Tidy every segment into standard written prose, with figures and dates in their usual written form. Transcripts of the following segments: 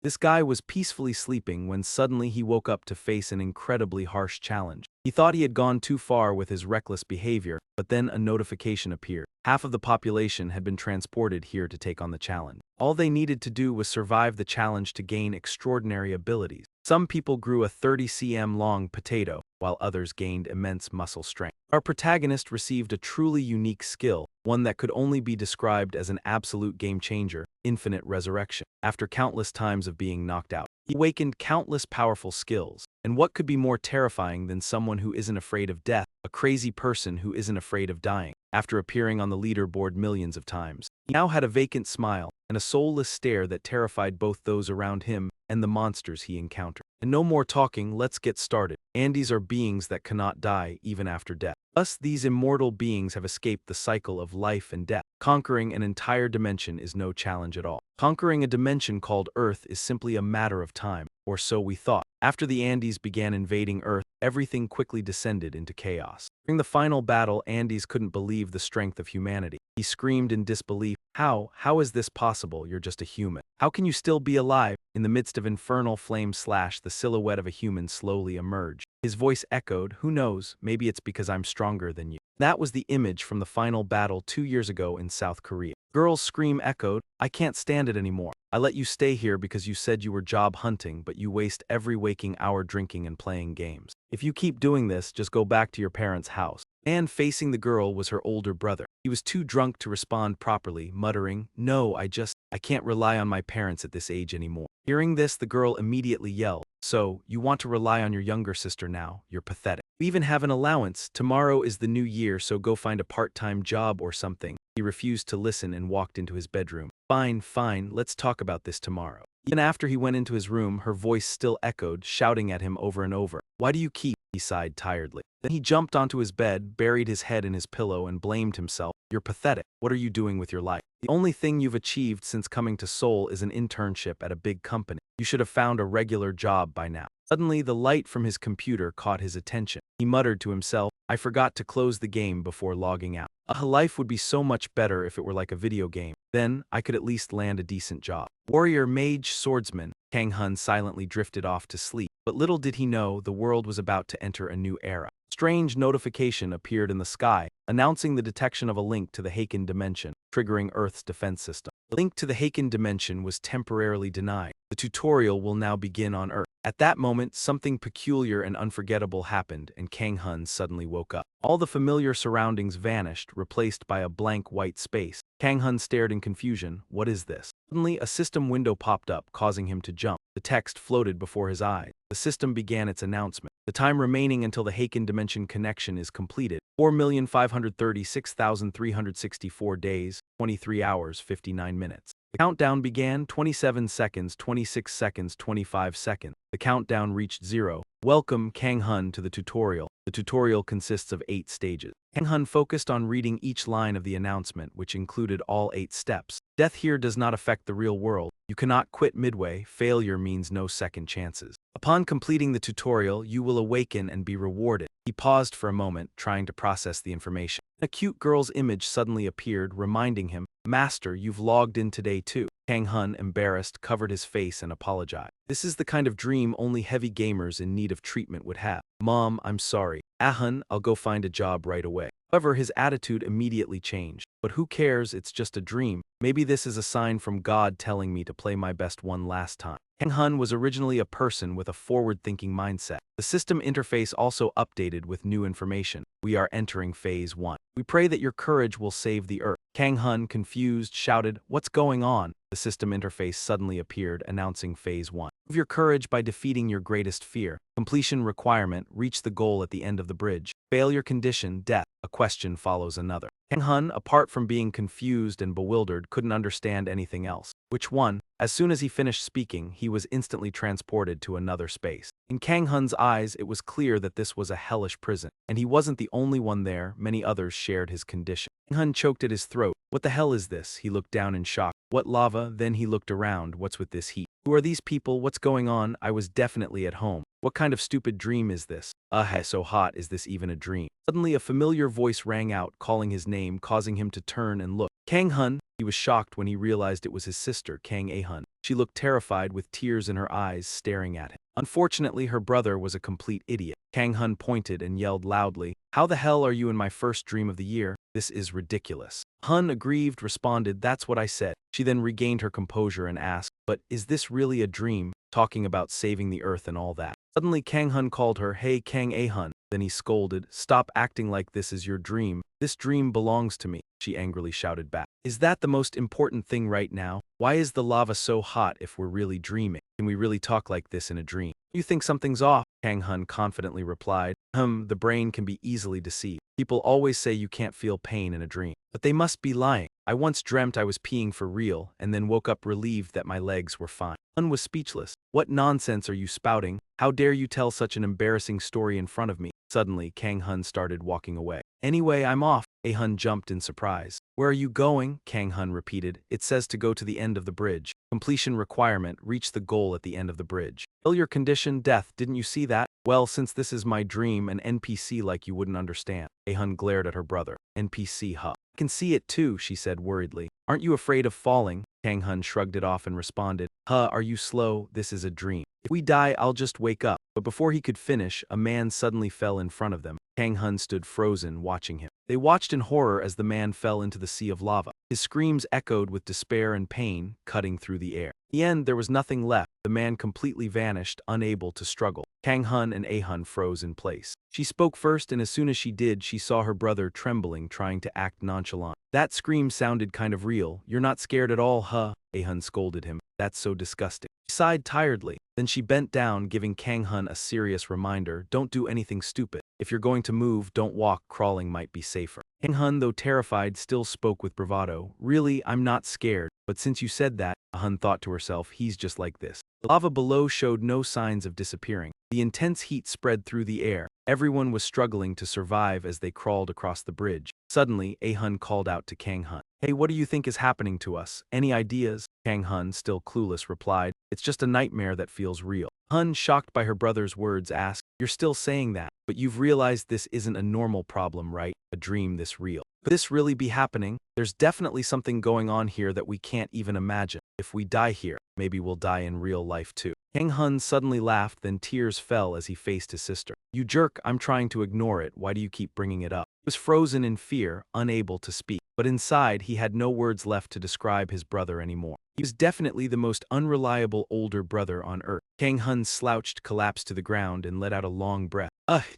This guy was peacefully sleeping when suddenly he woke up to face an incredibly harsh challenge. He thought he had gone too far with his reckless behavior, but then a notification appeared. Half of the population had been transported here to take on the challenge. All they needed to do was survive the challenge to gain extraordinary abilities. Some people grew a 30 cm long potato, while others gained immense muscle strength. Our protagonist received a truly unique skill, one that could only be described as an absolute game changer: infinite resurrection. After countless times of being knocked out, he awakened countless powerful skills. And what could be more terrifying than someone who isn't afraid of death, a crazy person who isn't afraid of dying? After appearing on the leaderboard millions of times, he now had a vacant smile and a soulless stare that terrified both those around him and the monsters he encountered. And no more talking, let's get started. Andis are beings that cannot die even after death. Thus, these immortal beings have escaped the cycle of life and death. Conquering an entire dimension is no challenge at all. Conquering a dimension called Earth is simply a matter of time, or so we thought. After the Andis began invading Earth, everything quickly descended into chaos. During the final battle, Andis couldn't believe the strength of humanity. He screamed in disbelief, How is this possible? You're just a human. How can you still be alive?" In the midst of infernal flame slash, the silhouette of a human slowly emerged. His voice echoed, "Who knows, maybe it's because I'm stronger than you." That was the image from the final battle 2 years ago in South Korea. Girls' scream echoed, "I can't stand it anymore. I let you stay here because you said you were job hunting, but you waste every waking hour drinking and playing games. If you keep doing this, just go back to your parents' house." And facing the girl was her older brother. He was too drunk to respond properly, muttering, "No, I can't rely on my parents at this age anymore." Hearing this, the girl immediately yelled, "So, you want to rely on your younger sister now? You're pathetic. We even have an allowance. Tomorrow is the new year, so go find a part-time job or something." He refused to listen and walked into his bedroom. Fine, let's talk about this tomorrow." Even after he went into his room, her voice still echoed, shouting at him over and over. "Why do you keep?" He sighed tiredly. Then he jumped onto his bed, buried his head in his pillow, and blamed himself. "You're pathetic. What are you doing with your life? The only thing you've achieved since coming to Seoul is an internship at a big company. You should have found a regular job by now." Suddenly, the light from his computer caught his attention. He muttered to himself, "I forgot to close the game before logging out. Life would be so much better if it were like a video game. Then, I could at least land a decent job." Warrior, mage, swordsman, Kang Hun silently drifted off to sleep. But little did he know, the world was about to enter a new era. Strange notification appeared in the sky, announcing the detection of a link to the Haken dimension, triggering Earth's defense system. The link to the Haken dimension was temporarily denied. The tutorial will now begin on Earth. At that moment, something peculiar and unforgettable happened, and Kang Hun suddenly woke up. All the familiar surroundings vanished, replaced by a blank white space. Kang Hun stared in confusion. What is this? Suddenly, a system window popped up, causing him to jump. The text floated before his eyes. The system began its announcement. The time remaining until the Haken dimension connection is completed: 4,536,364 days, 23 hours, 59 minutes. The countdown began: 27 seconds, 26 seconds, 25 seconds. The countdown reached 0. Welcome, Kang Hun, to the tutorial. The tutorial consists of 8 stages. Kang Hun focused on reading each line of the announcement, which included all 8 steps. Death here does not affect the real world. You cannot quit midway. Failure means no second chances. Upon completing the tutorial, you will awaken and be rewarded. He paused for a moment, trying to process the information. A cute girl's image suddenly appeared, reminding him, "Master, you've logged in today too." Kang Hun, embarrassed, covered his face and apologized. This is the kind of dream only heavy gamers in need of treatment would have. "Mom, I'm sorry. Ahun, I'll go find a job right away." However, his attitude immediately changed. "But who cares? It's just a dream. Maybe this is a sign from God telling me to play my best one last time." Kang Hun was originally a person with a forward-thinking mindset. The system interface also updated with new information. "We are entering Phase 1. We pray that your courage will save the Earth." Kang Hun, confused, shouted, "What's going on?" The system interface suddenly appeared, announcing Phase 1. Prove your courage by defeating your greatest fear. Completion requirement: reach the goal at the end of the bridge. Failure condition: death. A question follows another. Kang Hun, apart from being confused and bewildered, couldn't understand anything else. Which one? As soon as he finished speaking, he was instantly transported to another space. In Kang Hun's eyes, it was clear that this was a hellish prison, and he wasn't the only one there. Many others shared his condition. Kang Hun choked at his throat. "What the hell is this?" He looked down in shock. "What lava?" Then he looked around. "What's with this heat? Who are these people? What's going on? I was definitely at home. What kind of stupid dream is this? So hot, is this even a dream?" Suddenly a familiar voice rang out, calling his name, causing him to turn and look. "Kang Hun, He was shocked when he realized it was his sister, Kang Ahun. She looked terrified with tears in her eyes staring at him. Unfortunately, her brother was a complete idiot. Kang Hun pointed and yelled loudly, "How the hell are you in my first dream of the year? This is ridiculous." Hun, aggrieved, responded, "That's what I said." She then regained her composure and asked, "But is this really a dream, talking about saving the earth and all that?" Suddenly, Kang Hun called her, "Hey, Kang Ahun." Then he scolded, "Stop acting like this is your dream. This dream belongs to me," she angrily shouted back. "Is that the most important thing right now? Why is the lava so hot if we're really dreaming? Can we really talk like this in a dream?" "You think something's off," Kang Hun confidently replied. The brain can be easily deceived. People always say you can't feel pain in a dream. But they must be lying. I once dreamt I was peeing for real, and then woke up relieved that my legs were fine." Hun was speechless. "What nonsense are you spouting? How dare you tell such an embarrassing story in front of me?" Suddenly, Kang Hun started walking away. "Anyway, I'm off." Ahun jumped in surprise. "Where are you going?" Kang Hun repeated. "It says to go to the end of the bridge. Completion requirement, reach the goal at the end of the bridge." "Failure condition, death, didn't you see that?" "Well, since this is my dream, an NPC like you wouldn't understand." Ahun glared at her brother. "NPC, huh? I can see it too," she said worriedly. "Aren't you afraid of falling?" Kang Hun shrugged it off and responded, Are you slow? This is a dream. If we die, I'll just wake up." But before he could finish, a man suddenly fell in front of them. Kang Hun stood frozen, watching him. They watched in horror as the man fell into the sea of lava. His screams echoed with despair and pain, cutting through the air. In the end, there was nothing left. The man completely vanished, unable to struggle. Kang Hun and Ahun froze in place. She spoke first, and as soon as she did, she saw her brother trembling, trying to act nonchalant. "That scream sounded kind of real. You're not scared at all, huh?" Ahun scolded him. "That's so disgusting." She sighed tiredly. Then she bent down, giving Kang Hun a serious reminder, "Don't do anything stupid. If you're going to move, don't walk. Crawling might be safer." Kang Hun, though terrified, still spoke with bravado. "Really, I'm not scared. But since you said that," Ahun thought to herself, "he's just like this." The lava below showed no signs of disappearing. The intense heat spread through the air. Everyone was struggling to survive as they crawled across the bridge. Suddenly, Ahun called out to Kang Hun. "Hey, what do you think is happening to us? Any ideas?" Kang Hun, still clueless, replied, "It's just a nightmare that feels real." Hun, shocked by her brother's words, asked, "You're still saying that? But you've realized this isn't a normal problem, right? A dream this real. Could this really be happening? There's definitely something going on here that we can't even imagine. If we die here, maybe we'll die in real life too." Kang Hun suddenly laughed, then tears fell as he faced his sister. "You jerk, I'm trying to ignore it. Why do you keep bringing it up?" He was frozen in fear, unable to speak. But inside, he had no words left to describe his brother anymore. He was definitely the most unreliable older brother on Earth. Kang Hun slouched, collapsed to the ground, and let out a long breath.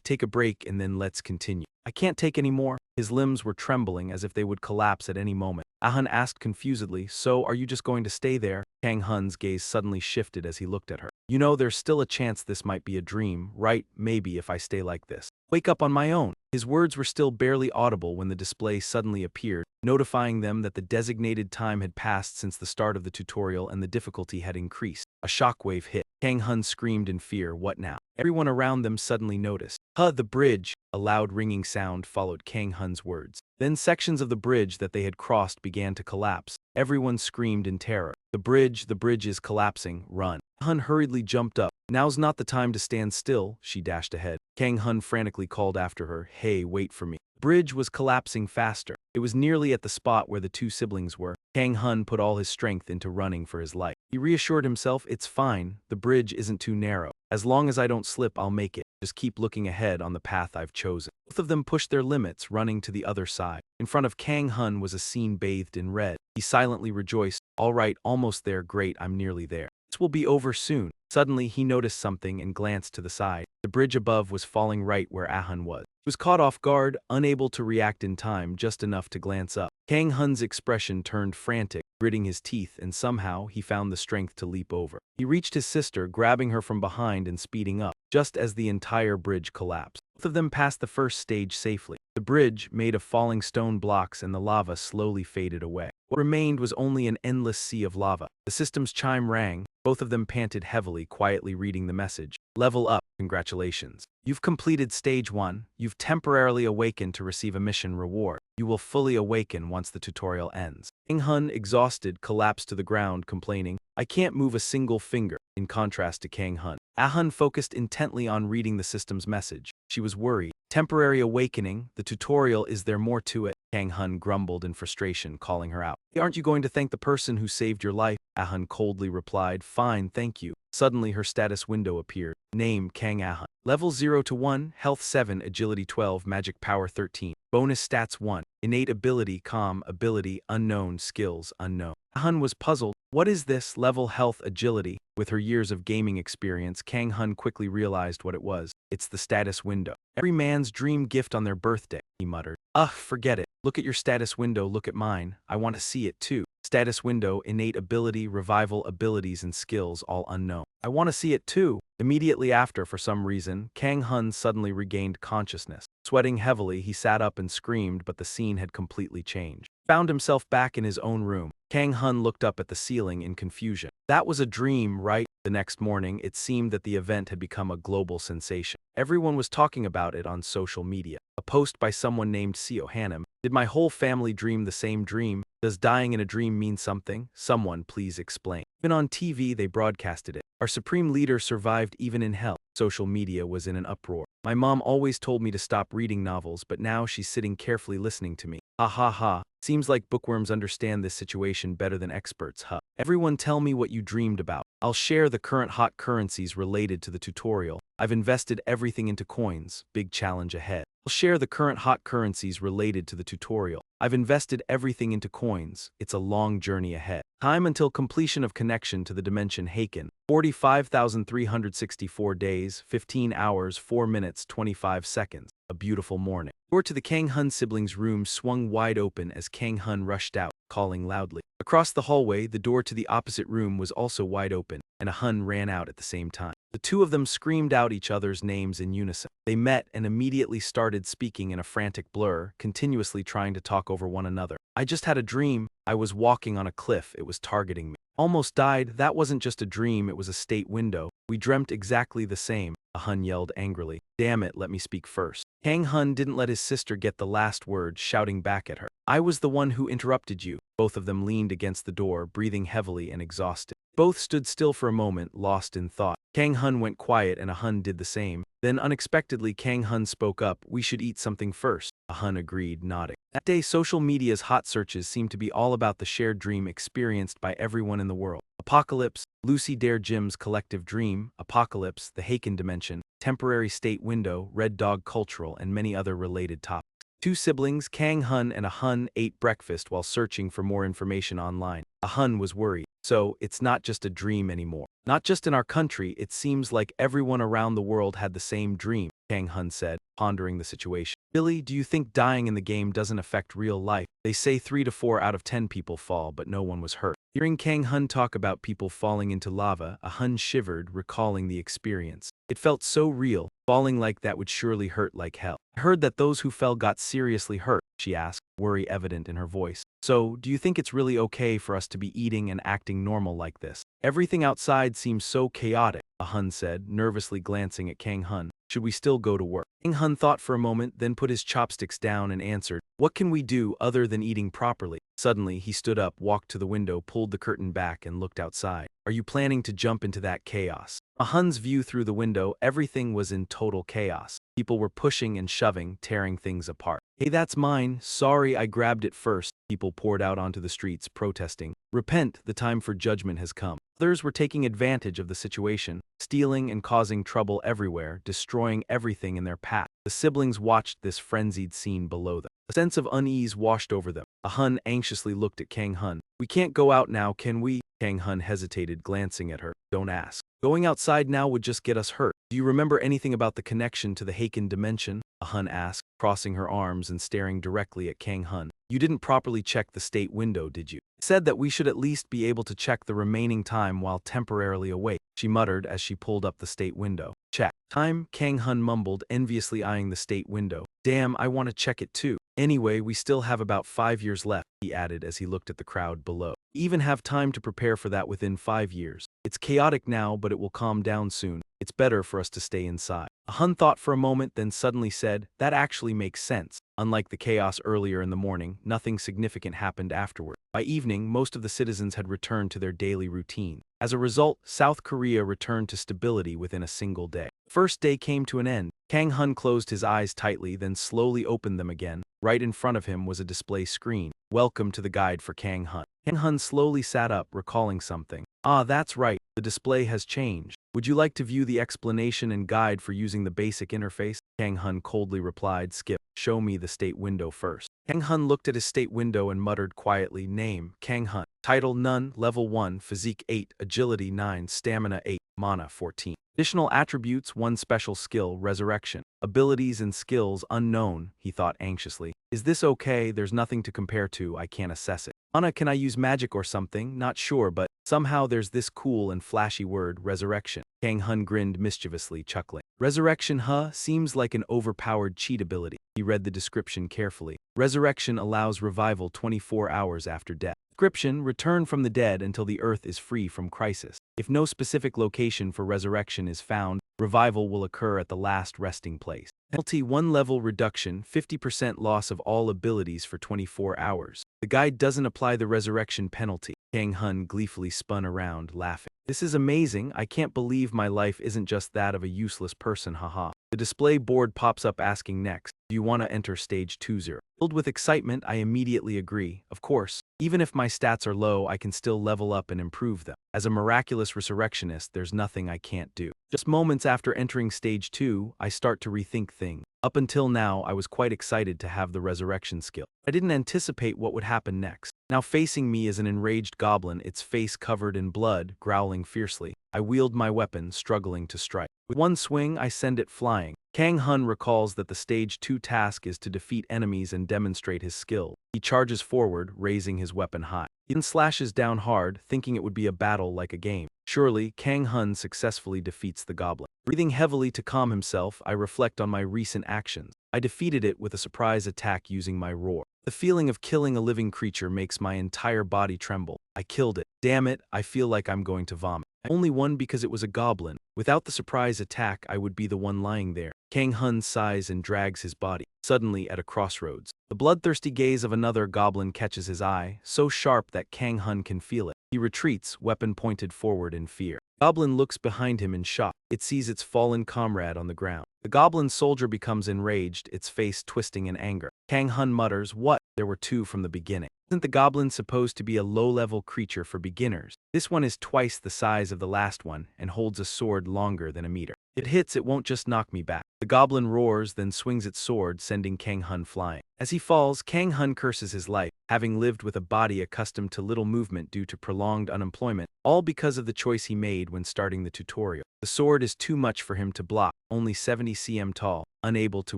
Take a break and then let's continue." "I can't take any more." His limbs were trembling as if they would collapse at any moment. Ahun asked confusedly, "So, are you just going to stay there?" Kang Hun's gaze suddenly shifted as he looked at her. "You know, there's still a chance this might be a dream, right? Maybe if I stay like this. Wake up on my own." His words were still barely audible when the display suddenly appeared, notifying them that the designated time had passed since the start of the tutorial and the difficulty had increased. A shockwave hit. Kang Hun screamed in fear, "What now?" Everyone around them suddenly noticed. The bridge." A loud ringing sound followed Kang Hun's words. Then sections of the bridge that they had crossed began to collapse. Everyone screamed in terror. The bridge is collapsing, run." Hun hurriedly jumped up. "Now's not the time to stand still." She dashed ahead. Kang Hun frantically called after her, "Hey, wait for me." The bridge was collapsing faster. It was nearly at the spot where the two siblings were. Kang Hun put all his strength into running for his life. He reassured himself, "It's fine. The bridge isn't too narrow. As long as I don't slip, I'll make it. Just keep looking ahead on the path I've chosen." Both of them pushed their limits, running to the other side. In front of Kang Hun was a scene bathed in red. He silently rejoiced, "All right, almost there, great, I'm nearly there. This will be over soon." Suddenly, he noticed something and glanced to the side. The bridge above was falling right where Ahun was. He was caught off guard, unable to react in time, just enough to glance up. Kang Hun's expression turned frantic, gritting his teeth, and somehow he found the strength to leap over. He reached his sister, grabbing her from behind and speeding up, just as the entire bridge collapsed. Both of them passed the first stage safely. The bridge, made of falling stone blocks and the lava, slowly faded away. What remained was only an endless sea of lava. The system's chime rang. Both of them panted heavily, quietly reading the message. "Level up, congratulations. You've completed stage 1. You've temporarily awakened to receive a mission reward. You will fully awaken once the tutorial ends. Kang Hun, exhausted, collapsed to the ground, complaining, I can't move a single finger, in contrast to Kang Hun. Ah-hun focused intently on reading the system's message. She was worried. Temporary awakening, the tutorial, is there more to it? Kang Hun grumbled in frustration, calling her out. Aren't you going to thank the person who saved your life? Ah-hun coldly replied, fine, thank you. Suddenly her status window appeared. Name, Kang Ah-hun. Level 0 to 1, Health 7, Agility 12, Magic Power 13. Bonus stats 1. Innate ability, Calm, ability, unknown, skills, unknown. Ah-hun was puzzled. What is this? Level, Health, Agility. With her years of gaming experience, Kang Hun quickly realized what it was. It's the status window. Every man's dream gift on their birthday, he muttered. Ugh, forget it. Look at your status window, look at mine. I want to see it too. Status window, innate ability, revival abilities and skills, all unknown. I want to see it too. Immediately after, for some reason, Kang Hun suddenly regained consciousness. Sweating heavily, he sat up and screamed, but the scene had completely changed. Found himself back in his own room. Kang Hun looked up at the ceiling in confusion. That was a dream, right? The next morning, it seemed that the event had become a global sensation. Everyone was talking about it on social media. A post by someone named Seo Hanum. Did my whole family dream the same dream? Does dying in a dream mean something? Someone please explain. Even on TV, they broadcasted it. Our supreme leader survived even in hell. Social media was in an uproar. My mom always told me to stop reading novels, but now she's sitting carefully listening to me. Ha ha ha. Seems like bookworms understand this situation better than experts, huh? Everyone tell me what you dreamed about. I'll share the current hot currencies related to the tutorial. I've invested everything into coins. Big challenge ahead. I'll share the current hot currencies related to the tutorial. I've invested everything into coins. It's a long journey ahead. Time until completion of connection to the dimension Haken. 45,364 days, 15 hours, 4 minutes, 25 seconds. A beautiful morning. The door to the Kang Hun siblings' room swung wide open as Kang Hun rushed out, calling loudly. Across the hallway, the door to the opposite room was also wide open, and a Hun ran out at the same time. The two of them screamed out each other's names in unison. They met and immediately started speaking in a frantic blur, continuously trying to talk over one another. I just had a dream. I was walking on a cliff. It was targeting me. Almost died. That wasn't just a dream, it was a state window. We dreamt exactly the same. A Hun yelled angrily. Damn it, let me speak first. Kang Hun didn't let his sister get the last word, shouting back at her. I was the one who interrupted you. Both of them leaned against the door, breathing heavily and exhausted. Both stood still for a moment, lost in thought. Kang Hun went quiet and a Hun did the same. Then unexpectedly Kang Hun spoke up. We should eat something first. A Hun agreed, nodding. That day, social media's hot searches seemed to be all about the shared dream experienced by everyone in the world. Apocalypse, Lucy Dare Jim's collective dream, Apocalypse, the Haken dimension, temporary state window, Red Dog cultural, and many other related topics. Two siblings, Kang Hun and a Hun, ate breakfast while searching for more information online. A Hun was worried. So, it's not just a dream anymore. Not just in our country, it seems like everyone around the world had the same dream, Kang Hun said, pondering the situation. Billy, do you think dying in the game doesn't affect real life? They say 3 to 4 out of 10 people fall, but no one was hurt. Hearing Kang Hun talk about people falling into lava, a Hun shivered, recalling the experience. It felt so real. Falling like that would surely hurt like hell. I heard that those who fell got seriously hurt, she asked, worry evident in her voice. So, do you think it's really okay for us to be eating and acting normal like this? Everything outside seems so chaotic, a Hun said, nervously glancing at Kang Hun. Should we still go to work? Kang Hun thought for a moment, then put his chopsticks down and answered, what can we do other than eating properly? Suddenly, he stood up, walked to the window, pulled the curtain back, and looked outside. Are you planning to jump into that chaos? A Hun's view through the window, everything was in total chaos. People were pushing and shoving, tearing things apart. Hey, that's mine. Sorry, I grabbed it first. People poured out onto the streets, protesting. Repent, the time for judgment has come. Others were taking advantage of the situation, stealing and causing trouble everywhere, destroying everything in their path. The siblings watched this frenzied scene below them. A sense of unease washed over them. A Hun anxiously looked at Kang Hun. We can't go out now, can we? Kang Hun hesitated, glancing at her. Don't ask. Going outside now would just get us hurt. Do you remember anything about the connection to the Haken dimension? A Hun asked, crossing her arms and staring directly at Kang Hun. You didn't properly check the state window, did you? It said that we should at least be able to check the remaining time while temporarily awake, she muttered as she pulled up the state window. Check. Time, Kang Hun mumbled, enviously eyeing the state window. Damn, I want to check it too. Anyway, we still have about 5 years left, he added as he looked at the crowd below. We even have time to prepare for that within 5 years. It's chaotic now, but it will calm down soon. It's better for us to stay inside. Hun thought for a moment, then suddenly said, that actually makes sense. Unlike the chaos earlier in the morning, nothing significant happened afterward. By evening, most of the citizens had returned to their daily routine. As a result, South Korea returned to stability within a single day. First day came to an end. Kang Hun closed his eyes tightly, then slowly opened them again. Right in front of him was a display screen. Welcome to the guide for Kang Hun. Kang Hun slowly sat up, recalling something. Ah, that's right. The display has changed. Would you like to view the explanation and guide for using the basic interface? Kang Hun coldly replied, skip. Show me the state window first. Kang Hun looked at his state window and muttered quietly, name, Kang Hun. Title, none, level 1, physique 8, agility 9, stamina 8, mana 14. Additional attributes, 1 special skill, resurrection. Abilities and skills, unknown, he thought anxiously. Is this okay? There's nothing to compare to, I can't assess it. Anna, can I use magic or something? Not sure, but somehow there's this cool and flashy word, resurrection. Kang Hun grinned mischievously, chuckling. Resurrection, huh? Seems like an overpowered cheat ability. He read the description carefully. Resurrection allows revival 24 hours after death. Description, return from the dead until the earth is free from crisis. If no specific location for resurrection is found, revival will occur at the last resting place. Penalty, 1 level reduction, 50% loss of all abilities for 24 hours. The guide doesn't apply the resurrection penalty. Kang Hun gleefully spun around, laughing. This is amazing. I can't believe my life isn't just that of a useless person, haha. The display board pops up asking next, do you want to enter stage 20? Filled with excitement, I immediately agree. Of course, even if my stats are low, I can still level up and improve them. As a miraculous resurrectionist, there's nothing I can't do. Just moments after entering stage 2, I start to rethink things. Up until now, I was quite excited to have the resurrection skill. I didn't anticipate what would happen next. Now facing me is an enraged goblin, its face covered in blood, growling fiercely. I wield my weapon, struggling to strike. With one swing, I send it flying. Kang Hun recalls that the stage 2 task is to defeat enemies and demonstrate his skill. He charges forward, raising his weapon high. He then slashes down hard, thinking it would be a battle like a game. Surely, Kang Hun successfully defeats the goblin. Breathing heavily to calm himself, I reflect on my recent actions. I defeated it with a surprise attack using my roar. The feeling of killing a living creature makes my entire body tremble. I killed it. Damn it, I feel like I'm going to vomit. I only won because it was a goblin. Without the surprise attack, I would be the one lying there. Kang Hun sighs and drags his body. Suddenly, at a crossroads, the bloodthirsty gaze of another goblin catches his eye, so sharp that Kang Hun can feel it. He retreats, weapon pointed forward in fear. Goblin looks behind him in shock. It sees its fallen comrade on the ground. The goblin soldier becomes enraged, its face twisting in anger. Kang Hun mutters, what? There were 2 from the beginning. Isn't the goblin supposed to be a low-level creature for beginners? This one is twice the size of the last one and holds a sword longer than a meter. If it hits, it won't just knock me back. The goblin roars, then swings its sword, sending Kang Hun flying. As he falls, Kang Hun curses his life, having lived with a body accustomed to little movement due to prolonged unemployment, all because of the choice he made when starting the tutorial. The sword is too much for him to block, only 70 cm tall, unable to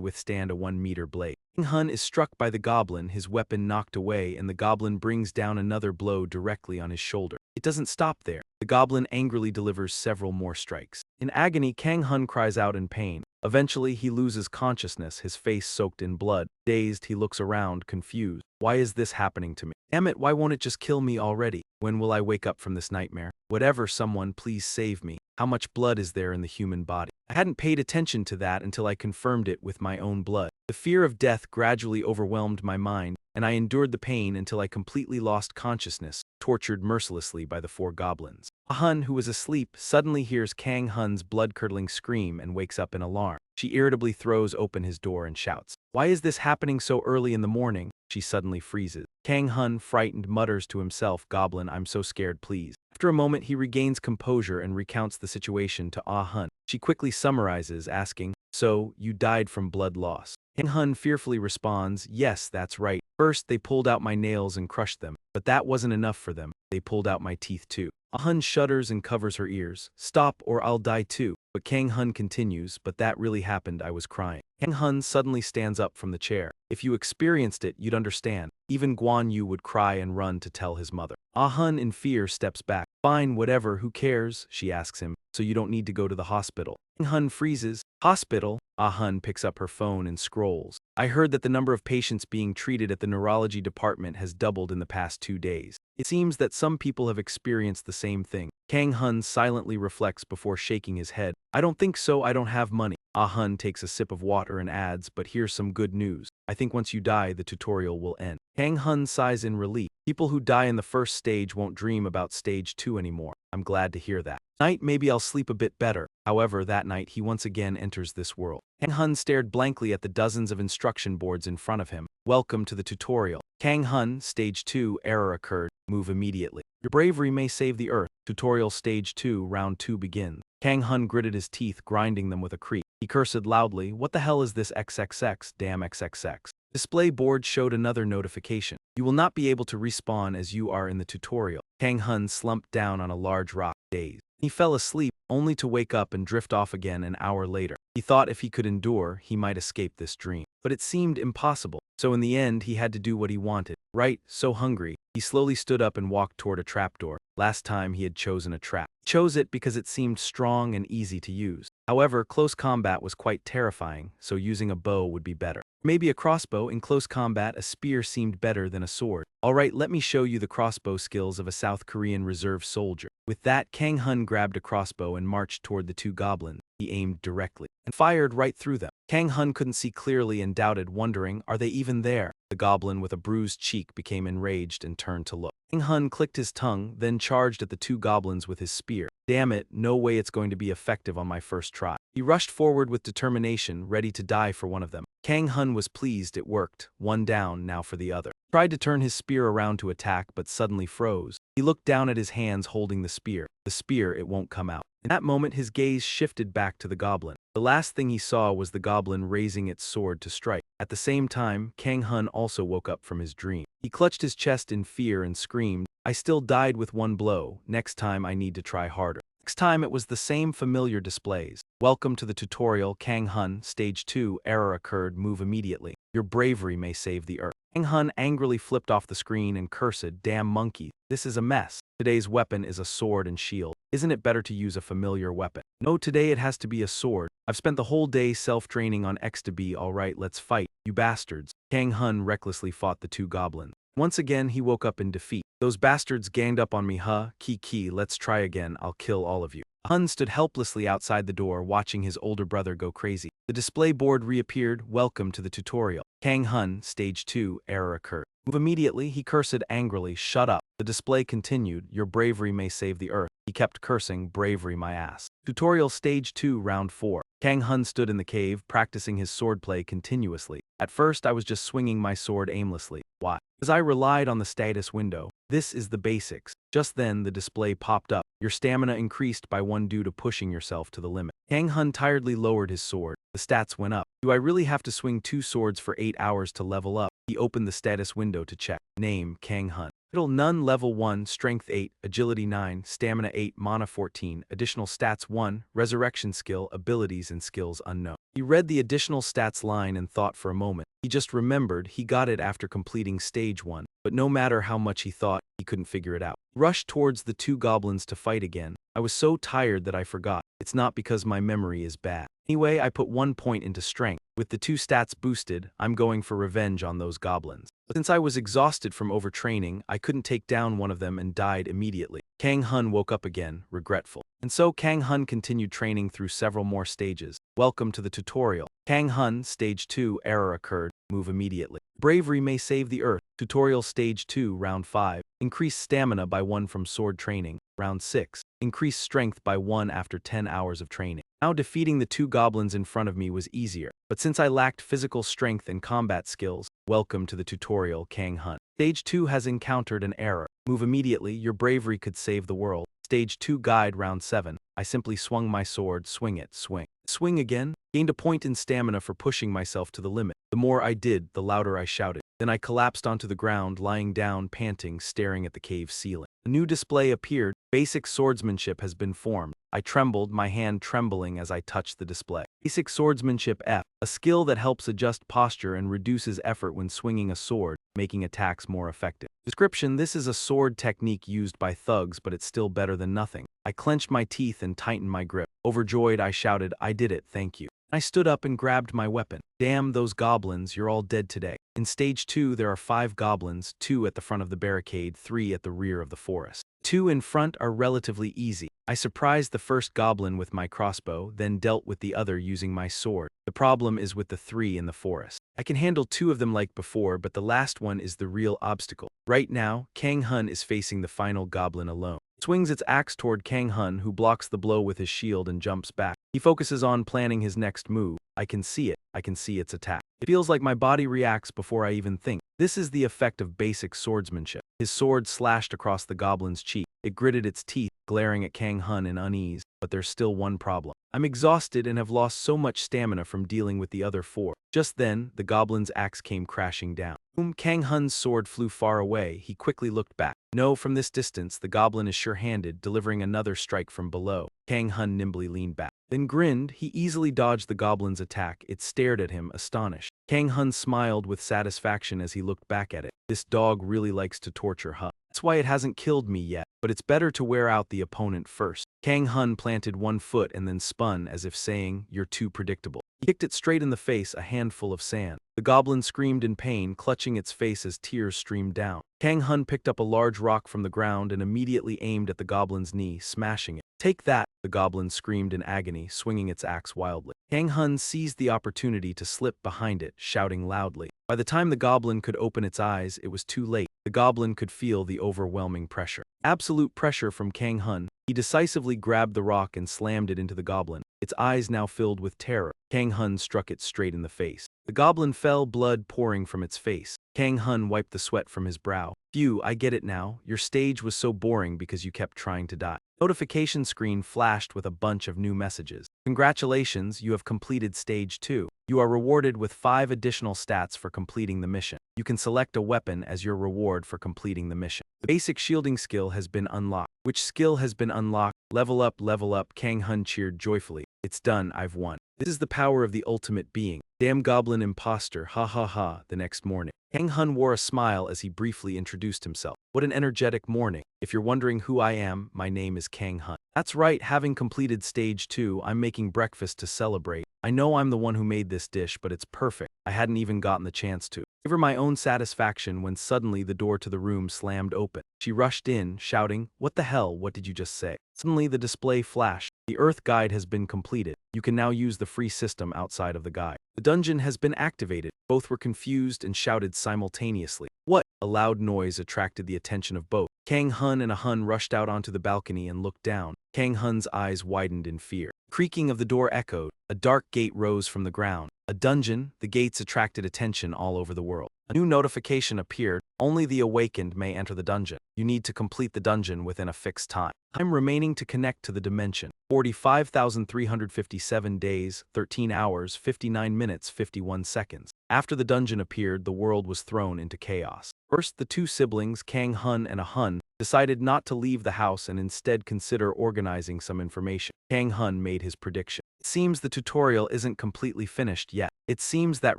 withstand a 1-meter blade. Kang Hun is struck by the goblin, his weapon knocked away, and the goblin brings down another blow directly on his shoulder. It doesn't stop there. The goblin angrily delivers several more strikes. In agony, Kang Hun cries out in pain. Eventually, he loses consciousness, his face soaked in blood. Dazed, he looks around, confused. Why is this happening to me? Damn it, why won't it just kill me already? When will I wake up from this nightmare? Whatever, someone, please save me. How much blood is there in the human body? I hadn't paid attention to that until I confirmed it with my own blood. The fear of death gradually overwhelmed my mind, and I endured the pain until I completely lost consciousness, tortured mercilessly by the 4 goblins. Hun, who was asleep, suddenly hears Kang Hun's blood-curdling scream and wakes up in alarm. She irritably throws open his door and shouts, "Why is this happening so early in the morning?" She suddenly freezes. Kang Hun, frightened, mutters to himself, "Goblin, I'm so scared, please." After a moment, he regains composure and recounts the situation to Hun. She quickly summarizes, asking, "So, you died from blood loss?" Kang Hun fearfully responds, "Yes, that's right. First, they pulled out my nails and crushed them, but that wasn't enough for them. They pulled out my teeth too." Hun shudders and covers her ears. "Stop or I'll die too." But Kang Hun continues, "But that really happened, I was crying." Kang Hun suddenly stands up from the chair. "If you experienced it, you'd understand. Even Guan Yu would cry and run to tell his mother." Hun, in fear, steps back. "Fine, whatever, who cares?" she asks him. "So you don't need to go to the hospital." Kang Hun freezes. "Hospital?" Hun picks up her phone and scrolls. "I heard that the number of patients being treated at the neurology department has doubled in the past 2 days. It seems that some people have experienced the same thing." Kang Hun silently reflects before shaking his head. "I don't think so, I don't have money." Ah Hun takes a sip of water and adds, but here's some good news. I think once you die, the tutorial will end. Kang Hun sighs in relief. People who die in the first stage won't dream about stage 2 anymore. I'm glad to hear that. Tonight, maybe I'll sleep a bit better. However, that night he once again enters this world. Kang Hun stared blankly at the dozens of instruction boards in front of him. Welcome to the tutorial. Kang Hun, stage 2, error occurred. Move immediately. Your bravery may save the earth. Tutorial stage 2, round 2 begins. Kang Hun gritted his teeth, grinding them with a creak. He cursed loudly, what the hell is this XXX, damn XXX. Display board showed another notification. You will not be able to respawn as you are in the tutorial. Kang Hun slumped down on a large rock, dazed. He fell asleep, only to wake up and drift off again an hour later. He thought if he could endure, he might escape this dream. But it seemed impossible. So in the end, he had to do what he wanted. Right, so hungry, he slowly stood up and walked toward a trapdoor. Last time he had chosen a trap. He chose it because it seemed strong and easy to use. However, close combat was quite terrifying, so using a bow would be better. Maybe a crossbow. In close combat, a spear seemed better than a sword. Alright, let me show you the crossbow skills of a South Korean reserve soldier. With that, Kang Hun grabbed a crossbow and marched toward the two goblins. He aimed directly and fired right through them. Kang Hun couldn't see clearly and doubted, wondering, are they even there? The goblin with a bruised cheek became enraged and turned to look. Kang Hun clicked his tongue, then charged at the two goblins with his spear. Damn it, no way it's going to be effective on my first try. He rushed forward with determination, ready to die for one of them. Kang Hun was pleased it worked. One down, now for the other. He tried to turn his spear around to attack, but suddenly froze. He looked down at his hands holding the spear. The spear, it won't come out. In that moment, his gaze shifted back to the goblin. The last thing he saw was the goblin raising its sword to strike. At the same time, Kang Hun also woke up from his dream. He clutched his chest in fear and screamed, I still died with one blow. Next time I need to try harder. Next time it was the same familiar displays. Welcome to the tutorial, Kang Hun, stage 2, error occurred, move immediately. Your bravery may save the earth. Kang Hun angrily flipped off the screen and cursed, damn monkey, this is a mess. Today's weapon is a sword and shield. Isn't it better to use a familiar weapon? No, today it has to be a sword. I've spent the whole day self-training on X to B. Alright, let's fight, you bastards. Kang Hun recklessly fought the two goblins. Once again, he woke up in defeat. Those bastards ganged up on me, huh? Kiki, let's try again, I'll kill all of you. Hun stood helplessly outside the door, watching his older brother go crazy. The display board reappeared, welcome to the tutorial. Kang Hun, stage 2, error occurred. Move immediately, he cursed angrily, shut up. The display continued, your bravery may save the earth. He kept cursing, bravery my ass. Tutorial stage 2, round 4. Kang Hun stood in the cave, practicing his swordplay continuously. At first I was just swinging my sword aimlessly. Why? Because I relied on the status window. This is the basics. Just then the display popped up. Your stamina increased by 1 due to pushing yourself to the limit. Kang Hun tiredly lowered his sword. The stats went up. Do I really have to swing 2 swords for 8 hours to level up? He opened the status window to check. Name, Kang Hun. Title, none, level 1, strength 8, agility 9, stamina 8, mana 14, additional stats 1, resurrection skill, abilities and skills unknown. He read the additional stats line and thought for a moment. He just remembered he got it after completing stage 1, but no matter how much he thought, he couldn't figure it out. He rushed towards the two goblins to fight again. I was so tired that I forgot. It's not because my memory is bad. Anyway, I put 1 point into strength. With the 2 stats boosted, I'm going for revenge on those goblins. But since I was exhausted from overtraining, I couldn't take down one of them and died immediately. Kang Hun woke up again, regretful. And so Kang Hun continued training through several more stages. Welcome to the tutorial. Kang Hun, stage 2, error occurred, move immediately. Bravery may save the earth. Tutorial stage 2, round 5. Increase stamina by 1 from sword training. Round 6. Increase strength by 1 after 10 hours of training. Now defeating the two goblins in front of me was easier, but since I lacked physical strength and combat skills, welcome to the tutorial, Kang Hun. Stage 2 has encountered an error. Move immediately, your bravery could save the world. Stage 2 guide, round 7. I simply swung my sword, swing it, swing. Swing again? Gained a point in stamina for pushing myself to the limit. The more I did, the louder I shouted. Then I collapsed onto the ground, lying down, panting, staring at the cave ceiling. A new display appeared. Basic swordsmanship has been formed. I trembled, my hand trembling as I touched the display. Basic swordsmanship F, a skill that helps adjust posture and reduces effort when swinging a sword, making attacks more effective. Description: this is a sword technique used by thugs, but it's still better than nothing. I clenched my teeth and tightened my grip. Overjoyed, I shouted, I did it, thank you. I stood up and grabbed my weapon. Damn those goblins, you're all dead today. In stage 2 there are 5 goblins, 2 at the front of the barricade, 3 at the rear of the forest. Two in front are relatively easy. I surprised the first goblin with my crossbow, then dealt with the other using my sword. The problem is with the three in the forest. I can handle two of them like before, but the last one is the real obstacle. Right now, Kang Hun is facing the final goblin alone. It swings its axe toward Kang Hun, who blocks the blow with his shield and jumps back. He focuses on planning his next move. I can see it. I can see its attack. It feels like my body reacts before I even think. This is the effect of basic swordsmanship. His sword slashed across the goblin's cheek. It gritted its teeth, glaring at Kang Hun in unease. But there's still one problem. I'm exhausted and have lost so much stamina from dealing with the other four. Just then, the goblin's axe came crashing down. Kang Hun's sword flew far away. He quickly looked back. No, from this distance, the goblin is sure-handed, delivering another strike from below. Kang Hun nimbly leaned back, then grinned. He easily dodged the goblin's attack. It stared at him, astonished. Kang Hun smiled with satisfaction as he looked back at it. This dog really likes to torture, huh? That's why it hasn't killed me yet, but it's better to wear out the opponent first. Kang Hun planted one foot and then spun as if saying, "You're too predictable." He kicked it straight in the face, a handful of sand. The goblin screamed in pain, clutching its face as tears streamed down. Kang Hun picked up a large rock from the ground and immediately aimed at the goblin's knee, smashing it. "Take that!" the goblin screamed in agony, swinging its axe wildly. Kang Hun seized the opportunity to slip behind it, shouting loudly. By the time the goblin could open its eyes, it was too late. The goblin could feel the overwhelming pressure. Absolute pressure from Kang Hun. He decisively grabbed the rock and slammed it into the goblin, its eyes now filled with terror. Kang Hun struck it straight in the face. The goblin fell, blood pouring from its face. Kang Hun wiped the sweat from his brow. "Phew, I get it now. Your stage was so boring because you kept trying to die." Notification screen flashed with a bunch of new messages. "Congratulations, you have completed Stage 2. You are rewarded with 5 additional stats for completing the mission. You can select a weapon as your reward for completing the mission. The basic shielding skill has been unlocked." "Which skill has been unlocked?" Level up, Kang Hun cheered joyfully. "It's done, I've won. This is the power of the ultimate being. Damn goblin imposter, ha ha ha." The next morning, Kang Hun wore a smile as he briefly introduced himself. "What an energetic morning. If you're wondering who I am, my name is Kang Hun." "That's right, having completed Stage 2, I'm making breakfast to celebrate. I know I'm the one who made this dish, but it's perfect. I hadn't even gotten the chance to give her my own satisfaction when suddenly the door to the room slammed open. She rushed in, shouting, "What the hell, what did you just say?" Suddenly the display flashed. "The Earth Guide has been completed. You can now use the free system outside of the guide. The dungeon has been activated." Both were confused and shouted simultaneously. "What?" A loud noise attracted the attention of both. Kang Hun and a Hun rushed out onto the balcony and looked down. Kang Hun's eyes widened in fear. Creaking of the door echoed. A dark gate rose from the ground. A dungeon. The gates attracted attention all over the world. A new notification appeared. "Only the awakened may enter the dungeon. You need to complete the dungeon within a fixed time. Time remaining to connect to the dimension: 45,357 days, 13 hours, 59 minutes, 51 seconds. After the dungeon appeared, the world was thrown into chaos. First, the two siblings, Kang Hun and a Hun, decided not to leave the house and instead consider organizing some information. Kang Hun made his prediction. "It seems the tutorial isn't completely finished yet. It seems that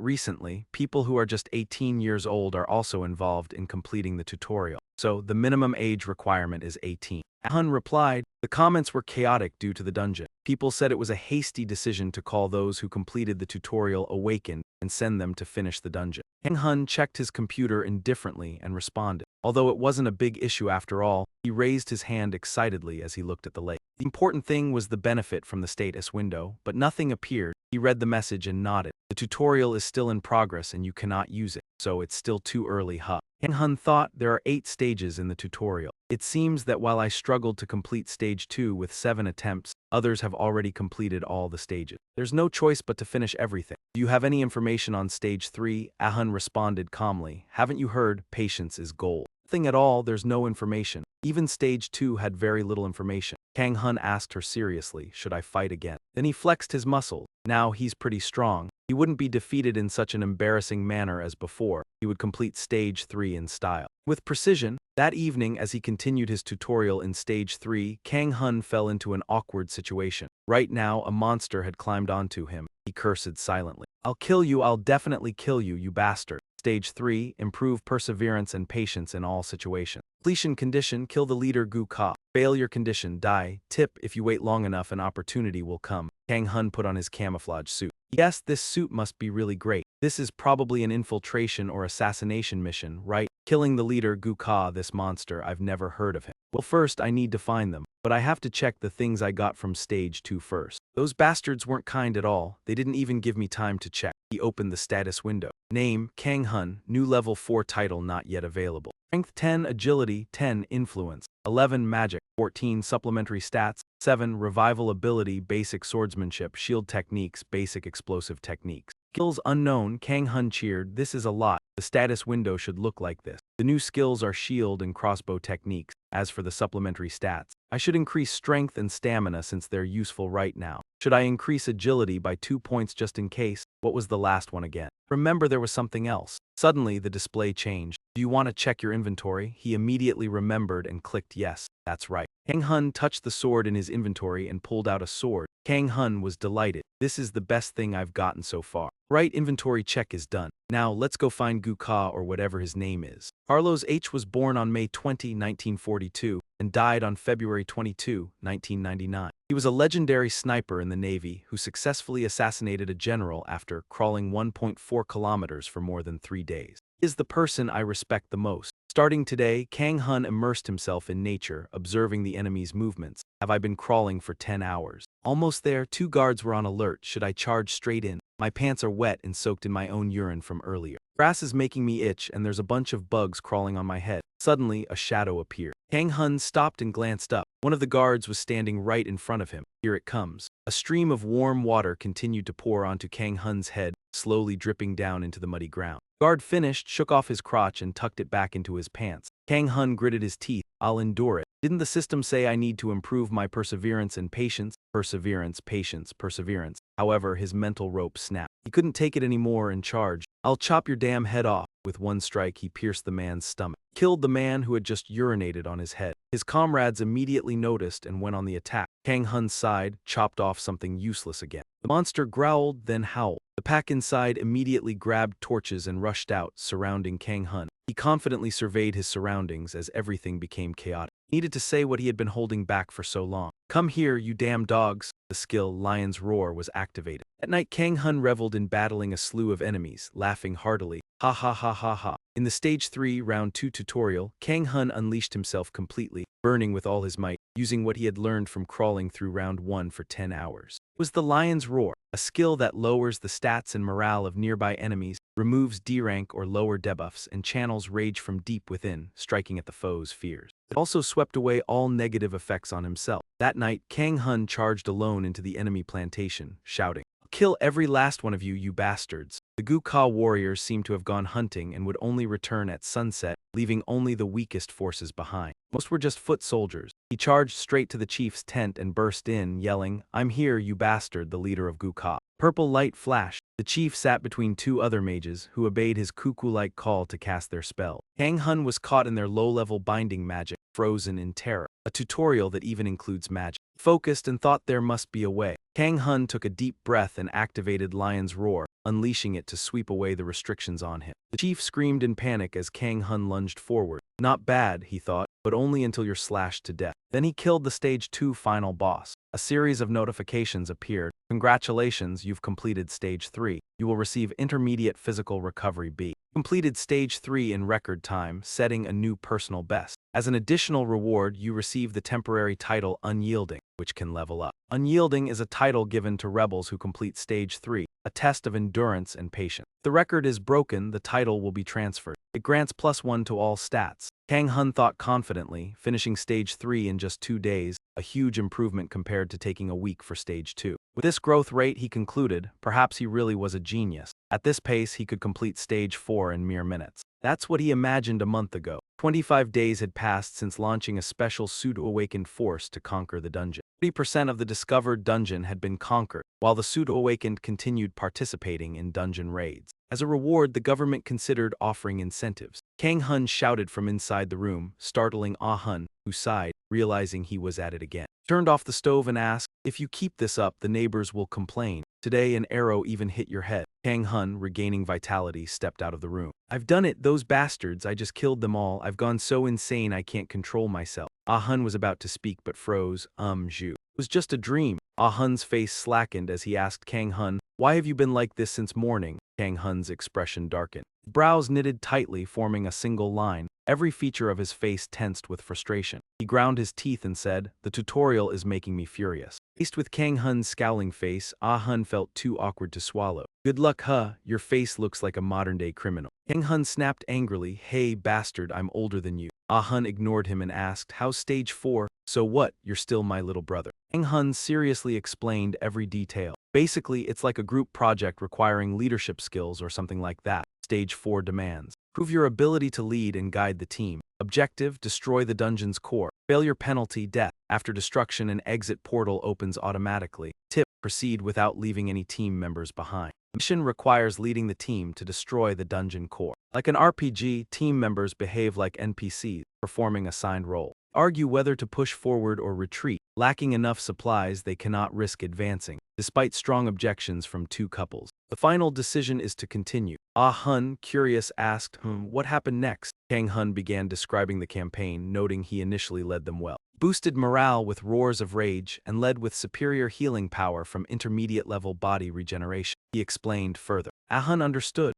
recently, people who are just 18 years old are also involved in completing the tutorial. So, the minimum age requirement is 18. Hun replied. The comments were chaotic due to the dungeon. People said it was a hasty decision to call those who completed the tutorial awakened and send them to finish the dungeon. Kang Hun checked his computer indifferently and responded. Although it wasn't a big issue after all, he raised his hand excitedly as he looked at the lake. The important thing was the benefit from the status window, but nothing appeared. He read the message and nodded. The tutorial is still in progress and you cannot use it, so it's still too early, huh? Kang Hun thought. There are 8 stages in the tutorial. It seems that while I struggled to complete Stage 2 with 7 attempts, others have already completed all the stages. There's no choice but to finish everything. Do you have any information on Stage 3? Ahun responded calmly. Haven't you heard? Patience is gold. Nothing at all, there's no information. Even Stage 2 had very little information. Kang Hun asked her seriously, should I fight again? Then he flexed his muscle. Now he's pretty strong. He wouldn't be defeated in such an embarrassing manner as before. He would complete Stage 3 in style. With precision. That evening, as he continued his tutorial in Stage 3, Kang Hun fell into an awkward situation. Right now, a monster had climbed onto him. He cursed silently. I'll kill you, I'll definitely kill you, you bastard. Stage 3, improve perseverance and patience in all situations. Completion condition, kill the leader Gu Ka. Failure condition, die. Tip, if you wait long enough, an opportunity will come. Kang Hun put on his camouflage suit. Yes, this suit must be really great. This is probably an infiltration or assassination mission, right? Killing the leader Guka, this monster, I've never heard of him. Well, first I need to find them, but I have to check the things I got from stage 2 first. Those bastards weren't kind at all, they didn't even give me time to check. He opened the status window. Name, Kang Hun, new level 4 title not yet available. Strength 10, Agility 10, Influence 11, Magic 14, Supplementary Stats 7, Revival Ability, Basic Swordsmanship, Shield Techniques, Basic Explosive Techniques. Skills unknown, Kang Hun cheered, this is a lot. The status window should look like this. The new skills are shield and crossbow techniques. As for the supplementary stats, I should increase strength and stamina since they're useful right now. Should I increase agility by 2 points just in case? What was the last one again? Remember there was something else. Suddenly the display changed. Do you want to check your inventory? He immediately remembered and clicked yes. That's right. Kang Hun touched the sword in his inventory and pulled out a sword. Kang Hun was delighted. This is the best thing I've gotten so far. Right inventory check is done. Now let's go find Guka or whatever his name is. Carlos H. was born on May 20, 1942 and died on February 22, 1999. He was a legendary sniper in the Navy who successfully assassinated a general after crawling 1.4 kilometers for more than 3 days. He is the person I respect the most. Starting today, Kang Hun immersed himself in nature, observing the enemy's movements. Have I been crawling for 10 hours? Almost there, 2 guards were on alert. Should I charge straight in? My pants are wet and soaked in my own urine from earlier. Grass is making me itch and there's a bunch of bugs crawling on my head. Suddenly, a shadow appeared. Kang Hun stopped and glanced up. One of the guards was standing right in front of him. Here it comes. A stream of warm water continued to pour onto Kang Hun's head, slowly dripping down into the muddy ground. Guard finished, shook off his crotch and tucked it back into his pants. Kang Hun gritted his teeth. I'll endure it. Didn't the system say I need to improve my perseverance and patience? Perseverance, patience, perseverance. However, his mental rope snapped. He couldn't take it anymore and charged. I'll chop your damn head off. With one strike, he pierced the man's stomach. Killed the man who had just urinated on his head. His comrades immediately noticed and went on the attack. Kang Hun sighed, chopped off something useless again. The monster growled, then howled. The pack inside immediately grabbed torches and rushed out, surrounding Kang Hun. He confidently surveyed his surroundings as everything became chaotic. He needed to say what he had been holding back for so long. Come here, you damn dogs. The skill Lion's Roar was activated. At night, Kang Hun reveled in battling a slew of enemies, laughing heartily. Ha ha ha ha ha. In the Stage 3 Round 2 tutorial, Kang Hun unleashed himself completely, burning with all his might, using what he had learned from crawling through Round 1 for 10 hours. It was the Lion's Roar, a skill that lowers the stats and morale of nearby enemies, removes D-rank or lower debuffs, and channels rage from deep within, striking at the foe's fears. It also swept away all negative effects on himself. That night, Kang Hun charged alone into the enemy plantation, shouting, "Kill every last one of you, you bastards." The Guka warriors seemed to have gone hunting and would only return at sunset, leaving only the weakest forces behind. Most were just foot soldiers. He charged straight to the chief's tent and burst in, yelling, "I'm here, you bastard," the leader of Guka. Purple light flashed. The chief sat between 2 other mages, who obeyed his cuckoo-like call to cast their spell. Kang Hun was caught in their low-level binding magic, frozen in terror. A tutorial that even includes magic. Focused and thought there must be a way. Kang Hun took a deep breath and activated Lion's Roar, unleashing it to sweep away the restrictions on him. The chief screamed in panic as Kang Hun lunged forward. Not bad, he thought, but only until you're slashed to death. Then he killed the Stage 2 final boss. A series of notifications appeared. Congratulations, you've completed Stage 3. You will receive Intermediate Physical Recovery B. Completed Stage 3 in record time, setting a new personal best. As an additional reward, you receive the temporary title Unyielding, which can level up. Unyielding is a title given to rebels who complete Stage 3, a test of endurance and patience. If the record is broken, the title will be transferred. It grants +1 to all stats. Kang Hun thought confidently, finishing Stage 3 in just 2 days, a huge improvement compared to taking a week for Stage 2. With this growth rate, he concluded, perhaps he really was a genius. At this pace, he could complete Stage 4 in mere minutes. That's what he imagined a month ago. 25 days had passed since launching a special pseudo-awakened force to conquer the dungeon. 30% of the discovered dungeon had been conquered, while the pseudo-awakened continued participating in dungeon raids. As a reward, the government considered offering incentives. Kang Hun shouted from inside the room, startling Ah Hun, who sighed, realizing he was at it again. Turned off the stove and asked, "If you keep this up, the neighbors will complain. Today an arrow even hit your head." Kang Hun, regaining vitality, stepped out of the room. "I've done it, those bastards, I just killed them all. I've gone so insane I can't control myself." Ah Hun was about to speak but froze. Zhu. It was just a dream. Ah Hun's face slackened as he asked Kang Hun, "Why have you been like this since morning?" Kang Hun's expression darkened. His brows knitted tightly, forming a single line. Every feature of his face tensed with frustration. He ground his teeth and said, "The tutorial is making me furious." Faced with Kang Hun's scowling face, Ah Hun felt too awkward to swallow. "Good luck, huh? Your face looks like a modern-day criminal." Kang Hun snapped angrily, "Hey, bastard, I'm older than you." Ah Hun ignored him and asked, "How's stage 4? So what, you're still my little brother." Kang Hun seriously explained every detail. "Basically, it's like a group project requiring leadership skills or something like that. Stage 4 demands. Prove your ability to lead and guide the team. Objective, destroy the dungeon's core. Failure penalty, death. After destruction, an exit portal opens automatically. Tip, proceed without leaving any team members behind. The mission requires leading the team to destroy the dungeon core. Like an RPG, team members behave like NPCs, performing assigned role. Argue whether to push forward or retreat. Lacking enough supplies, they cannot risk advancing, despite strong objections from 2 couples. The final decision is to continue." Ah Hun, curious, asked, what happened next?" Kang Hun began describing the campaign, noting he initially led them well. Boosted morale with roars of rage and led with superior healing power from intermediate-level body regeneration. He explained further. Ah Hun understood.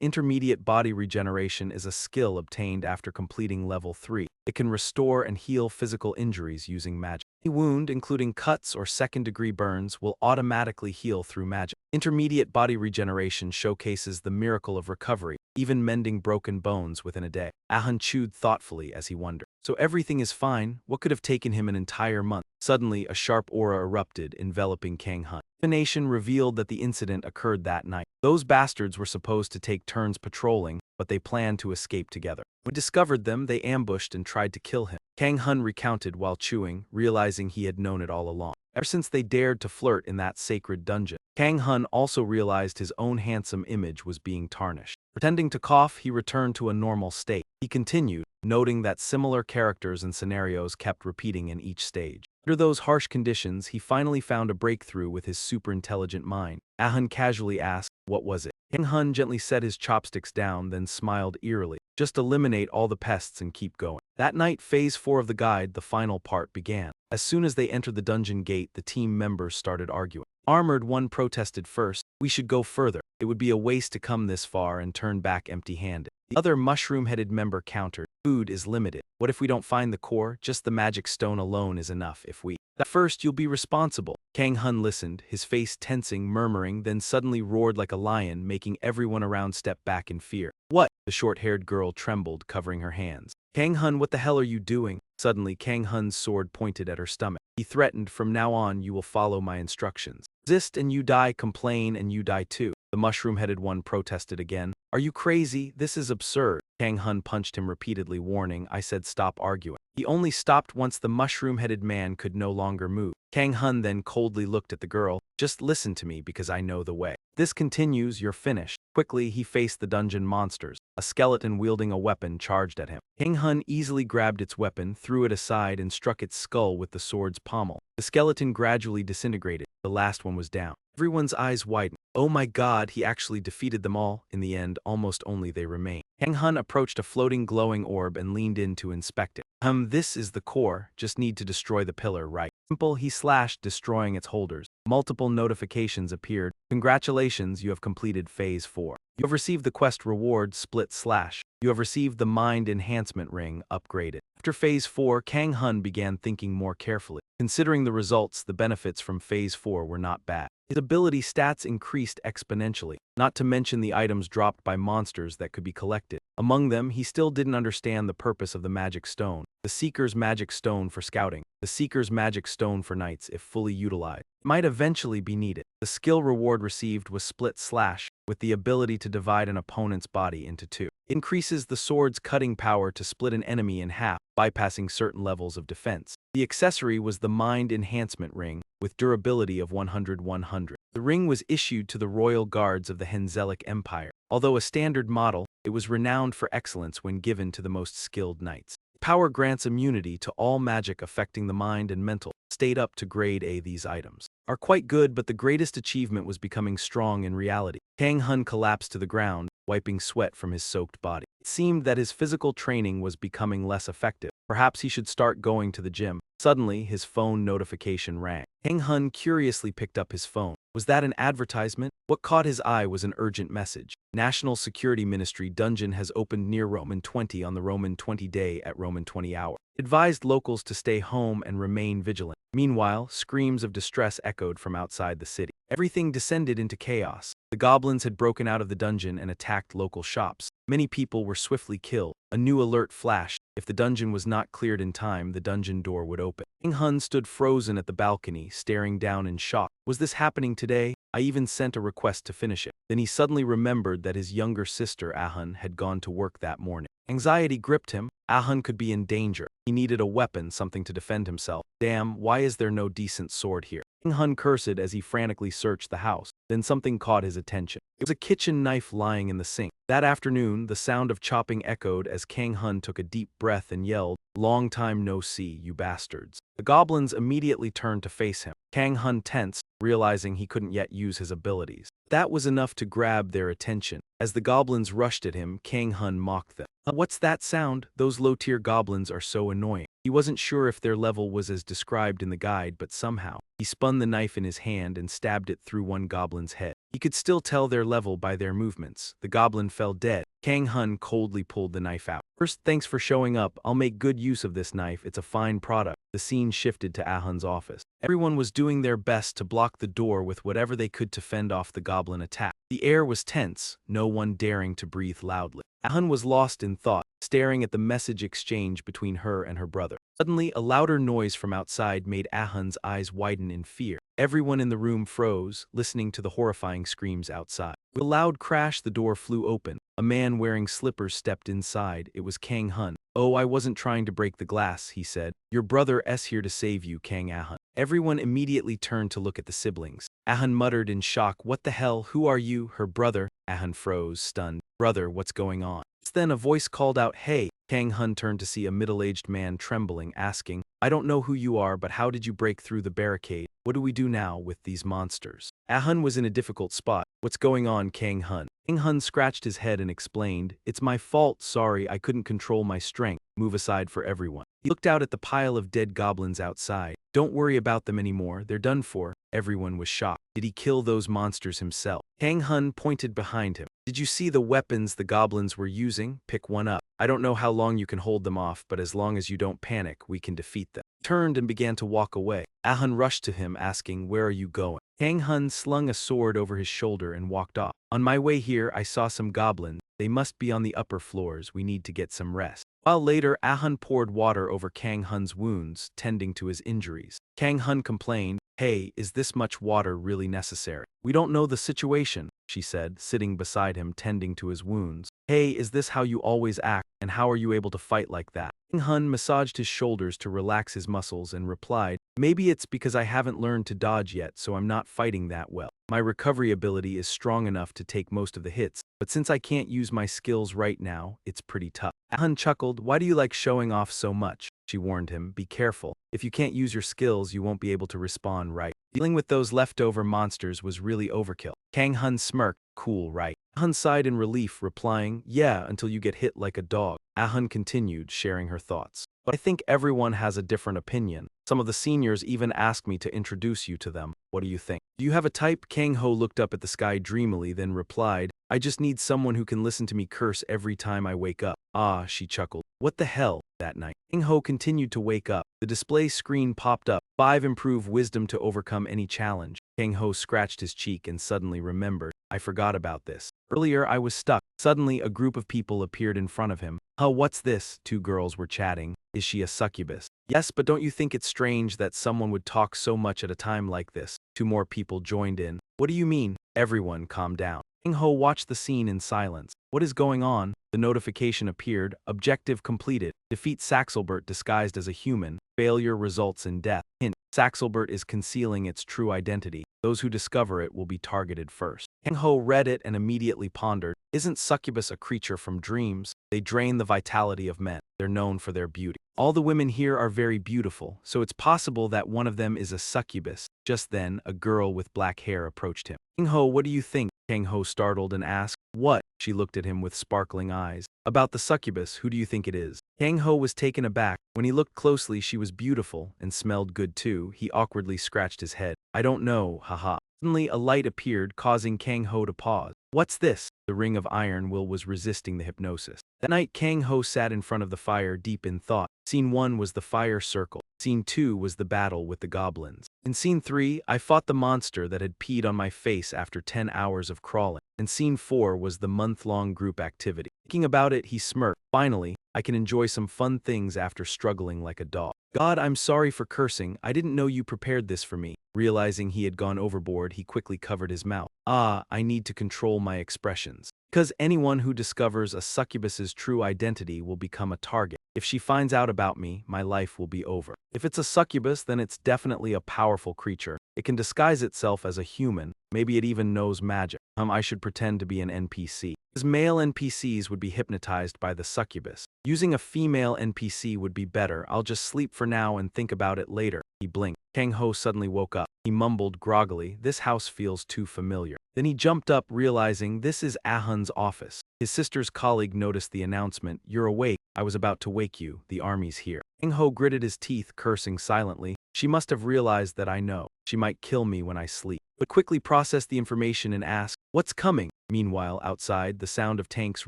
Intermediate body regeneration is a skill obtained after completing level 3. It can restore and heal physical injuries using magic. Any wound, including cuts or second-degree burns, will automatically heal through magic. Intermediate body regeneration showcases the miracle of recovery, even mending broken bones within a day. Ah Hun chewed thoughtfully as he wondered. So everything is fine? What could have taken him an entire month? Suddenly, a sharp aura erupted, enveloping Kang Hun. Divination revealed that the incident occurred that night. Those bastards were supposed to take turns patrolling, but they planned to escape together. When discovered them, they ambushed and tried to kill him. Kang Hun recounted while chewing, realizing he had known it all along. Ever since they dared to flirt in that sacred dungeon, Kang Hun also realized his own handsome image was being tarnished. Pretending to cough, he returned to a normal state. He continued, noting that similar characters and scenarios kept repeating in each stage. Under those harsh conditions, he finally found a breakthrough with his super-intelligent mind. Ah Hun casually asked, "What was it?" Kang Hun gently set his chopsticks down, then smiled eerily. "Just eliminate all the pests and keep going." That night, Phase 4 of the guide, the final part, began. As soon as they entered the dungeon gate, the team members started arguing. Armored one protested first, "We should go further. It would be a waste to come this far and turn back empty-handed." The other mushroom-headed member countered, "Food is limited. What if we don't find the core? Just the magic stone alone is enough if we... At first, you'll be responsible." Kang Hun listened, his face tensing, murmuring, then suddenly roared like a lion, making everyone around step back in fear. "What?" The short-haired girl trembled, covering her hands. "Kang Hun, what the hell are you doing?" Suddenly, Kang Hun's sword pointed at her stomach. He threatened, "From now on, you will follow my instructions. Resist and you die, complain and you die too." The mushroom-headed one protested again. "Are you crazy? This is absurd." Kang Hun punched him repeatedly, warning, "I said stop arguing." He only stopped once the mushroom-headed man could no longer move. Kang Hun then coldly looked at the girl. "Just listen to me because I know the way. If this continues, you're finished." Quickly, he faced the dungeon monsters. A skeleton wielding a weapon charged at him. Kang Hun easily grabbed its weapon, threw it aside, and struck its skull with the sword's pommel. The skeleton gradually disintegrated. The last one was down. Everyone's eyes widened. Oh my god, he actually defeated them all. In the end, almost only they remained. Kang Hun approached a floating glowing orb and leaned in to inspect it. This is the core. Just need to destroy the pillar, right? Simple, he slashed, destroying its holders. Multiple notifications appeared. "Congratulations, you have completed Phase 4. You have received the quest reward, split slash. You have received the Mind Enhancement Ring, upgraded." After Phase 4, Kang Hun began thinking more carefully. Considering the results, the benefits from Phase 4 were not bad. His ability stats increased exponentially, not to mention the items dropped by monsters that could be collected. Among them, he still didn't understand the purpose of the magic stone. The Seeker's magic stone for scouting. The Seeker's magic stone for knights, if fully utilized, might eventually be needed. The skill reward received was split slash, with the ability to divide an opponent's body into 2. It increases the sword's cutting power to split an enemy in half, bypassing certain levels of defense. The accessory was the Mind Enhancement Ring, with durability of 100-100. The ring was issued to the royal guards of the Henzelic Empire. Although a standard model, it was renowned for excellence when given to the most skilled knights. Power grants immunity to all magic affecting the mind and mental. State up to grade A. These items are quite good, but the greatest achievement was becoming strong in reality. Kang Hun collapsed to the ground, wiping sweat from his soaked body. It seemed that his physical training was becoming less effective. Perhaps he should start going to the gym. Suddenly, his phone notification rang. Kang Hun curiously picked up his phone. Was that an advertisement? What caught his eye was an urgent message. National Security Ministry dungeon has opened near Roman 20 on the Roman 20 day at Roman 20 hour. Advised locals to stay home and remain vigilant. Meanwhile, screams of distress echoed from outside the city. Everything descended into chaos. The goblins had broken out of the dungeon and attacked local shops. Many people were swiftly killed. A new alert flashed. If the dungeon was not cleared in time, the dungeon door would open. Kang Hun stood frozen at the balcony, staring down in shock. Was this happening today? I even sent a request to finish it. Then he suddenly remembered that his younger sister, Ahun, had gone to work that morning. Anxiety gripped him. Ahun could be in danger. He needed a weapon, something to defend himself. Damn, why is there no decent sword here? Kang Hun cursed as he frantically searched the house. Then something caught his attention. It was a kitchen knife lying in the sink. That afternoon, the sound of chopping echoed as Kang Hun took a deep breath and yelled, "Long time no see, you bastards." The goblins immediately turned to face him. Kang Hun tensed, realizing he couldn't yet use his abilities. That was enough to grab their attention. As the goblins rushed at him, Kang Hun mocked them. "What's that sound? Those low-tier goblins are so annoying." He wasn't sure if their level was as described in the guide, but somehow, he spun the knife in his hand and stabbed it through one goblin's head. He could still tell their level by their movements. The goblin fell dead. Kang Hun coldly pulled the knife out. "First, thanks for showing up. I'll make good use of this knife. It's a fine product." The scene shifted to Ahun's office. Everyone was doing their best to block the door with whatever they could to fend off the goblin attack. The air was tense, no one daring to breathe loudly. Ahun was lost in thought, staring at the message exchange between her and her brother. Suddenly, a louder noise from outside made Ahun's eyes widen in fear. Everyone in the room froze, listening to the horrifying screams outside. With a loud crash, the door flew open. A man wearing slippers stepped inside. It was Kang Hun. "Oh, I wasn't trying to break the glass," he said. "Your brother S here to save you, Kang Ahun." Everyone immediately turned to look at the siblings. Ahun muttered in shock, "What the hell? Who are you?" "Her brother." Ahun froze, stunned. "Brother, what's going on?" Then a voice called out, "Hey!" Kang Hun turned to see a middle-aged man trembling, asking, "I don't know who you are, but how did you break through the barricade? What do we do now with these monsters?" Ahun was in a difficult spot. "What's going on, Kang Hun?" Kang Hun scratched his head and explained, "It's my fault, sorry, I couldn't control my strength. Move aside for everyone." He looked out at the pile of dead goblins outside. "Don't worry about them anymore, they're done for." Everyone was shocked. Did he kill those monsters himself? Kang Hun pointed behind him. "Did you see the weapons the goblins were using? Pick one up. I don't know how long you can hold them off, but as long as you don't panic, we can defeat them." He turned and began to walk away. Ahun rushed to him, asking, "Where are you going?" Kang Hun slung a sword over his shoulder and walked off. "On my way here, I saw some goblins. They must be on the upper floors. We need to get some rest." While later, Ahun poured water over Kang Hun's wounds, tending to his injuries. Kang Hun complained, "Hey, is this much water really necessary?" "We don't know the situation," she said, sitting beside him, tending to his wounds. "Hey, is this how you always act, and how are you able to fight like that?" Kang Hun massaged his shoulders to relax his muscles and replied, "Maybe it's because I haven't learned to dodge yet, so I'm not fighting that well. My recovery ability is strong enough to take most of the hits, but since I can't use my skills right now, it's pretty tough." Ahun chuckled. "Why do you like showing off so much?" She warned him, "Be careful. If you can't use your skills, you won't be able to respond right." Dealing with those leftover monsters was really overkill. Kang Hun smirked. "Cool, right?" Ahun sighed in relief, replying, "Yeah, until you get hit like a dog." Ahun continued, sharing her thoughts. "But I think everyone has a different opinion. Some of the seniors even asked me to introduce you to them. What do you think? Do you have a type?" Kang Ho looked up at the sky dreamily, then replied, "I just need someone who can listen to me curse every time I wake up." "Ah," she chuckled. "What the hell?" That night, Kang Ho continued to wake up. The display screen popped up. 5 Improve wisdom to overcome any challenge. Kang Ho scratched his cheek and suddenly remembered, "I forgot about this. Earlier I was stuck." Suddenly a group of people appeared in front of him. What's this?" 2 girls were chatting. "Is she a succubus?" "Yes, but don't you think it's strange that someone would talk so much at a time like this?" 2 more people joined in. "What do you mean?" Everyone calmed down. Kang Ho watched the scene in silence. "What is going on?" The notification appeared. "Objective completed. Defeat Saxelbert disguised as a human. Failure results in death." Hint: Saxelbert is concealing its true identity. Those who discover it will be targeted first. Kang Ho read it and immediately pondered, "Isn't succubus a creature from dreams? They drain the vitality of men. They're known for their beauty. All the women here are very beautiful, so it's possible that one of them is a succubus." Just then, a girl with black hair approached him. "Kang Ho, what do you think?" Kang Ho startled and asked, What? She looked at him with sparkling eyes. About the succubus, who do you think it is? Kang Ho was taken aback. When he looked closely, she was beautiful and smelled good too. He awkwardly scratched his head. I don't know, haha. Suddenly, a light appeared, causing Kang Ho to pause. What's this? The ring of iron will was resisting the hypnosis. That night, Kang Ho sat in front of the fire, deep in thought. Scene 1 was the fire circle. Scene 2 was the battle with the goblins. In Scene 3, I fought the monster that had peed on my face after 10 hours of crawling. And Scene 4 was the month-long group activity. Thinking about it, he smirked. Finally, I can enjoy some fun things after struggling like a dog. God, I'm sorry for cursing. I didn't know you prepared this for me. Realizing he had gone overboard, he quickly covered his mouth. I need to control my expressions. Because anyone who discovers a succubus's true identity will become a target. If she finds out about me, my life will be over. If it's a succubus, then it's definitely a powerful creature. It can disguise itself as a human. Maybe it even knows magic. I should pretend to be an NPC. As male NPCs would be hypnotized by the succubus. Using a female NPC would be better. I'll just sleep for now and think about it later. He blinked. Kang Ho suddenly woke up. He mumbled groggily, this house feels too familiar. Then he jumped up, realizing this is Ahun's office. His sister's colleague noticed the announcement, you're awake. I was about to wake you. The army's here. Kang Ho gritted his teeth, cursing silently. She must have realized that I know. She might kill me when I sleep. But quickly processed the information and asked, what's coming? Meanwhile, outside, the sound of tanks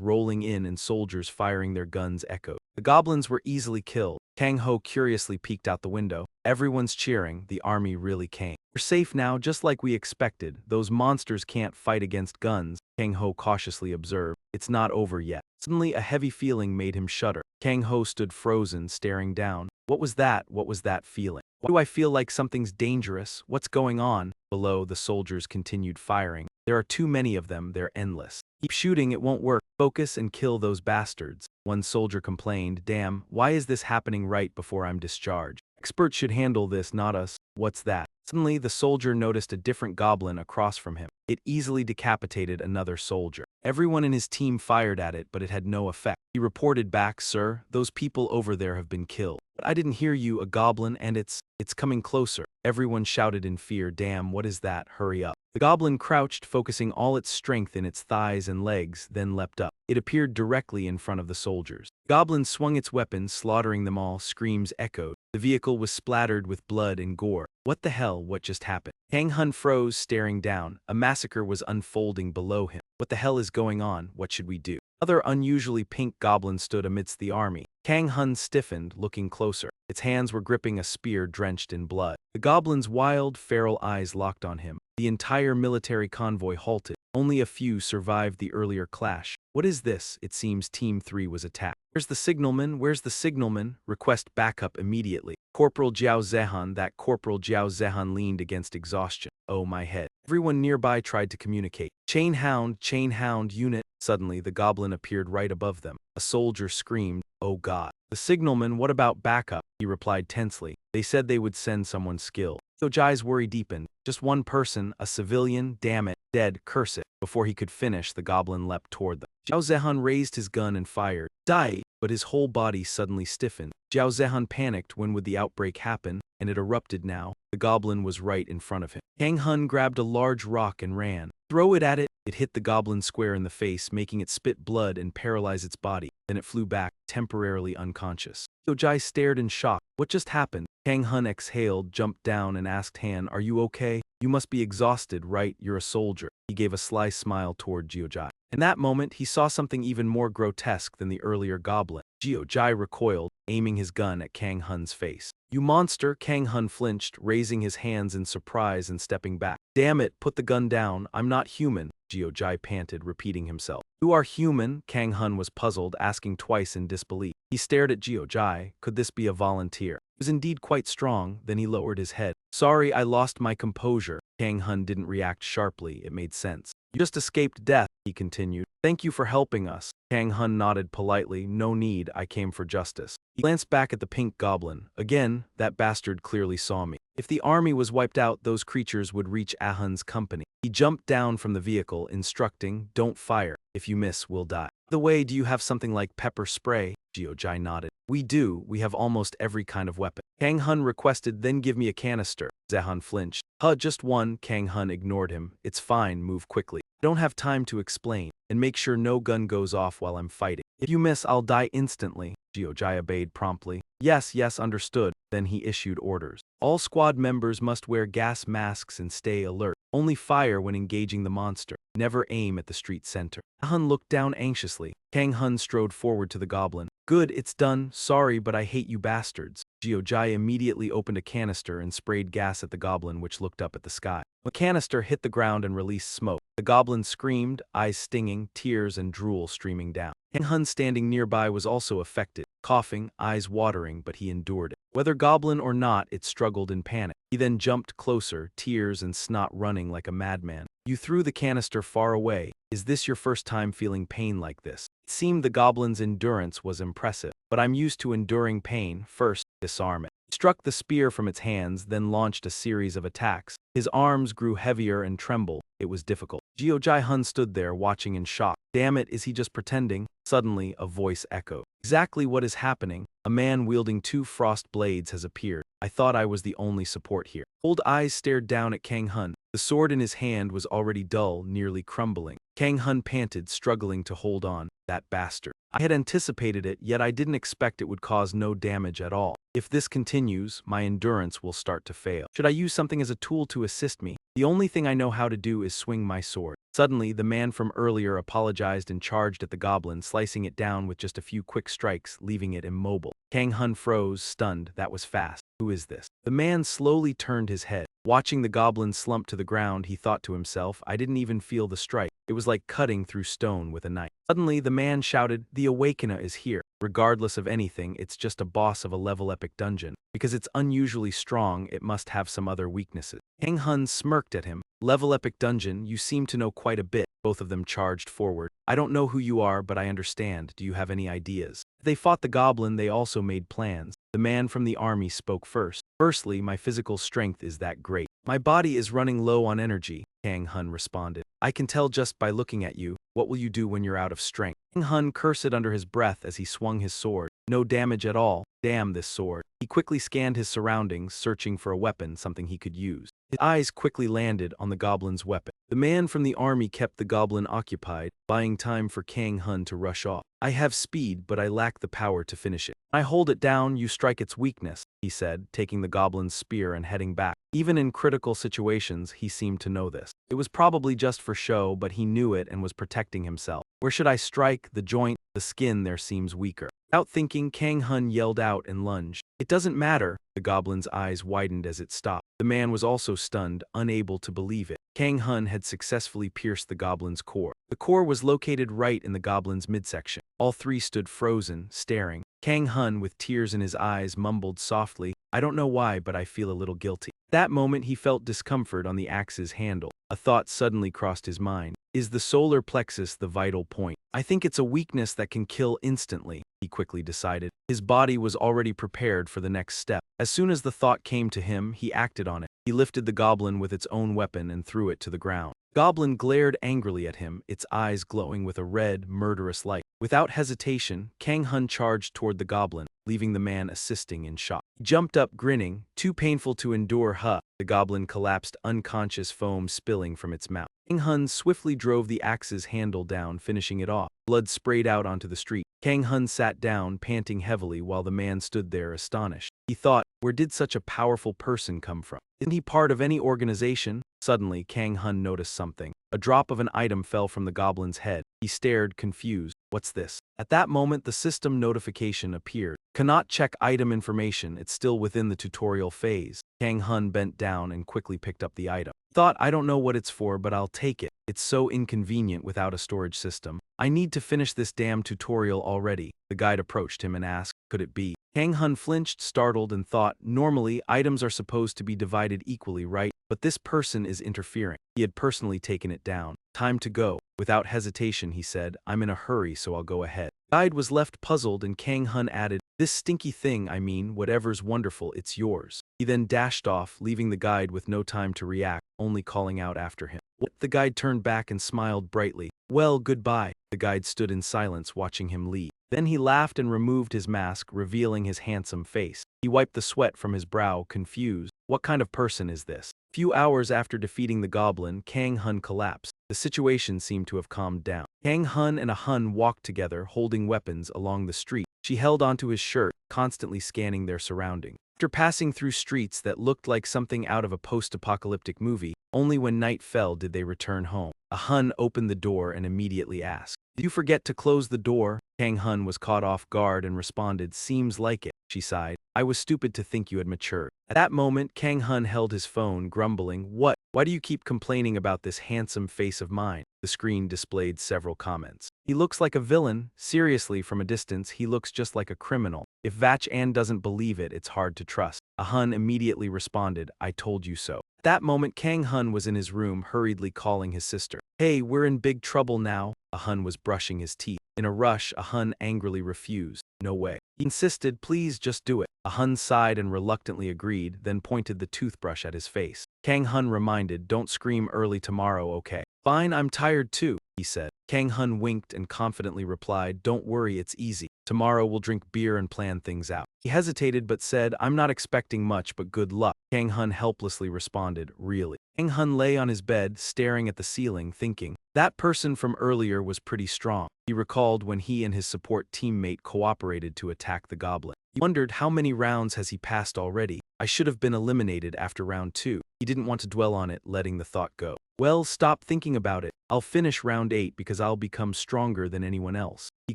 rolling in and soldiers firing their guns echoed. The goblins were easily killed. Kang Ho curiously peeked out the window. Everyone's cheering. The army really came. We're safe now, just like we expected. Those monsters can't fight against guns, Kang Ho cautiously observed. It's not over yet. Suddenly, a heavy feeling made him shudder. Kang Ho stood frozen, staring down. What was that? What was that feeling? Why do I feel like something's dangerous? What's going on? Below, the soldiers continued firing. There are too many of them, they're endless. Keep shooting, it won't work. Focus and kill those bastards. One soldier complained, damn, why is this happening right before I'm discharged? Experts should handle this, not us. What's that? Suddenly, the soldier noticed a different goblin across from him. It easily decapitated another soldier. Everyone in his team fired at it, but it had no effect. He reported back, sir, those people over there have been killed. But I didn't hear you, a goblin, and it's coming closer. Everyone shouted in fear, damn, what is that? Hurry up. The goblin crouched, focusing all its strength in its thighs and legs, then leapt up. It appeared directly in front of the soldiers. The goblin swung its weapons, slaughtering them all. Screams echoed. The vehicle was splattered with blood and gore. What the hell? What just happened? Kang Hun froze, staring down. A massacre was unfolding below him. What the hell is going on? What should we do? Another unusually pink goblin stood amidst the army. Kang Hun stiffened, looking closer. Its hands were gripping a spear drenched in blood. The goblin's wild, feral eyes locked on him. The entire military convoy halted. Only a few survived the earlier clash. What is this? It seems Team 3 was attacked. Where's the signalman? Where's the signalman? Request backup immediately. Corporal Jiao Zehan. That Corporal Jiao Zehan leaned against exhaustion. Oh my head. Everyone nearby tried to communicate. Chain hound unit. Suddenly, the goblin appeared right above them. A soldier screamed, oh God. The signalman, what about backup? He replied tensely. They said they would send someone skilled. So Jai's worry deepened. Just one person, a civilian, damn it, dead, curse it. Before he could finish, the goblin leapt toward them. Jiao Zehan raised his gun and fired. Die! But his whole body suddenly stiffened. Jiao Zehan panicked. When would the outbreak happen? And it erupted now. The goblin was right in front of him. Kang Hun grabbed a large rock and ran. Throw it at it! It hit the goblin square in the face, making it spit blood and paralyze its body. Then it flew back, temporarily unconscious. Jai stared in shock. What just happened? Kang Hun exhaled, jumped down, and asked Han, are you okay? You must be exhausted, right? You're a soldier. He gave a sly smile toward Jiao. In that moment, he saw something even more grotesque than the earlier goblin. Jiao recoiled, aiming his gun at Kang Hun's face. You monster! Kang Hun flinched, raising his hands in surprise and stepping back. Damn it, put the gun down. I'm not human. Jiao panted, repeating himself. You are human? Kang Hun was puzzled, asking twice in disbelief. He stared at Jiao. Could this be a volunteer? He was indeed quite strong. Then he lowered his head. Sorry, I lost my composure. Kang Hun didn't react sharply. It made sense. You just escaped death, he continued. Thank you for helping us. Kang Hun nodded politely. No need, I came for justice. He glanced back at the pink goblin. Again, that bastard clearly saw me. If the army was wiped out, those creatures would reach Ahun's company. He jumped down from the vehicle, instructing, don't fire. If you miss, we'll die. By the way, do you have something like pepper spray? Jiao nodded. We do. We have almost every kind of weapon. Kang Hun requested, then give me a canister. Zehan flinched. Just one. Kang Hun ignored him. It's fine, move quickly. I don't have time to explain. and make sure no gun goes off while I'm fighting. If you miss, I'll die instantly. Jiojai obeyed promptly. Yes, yes, understood. Then he issued orders. All squad members must wear gas masks and stay alert. Only fire when engaging the monster. Never aim at the street center. Hun looked down anxiously. Kang Hun strode forward to the goblin. Good, it's done. Sorry, but I hate you bastards. Jiojai immediately opened a canister and sprayed gas at the goblin, which looked up at the sky. The canister hit the ground and released smoke. The goblin screamed, eyes stinging, tears and drool streaming down. Kang Hun standing nearby was also affected, coughing, eyes watering, but he endured it. Whether goblin or not, it struggled in panic. He then jumped closer, tears and snot running like a madman. You threw the canister far away. Is this your first time feeling pain like this? It seemed the goblin's endurance was impressive. But I'm used to enduring pain. First, disarm it. He struck the spear from its hands, then launched a series of attacks. His arms grew heavier and trembled. It was difficult. Jiojai Hun stood there, watching in shock. Damn it, is he just pretending? Suddenly, a voice echoed. Exactly what is happening? A man wielding 2 frost blades has appeared. I thought I was the only support here. Old eyes stared down at Kang Hun. The sword in his hand was already dull, nearly crumbling. Kang Hun panted, struggling to hold on. That bastard. I had anticipated it, yet I didn't expect it would cause no damage at all. If this continues, my endurance will start to fail. Should I use something as a tool to assist me? The only thing I know how to do is swing my sword. Suddenly, the man from earlier apologized and charged at the goblin, slicing it down with just a few quick strikes, leaving it immobile. Kang Hun froze, stunned. That was fast. Who is this? The man slowly turned his head. Watching the goblin slump to the ground, he thought to himself, I didn't even feel the strike. It was like cutting through stone with a knife. Suddenly, the man shouted, The Awakener is here. Regardless of anything, it's just a boss of a level epic dungeon. Because it's unusually strong, it must have some other weaknesses. Kang Hun smirked at him. Level epic dungeon, you seem to know quite a bit. Both of them charged forward. I don't know who you are, but I understand. Do you have any ideas? If they fought the goblin, they also made plans. The man from the army spoke first. Firstly, my physical strength is that great. My body is running low on energy, Kang Hun responded. I can tell just by looking at you. What will you do when you're out of strength? Kang Hun cursed under his breath as he swung his sword. No damage at all. Damn this sword. He quickly scanned his surroundings, searching for a weapon, something he could use. His eyes quickly landed on the goblin's weapon. The man from the army kept the goblin occupied, buying time for Kang Hun to rush off. I have speed, but I lack the power to finish it. I hold it down, you strike its weakness, he said, taking the goblin's spear and heading back. Even in critical situations, he seemed to know this. It was probably just for show, but he knew it and was protecting himself. Where should I strike? The joint, the skin there seems weaker. Without thinking, Kang Hun yelled out and lunged. It doesn't matter. The goblin's eyes widened as it stopped. The man was also stunned, unable to believe it. Kang Hun had successfully pierced the goblin's core. The core was located right in the goblin's midsection. All three stood frozen, staring. Kang Hun, with tears in his eyes, mumbled softly, I don't know why, but I feel a little guilty. That moment he felt discomfort on the axe's handle. A thought suddenly crossed his mind. Is the solar plexus the vital point? I think it's a weakness that can kill instantly, he quickly decided. His body was already prepared for the next step. As soon as the thought came to him, he acted on it. He lifted the goblin with its own weapon and threw it to the ground. Goblin glared angrily at him, its eyes glowing with a red, murderous light. Without hesitation, Kang Hun charged toward the goblin, leaving the man assisting in shock. He jumped up, grinning, too painful to endure, huh? The goblin collapsed, unconscious, foam spilling from its mouth. Kang Hun swiftly drove the axe's handle down, finishing it off. Blood sprayed out onto the street. Kang Hun sat down, panting heavily, while the man stood there astonished. He thought, where did such a powerful person come from? Isn't he part of any organization? Suddenly, Kang Hun noticed something. A drop of an item fell from the goblin's head. He stared, confused. What's this? At that moment, the system notification appeared. Cannot check item information, it's still within the tutorial phase. Kang Hun bent down and quickly picked up the item. Thought, I don't know what it's for, but I'll take it. It's so inconvenient without a storage system. I need to finish this damn tutorial already. The guide approached him and asked, could it be? Kang Hun flinched, startled, and thought, normally, items are supposed to be divided equally, right? But this person is interfering. He had personally taken it down. Time to go. Without hesitation, he said, I'm in a hurry, so I'll go ahead. The guide was left puzzled, and Kang Hun added, this stinky thing, I mean, whatever's wonderful, it's yours. He then dashed off, leaving the guide with no time to react, only calling out after him. The guide turned back and smiled brightly. Well, goodbye. The guide stood in silence, watching him leave. Then he laughed and removed his mask, revealing his handsome face. He wiped the sweat from his brow, confused. What kind of person is this? Few hours after defeating the goblin, Kang Hun collapsed. The situation seemed to have calmed down. Kang Hun and a Hun walked together, holding weapons along the street. She held onto his shirt, constantly scanning their surroundings. After passing through streets that looked like something out of a post-apocalyptic movie, only when night fell did they return home. A Hun opened the door and immediately asked, "Did you forget to close the door?" Kang Hun was caught off guard and responded, "Seems like it." She sighed. "I was stupid to think you had matured." At that moment, Kang Hun held his phone, grumbling, "What? Why do you keep complaining about this handsome face of mine?" The screen displayed several comments. "He looks like a villain. Seriously, from a distance, he looks just like a criminal. If Vach An doesn't believe it, it's hard to trust." A Hun immediately responded, "I told you so." At that moment, Kang Hun was in his room, hurriedly calling his sister. "Hey, we're in big trouble now." A Hun was brushing his teeth. In a rush, a Hun angrily refused. "No way." He insisted, "Please just do it." A Hun sighed and reluctantly agreed, then pointed the toothbrush at his face. Kang Hun reminded, "Don't scream early tomorrow, okay?" "Fine, I'm tired too," he said. Kang Hun winked and confidently replied, "Don't worry, it's easy. Tomorrow we'll drink beer and plan things out." He hesitated but said, "I'm not expecting much, but good luck." Kang Hun helplessly responded, "Really?" Kang Hun lay on his bed, staring at the ceiling, thinking, that person from earlier was pretty strong. He recalled when he and his support teammate cooperated to attack the goblin. He wondered how many rounds has he passed already. I should have been eliminated after round 2. He didn't want to dwell on it, letting the thought go. Well, stop thinking about it. I'll finish round 8 because I'll become stronger than anyone else. He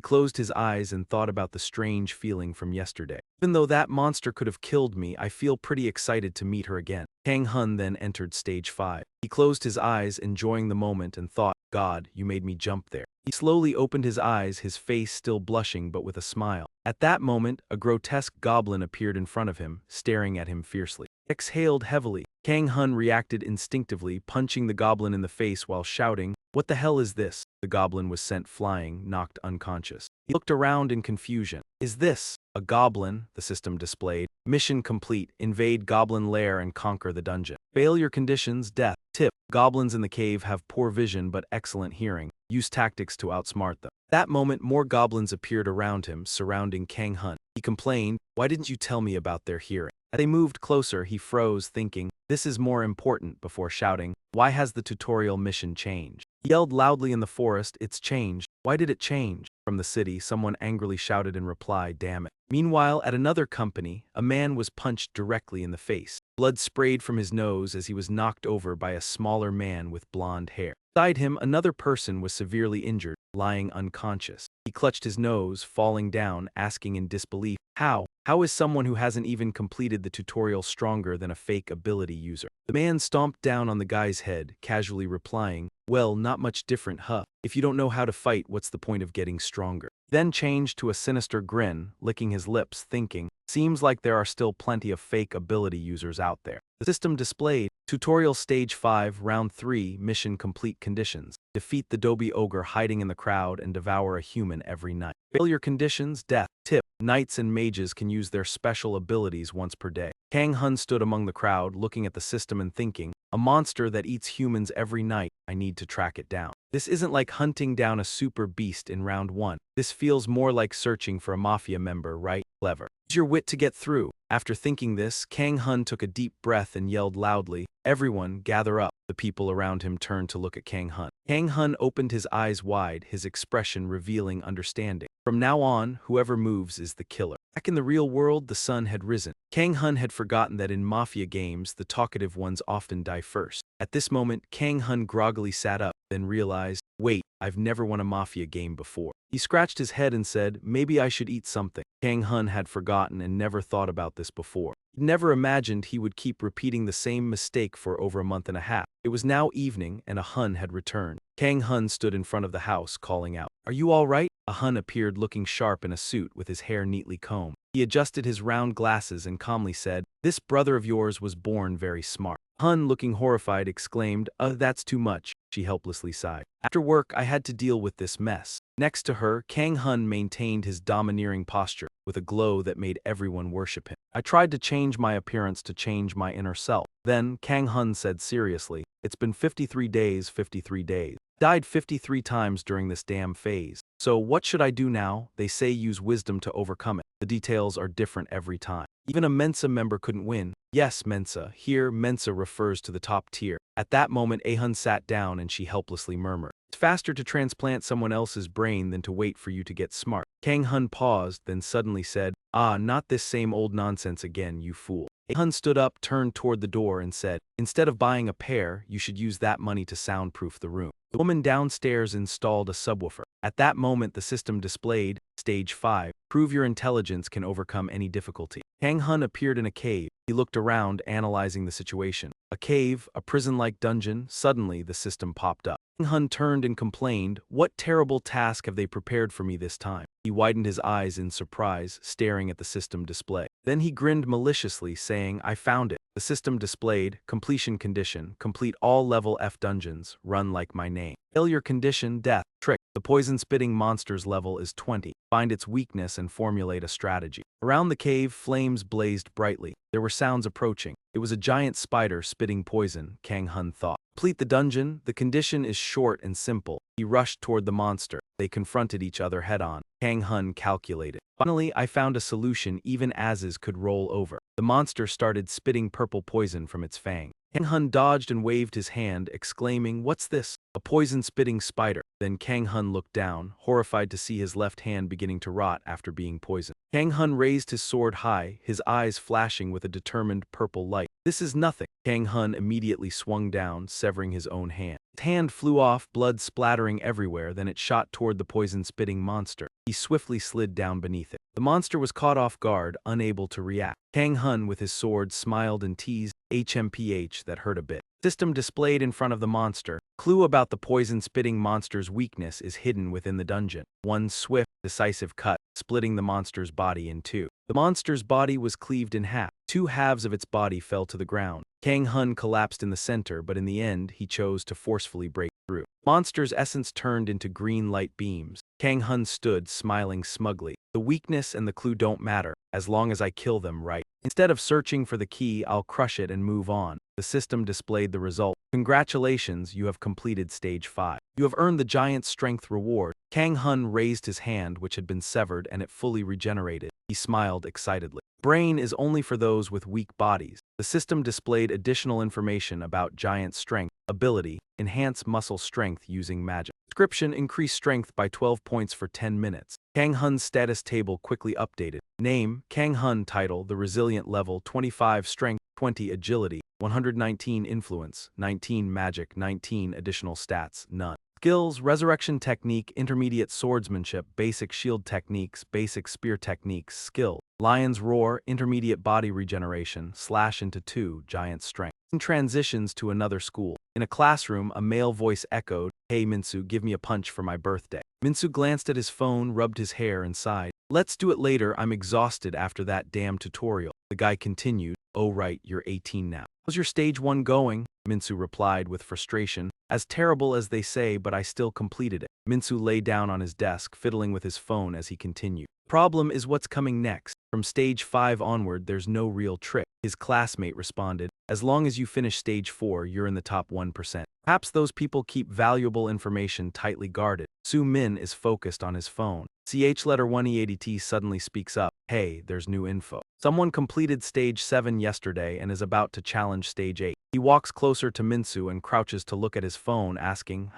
closed his eyes and thought about the strange feeling from yesterday. Even though that monster could have killed me, I feel pretty excited to meet her again. Kang Hun then entered stage 5. He closed his eyes, enjoying the moment, and thought, God, you made me jump there. He slowly opened his eyes, his face still blushing but with a smile. At that moment, a grotesque goblin appeared in front of him, staring at him fiercely. He exhaled heavily. Kang Hun reacted instinctively, punching the goblin in the face while shouting, "What the hell is this?" The goblin was sent flying, knocked unconscious. He looked around in confusion. "Is this a goblin?" the system displayed. "Mission complete. Invade goblin lair and conquer the dungeon. Failure conditions, death. Tip: goblins in the cave have poor vision but excellent hearing. Use tactics to outsmart them." That moment, more goblins appeared around him, surrounding Kang Hun. He complained, "Why didn't you tell me about their hearing?" As they moved closer, he froze, thinking, this is more important, before shouting, "Why has the tutorial mission changed?" He yelled loudly in the forest, "It's changed." "Why did it change?" From the city, someone angrily shouted in reply, "Damn it." Meanwhile, at another company, a man was punched directly in the face. Blood sprayed from his nose as he was knocked over by a smaller man with blonde hair. Beside him, another person was severely injured, lying unconscious. He clutched his nose, falling down, asking in disbelief, How is someone who hasn't even completed the tutorial stronger than a fake ability user?" The man stomped down on the guy's head, casually replying, "Well, not much different, huh? If you don't know how to fight, what's the point of getting stronger?" He then changed to a sinister grin, licking his lips, thinking, seems like there are still plenty of fake ability users out there. The system displayed, Tutorial Stage 5, Round 3, Mission Complete Conditions. Defeat the Dobby Ogre hiding in the crowd and devour a human every night. Failure conditions, death. Tip: knights and mages can use their special abilities once per day. Kang Hun stood among the crowd, looking at the system and thinking, a monster that eats humans every night, I need to track it down. This isn't like hunting down a super beast in round 1. This feels more like searching for a mafia member, right? Clever. Use your wit to get through. After thinking this, Kang Hun took a deep breath and yelled loudly, "Everyone, gather up." The people around him turned to look at Kang Hun. Kang Hun opened his eyes wide, his expression revealing understanding. From now on, whoever moves is the killer. Back in the real world, the sun had risen. Kang Hun had forgotten that in mafia games, the talkative ones often die first. At this moment, Kang Hun groggily sat up, then realized, wait, I've never won a mafia game before. He scratched his head and said, maybe I should eat something. Kang Hun had forgotten and never thought about this before. He never imagined he would keep repeating the same mistake for over a month and a half. It was now evening, and a Hun had returned. Kang Hun stood in front of the house, calling out, "Are you all right?" A Hun appeared looking sharp in a suit with his hair neatly combed. He adjusted his round glasses and calmly said, "This brother of yours was born very smart." Hun, looking horrified, exclaimed, that's too much." She helplessly sighed. "After work, I had to deal with this mess." Next to her, Kang Hun maintained his domineering posture, with a glow that made everyone worship him. "I tried to change my appearance to change my inner self." Then, Kang Hun said seriously, "It's been 53 days, 53 days. Died 53 times during this damn phase. So what should I do now? They say use wisdom to overcome it. The details are different every time. Even a Mensa member couldn't win. Yes, Mensa. Here, Mensa refers to the top tier. At that moment, Ahun sat down and she helplessly murmured, "It's faster to transplant someone else's brain than to wait for you to get smart." Kang Hun paused, then suddenly said, "Ah, not this same old nonsense again, you fool." Ahun stood up, turned toward the door and said, "Instead of buying a pair, you should use that money to soundproof the room." The woman downstairs installed a subwoofer. At that moment, the system displayed, Stage 5, prove your intelligence can overcome any difficulty. Kang Hun appeared in a cave. He looked around, analyzing the situation. A cave, a prison-like dungeon. Suddenly, the system popped up. Kang Hun turned and complained, "What terrible task have they prepared for me this time?" He widened his eyes in surprise, staring at the system display. Then he grinned maliciously, saying, "I found it." The system displayed, completion condition, complete all level F dungeons, run like my name. Failure condition, death. Trick, the poison-spitting monster's level is 20. Find its weakness and formulate a strategy. Around the cave, flames blazed brightly. There were sounds approaching. It was a giant spider spitting poison, Kang Hun thought. Complete the dungeon. The condition is short and simple. He rushed toward the monster. They confronted each other head-on. Kang Hun calculated. Finally, I found a solution even asses could roll over. The monster started spitting purple poison from its fang. Kang Hun dodged and waved his hand, exclaiming, "What's this?" "A poison-spitting spider." Then Kang Hun looked down, horrified to see his left hand beginning to rot after being poisoned. Kang Hun raised his sword high, his eyes flashing with a determined purple light. "This is nothing." Kang Hun immediately swung down, severing his own hand. His hand flew off, blood splattering everywhere, then it shot toward the poison-spitting monster. He swiftly slid down beneath it. The monster was caught off guard, unable to react. Kang Hun, with his sword, smiled and teased, "HMPH, that hurt a bit." System displayed in front of the monster. Clue about the poison-spitting monster's weakness is hidden within the dungeon. One swift, decisive cut, splitting the monster's body in two. The monster's body was cleaved in half. Two halves of its body fell to the ground. Kang Hun collapsed in the center, but in the end, he chose to forcefully break through. Monster's essence turned into green light beams. Kang Hun stood, smiling smugly. "The weakness and the clue don't matter, as long as I kill them right. Instead of searching for the key, I'll crush it and move on." The system displayed the result. "Congratulations, you have completed Stage 5. You have earned the giant strength reward." Kang Hun raised his hand, which had been severed, and it fully regenerated. He smiled excitedly. "Brain is only for those with weak bodies." The system displayed additional information about giant strength, ability, enhance muscle strength using magic. Description: increase strength by 12 points for 10 minutes. Kang Hun's status table quickly updated. Name: Kang Hun. Title: The Resilient Level, 25 Strength, 20 Agility, 119 Influence, 19 Magic, 19 Additional Stats, none. Skills: Resurrection Technique, Intermediate Swordsmanship, Basic Shield Techniques, Basic Spear Techniques. Skill: Lion's Roar, Intermediate Body Regeneration, Slash into 2, Giant Strength. Transitions to another school. In a classroom, a male voice echoed, "Hey Minsu, give me a punch for my birthday." Minsu glanced at his phone, rubbed his hair, and sighed. "Let's do it later, I'm exhausted after that damn tutorial." The guy continued, "Oh right, you're 18 now. How's your Stage 1 going?" Minsu replied with frustration, "As terrible as they say, but I still completed it." Minsu lay down on his desk, fiddling with his phone as he continued. "Problem is what's coming next. From Stage 5 onward, there's no real trick." His classmate responded, "As long as you finish Stage 4, you're in the top 1%. Perhaps those people keep valuable information tightly guarded." Su Min is focused on his phone. CH letter 1E80T suddenly speaks up, "Hey, there's new info. Someone completed Stage 7 yesterday and is about to challenge Stage 8. He walks closer to Minsu and crouches to look at his phone, asking,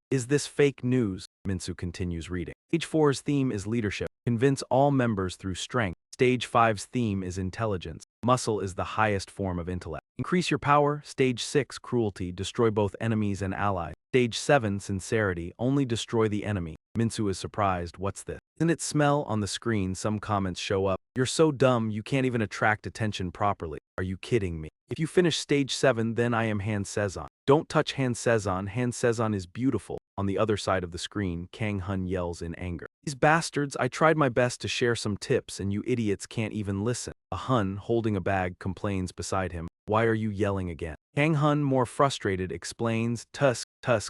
"Is this fake news?" Minsu continues reading. Stage 4's theme is leadership. Convince all members through strength. Stage 5's theme is intelligence. Muscle is the highest form of intellect. Increase your power. Stage 6, cruelty. Destroy both enemies and allies. Stage 7, sincerity. Only destroy the enemy. Minsu is surprised. What's this? Doesn't it smell? On the screen, some comments show up. "You're so dumb, you can't even attract attention properly. Are you kidding me? If you finish Stage 7, then I am Han Sezon." "Don't touch Han Sezon. Han Sezon is beautiful." On the other side of the screen, Kang Hun yells in anger. "These bastards, I tried my best to share some tips and you idiots can't even listen." A Hun, holding a bag, complains beside him, "Why are you yelling again? Kang Hun, more frustrated, explains, Tusk,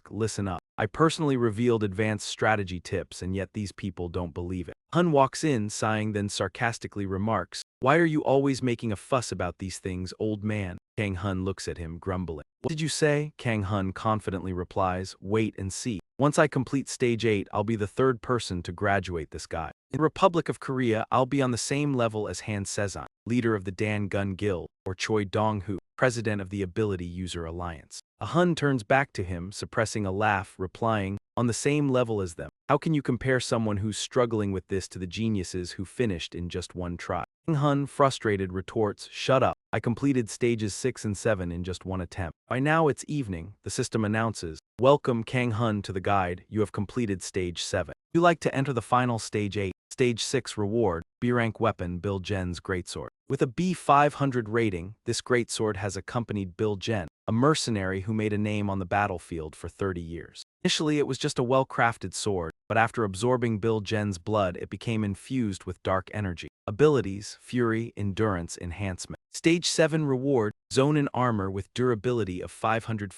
listen up. I personally revealed advanced strategy tips, and yet these people don't believe it. Hun walks in, sighing, then sarcastically remarks, why are you always making a fuss about these things, old man? Kang Hun looks at him, grumbling. What did you say? Kang Hun confidently replies, wait and see. Once I complete stage 8, I'll be the third person to graduate this guy. In Republic of Korea, I'll be on the same level as Han Sezon, leader of the Dan Gun Guild, or Choi Dong-hu, president of the Ability User Alliance. A Hun turns back to him, suppressing a laugh, replying, on the same level as them. How can you compare someone who's struggling with this to the geniuses who finished in just one try? Kang Hun, frustrated, retorts, shut up. I completed stages 6 and 7 in just one attempt. By now it's evening, the system announces, welcome Kang Hun to the guide, you have completed stage 7. You like to enter the final stage 8. Stage 6 reward, B-rank weapon Bill Jen's greatsword. With a B500 rating, this greatsword has accompanied Bill Jen, a mercenary who made a name on the battlefield for 30 years. Initially, it was just a well-crafted sword, but after absorbing Bill Jen's blood, it became infused with dark energy. Abilities, Fury, Endurance, Enhancement. Stage 7 reward, Zonin armor with durability of 500.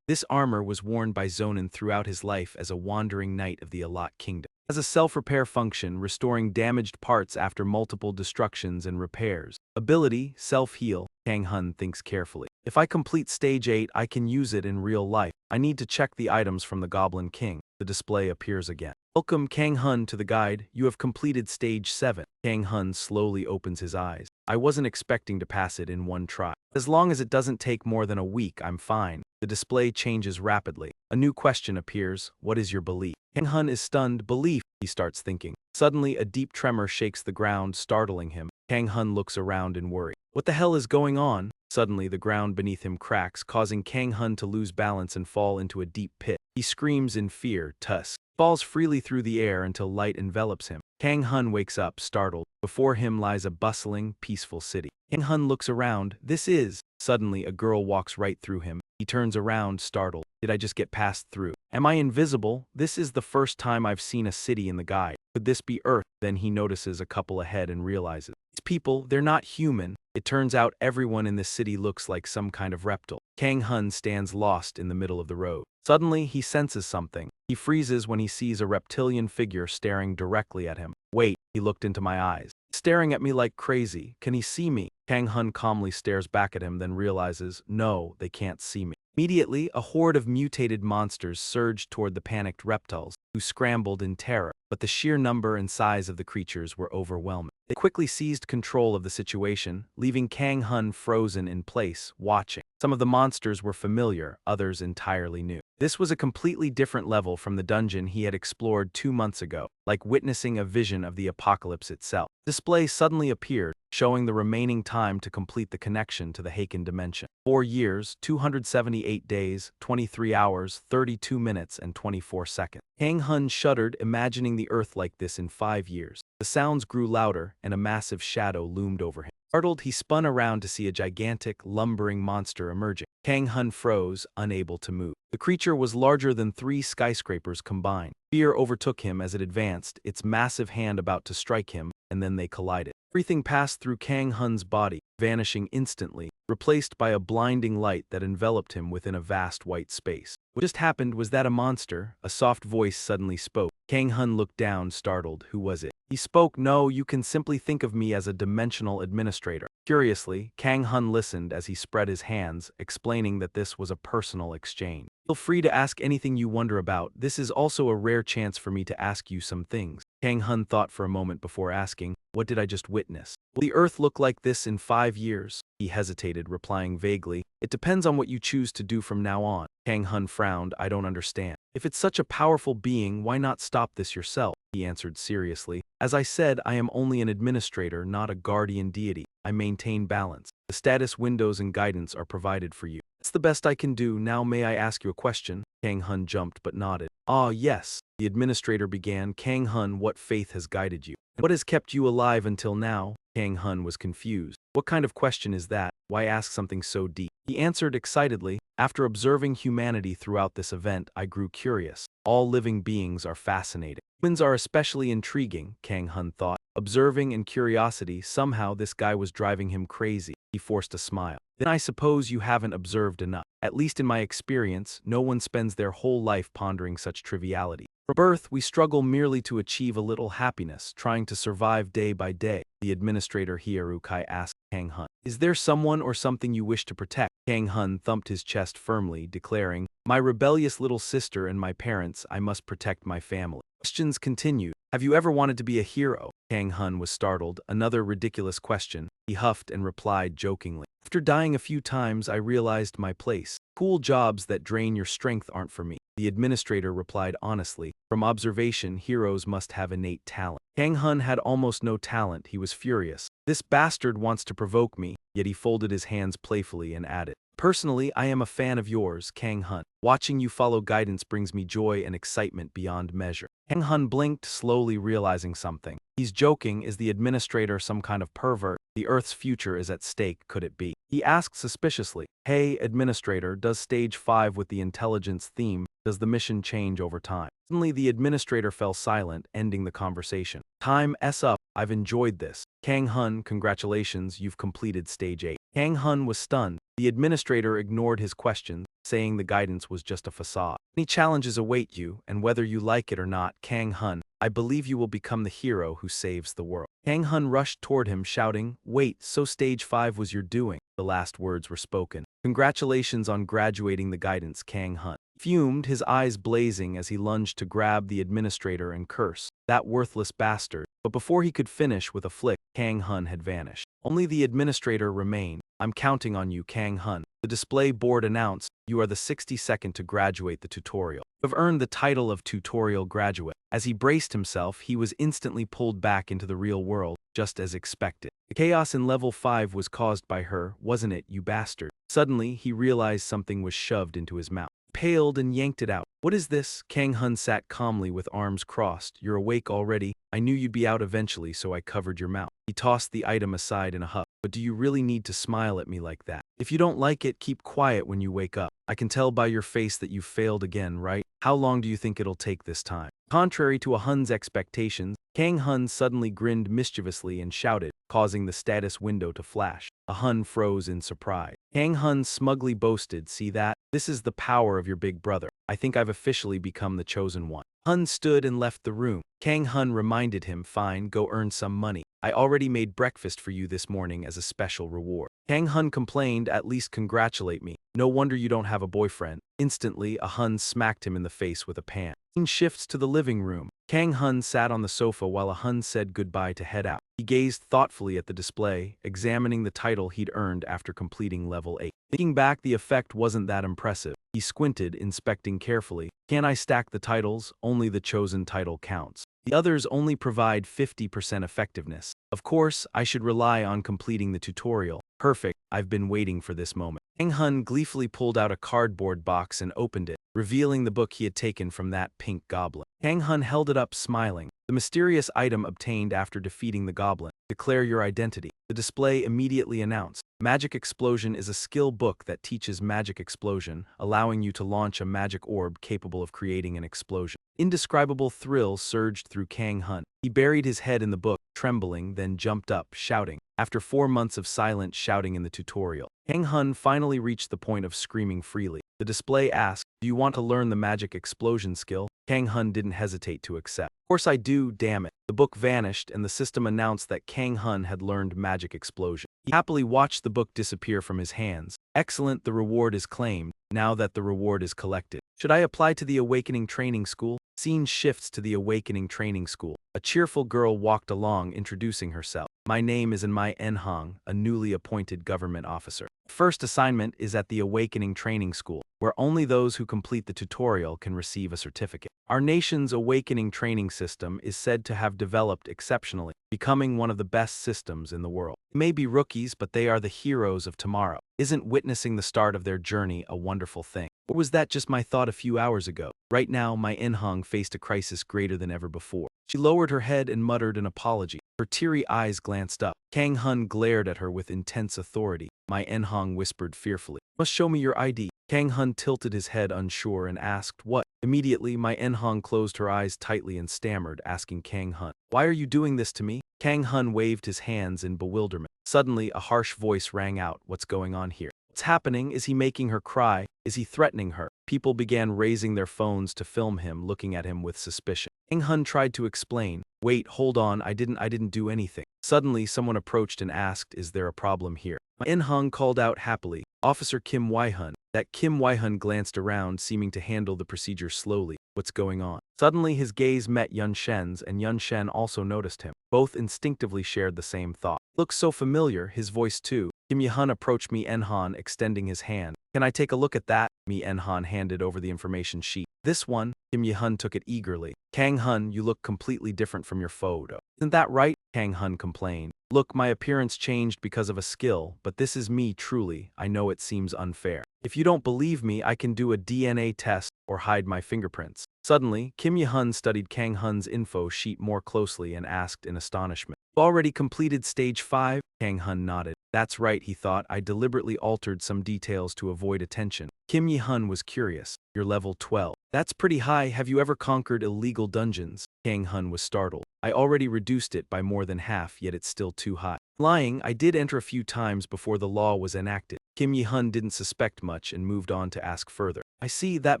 This armor was worn by Zonin throughout his life as a wandering knight of the Alat Kingdom. Has a self-repair function, restoring damaged parts after multiple destructions and repairs. Ability, Self-heal. Kang Hun thinks carefully. If I complete stage 8, I can use it in real life. I need to check the items from the Goblin King. The display appears again. Welcome Kang Hun to the guide, you have completed stage 7. Kang Hun slowly opens his eyes. I wasn't expecting to pass it in one try. As long as it doesn't take more than a week, I'm fine. The display changes rapidly. A new question appears, what is your belief? Kang Hun is stunned. Belief, he starts thinking. Suddenly, a deep tremor shakes the ground, startling him. Kang Hun looks around in worry. What the hell is going on? Suddenly, the ground beneath him cracks, causing Kang Hun to lose balance and fall into a deep pit. He screams in fear, Tusk. Falls freely through the air until light envelops him. Kang Hun wakes up, startled. Before him lies a bustling, peaceful city. Kang Hun looks around. This is... Suddenly, a girl walks right through him. He turns around, startled. Did I just get passed through? Am I invisible? This is the first time I've seen a city in the guide. Could this be Earth? Then he notices a couple ahead and realizes. These people, they're not human. It turns out everyone in this city looks like some kind of reptile. Kang Hun stands lost in the middle of the road. Suddenly, he senses something. He freezes when he sees a reptilian figure staring directly at him. Wait, he looked into my eyes. Staring at me like crazy. Can he see me? Kang Hun calmly stares back at him, then realizes, no, they can't see me. Immediately, a horde of mutated monsters surged toward the panicked reptiles, who scrambled in terror, but the sheer number and size of the creatures were overwhelming. They quickly seized control of the situation, leaving Kang Hun frozen in place, watching. Some of the monsters were familiar, others entirely new. This was a completely different level from the dungeon he had explored 2 months ago, like witnessing a vision of the apocalypse itself. Display suddenly appeared, showing the remaining time to complete the connection to the Haken dimension. 4 years, 278 days, 23 hours, 32 minutes, and 24 seconds. Kang Hun shuddered, imagining the Earth like this in 5 years. The sounds grew louder, and a massive shadow loomed over him. Startled, he spun around to see a gigantic, lumbering monster emerging. Kang Hun froze, unable to move. The creature was larger than 3 skyscrapers combined. Fear overtook him as it advanced, its massive hand about to strike him, and then they collided. Everything passed through Kang Hun's body, vanishing instantly, replaced by a blinding light that enveloped him within a vast white space. What just happened? Was that a monster? A soft voice suddenly spoke. Kang Hun looked down, startled. Who was it? He spoke, no, you can simply think of me as a dimensional administrator. Curiously, Kang Hun listened as he spread his hands, explaining that this was a personal exchange. Feel free to ask anything you wonder about. This is also a rare chance for me to ask you some things. Kang Hun thought for a moment before asking, what did I just witness? Will the Earth look like this in 5 years? He hesitated, replying vaguely, it depends on what you choose to do from now on. Kang Hun frowned, I don't understand. If it's such a powerful being, why not stop this yourself? He answered seriously. As I said, I am only an administrator, not a guardian deity. I maintain balance. The status windows and guidance are provided for you. That's the best I can do. Now may I ask you a question? Kang Hun jumped but nodded. Ah, yes. The administrator began. Kang Hun, what faith has guided you? And what has kept you alive until now? Kang Hun was confused. What kind of question is that? Why ask something so deep? He answered excitedly, after observing humanity throughout this event, I grew curious. All living beings are fascinating. Humans are especially intriguing, Kang Hun thought. Observing and curiosity, somehow this guy was driving him crazy. He forced a smile. Then I suppose you haven't observed enough. At least in my experience, no one spends their whole life pondering such triviality. From birth, we struggle merely to achieve a little happiness, trying to survive day by day. The administrator Hierukai asked Kang Hun. Is there someone or something you wish to protect? Kang Hun thumped his chest firmly, declaring, my rebellious little sister and my parents, I must protect my family. Questions continued. Have you ever wanted to be a hero? Kang Hun was startled. Another ridiculous question. He huffed and replied jokingly. After dying a few times, I realized my place. Cool jobs that drain your strength aren't for me. The administrator replied honestly. From observation, heroes must have innate talent. Kang Hun had almost no talent. He was furious. This bastard wants to provoke me, yet he folded his hands playfully and added, personally, I am a fan of yours, Kang Hun. Watching you follow guidance brings me joy and excitement beyond measure. Kang Hun blinked, slowly realizing something. He's joking. Is the administrator some kind of pervert? The Earth's future is at stake, could it be? He asked suspiciously. Hey, administrator, does stage 5 with the intelligence theme, does the mission change over time? Suddenly the administrator fell silent, ending the conversation. Time S up. I've enjoyed this. Kang Hun, congratulations, you've completed stage 8. Kang Hun was stunned. The administrator ignored his questions, saying the guidance was just a facade. Many challenges await you, and whether you like it or not, Kang Hun, I believe you will become the hero who saves the world. Kang Hun rushed toward him, shouting, wait, so stage 5 was your doing. The last words were spoken. Congratulations on graduating the guidance, Kang Hun fumed, his eyes blazing as he lunged to grab the administrator and curse. That worthless bastard. But before he could finish with a flick, Kang Hun had vanished. Only the administrator remained. I'm counting on you, Kang Hun. The display board announced, you are the 62nd to graduate the tutorial. You have earned the title of tutorial graduate. As he braced himself, he was instantly pulled back into the real world, just as expected. The chaos in level 5 was caused by her, wasn't it, you bastard? Suddenly, he realized something was shoved into his mouth. Paled and yanked it out. What is this? Kang Hun sat calmly with arms crossed. You're awake already? I knew you'd be out eventually, so I covered your mouth. He tossed the item aside in a huff. But do you really need to smile at me like that? If you don't like it, keep quiet when you wake up. I can tell by your face that you've failed again, right? How long do you think it'll take this time? Contrary to a Hun's expectations, Kang Hun suddenly grinned mischievously and shouted, causing the status window to flash. A Hun froze in surprise. Kang Hun smugly boasted, see that? This is the power of your big brother. I think I've officially become the chosen one. Hun stood and left the room. Kang Hun reminded him, fine, go earn some money. I already made breakfast for you this morning as a special reward. Kang Hun complained, at least congratulate me. No wonder you don't have a boyfriend. Instantly, a Hun smacked him in the face with a pan. Scene shifts to the living room. Kang Hun sat on the sofa while a Hun said goodbye to head out. He gazed thoughtfully at the display, examining the title he'd earned after completing level 8. Thinking back, the effect wasn't that impressive. He squinted, inspecting carefully. Can I stack the titles? Only the chosen title counts. The others only provide 50% effectiveness. Of course, I should rely on completing the tutorial. Perfect, I've been waiting for this moment. Kang Hun gleefully pulled out a cardboard box and opened it, revealing the book he had taken from that pink goblin. Kang Hun held it up, smiling. The mysterious item obtained after defeating the goblin. Declare your identity. The display immediately announced. Magic Explosion is a skill book that teaches magic explosion, allowing you to launch a magic orb capable of creating an explosion. Indescribable thrill surged through Kang Hun. He buried his head in the book, trembling, then jumped up, shouting. After 4 months of silent shouting in the tutorial, Kang Hun finally reached the point of screaming freely. The display asked, do you want to learn the magic explosion skill? Kang Hun didn't hesitate to accept. Of course I do, damn it. The book vanished and the system announced that Kang Hun had learned magic explosion. He happily watched the book disappear from his hands. Excellent, the reward is claimed, now that the reward is collected. Should I apply to the Awakening Training School? Scene shifts to the Awakening Training School. A cheerful girl walked along, introducing herself. My name is Manhwa, a newly appointed government officer. First assignment is at the Awakening Training School, where only those who complete the tutorial can receive a certificate. Our nation's Awakening training system is said to have developed exceptionally, becoming one of the best systems in the world. They may be rookies, but they are the heroes of tomorrow. Isn't witnessing the start of their journey a wonderful thing? Or was that just my thought a few hours ago? Right now, my Inhong faced a crisis greater than ever before. She lowered her head and muttered an apology. Her teary eyes glanced up. Kang Hun glared at her with intense authority. My Inhong whispered fearfully. Must show me your ID. Kang Hun tilted his head unsure and asked, what? Immediately, my Inhong closed her eyes tightly and stammered, asking Kang Hun, Why are you doing this to me? Kang Hun waved his hands in bewilderment. Suddenly, a harsh voice rang out. What's going on here? What's happening? Is he making her cry? Is he threatening her? People began raising their phones to film him, looking at him with suspicion. Kang Hun tried to explain. Wait, hold on, I didn't do anything. Suddenly, someone approached and asked, is there a problem here? In Hung called out happily, Officer Kim Wai-hun. That Kim Wai-hun glanced around, seeming to handle the procedure slowly. What's going on? Suddenly his gaze met Yun Shen's, and Yun Shen also noticed him. Both instinctively shared the same thought. Looks so familiar, his voice too. Kim Yi-hun approached Mi En-han, extending his hand. Can I take a look at that? Mi En-han handed over the information sheet. This one? Kim Yi-hun took it eagerly. Kang Hun, you look completely different from your photo. Isn't that right? Kang Hun complained. Look, my appearance changed because of a skill, but this is me truly. I know it seems unfair. If you don't believe me, I can do a DNA test or hide my fingerprints. Suddenly, Kim Yi-hun studied Kang Hun's info sheet more closely and asked in astonishment. Already completed stage 5? Kang Hun nodded. That's right, he thought. I deliberately altered some details to avoid attention. Kim Yi-hun was curious. You're level 12. That's pretty high. Have you ever conquered illegal dungeons? Kang Hun was startled. I already reduced it by more than half, yet it's still too high. Lying, I did enter a few times before the law was enacted. Kim Yi-hun didn't suspect much and moved on to ask further. I see that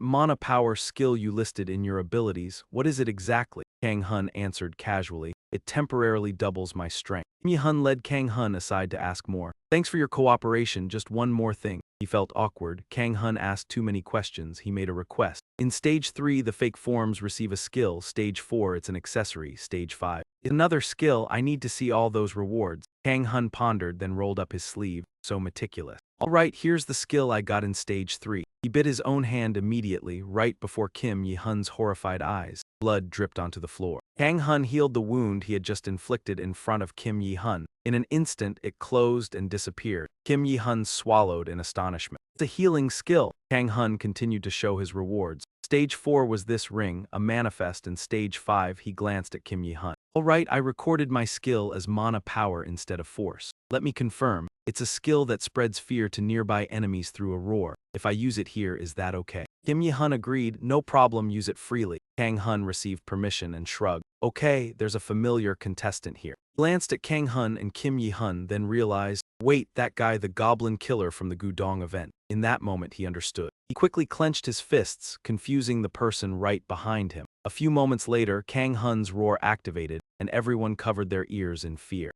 mana power skill you listed in your abilities. What is it exactly? Kang Hun answered casually. It temporarily doubles my strength. Kim Yi-hun led Kang Hun aside to ask more. Thanks for your cooperation, just one more thing. He felt awkward. Kang Hun asked too many questions. He made a request. In stage 3, the fake forms receive a skill. Stage 4, it's an accessory. Stage 5. Another skill. I need to see all those rewards. Kang Hun pondered, then rolled up his sleeve. So meticulous. All right, here's the skill I got in stage 3. He bit his own hand immediately, right before Kim Yi-hun's horrified eyes. Blood dripped onto the floor. Kang Hun healed the wound he had just inflicted in front of Kim Yi-hun. In an instant, it closed and disappeared. Kim Yi-hun swallowed in astonishment. It's a healing skill. Kang Hun continued to show his rewards. Stage 4 was this ring, a manifest, and stage 5 he glanced at Kim Yi-hun. Alright, I recorded my skill as mana power instead of force. Let me confirm, it's a skill that spreads fear to nearby enemies through a roar. If I use it here, is that okay? Kim Yi-hun agreed, no problem, use it freely. Kang Hun received permission and shrugged. Okay, there's a familiar contestant here. He glanced at Kang Hun and Kim Yi-hun, then realized, wait, that guy, the goblin killer from the Gudong event. In that moment he understood. He quickly clenched his fists, confusing the person right behind him. A few moments later, Kang Hun's roar activated, and everyone covered their ears in fear.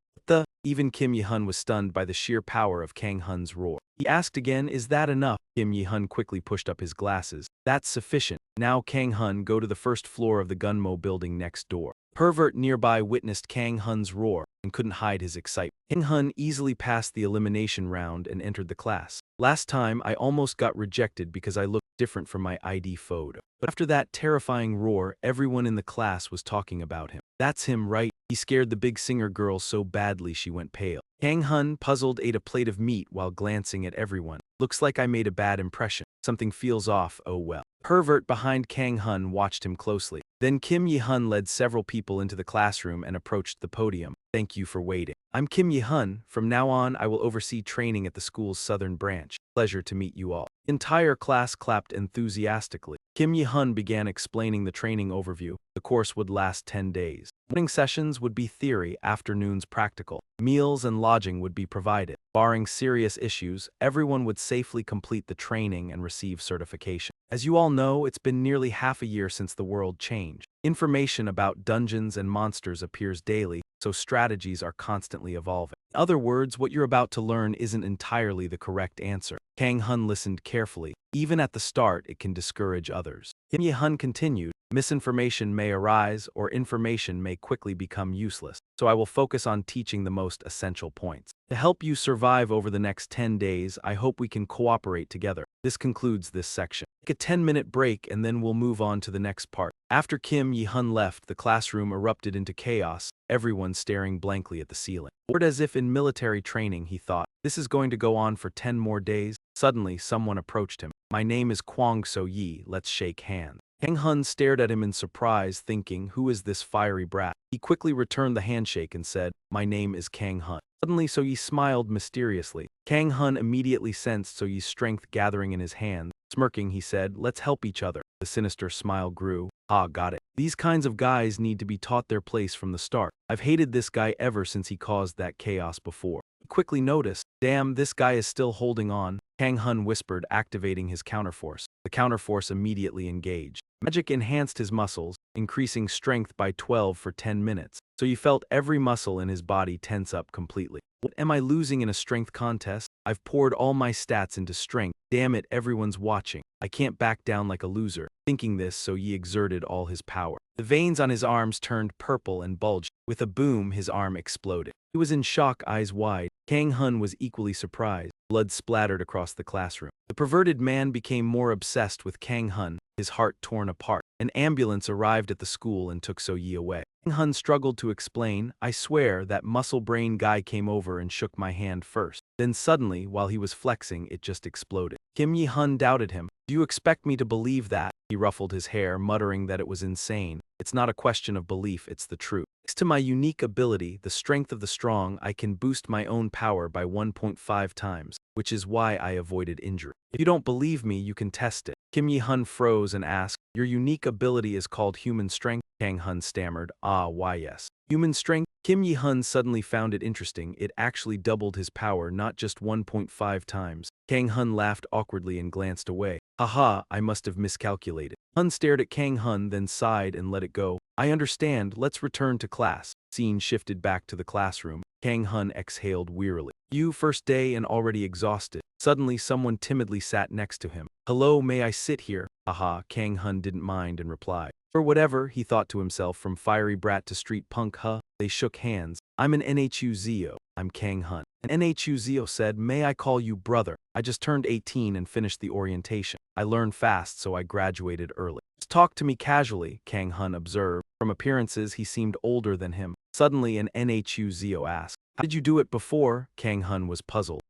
Even Kim Yi-hun was stunned by the sheer power of Kang Hun's roar. He asked again, is that enough? Kim Yi-hun quickly pushed up his glasses. That's sufficient. Now Kang Hun, go to the first floor of the Gunmo building next door. Pervert nearby witnessed Kang Hun's roar and couldn't hide his excitement. Kang Hun easily passed the elimination round and entered the class. Last time, I almost got rejected because I looked different from my ID photo. But after that terrifying roar, everyone in the class was talking about him. That's him, right? He scared the big singer girl so badly she went pale. Kang Hun, puzzled, ate a plate of meat while glancing at everyone. Looks like I made a bad impression. Something feels off, oh well. Pervert behind Kang Hun watched him closely. Then Kim Yi-hun led several people into the classroom and approached the podium. Thank you for waiting. I'm Kim Yi-hun. From now on, I will oversee training at the school's southern branch. Pleasure to meet you all. The entire class clapped enthusiastically. Kim Yi-hun began explaining the training overview. The course would last 10 days. Morning sessions would be theory, afternoons practical. Meals and lodging would be provided. Barring serious issues, everyone would safely complete the training and receive certification. As you all know, it's been nearly half a year since the world changed. Information about dungeons and monsters appears daily, so strategies are constantly evolving. In other words, what you're about to learn isn't entirely the correct answer. Kang Hun listened carefully. Even at the start, it can discourage others. Kim Yi-hun continued, misinformation may arise or information may quickly become useless, so I will focus on teaching the most essential points. To help you survive over the next 10 days, I hope we can cooperate together. This concludes this section. Take a 10-minute break and then we'll move on to the next part. After Kim Yi-hun left, the classroom erupted into chaos, everyone staring blankly at the ceiling. Bored as if in military training, he thought, this is going to go on for 10 more days. Suddenly, someone approached him. My name is Kwang So-yi, let's shake hands. Kang Hun stared at him in surprise, thinking, who is this fiery brat? He quickly returned the handshake and said, my name is Kang Hun. Suddenly, So-yi smiled mysteriously. Kang Hun immediately sensed So-yi's strength gathering in his hands. Smirking, he said, let's help each other. The sinister smile grew. Ah, got it. These kinds of guys need to be taught their place from the start. I've hated this guy ever since he caused that chaos before. He quickly noticed, damn, this guy is still holding on. Kang Hun whispered, activating his counterforce. The counterforce immediately engaged. Magic enhanced his muscles, increasing strength by 12 for 10 minutes, so you felt every muscle in his body tense up completely. What am I losing in a strength contest? I've poured all my stats into strength. Damn it, everyone's watching. I can't back down like a loser. Thinking this, so Yi exerted all his power. The veins on his arms turned purple and bulged. With a boom, his arm exploded. He was in shock, eyes wide. Kang Hun was equally surprised. Blood splattered across the classroom. The perverted man became more obsessed with Kang Hun, his heart torn apart. An ambulance arrived at the school and took So Yi away. Kang Hun struggled to explain, I swear that muscle brain guy came over and shook my hand first. Then suddenly, while he was flexing, it just exploded. Kim Yi Hun doubted him. Do you expect me to believe that? He ruffled his hair, muttering that it was insane. It's not a question of belief, it's the truth. Thanks to my unique ability, the strength of the strong, I can boost my own power by 1.5 times, which is why I avoided injury. If you don't believe me, you can test it. Kim Yi Hun froze and asked, your unique ability is called human strength? Kang Hun stammered, ah, why yes. Human strength? Kim Yi Hun suddenly found it interesting. It actually doubled his power, not just 1.5 times. Kang Hun laughed awkwardly and glanced away. Haha, I must have miscalculated. Hun stared at Kang Hun, then sighed and let it go. I understand, let's return to class. Scene shifted back to the classroom. Kang Hun exhaled wearily. You, first day and already exhausted. Suddenly, someone timidly sat next to him. Hello, may I sit here? Haha, Kang Hun didn't mind and replied. Or whatever, he thought to himself, from fiery brat to street punk, huh? They shook hands. I'm an NHU-Zio. I'm Kang Hun. An NHU-Zio said, may I call you brother? I just turned 18 and finished the orientation. I learned fast, so I graduated early. Just talk to me casually, Kang Hun observed. From appearances, he seemed older than him. Suddenly, an NHU-Zio asked, how did you do it before? Kang Hun was puzzled.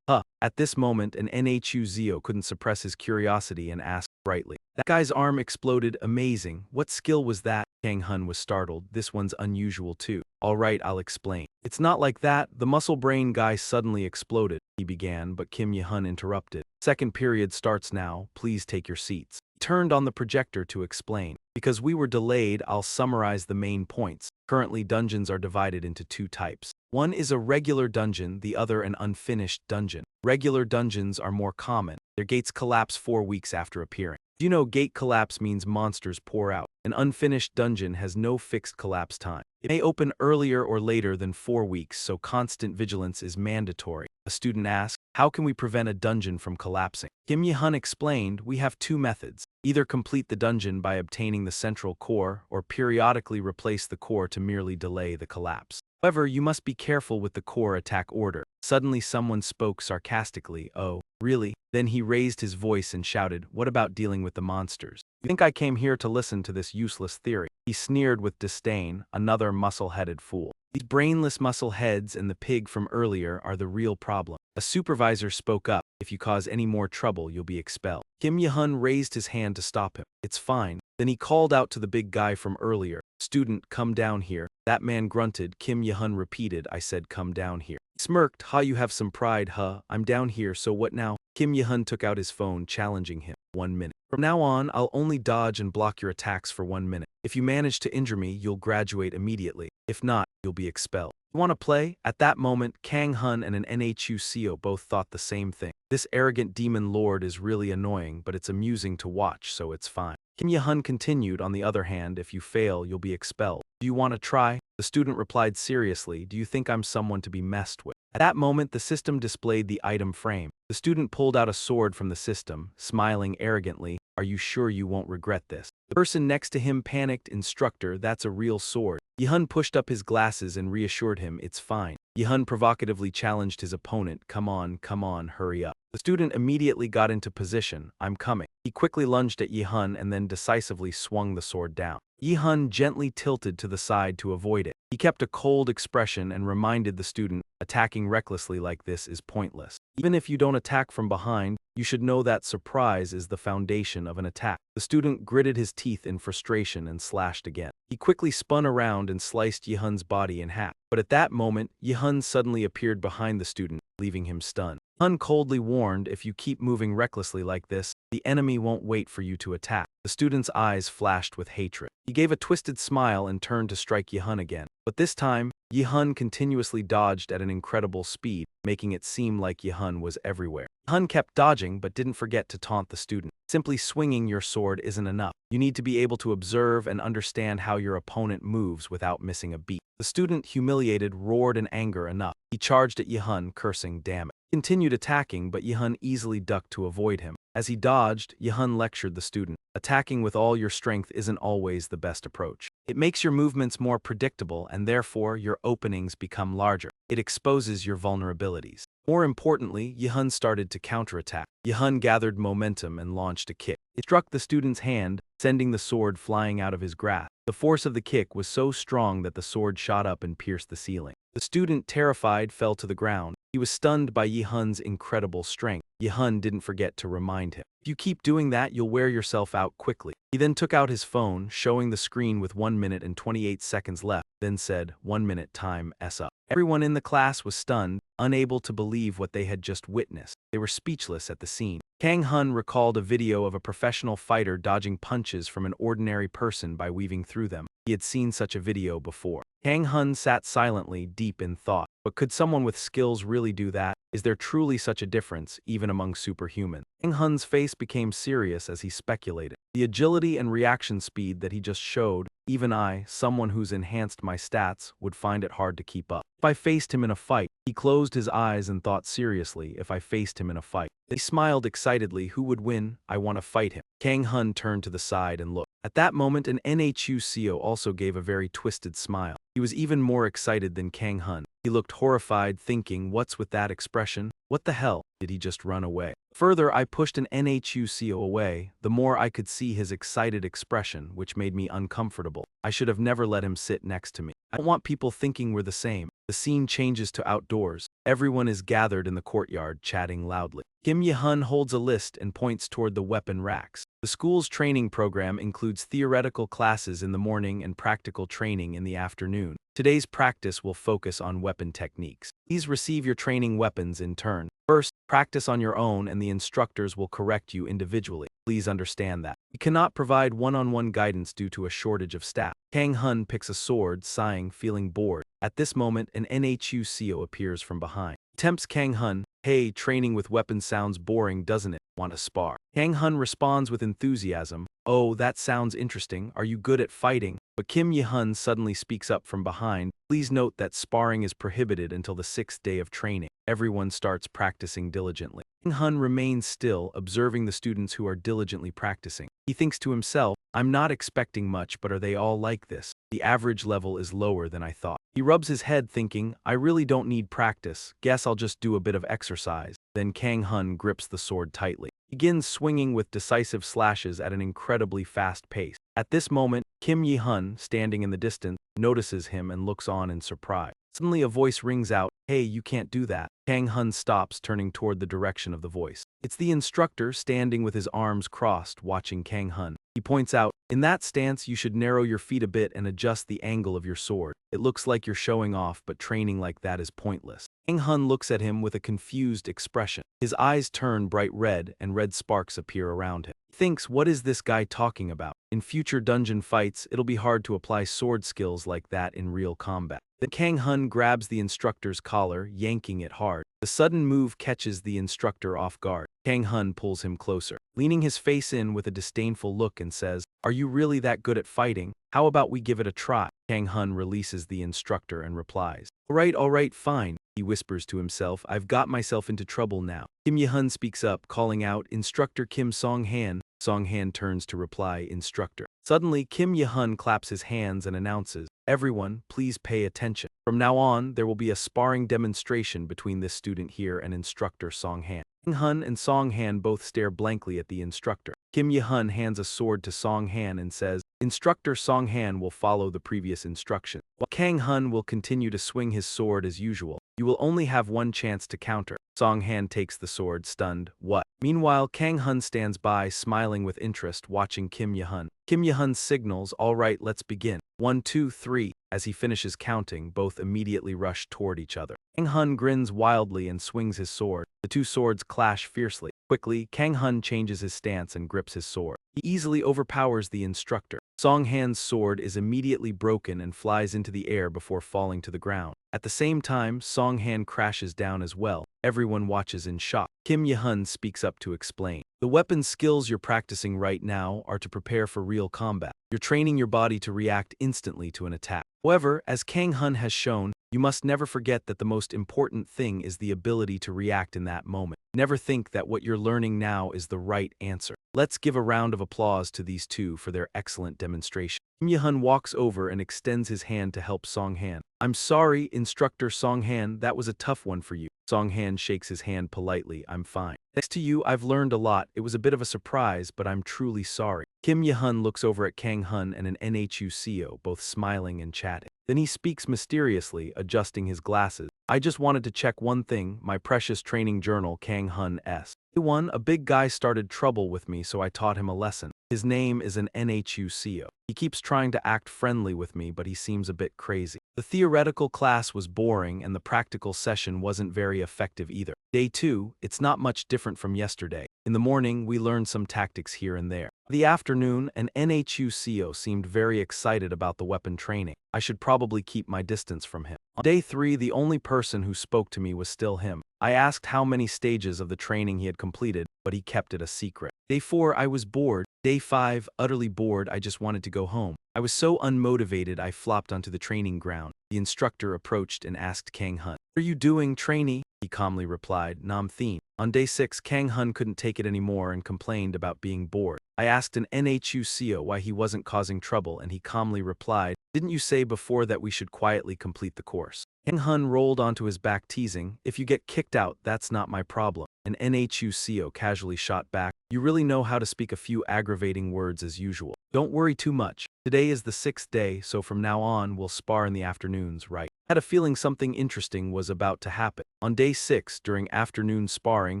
At this moment, an NHU-Zio couldn't suppress his curiosity and asked brightly. That guy's arm exploded. Amazing. What skill was that? Kang Hun was startled. This one's unusual too. All right, I'll explain. It's not like that. The muscle brain guy suddenly exploded, he began, but Kim Yi Hun interrupted. Second period starts now. Please take your seats. He turned on the projector to explain. Because we were delayed, I'll summarize the main points. Currently, dungeons are divided into two types. One is a regular dungeon, the other an unfinished dungeon. Regular dungeons are more common. Their gates collapse 4 weeks after appearing. You know, gate collapse means monsters pour out. An unfinished dungeon has no fixed collapse time. It may open earlier or later than 4 weeks, so constant vigilance is mandatory. A student asked, how can we prevent a dungeon from collapsing? Kim Yi Hun explained, we have two methods. Either complete the dungeon by obtaining the central core, or periodically replace the core to merely delay the collapse. However, you must be careful with the core attack order. Suddenly someone spoke sarcastically, oh, really? Then he raised his voice and shouted, what about dealing with the monsters? You think I came here to listen to this useless theory? He sneered with disdain, another muscle-headed fool. These brainless muscle heads and the pig from earlier are the real problem. A supervisor spoke up, if you cause any more trouble, you'll be expelled. Kim Yi Hun raised his hand to stop him. It's fine. Then he called out to the big guy from earlier. Student, come down here. That man grunted. Kim Yi Hun repeated, I said come down here. He smirked, ha, you have some pride, huh? I'm down here, so what now? Kim Yi Hun took out his phone, challenging him. 1 minute. From now on, I'll only dodge and block your attacks for 1 minute. If you manage to injure me, you'll graduate immediately. If not, you'll be expelled. You want to play? At that moment, Kang Hun and an NHU-CO both thought the same thing. This arrogant demon lord is really annoying, but it's amusing to watch, so it's fine. Kim Yi Hun continued, on the other hand, if you fail, you'll be expelled. Do you want to try? The student replied seriously, do you think I'm someone to be messed with? At that moment, the system displayed the item frame. The student pulled out a sword from the system, smiling arrogantly. Are you sure you won't regret this? The person next to him panicked. Instructor, that's a real sword. Yi Hun pushed up his glasses and reassured him, it's fine. Yi Hun provocatively challenged his opponent, come on, hurry up. The student immediately got into position, I'm coming. He quickly lunged at Yi Hun and then decisively swung the sword down. Yi Hun gently tilted to the side to avoid it. He kept a cold expression and reminded the student, attacking recklessly like this is pointless. Even if you don't attack from behind, you should know that surprise is the foundation of an attack. The student gritted his teeth in frustration and slashed again. He quickly spun around and sliced Yi Hun's body in half. But at that moment, Yi Hun suddenly appeared behind the student, leaving him stunned. Hun coldly warned, if you keep moving recklessly like this, the enemy won't wait for you to attack. The student's eyes flashed with hatred. He gave a twisted smile and turned to strike Yi-hun again. But this time, Yi-hun continuously dodged at an incredible speed, making it seem like Yi-hun was everywhere. Yi-hun kept dodging but didn't forget to taunt the student. Simply swinging your sword isn't enough. You need to be able to observe and understand how your opponent moves without missing a beat. The student, humiliated, roared in anger enough. He charged at Yi-hun, cursing, "Damn it." He continued attacking, but Yi-hun easily ducked to avoid him. As he dodged, Yi-hun lectured the student. Attacking with all your strength isn't always the best approach. It makes your movements more predictable and therefore your openings become larger. It exposes your vulnerabilities. More importantly, Yi-hun started to counterattack. Yi-hun gathered momentum and launched a kick. It struck the student's hand, sending the sword flying out of his grasp. The force of the kick was so strong that the sword shot up and pierced the ceiling. The student, terrified, fell to the ground. He was stunned by Yi-hun's incredible strength. Yi-hun didn't forget to remind him, "If you keep doing that, you'll wear yourself out quickly." He then took out his phone, showing the screen with 1 minute and 28 seconds left, then said, "1 minute, time up." Everyone in the class was stunned, unable to believe what they had just witnessed. They were speechless at the scene. Kang Hun recalled a video of a professional fighter dodging punches from an ordinary person by weaving through them. He had seen such a video before. Kang Hun sat silently, deep in thought. But could someone with skills really do that? Is there truly such a difference, even among superhumans? Kang Hun's face became serious as he speculated. The agility and reaction speed that he just showed, even I, someone who's enhanced my stats, would find it hard to keep up. If I faced him in a fight, he closed his eyes and thought seriously, if I faced him in a fight. He smiled excitedly. Who would win? I want to fight him. Kang Hun turned to the side and looked. At that moment, an NHU also gave a very twisted smile. He was even more excited than Kang Hun. He looked horrified, thinking, what's with that expression? What the hell? Did he just run away? Further, I pushed an NHU away. The more I could see his excited expression, which made me uncomfortable. I should have never let him sit next to me. I don't want people thinking we're the same. The scene changes to outdoors. Everyone is gathered in the courtyard, chatting loudly. Kim Yi-hun holds a list and points toward the weapon racks. The school's training program includes theoretical classes in the morning and practical training in the afternoon. Today's practice will focus on weapon techniques. Please receive your training weapons in turn. First, practice on your own and the instructors will correct you individually. Please understand that. We cannot provide one-on-one guidance due to a shortage of staff. Kang Hun picks a sword, sighing, feeling bored. At this moment, an NHU appears from behind. Tempts Kang Hun, "Hey, training with weapons sounds boring, doesn't it? Want to spar?" Kang Hun responds with enthusiasm, "Oh, that sounds interesting. Are you good at fighting?" But Kim Yi-hun suddenly speaks up from behind. Please note that sparring is prohibited until the 6th day of training. Everyone starts practicing diligently. Kang Hun remains still, observing the students who are diligently practicing. He thinks to himself, I'm not expecting much, but are they all like this? The average level is lower than I thought. He rubs his head thinking, I really don't need practice. Guess I'll just do a bit of exercise. Then Kang Hun grips the sword tightly. He begins swinging with decisive slashes at an incredibly fast pace. At this moment, Kim Yi-hun, standing in the distance, notices him and looks on in surprise. Suddenly a voice rings out, "Hey, you can't do that." Kang Hun stops, turning toward the direction of the voice. It's the instructor standing with his arms crossed, watching Kang Hun. He points out, in that stance you should narrow your feet a bit and adjust the angle of your sword. It looks like you're showing off, but training like that is pointless. Kang Hun looks at him with a confused expression. His eyes turn bright red and red sparks appear around him. He thinks, what is this guy talking about? In future dungeon fights, it'll be hard to apply sword skills like that in real combat. Then Kang Hun grabs the instructor's collar, yanking it hard. The sudden move catches the instructor off guard. Kang Hun pulls him closer, leaning his face in with a disdainful look and says, "Are you really that good at fighting? How about we give it a try?" Kang Hun releases the instructor and replies, all right, fine." He whispers to himself, I've got myself into trouble now. Kim Yi-hun speaks up, calling out, "Instructor Kim Song-han." Song-han turns to reply, "Instructor." Suddenly, Kim Yi-hun claps his hands and announces, "Everyone, please pay attention. From now on, there will be a sparring demonstration between this student here and instructor Song-han." Kang Hun and Song-han both stare blankly at the instructor. Kim Yi-hun hands a sword to Song-han and says, "Instructor Song-han will follow the previous instruction. While Kang Hun will continue to swing his sword as usual. You will only have one chance to counter." Song-han takes the sword, stunned. What? Meanwhile, Kang Hun stands by, smiling with interest, watching Kim Yi-hun. Kim Yi-hun signals, "All right, let's begin." 1, 2, 3. As he finishes counting, both immediately rush toward each other. Kang Hun grins wildly and swings his sword. The two swords clash fiercely. Quickly, Kang Hun changes his stance and grips his sword. He easily overpowers the instructor. Song Han's sword is immediately broken and flies into the air before falling to the ground. At the same time, Song Han crashes down as well. Everyone watches in shock. Kim Ye-hun speaks up to explain. The weapon skills you're practicing right now are to prepare for real combat. You're training your body to react instantly to an attack. However, as Kang Hun has shown, you must never forget that the most important thing is the ability to react in that moment. Never think that what you're learning now is the right answer. Let's give a round of applause to these two for their excellent demonstration. Kim Ye-hun walks over and extends his hand to help Song Han. I'm sorry, Instructor Song Han, that was a tough one for you. Song Han shakes his hand politely. I'm fine. Thanks to you, I've learned a lot. It was a bit of a surprise, but I'm truly sorry. Kim Ye-hun looks over at Kang Hun and an NHU-CO, both smiling and chatting. Then he speaks mysteriously, adjusting his glasses. I just wanted to check one thing, my precious training journal, Kang Hun S. Day 1, a big guy started trouble with me, so I taught him a lesson. His name is an NHU-CO. He keeps trying to act friendly with me, but he seems a bit crazy. The theoretical class was boring and the practical session wasn't very effective either. Day 2, it's not much different from yesterday. In the morning, we learned some tactics here and there. The afternoon, an NHU-CO seemed very excited about the weapon training. I should probably keep my distance from him. On day 3, the only person who spoke to me was still him. I asked how many stages of the training he had completed, but he kept it a secret. Day 4, I was bored. Day 5, utterly bored, I just wanted to go home. I was so unmotivated I flopped onto the training ground. The instructor approached and asked Kang Hun, "What are you doing, trainee?" He calmly replied, "Nam Thien." On day 6, Kang Hun couldn't take it anymore and complained about being bored. I asked an NHU-CO why he wasn't causing trouble, and he calmly replied, "Didn't you say before that we should quietly complete the course?" Kang Hun rolled onto his back teasing, "If you get kicked out, that's not my problem." An NHU-CO casually shot back, "You really know how to speak a few aggravating words as usual. Don't worry too much. Today is the 6th day, so from now on we'll spar in the afternoons, right?" I had a feeling something interesting was about to happen. On day 6, during afternoon sparring,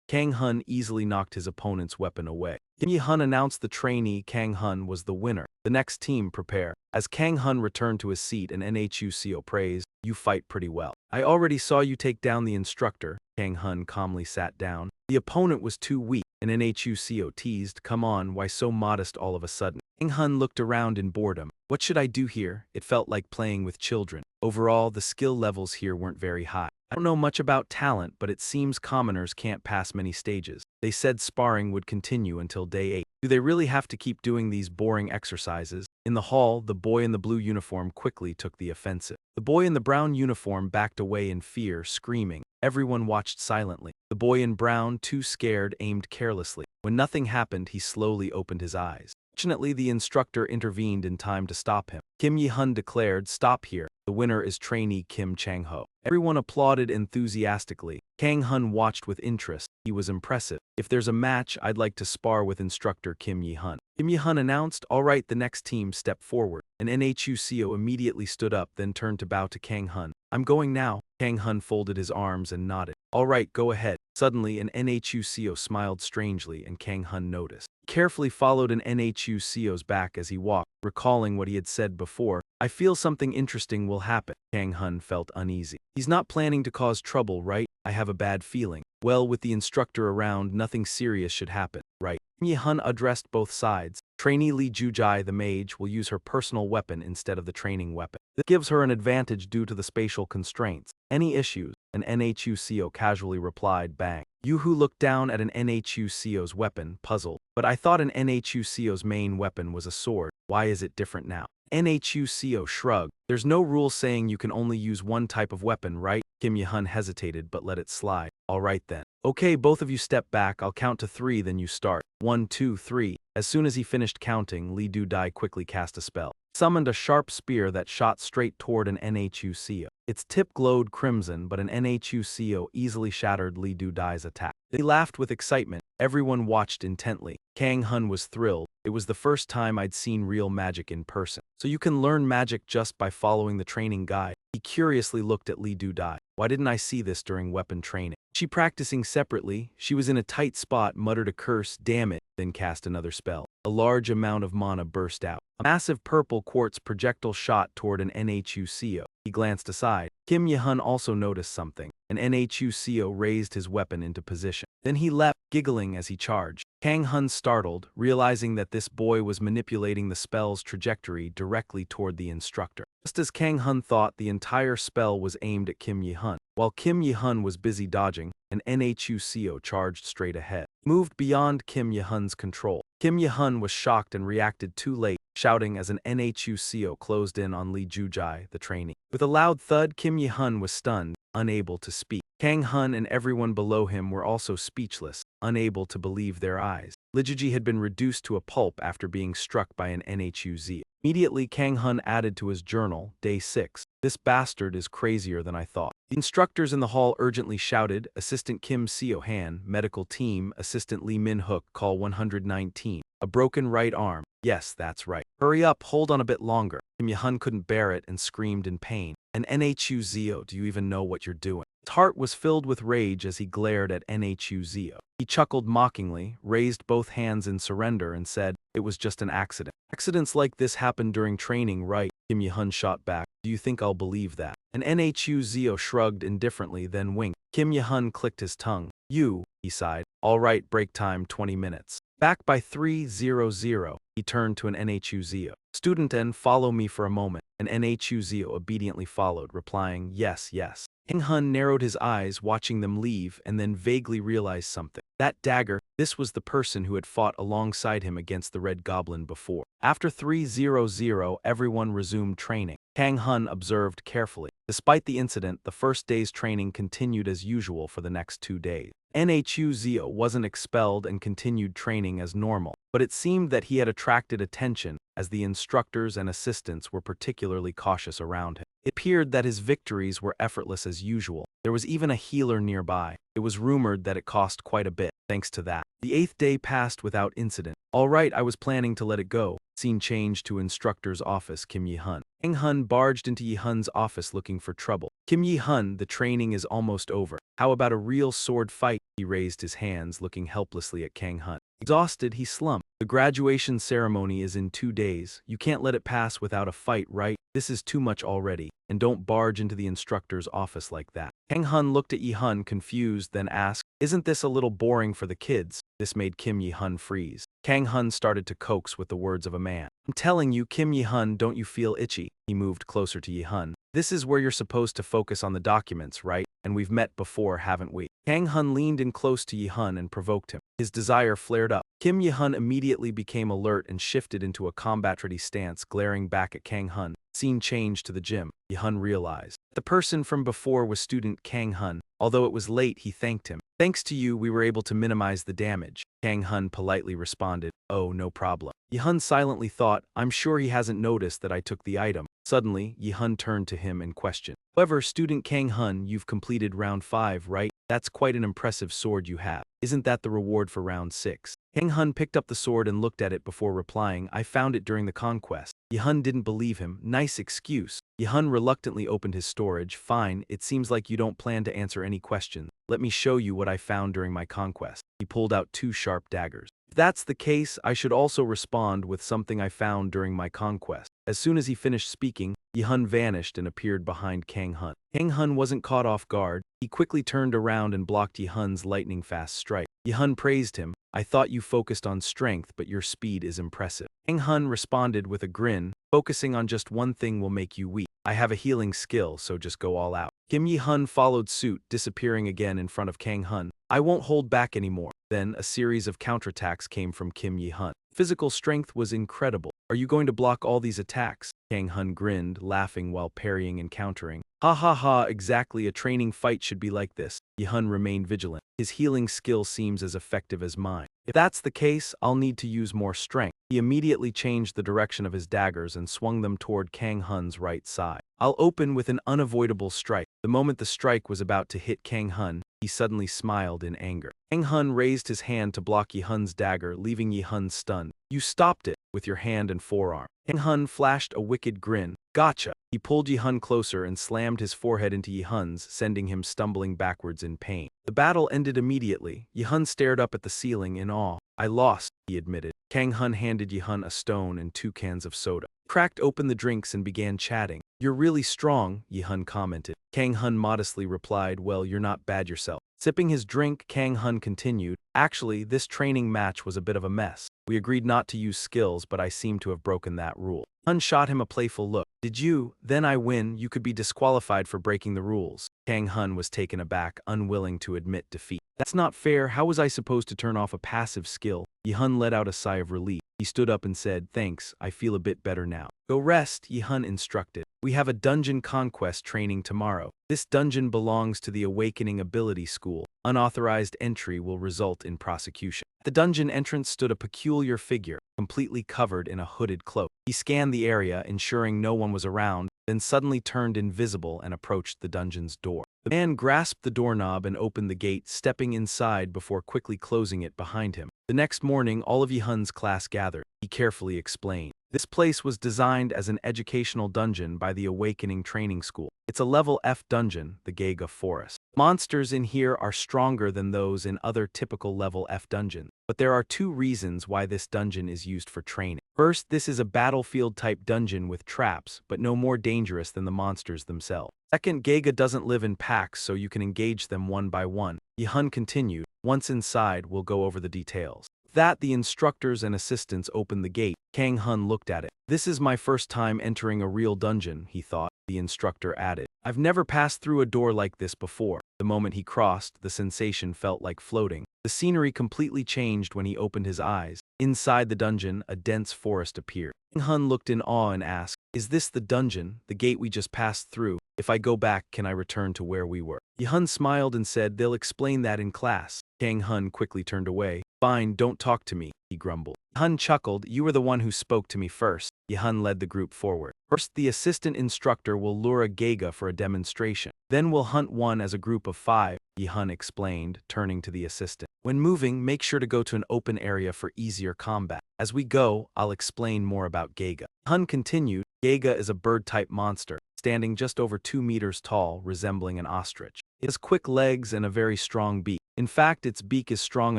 Kang Hun easily knocked his opponent's weapon away. Kim Ye-hun announced the trainee Kang Hun was the winner. The next team prepare. As Kang Hun returned to his seat, an NHU-CO praised, "You fight pretty well. I already saw you take down the instructor." Kang Hun calmly sat down. The opponent was too weak. An NHU-CO teased, "Come on, why so modest all of a sudden?" Kang Hun looked around in boredom. What should I do here? It felt like playing with children. Overall, the skill levels here weren't very high. I don't know much about talent, but it seems commoners can't pass many stages. They said sparring would continue until day 8. Do they really have to keep doing these boring exercises? In the hall, the boy in the blue uniform quickly took the offensive. The boy in the brown uniform backed away in fear, screaming. Everyone watched silently. The boy in brown, too scared, aimed carelessly. When nothing happened, he slowly opened his eyes. Fortunately, the instructor intervened in time to stop him. Kim Ye-hun declared, "Stop here. The winner is trainee Kim Chang-ho." Everyone applauded enthusiastically. Kang Hun watched with interest. He was impressive. "If there's a match, I'd like to spar with instructor Kim Ye-hun." Kim Ye-hun announced, "All right, the next team step forward." An NHU-CO immediately stood up, then turned to bow to Kang Hun. "I'm going now." Kang Hun folded his arms and nodded. "All right, go ahead." Suddenly, an NHU-CO smiled strangely, and Kang Hun noticed. He carefully followed an NHU-CO's back as he walked, recalling what he had said before. "I feel something interesting will happen." Kang Hun felt uneasy. "He's not planning to cause trouble, right? I have a bad feeling." "Well, with the instructor around, nothing serious should happen, right?" Kim Ye-hun addressed both sides. Trainee Lee Ju-jae, the mage, will use her personal weapon instead of the training weapon. This gives her an advantage due to the spatial constraints. "Any issues?" An NHU-CO casually replied, "Bang." Yoo-hoo looked down at an NHU-CO's weapon, puzzled. "But I thought an NHU-CO's main weapon was a sword. Why is it different now?" NHU-CO shrugged. "There's no rule saying you can only use one type of weapon, right?" Kim Ye-hun hesitated but let it slide. "All right then. Okay, both of you step back. I'll count to 3, then you start. 1, 2, 3. As soon as he finished counting, Lee Du-dai quickly cast a spell. Summoned a sharp spear that shot straight toward an NHU-CO. Its tip glowed crimson, but an NHU-CO easily shattered Lee Du-dai's attack. They laughed with excitement. Everyone watched intently. Kang Hun was thrilled. It was the first time I'd seen real magic in person. "So you can learn magic just by following the training guide." He curiously looked at Lee Du-dai. "Why didn't I see this during weapon training?" She practicing separately. She was in a tight spot, muttered a curse, "Damn it," then cast another spell. A large amount of mana burst out. A massive purple quartz projectile shot toward an NHUCO. He glanced aside. Kim Yi-hun also noticed something. An NHUCO raised his weapon into position. Then he leapt, giggling as he charged. Kang Hun startled, realizing that this boy was manipulating the spell's trajectory directly toward the instructor. Just as Kang Hun thought, the entire spell was aimed at Kim Yi-hun. While Kim Yi-hun was busy dodging, an NHUCO charged straight ahead, moved beyond Kim Yi-hun's control. Kim Yi-hun was shocked and reacted too late, shouting as an NHUCO closed in on Lee Ju-jae, the trainee. With a loud thud, Kim Yi-hun was stunned, unable to speak. Kang Hun and everyone below him were also speechless, unable to believe their eyes. Lee Ju-jae had been reduced to a pulp after being struck by an NHUZ. Immediately, Kang Hun added to his journal, Day 6. This bastard is crazier than I thought. The instructors in the hall urgently shouted, Assistant Kim Seo-han, Medical Team, Assistant Lee Min-hook, call 119. A broken right arm. Yes, that's right. Hurry up, hold on a bit longer. Kim Yi-hun couldn't bear it and screamed in pain. An NHUZO, do you even know what you're doing? His heart was filled with rage as he glared at NHUZO. He chuckled mockingly, raised both hands in surrender and said, it was just an accident. Accidents like this happen during training, right? Kim Yi-hun shot back. Do you think I'll believe that? An NHUZO shrugged indifferently, then winked. Kim Yi-hun clicked his tongue. You, he sighed. All right, break time 20 minutes. Back by 3:00, he turned to an NHUZO. Student N, follow me for a moment. An NHUZO obediently followed, replying, yes, yes. Kang Hun narrowed his eyes, watching them leave, and then vaguely realized something. That dagger, this was the person who had fought alongside him against the Red Goblin before. After 3:00, everyone resumed training. Kang Hun observed carefully. Despite the incident, the first day's training continued as usual for the next 2 days. NHUZO wasn't expelled and continued training as normal, but it seemed that he had attracted attention as the instructors and assistants were particularly cautious around him. It appeared that his victories were effortless as usual. There was even a healer nearby. It was rumored that it cost quite a bit, thanks to that. The 8th day passed without incident. All right, I was planning to let it go. Scene changed to instructor's office, Kim Yi-hun. Kang Hun barged into Yi-hun's office looking for trouble. Kim Yi-hun, the training is almost over. How about a real sword fight? He raised his hands, looking helplessly at Kang Hun. Exhausted, he slumped. The graduation ceremony is in 2 days. You can't let it pass without a fight, right? This is too much already. And don't barge into the instructor's office like that. Kang Hun looked at Yi-hun confused, then asked, isn't this a little boring for the kids? This made Kim Yi-hun freeze. Kang Hun started to coax with the words of a man. I'm telling you, Kim Yi-hun, don't you feel itchy? He moved closer to Yi-hun. This is where you're supposed to focus on the documents, right? And we've met before, haven't we? Kang Hun leaned in close to Yi-hun and provoked him. His desire flared up. Kim Yi-hun immediately became alert and shifted into a combat-ready stance, glaring back at Kang Hun. Scene changed to the gym. Yi-hun realized the person from before was student Kang Hun. Although it was late, he thanked him. Thanks to you, we were able to minimize the damage. Kang Hun politely responded, oh, no problem. Yi-hun silently thought, I'm sure he hasn't noticed that I took the item. Suddenly, Yi-hun turned to him and questioned. However, student Kang Hun, you've completed round 5, right? That's quite an impressive sword you have. Isn't that the reward for round 6? Kang Hun picked up the sword and looked at it before replying, I found it during the conquest. Yi-hun didn't believe him. Nice excuse. Yi-hun reluctantly opened his storage. Fine, it seems like you don't plan to answer any questions. Let me show you what I found during my conquest. He pulled out 2 sharp daggers. If that's the case, I should also respond with something I found during my conquest. As soon as he finished speaking, Yi-hun vanished and appeared behind Kang Hun. Kang Hun wasn't caught off guard. He quickly turned around and blocked Yi-hun's lightning-fast strike. Yi-hun praised him. I thought you focused on strength, but your speed is impressive. Kang Hun responded with a grin. Focusing on just one thing will make you weak. I have a healing skill, so just go all out. Kim Yi-hun followed suit, disappearing again in front of Kang Hun. I won't hold back anymore. Then, a series of counterattacks came from Kim Yi-hun. Physical strength was incredible. Are you going to block all these attacks? Kang Hun grinned, laughing while parrying and countering. Ha ha ha, exactly, a training fight should be like this. Yi-hun remained vigilant. His healing skill seems as effective as mine. If that's the case, I'll need to use more strength. He immediately changed the direction of his daggers and swung them toward Kang Hun's right side. I'll open with an unavoidable strike. The moment the strike was about to hit Kang Hun, he suddenly smiled in anger. Kang Hun raised his hand to block Yi-hun's dagger, leaving Yi-hun stunned. You stopped it with your hand and forearm. Kang Hun flashed a wicked grin. Gotcha. He pulled Yi-hun closer and slammed his forehead into Yi-hun's, sending him stumbling backwards in pain. The battle ended immediately. Yi-hun stared up at the ceiling in awe. I lost, he admitted. Kang Hun handed Yi-hun a stone and 2 cans of soda. He cracked open the drinks and began chatting. You're really strong, Yi-hun commented. Kang Hun modestly replied, well, you're not bad yourself. Sipping his drink, Kang Hun continued, actually, this training match was a bit of a mess. We agreed not to use skills, but I seem to have broken that rule. Hun shot him a playful look. Did you? Then I win. You could be disqualified for breaking the rules. Kang Hun was taken aback, unwilling to admit defeat. That's not fair. How was I supposed to turn off a passive skill? Yi-hun let out a sigh of relief. He stood up and said, thanks, I feel a bit better now. Go rest, Yi-hun instructed. We have a dungeon conquest training tomorrow. This dungeon belongs to the Awakening Ability School. Unauthorized entry will result in prosecution. At the dungeon entrance stood a peculiar figure, completely covered in a hooded cloak. He scanned the area, ensuring no one was around, then suddenly turned invisible and approached the dungeon's door. The man grasped the doorknob and opened the gate, stepping inside before quickly closing it behind him. The next morning, all of Yi-hun's class gathered. He carefully explained. This place was designed as an educational dungeon by the Awakening Training School. It's a level F dungeon, the Gega Forest. Monsters in here are stronger than those in other typical level F dungeons, but there are 2 reasons why this dungeon is used for training. First, this is a battlefield-type dungeon with traps, but no more dangerous than the monsters themselves. Second, Gega doesn't live in packs, so you can engage them one by one. Yi-hun continued, once inside, we'll go over the details. With that, the instructors and assistants opened the gate. Kang Hun looked at it. This is my first time entering a real dungeon, he thought. The instructor added, I've never passed through a door like this before. The moment he crossed, the sensation felt like floating. The scenery completely changed when he opened his eyes. Inside the dungeon, a dense forest appeared. Kang Hun looked in awe and asked, is this the dungeon, the gate we just passed through? If I go back, can I return to where we were? Yi-hun smiled and said, they'll explain that in class. Kang Hun quickly turned away. Fine, don't talk to me, he grumbled. Yi-hun chuckled, you were the one who spoke to me first. Yi-hun led the group forward. First, the assistant instructor will lure a Gega for a demonstration. Then we'll hunt one as a group of 5, Yi-hun explained, turning to the assistant. When moving, make sure to go to an open area for easier combat. As we go, I'll explain more about Gega. Yi-hun continued, Gega is a bird-type monster, standing just over 2 meters tall, resembling an ostrich. It has quick legs and a very strong beak. In fact, its beak is strong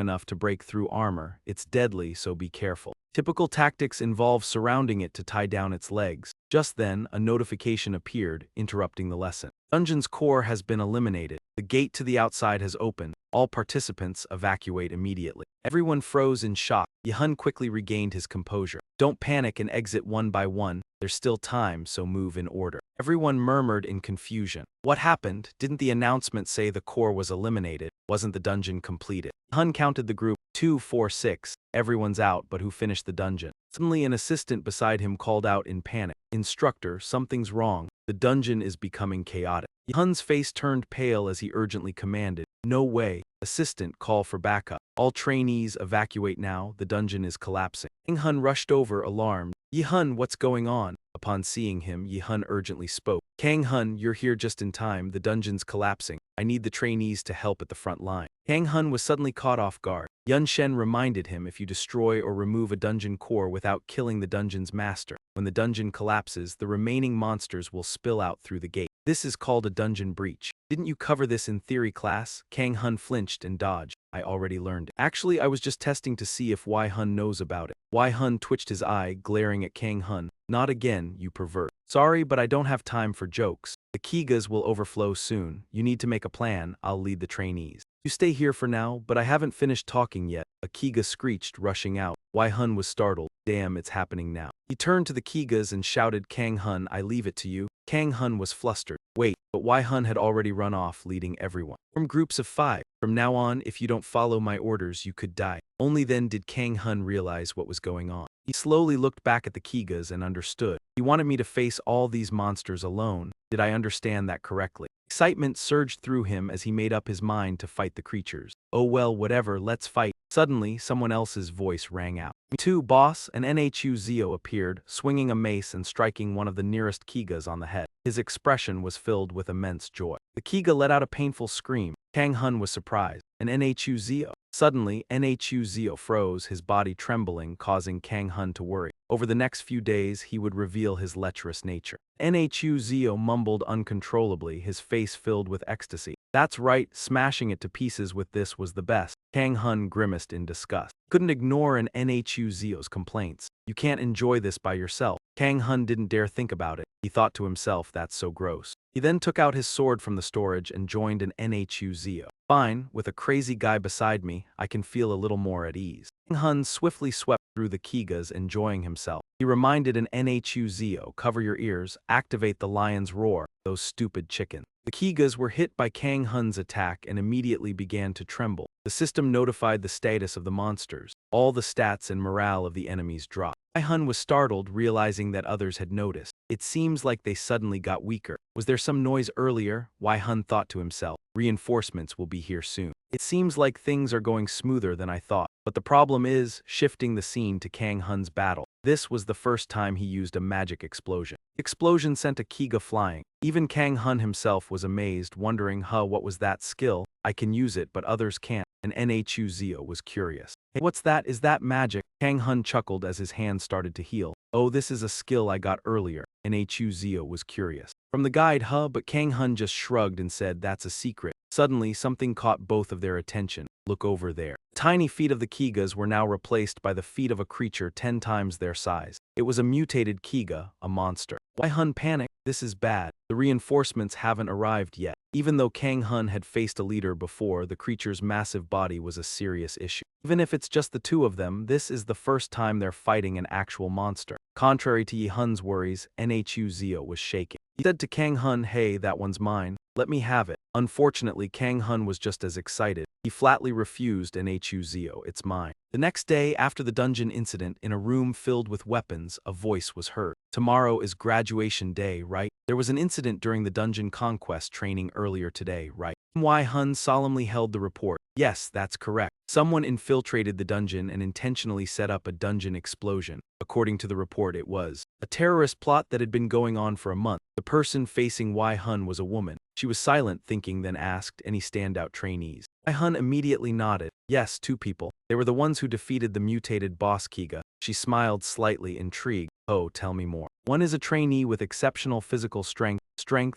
enough to break through armor. It's deadly, so be careful. Typical tactics involve surrounding it to tie down its legs. Just then, a notification appeared, interrupting the lesson. Dungeon's core has been eliminated. The gate to the outside has opened. All participants evacuate immediately. Everyone froze in shock. Yi-hun quickly regained his composure. Don't panic and exit one by one. There's still time, so move in order. Everyone murmured in confusion. What happened? Didn't the announcement say the core was eliminated? Wasn't the dungeon completed? Yi-hun counted the group. 2, 4, 6. Everyone's out, but who finished the dungeon? Suddenly, an assistant beside him called out in panic. Instructor, something's wrong. The dungeon is becoming chaotic. Yi-hun's face turned pale as he urgently commanded, no way. Assistant, call for backup. All trainees evacuate now. The dungeon is collapsing. Kang Hun rushed over, alarmed. Yi-hun, what's going on? Upon seeing him, Yi-hun urgently spoke. Kang Hun, you're here just in time. The dungeon's collapsing. I need the trainees to help at the front line. Kang Hun was suddenly caught off guard. Yun Shen reminded him, if you destroy or remove a dungeon core without killing the dungeon's master, when the dungeon collapses, the remaining monsters will spill out through the gate. This is called a dungeon breach. Didn't you cover this in theory class? Kang Hun flinched and dodged. I already learned it. Actually, I was just testing to see if Yi-hun knows about it. Yi-hun twitched his eye, glaring at Kang Hun. Not again, you pervert. Sorry, but I don't have time for jokes. The Kigas will overflow soon. You need to make a plan. I'll lead the trainees. You stay here for now, but I haven't finished talking yet. A Kiga screeched, rushing out. Yi-hun was startled. Damn, it's happening now. He turned to the Kigas and shouted, Kang Hun, I leave it to you. Kang Hun was flustered. Wait, but Yi-hun had already run off, leading everyone. Form groups of 5. From now on, if you don't follow my orders, you could die. Only then did Kang Hun realize what was going on. He slowly looked back at the Kigas and understood. He wanted me to face all these monsters alone. Did I understand that correctly? Excitement surged through him as he made up his mind to fight the creatures. Oh well, whatever, let's fight. Suddenly, someone else's voice rang out. Me too, boss. An NHU Zio appeared, swinging a mace and striking one of the nearest Kigas on the head. His expression was filled with immense joy. The Kiga let out a painful scream. Kang Hun was surprised. an NHU Zio. Suddenly, NHU Zio froze, his body trembling, causing Kang Hun to worry. Over the next few days, he would reveal his lecherous nature. NHU Zio mumbled uncontrollably, his face filled with ecstasy. That's right, smashing it to pieces with this was the best. Kang Hun grimaced in disgust. Couldn't ignore an NHU Zio's complaints. You can't enjoy this by yourself. Kang Hun didn't dare think about it. He thought to himself, that's so gross. He then took out his sword from the storage and joined an NHU Zio. Fine, with a crazy guy beside me, I can feel a little more at ease. Kang Hun swiftly swept through the Kigas, enjoying himself. He reminded an NHU Zio, cover your ears, activate the lion's roar, those stupid chickens. The Kigas were hit by Kang Hun's attack and immediately began to tremble. The system notified the status of the monsters. All the stats and morale of the enemies dropped. Kang Hun was startled, realizing that others had noticed. It seems like they suddenly got weaker. Was there some noise earlier? Kang Hun thought to himself. Reinforcements will be here soon. It seems like things are going smoother than I thought. But the problem is, shifting the scene to Kang Hun's battle. This was the first time he used a magic explosion. The explosion sent a Kiga flying. Even Kang Hun himself was amazed, wondering, what was that skill? I can use it, but others can't. And NHU Zio was curious. Hey, what's that? Is that magic? Kang Hun chuckled as his hand started to heal. Oh, this is a skill I got earlier. NHU Zio was curious. From the guide, but Kang Hun just shrugged and said, that's a secret. Suddenly, something caught both of their attention. Look over there. Tiny feet of the Kigas were now replaced by the feet of a creature 10 times their size. It was a mutated Kiga, a monster. Kang Hun panicked. This is bad. The reinforcements haven't arrived yet. Even though Kang Hun had faced a leader before, the creature's massive body was a serious issue. Even if it's just the two of them, this is the first time they're fighting an actual monster. Contrary to Yi Hun's worries, NHU Zio was shaking. He said to Kang Hun, hey, that one's mine. Let me have it. Unfortunately, Kang Hun was just as excited. He flatly refused NHU Zio, it's mine. The next day, after the dungeon incident, in a room filled with weapons, a voice was heard. Tomorrow is graduation day, right? There was an incident during the dungeon conquest training earlier today, right? Kang Hun solemnly held the report. Yes, that's correct. Someone infiltrated the dungeon and intentionally set up a dungeon explosion. According to the report, it was a terrorist plot that had been going on for a month. The person facing Kang Hun was a woman. She was silent, thinking, then asked, any standout trainees? Kang Hun immediately nodded. Yes, 2 people. They were the ones who defeated the mutated boss Kiga. She smiled slightly, intrigued. Oh, tell me more. One is a trainee with exceptional physical strength,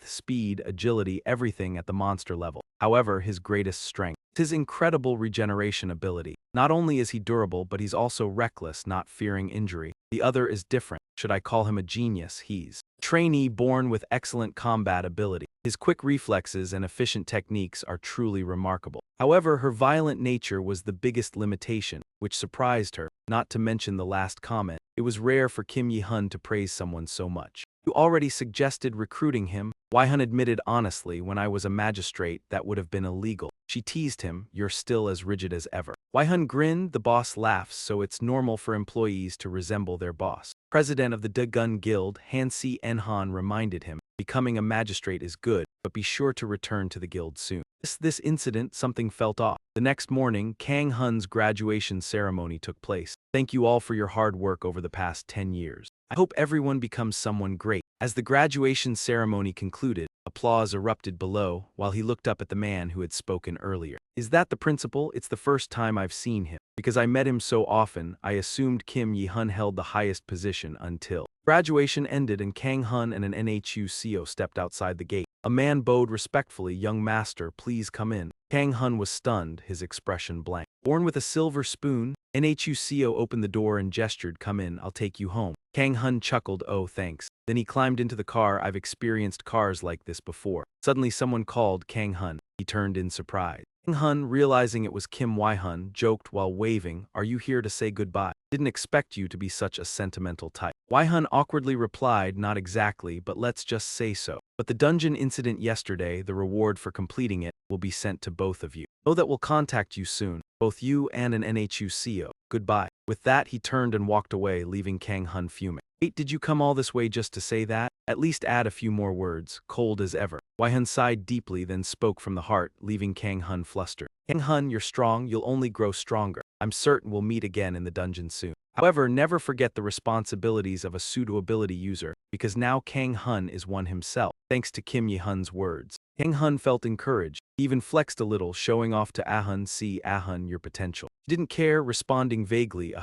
speed, agility, everything at the monster level. However, his greatest strength is his incredible regeneration ability. Not only is he durable, but he's also reckless, not fearing injury. The other is different. Should I call him a genius? He's a trainee born with excellent combat ability. His quick reflexes and efficient techniques are truly remarkable. However, her violent nature was the biggest limitation, which surprised her, not to mention the last comment. It was rare for Kim Yi Hun to praise someone so much. You already suggested recruiting him. Kang Hun admitted honestly, when I was a magistrate, that would have been illegal. She teased him, you're still as rigid as ever. Kang Hun grinned, the boss laughs, so it's normal for employees to resemble their boss. President of the Dagun Guild, Hansi Enhan, reminded him, becoming a magistrate is good, but be sure to return to the guild soon. This incident, something felt off. The next morning, Kang Hun's graduation ceremony took place. Thank you all for your hard work over the past 10 years. I hope everyone becomes someone great. As the graduation ceremony concluded, applause erupted below while he looked up at the man who had spoken earlier. Is that the principal? It's the first time I've seen him. Because I met him so often, I assumed Kim Yi Hun held the highest position until graduation ended and Kang Hun and an NHU Zio stepped outside the gate. A man bowed respectfully, young master, please come in. Kang Hun was stunned, his expression blank. Born with a silver spoon, NHU Zio opened the door and gestured, come in, I'll take you home. Kang Hun chuckled, oh thanks. Then he climbed into the car. I've experienced cars like this before. Suddenly someone called Kang Hun. He turned in surprise. Kang Hun, realizing it was Kim Yi Hun, joked while waving, are you here to say goodbye? Didn't expect you to be such a sentimental type. Yi Hun awkwardly replied, not exactly, but let's just say so. But the dungeon incident yesterday, the reward for completing it, will be sent to both of you. Know that we'll contact you soon, both you and an NHU Zio. Goodbye. With that, he turned and walked away, leaving Kang Hun fuming. Wait, did you come all this way just to say that? At least add a few more words, cold as ever. Yi Hun sighed deeply, then spoke from the heart, leaving Kang Hun flustered. Kang Hun, you're strong, you'll only grow stronger. I'm certain we'll meet again in the dungeon soon. However, never forget the responsibilities of a pseudo-ability user, because now Kang Hun is one himself, thanks to Kim Yi-hun's words. Kang Hun felt encouraged. He even flexed a little, showing off to Ah-hun, "See, Ah-hun, your potential." He didn't care, responding vaguely,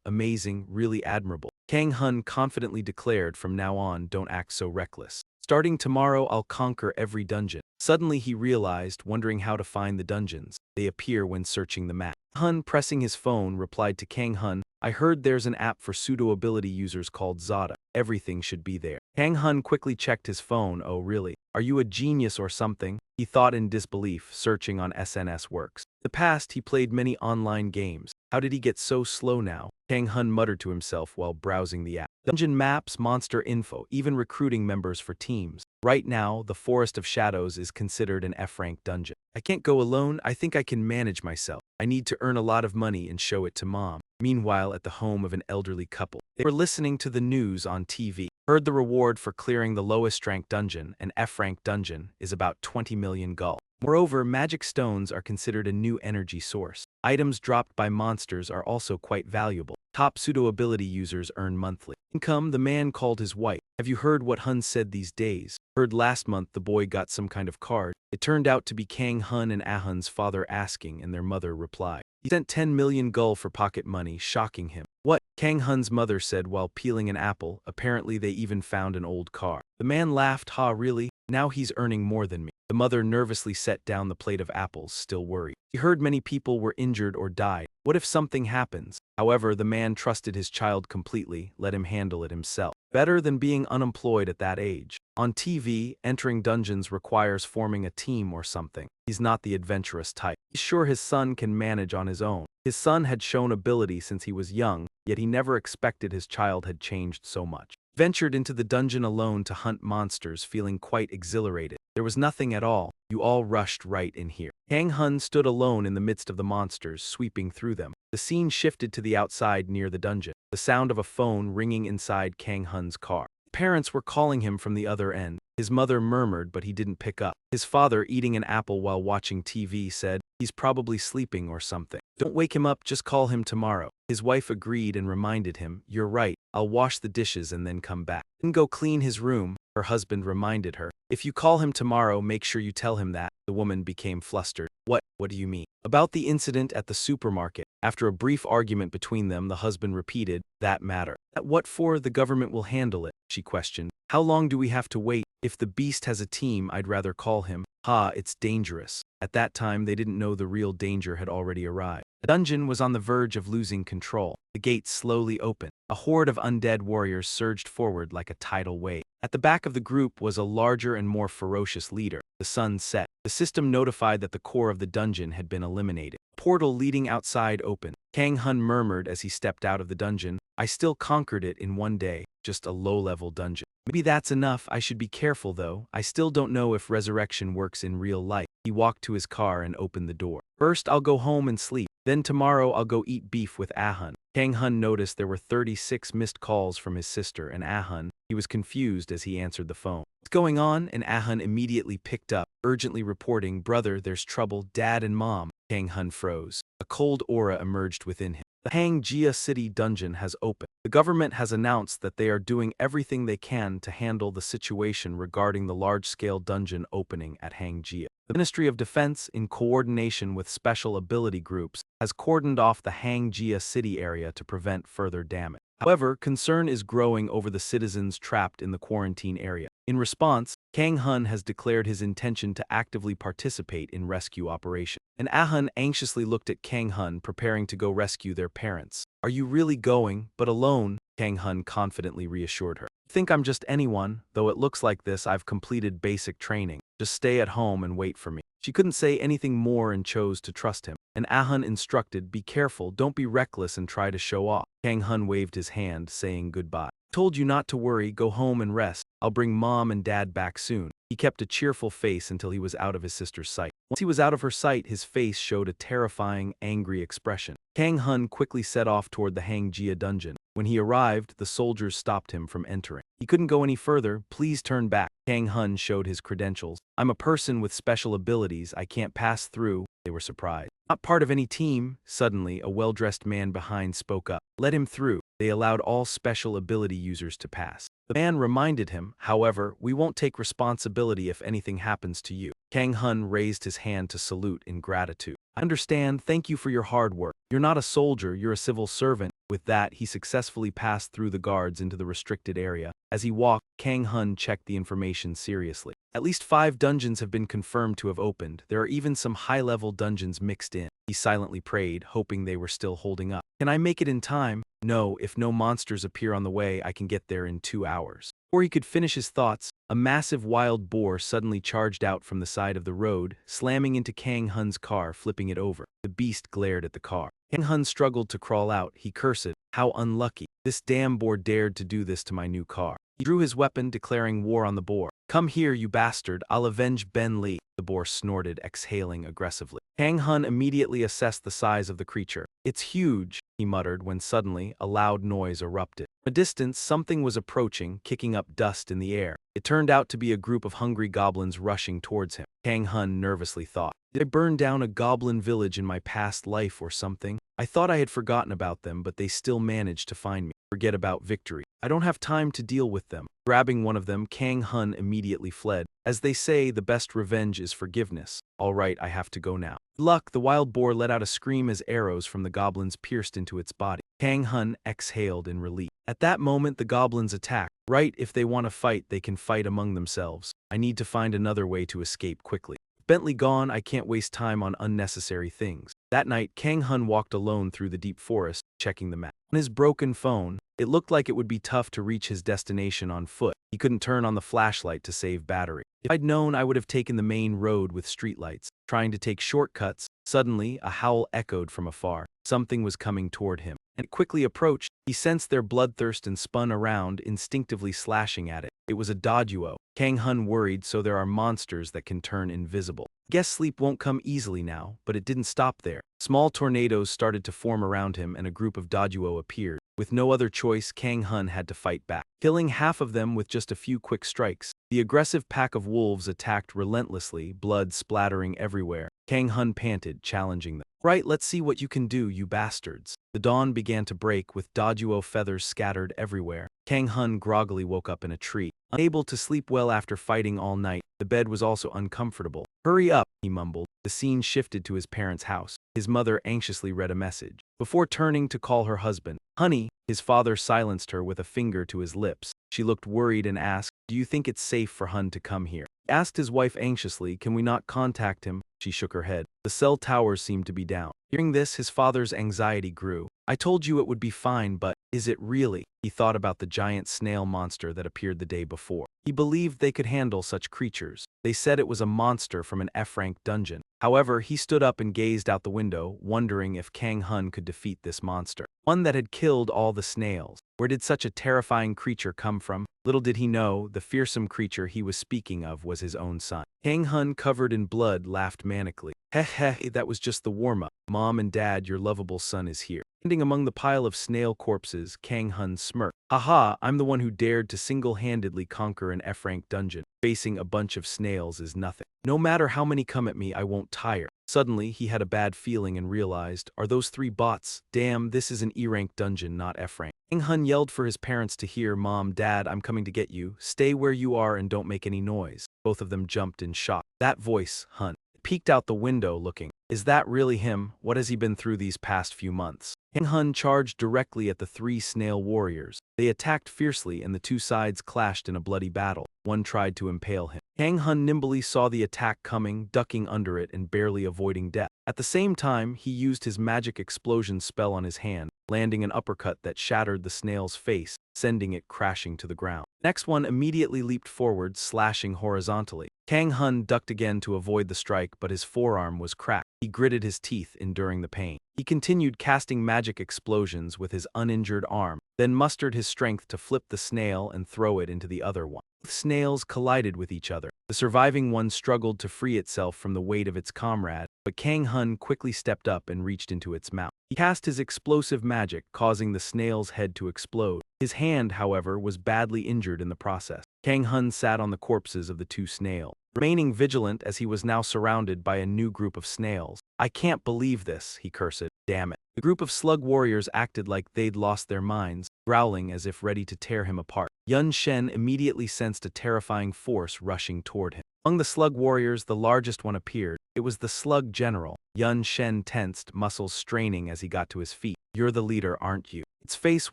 amazing, really admirable. Kang Hun confidently declared, "From now on, don't act so reckless. Starting tomorrow, I'll conquer every dungeon." Suddenly he realized, wondering how to find the dungeons. They appear when searching the map. Hun, pressing his phone, replied to Kang Hun, "I heard there's an app for pseudo-ability users called Zada. Everything should be there." Kang Hun quickly checked his phone. "Oh really? Are you a genius or something?" He thought in disbelief, searching on SNS Works. In the past, he played many online games. How did he get so slow now? Kang Hun muttered to himself while browsing the app. Dungeon maps, monster info, even recruiting members for teams. Right now, the Forest of Shadows is considered an F-rank dungeon. I can't go alone. I think I can manage myself. I need to earn a lot of money and show it to mom. Meanwhile, at the home of an elderly couple, they were listening to the news on TV. Heard the reward for clearing the lowest rank dungeon, an F-rank dungeon, is about 20 million gold. Moreover, magic stones are considered a new energy source. Items dropped by monsters are also quite valuable. Top pseudo-ability users earn monthly income. The man called his wife. "Have you heard what Hun said these days? Heard last month the boy got some kind of card." It turned out to be Kang Hun and Ah-hun's father asking, and their mother replied. He sent 10 million gul for pocket money, shocking him. "What?" Kang Hun's mother said while peeling an apple. "Apparently they even found an old car." The man laughed. "Ha, really? Now he's earning more than me." The mother nervously set down the plate of apples, still worried. He heard many people were injured or died. What if something happens? However, the man trusted his child completely, let him handle it himself. Better than being unemployed at that age. On TV, entering dungeons requires forming a team or something. He's not the adventurous type. He's sure his son can manage on his own. His son had shown ability since he was young, yet he never expected his child had changed so much. Ventured into the dungeon alone to hunt monsters, feeling quite exhilarated. There was nothing at all. You all rushed right in here. Kang Hun stood alone in the midst of the monsters, sweeping through them. The scene shifted to the outside near the dungeon. The sound of a phone ringing inside Kang Hun's car. Parents were calling him from the other end. His mother murmured, but he didn't pick up. His father, eating an apple while watching TV, said, "He's probably sleeping or something. Don't wake him up, just call him tomorrow." His wife agreed and reminded him, "You're right, I'll wash the dishes and then come back." "Then go clean his room," her husband reminded her. "If you call him tomorrow, make sure you tell him that." The woman became flustered. What do you mean?" "About the incident at the supermarket." After a brief argument between them, the husband repeated, "That matter." "That what for? The government will handle it," she questioned. "How long do we have to wait? If the beast has a team, I'd rather call him." "Ha, it's dangerous." At that time, they didn't know the real danger had already arrived. The dungeon was on the verge of losing control. The gates slowly opened. A horde of undead warriors surged forward like a tidal wave. At the back of the group was a larger and more ferocious leader. The sun set. The system notified that the core of the dungeon had been eliminated. A portal leading outside opened. Kang Hun murmured as he stepped out of the dungeon, "I still conquered it in one day, just a low-level dungeon. Maybe that's enough. I should be careful though. I still don't know if resurrection works in real life." He walked to his car and opened the door. "First, I'll go home and sleep. Then tomorrow I'll go eat beef with Ah-hun." Kang Hun noticed there were 36 missed calls from his sister and Ah-hun. He was confused as he answered the phone. "What's going on?" And Ah-hun immediately picked up, urgently reporting, "Brother, there's trouble. Dad and Mom." Kang Hun froze. A cold aura emerged within him. The Hangjia City dungeon has opened. The government has announced that they are doing everything they can to handle the situation regarding the large-scale dungeon opening at Hangjia. The Ministry of Defense, in coordination with special ability groups, has cordoned off the Hangjia City area to prevent further damage. However, concern is growing over the citizens trapped in the quarantine area. In response, Kang Hun has declared his intention to actively participate in rescue operations. And Ah-hun anxiously looked at Kang Hun, preparing to go rescue their parents. "Are you really going, but alone?" Kang Hun confidently reassured her. "I think I'm just anyone, though it looks like this. I've completed basic training. Just stay at home and wait for me." She couldn't say anything more and chose to trust him. And Ah-hun instructed, "Be careful, don't be reckless and try to show off." Kang Hun waved his hand, saying goodbye. "Told you not to worry, go home and rest. I'll bring Mom and Dad back soon." He kept a cheerful face until he was out of his sister's sight. Once he was out of her sight, his face showed a terrifying, angry expression. Kang Hun quickly set off toward the Hangjia dungeon. When he arrived, the soldiers stopped him from entering. He couldn't go any further. "Please turn back." Kang Hun showed his credentials. "I'm a person with special abilities. I can't pass through." They were surprised. Not part of any team. Suddenly, a well-dressed man behind spoke up. Let him through. They allowed all special ability users to pass. The man reminded him, however, we won't take responsibility if anything happens to you. Kang Hun raised his hand to salute in gratitude. I understand, thank you for your hard work. You're not a soldier, you're a civil servant. With that, he successfully passed through the guards into the restricted area. As he walked, Kang Hun checked the information seriously. At least 5 dungeons have been confirmed to have opened. There are even some high-level dungeons mixed in. He silently prayed, hoping they were still holding up. Can I make it in time? No, if no monsters appear on the way, I can get there in 2 hours. Before he could finish his thoughts, a massive wild boar suddenly charged out from the side of the road, slamming into Kang Hun's car, flipping it over. The beast glared at the car. Kang Hun struggled to crawl out. He cursed, how unlucky. This damn boar dared to do this to my new car. He drew his weapon, declaring war on the boar. Come here, you bastard, I'll avenge Ben Li. The boar snorted, exhaling aggressively. Kang Hun immediately assessed the size of the creature. It's huge, he muttered when suddenly a loud noise erupted. From a distance, something was approaching, kicking up dust in the air. It turned out to be a group of hungry goblins rushing towards him. Kang Hun nervously thought, did I burn down a goblin village in my past life or something? I thought I had forgotten about them, but they still managed to find me. Forget about victory. I don't have time to deal with them. Grabbing one of them, Kang Hun immediately fled. As they say, the best revenge is forgiveness. All right, I have to go now. Luck, the wild boar let out a scream as arrows from the goblins pierced into its body. Kang Hun exhaled in relief. At that moment, the goblins attacked. Right, if they want to fight, they can fight among themselves. I need to find another way to escape quickly. Bentley gone, I can't waste time on unnecessary things. That night, Kang Hun walked alone through the deep forest, checking the map. On his broken phone, it looked like it would be tough to reach his destination on foot. He couldn't turn on the flashlight to save battery. If I'd known, I would have taken the main road with streetlights. Trying to take shortcuts, suddenly, a howl echoed from afar. Something was coming toward him. And it quickly approached. He sensed their bloodthirst and spun around, instinctively slashing at it. It was a doduo. Kang Hun worried, so there are monsters that can turn invisible. Guess sleep won't come easily now, but it didn't stop there. Small tornadoes started to form around him and a group of doduo appeared. With no other choice, Kang Hun had to fight back, killing half of them with just a few quick strikes. The aggressive pack of wolves attacked relentlessly, blood splattering everywhere. Kang Hun panted, challenging them. Right, let's see what you can do, you bastards. The dawn began to break with doduo feathers scattered everywhere. Kang Hun groggily woke up in a tree. Unable to sleep well after fighting all night, the bed was also uncomfortable. Hurry up, he mumbled. The scene shifted to his parents' house. His mother anxiously read a message. Before turning to call her husband, honey, his father silenced her with a finger to his lips. She looked worried and asked, do you think it's safe for Hun to come here? He asked his wife anxiously, can we not contact him? She shook her head. The cell towers seemed to be down. Hearing this, his father's anxiety grew. I told you it would be fine, but is it really? He thought about the giant snail monster that appeared the day before. He believed they could handle such creatures. They said it was a monster from an F-rank dungeon. However, he stood up and gazed out the window, wondering if Kang Hun could defeat this monster. One that had killed all the snails. Where did such a terrifying creature come from? Little did he know, the fearsome creature he was speaking of was his own son. Kang Hun, covered in blood, laughed manically. Heh heh, that was just the warm-up. Mom and Dad, your lovable son is here. Standing among the pile of snail corpses, Kang Hun smirked. Haha, I'm the one who dared to single-handedly conquer an F-rank dungeon. Facing a bunch of snails is nothing. No matter how many come at me, I won't tire. Suddenly, he had a bad feeling and realized, are those 3 bots? Damn, this is an E-rank dungeon, not F-rank. Kang Hun yelled for his parents to hear, Mom, Dad, I'm coming to get you. Stay where you are and don't make any noise. Both of them jumped in shock. That voice, Hun. Peeked out the window looking. Is that really him? What has he been through these past few months? Kang Hun charged directly at the 3 snail warriors. They attacked fiercely and the 2 sides clashed in a bloody battle. One tried to impale him. Kang Hun nimbly saw the attack coming, ducking under it and barely avoiding death. At the same time, he used his magic explosion spell on his hand, landing an uppercut that shattered the snail's face, sending it crashing to the ground. Next one immediately leaped forward, slashing horizontally. Kang Hun ducked again to avoid the strike, but his forearm was cracked. He gritted his teeth, enduring the pain. He continued casting magic explosions with his uninjured arm, then mustered his strength to flip the snail and throw it into the other one. Both snails collided with each other. The surviving one struggled to free itself from the weight of its comrade, but Kang Hun quickly stepped up and reached into its mouth. He cast his explosive magic, causing the snail's head to explode. His hand, however, was badly injured in the process. Kang Hun sat on the corpses of the two snails, remaining vigilant as he was now surrounded by a new group of snails. "I can't believe this," he cursed. "Damn it." The group of slug warriors acted like they'd lost their minds, growling as if ready to tear him apart. Yun Shen immediately sensed a terrifying force rushing toward him. Among the slug warriors, the largest one appeared. It was the slug general. Yun Shen tensed, muscles straining as he got to his feet. "You're the leader, aren't you?" Its face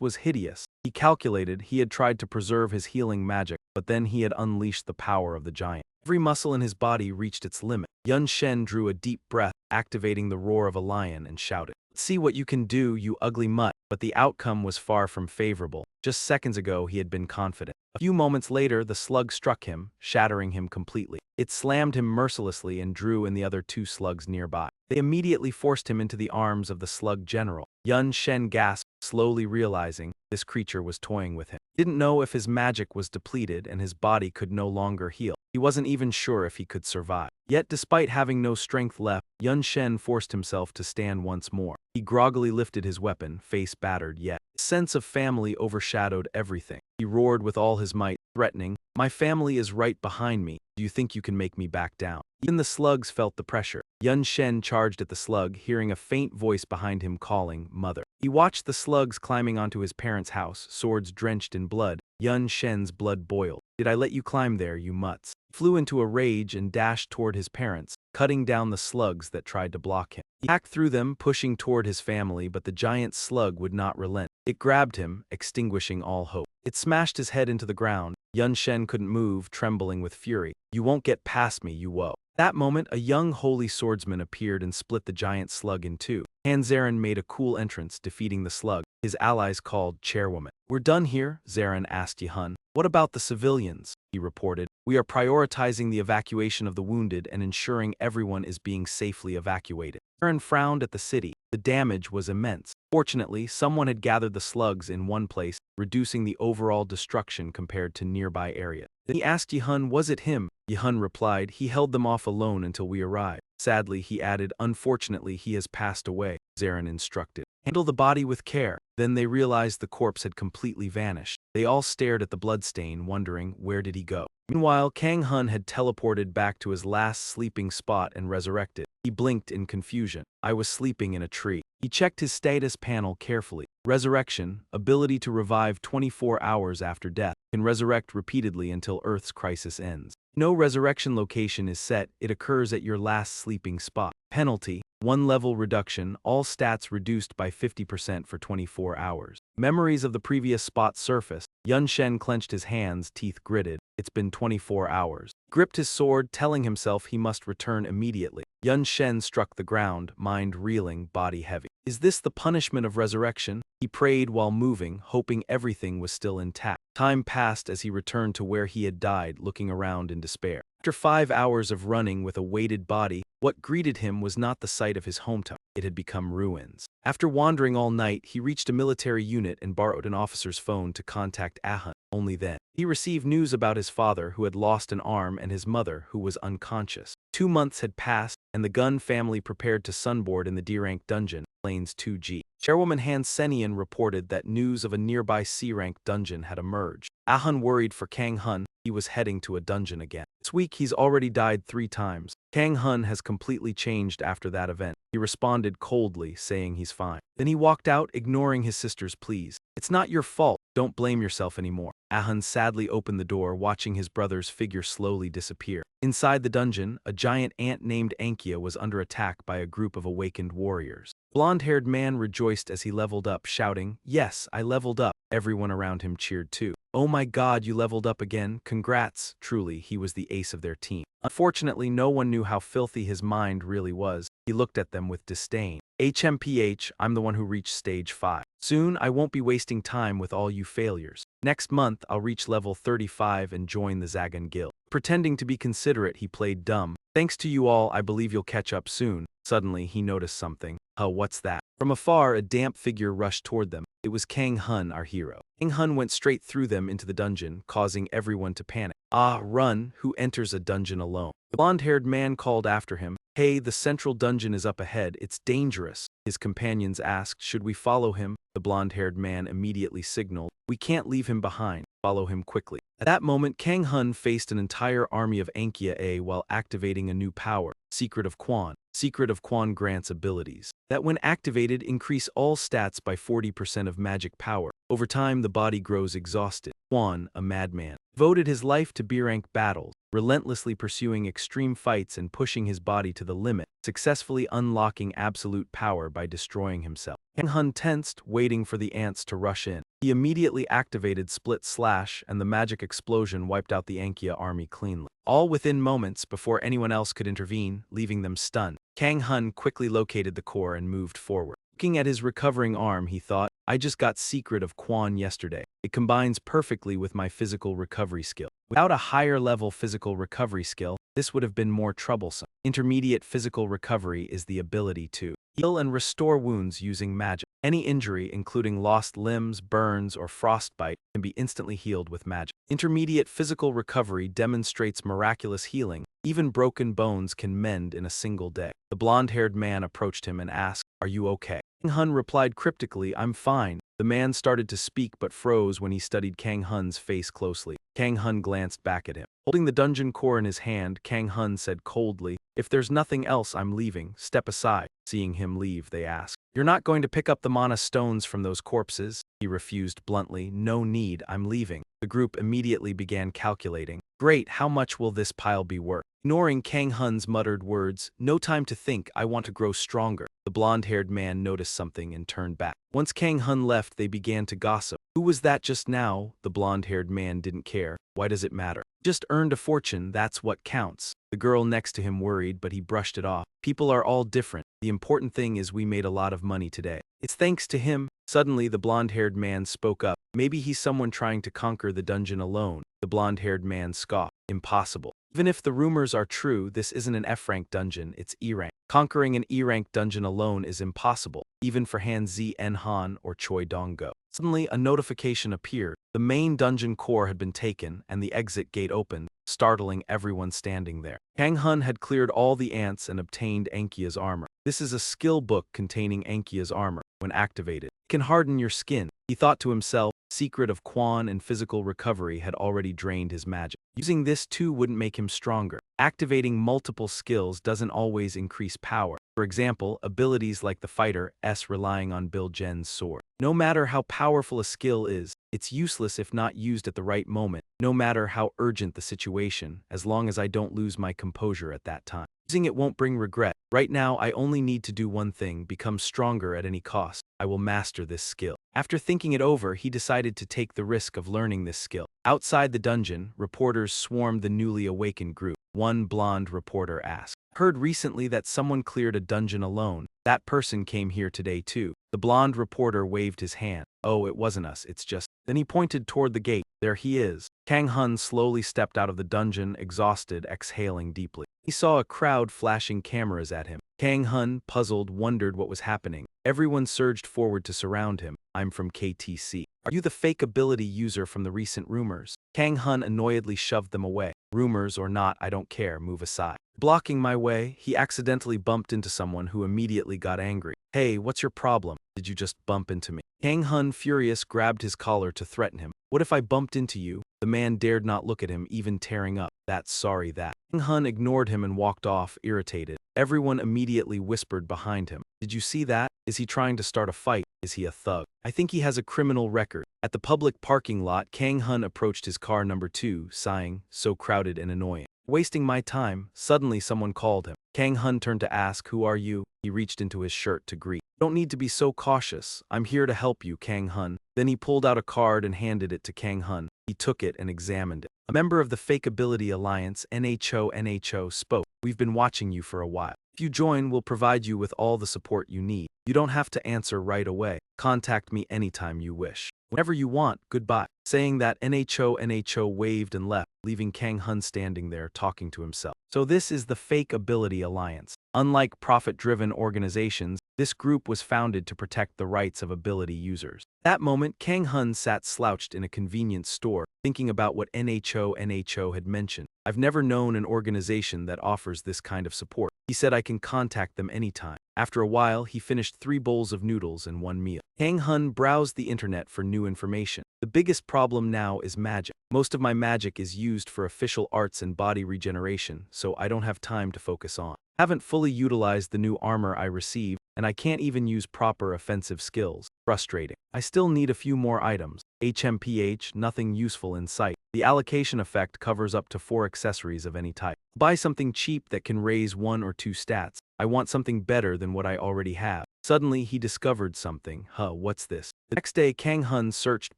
was hideous. He calculated he had tried to preserve his healing magic, but then he had unleashed the power of the giant. Every muscle in his body reached its limit. Yun Shen drew a deep breath, activating the roar of a lion, and shouted, "See what you can do, you ugly mutt." But the outcome was far from favorable. Just seconds ago, he had been confident. A few moments later, the slug struck him, shattering him completely. It slammed him mercilessly and drew in the other two slugs nearby. They immediately forced him into the arms of the slug general. Yun Shen gasped, slowly realizing this creature was toying with him. He didn't know if his magic was depleted and his body could no longer heal. He wasn't even sure if he could survive. Yet despite having no strength left, Yun Shen forced himself to stand once more. He groggily lifted his weapon, face battered yet. His sense of family overshadowed everything. He roared with all his might, threatening, "My family is right behind me. Do you think you can make me back down?" Even the slugs felt the pressure. Yun Shen charged at the slug, hearing a faint voice behind him calling, "Mother." He watched the slugs climbing onto his parents' house, swords drenched in blood. Yun Shen's blood boiled. "Did I let you climb there, you mutts?" He flew into a rage and dashed toward his parents, cutting down the slugs that tried to block him. He hacked through them, pushing toward his family, but the giant slug would not relent. It grabbed him, extinguishing all hope. It smashed his head into the ground. Yun Shen couldn't move, trembling with fury. "You won't get past me, you woe." That moment, a young holy swordsman appeared and split the giant slug in two. Han Zarin made a cool entrance, defeating the slug. His allies called Chairwoman. "We're done here?" Zarin asked Yihun. "What about the civilians?" he reported. "We are prioritizing the evacuation of the wounded and ensuring everyone is being safely evacuated." Zarin frowned at the city. The damage was immense. Fortunately, someone had gathered the slugs in one place, reducing the overall destruction compared to nearby areas. Then he asked Yihun, "Was it him?" Yihun replied, "He held them off alone until we arrived." Sadly, he added, "Unfortunately, he has passed away," Zarin instructed. "Handle the body with care." Then they realized the corpse had completely vanished. They all stared at the bloodstain, wondering, where did he go? Meanwhile, Kang Hun had teleported back to his last sleeping spot and resurrected. He blinked in confusion. "I was sleeping in a tree." He checked his status panel carefully. Resurrection, ability to revive 24 hours after death, can resurrect repeatedly until Earth's crisis ends. No resurrection location is set, it occurs at your last sleeping spot. Penalty, 1 level reduction, all stats reduced by 50% for 24 hours. Memories of the previous spot surfaced. Yun Shen clenched his hands, teeth gritted. It's been 24 hours. He gripped his sword, telling himself he must return immediately. Yun Shen struck the ground, mind reeling, body heavy. Is this the punishment of resurrection? He prayed while moving, hoping everything was still intact. Time passed as he returned to where he had died, looking around in despair. After 5 hours of running with a weighted body, what greeted him was not the sight of his hometown. It had become ruins. After wandering all night, he reached a military unit and borrowed an officer's phone to contact Ahun. Only then, he received news about his father, who had lost an arm, and his mother, who was unconscious. 2 months had passed, and the Gun family prepared to sunboard in the D-rank dungeon, Plains 2G. Chairwoman Han Senian reported that news of a nearby C-rank dungeon had emerged. Ahun worried for Kang Hun. He was heading to a dungeon again. This week he's already died 3 times. Kang Hun has completely changed after that event. He responded coldly, saying he's fine. Then he walked out, ignoring his sister's pleas. "It's not your fault. Don't blame yourself anymore." Ahun sadly opened the door, watching his brother's figure slowly disappear. Inside the dungeon, a giant ant named Ankia was under attack by a group of awakened warriors. Blonde-haired man rejoiced as he leveled up, shouting, "Yes, I leveled up." Everyone around him cheered too. "Oh my god, you leveled up again, congrats." Truly, he was the ace of their team. Unfortunately, no one knew how filthy his mind really was. He looked at them with disdain. "HMPH, I'm the one who reached stage 5. Soon, I won't be wasting time with all you failures. Next month, I'll reach level 35 and join the Zagan Guild." Pretending to be considerate, he played dumb. "Thanks to you all, I believe you'll catch up soon." Suddenly, he noticed something. What's that?" From afar, a damp figure rushed toward them. It was Kang Hun, our hero. Kang Hun went straight through them into the dungeon, causing everyone to panic. "Ah, run! Who enters a dungeon alone?" The blonde-haired man called after him. Hey, the central dungeon is up ahead, it's dangerous. His companions asked, should we follow him? The blonde-haired man immediately signaled, we can't leave him behind, follow him quickly. At that moment, Kang Hun faced an entire army of Ankia while activating a new power, Secret of Quan. Secret of Quan grants abilities that when activated increase all stats by 40% of magic power. Over time, the body grows exhausted. Quan, a madman, devoted his life to B-rank battles, relentlessly pursuing extreme fights and pushing his body to the limit, successfully unlocking absolute power by destroying himself. Kang Hun tensed, waiting for the ants to rush in. He immediately activated Split Slash, and the magic explosion wiped out the Ankia army cleanly. All within moments before anyone else could intervene, leaving them stunned. Kang Hun quickly located the core and moved forward. Looking at his recovering arm, he thought, I just got Secret of Quan yesterday. It combines perfectly with my physical recovery skill. Without a higher level physical recovery skill, this would have been more troublesome. Intermediate physical recovery is the ability to heal and restore wounds using magic. Any injury, including lost limbs, burns, or frostbite, can be instantly healed with magic. Intermediate physical recovery demonstrates miraculous healing. Even broken bones can mend in a single day. The blonde-haired man approached him and asked, are you okay? Kang Hun replied cryptically, I'm fine. The man started to speak but froze when he studied Kang Hun's face closely. Kang Hun glanced back at him. Holding the dungeon core in his hand, Kang Hun said coldly, if there's nothing else, I'm leaving. Step aside. Seeing him leave, they asked, you're not going to pick up the mana stones from those corpses? He refused bluntly, no need, I'm leaving. The group immediately began calculating. Great, how much will this pile be worth? Ignoring Kang Hun's muttered words, no time to think, I want to grow stronger. The blonde-haired man noticed something and turned back. Once Kang Hun left, they began to gossip. Who was that just now? The blonde-haired man didn't care. Why does it matter? Just earned a fortune, that's what counts. The girl next to him worried, but he brushed it off. People are all different. The important thing is we made a lot of money today. It's thanks to him. Suddenly, the blonde-haired man spoke up. Maybe he's someone trying to conquer the dungeon alone. The blonde-haired man scoffed. Impossible. Even if the rumors are true, this isn't an F-rank dungeon, it's E-rank. Conquering an E-rank dungeon alone is impossible, even for Han Zi En Han or Choi Dong-go. Suddenly, a notification appeared. The main dungeon core had been taken, and the exit gate opened, startling everyone standing there. Kang Hun had cleared all the ants and obtained Ankia's armor. This is a skill book containing Ankia's armor. When activated, it can harden your skin. He thought to himself, Secret of Quan and physical recovery had already drained his magic. Using this too wouldn't make him stronger. Activating multiple skills doesn't always increase power. For example, abilities like the fighter S relying on Bill Jen's sword. No matter how powerful a skill is, it's useless if not used at the right moment, no matter how urgent the situation, as long as I don't lose my composure at that time. Using it won't bring regret. Right now, I only need to do one thing, become stronger at any cost. I will master this skill. After thinking it over, he decided to take the risk of learning this skill. Outside the dungeon, reporters swarmed the newly awakened group. One blonde reporter asked, heard recently that someone cleared a dungeon alone. That person came here today too. The blonde reporter waved his hand. Oh, it wasn't us, it's just... Then he pointed toward the gate. There he is. Kang Hun slowly stepped out of the dungeon, exhausted, exhaling deeply. He saw a crowd flashing cameras at him. Kang Hun, puzzled, wondered what was happening. Everyone surged forward to surround him. I'm from KTC. Are you the fake ability user from the recent rumors? Kang Hun annoyedly shoved them away. Rumors or not, I don't care, move aside. Blocking my way, he accidentally bumped into someone who immediately got angry. Hey, what's your problem? Did you just bump into me? Kang Hun, furious, grabbed his collar to threaten him. What if I bumped into you? The man dared not look at him, even tearing up. That's sorry that. Kang Hun ignored him and walked off, irritated. Everyone immediately whispered behind him. Did you see that? Is he trying to start a fight? Is he a thug? I think he has a criminal record. At the public parking lot, Kang Hun approached his car number 2, sighing, so crowded and annoying. Wasting my time. Suddenly someone called him. Kang Hun turned to ask, who are you? He reached into his shirt to greet. Don't need to be so cautious. I'm here to help you, Kang Hun. Then he pulled out a card and handed it to Kang Hun. He took it and examined it. A member of the Fake Ability Alliance, NHO, spoke. We've been watching you for a while. If you join, we'll provide you with all the support you need. You don't have to answer right away. Contact me anytime you wish. Whenever you want, goodbye. Saying that, NHO waved and left, leaving Kang Hun standing there talking to himself. So this is the Fake Ability Alliance. Unlike profit-driven organizations, this group was founded to protect the rights of ability users. That moment, Kang Hun sat slouched in a convenience store, thinking about what NHO had mentioned. I've never known an organization that offers this kind of support. He said I can contact them anytime. After a while, he finished 3 bowls of noodles in one meal. Kang Hun browsed the internet for new information. The biggest problem now is magic. Most of my magic is used for official arts and body regeneration, so I don't have time to focus on. Haven't fully utilized the new armor I received, and I can't even use proper offensive skills. Frustrating. I still need a few more items. HMPH, nothing useful in sight. The allocation effect covers up to 4 accessories of any type. Buy something cheap that can raise 1 or 2 stats. I want something better than what I already have. Suddenly, he discovered something. What's this? The next day, Kang Hun searched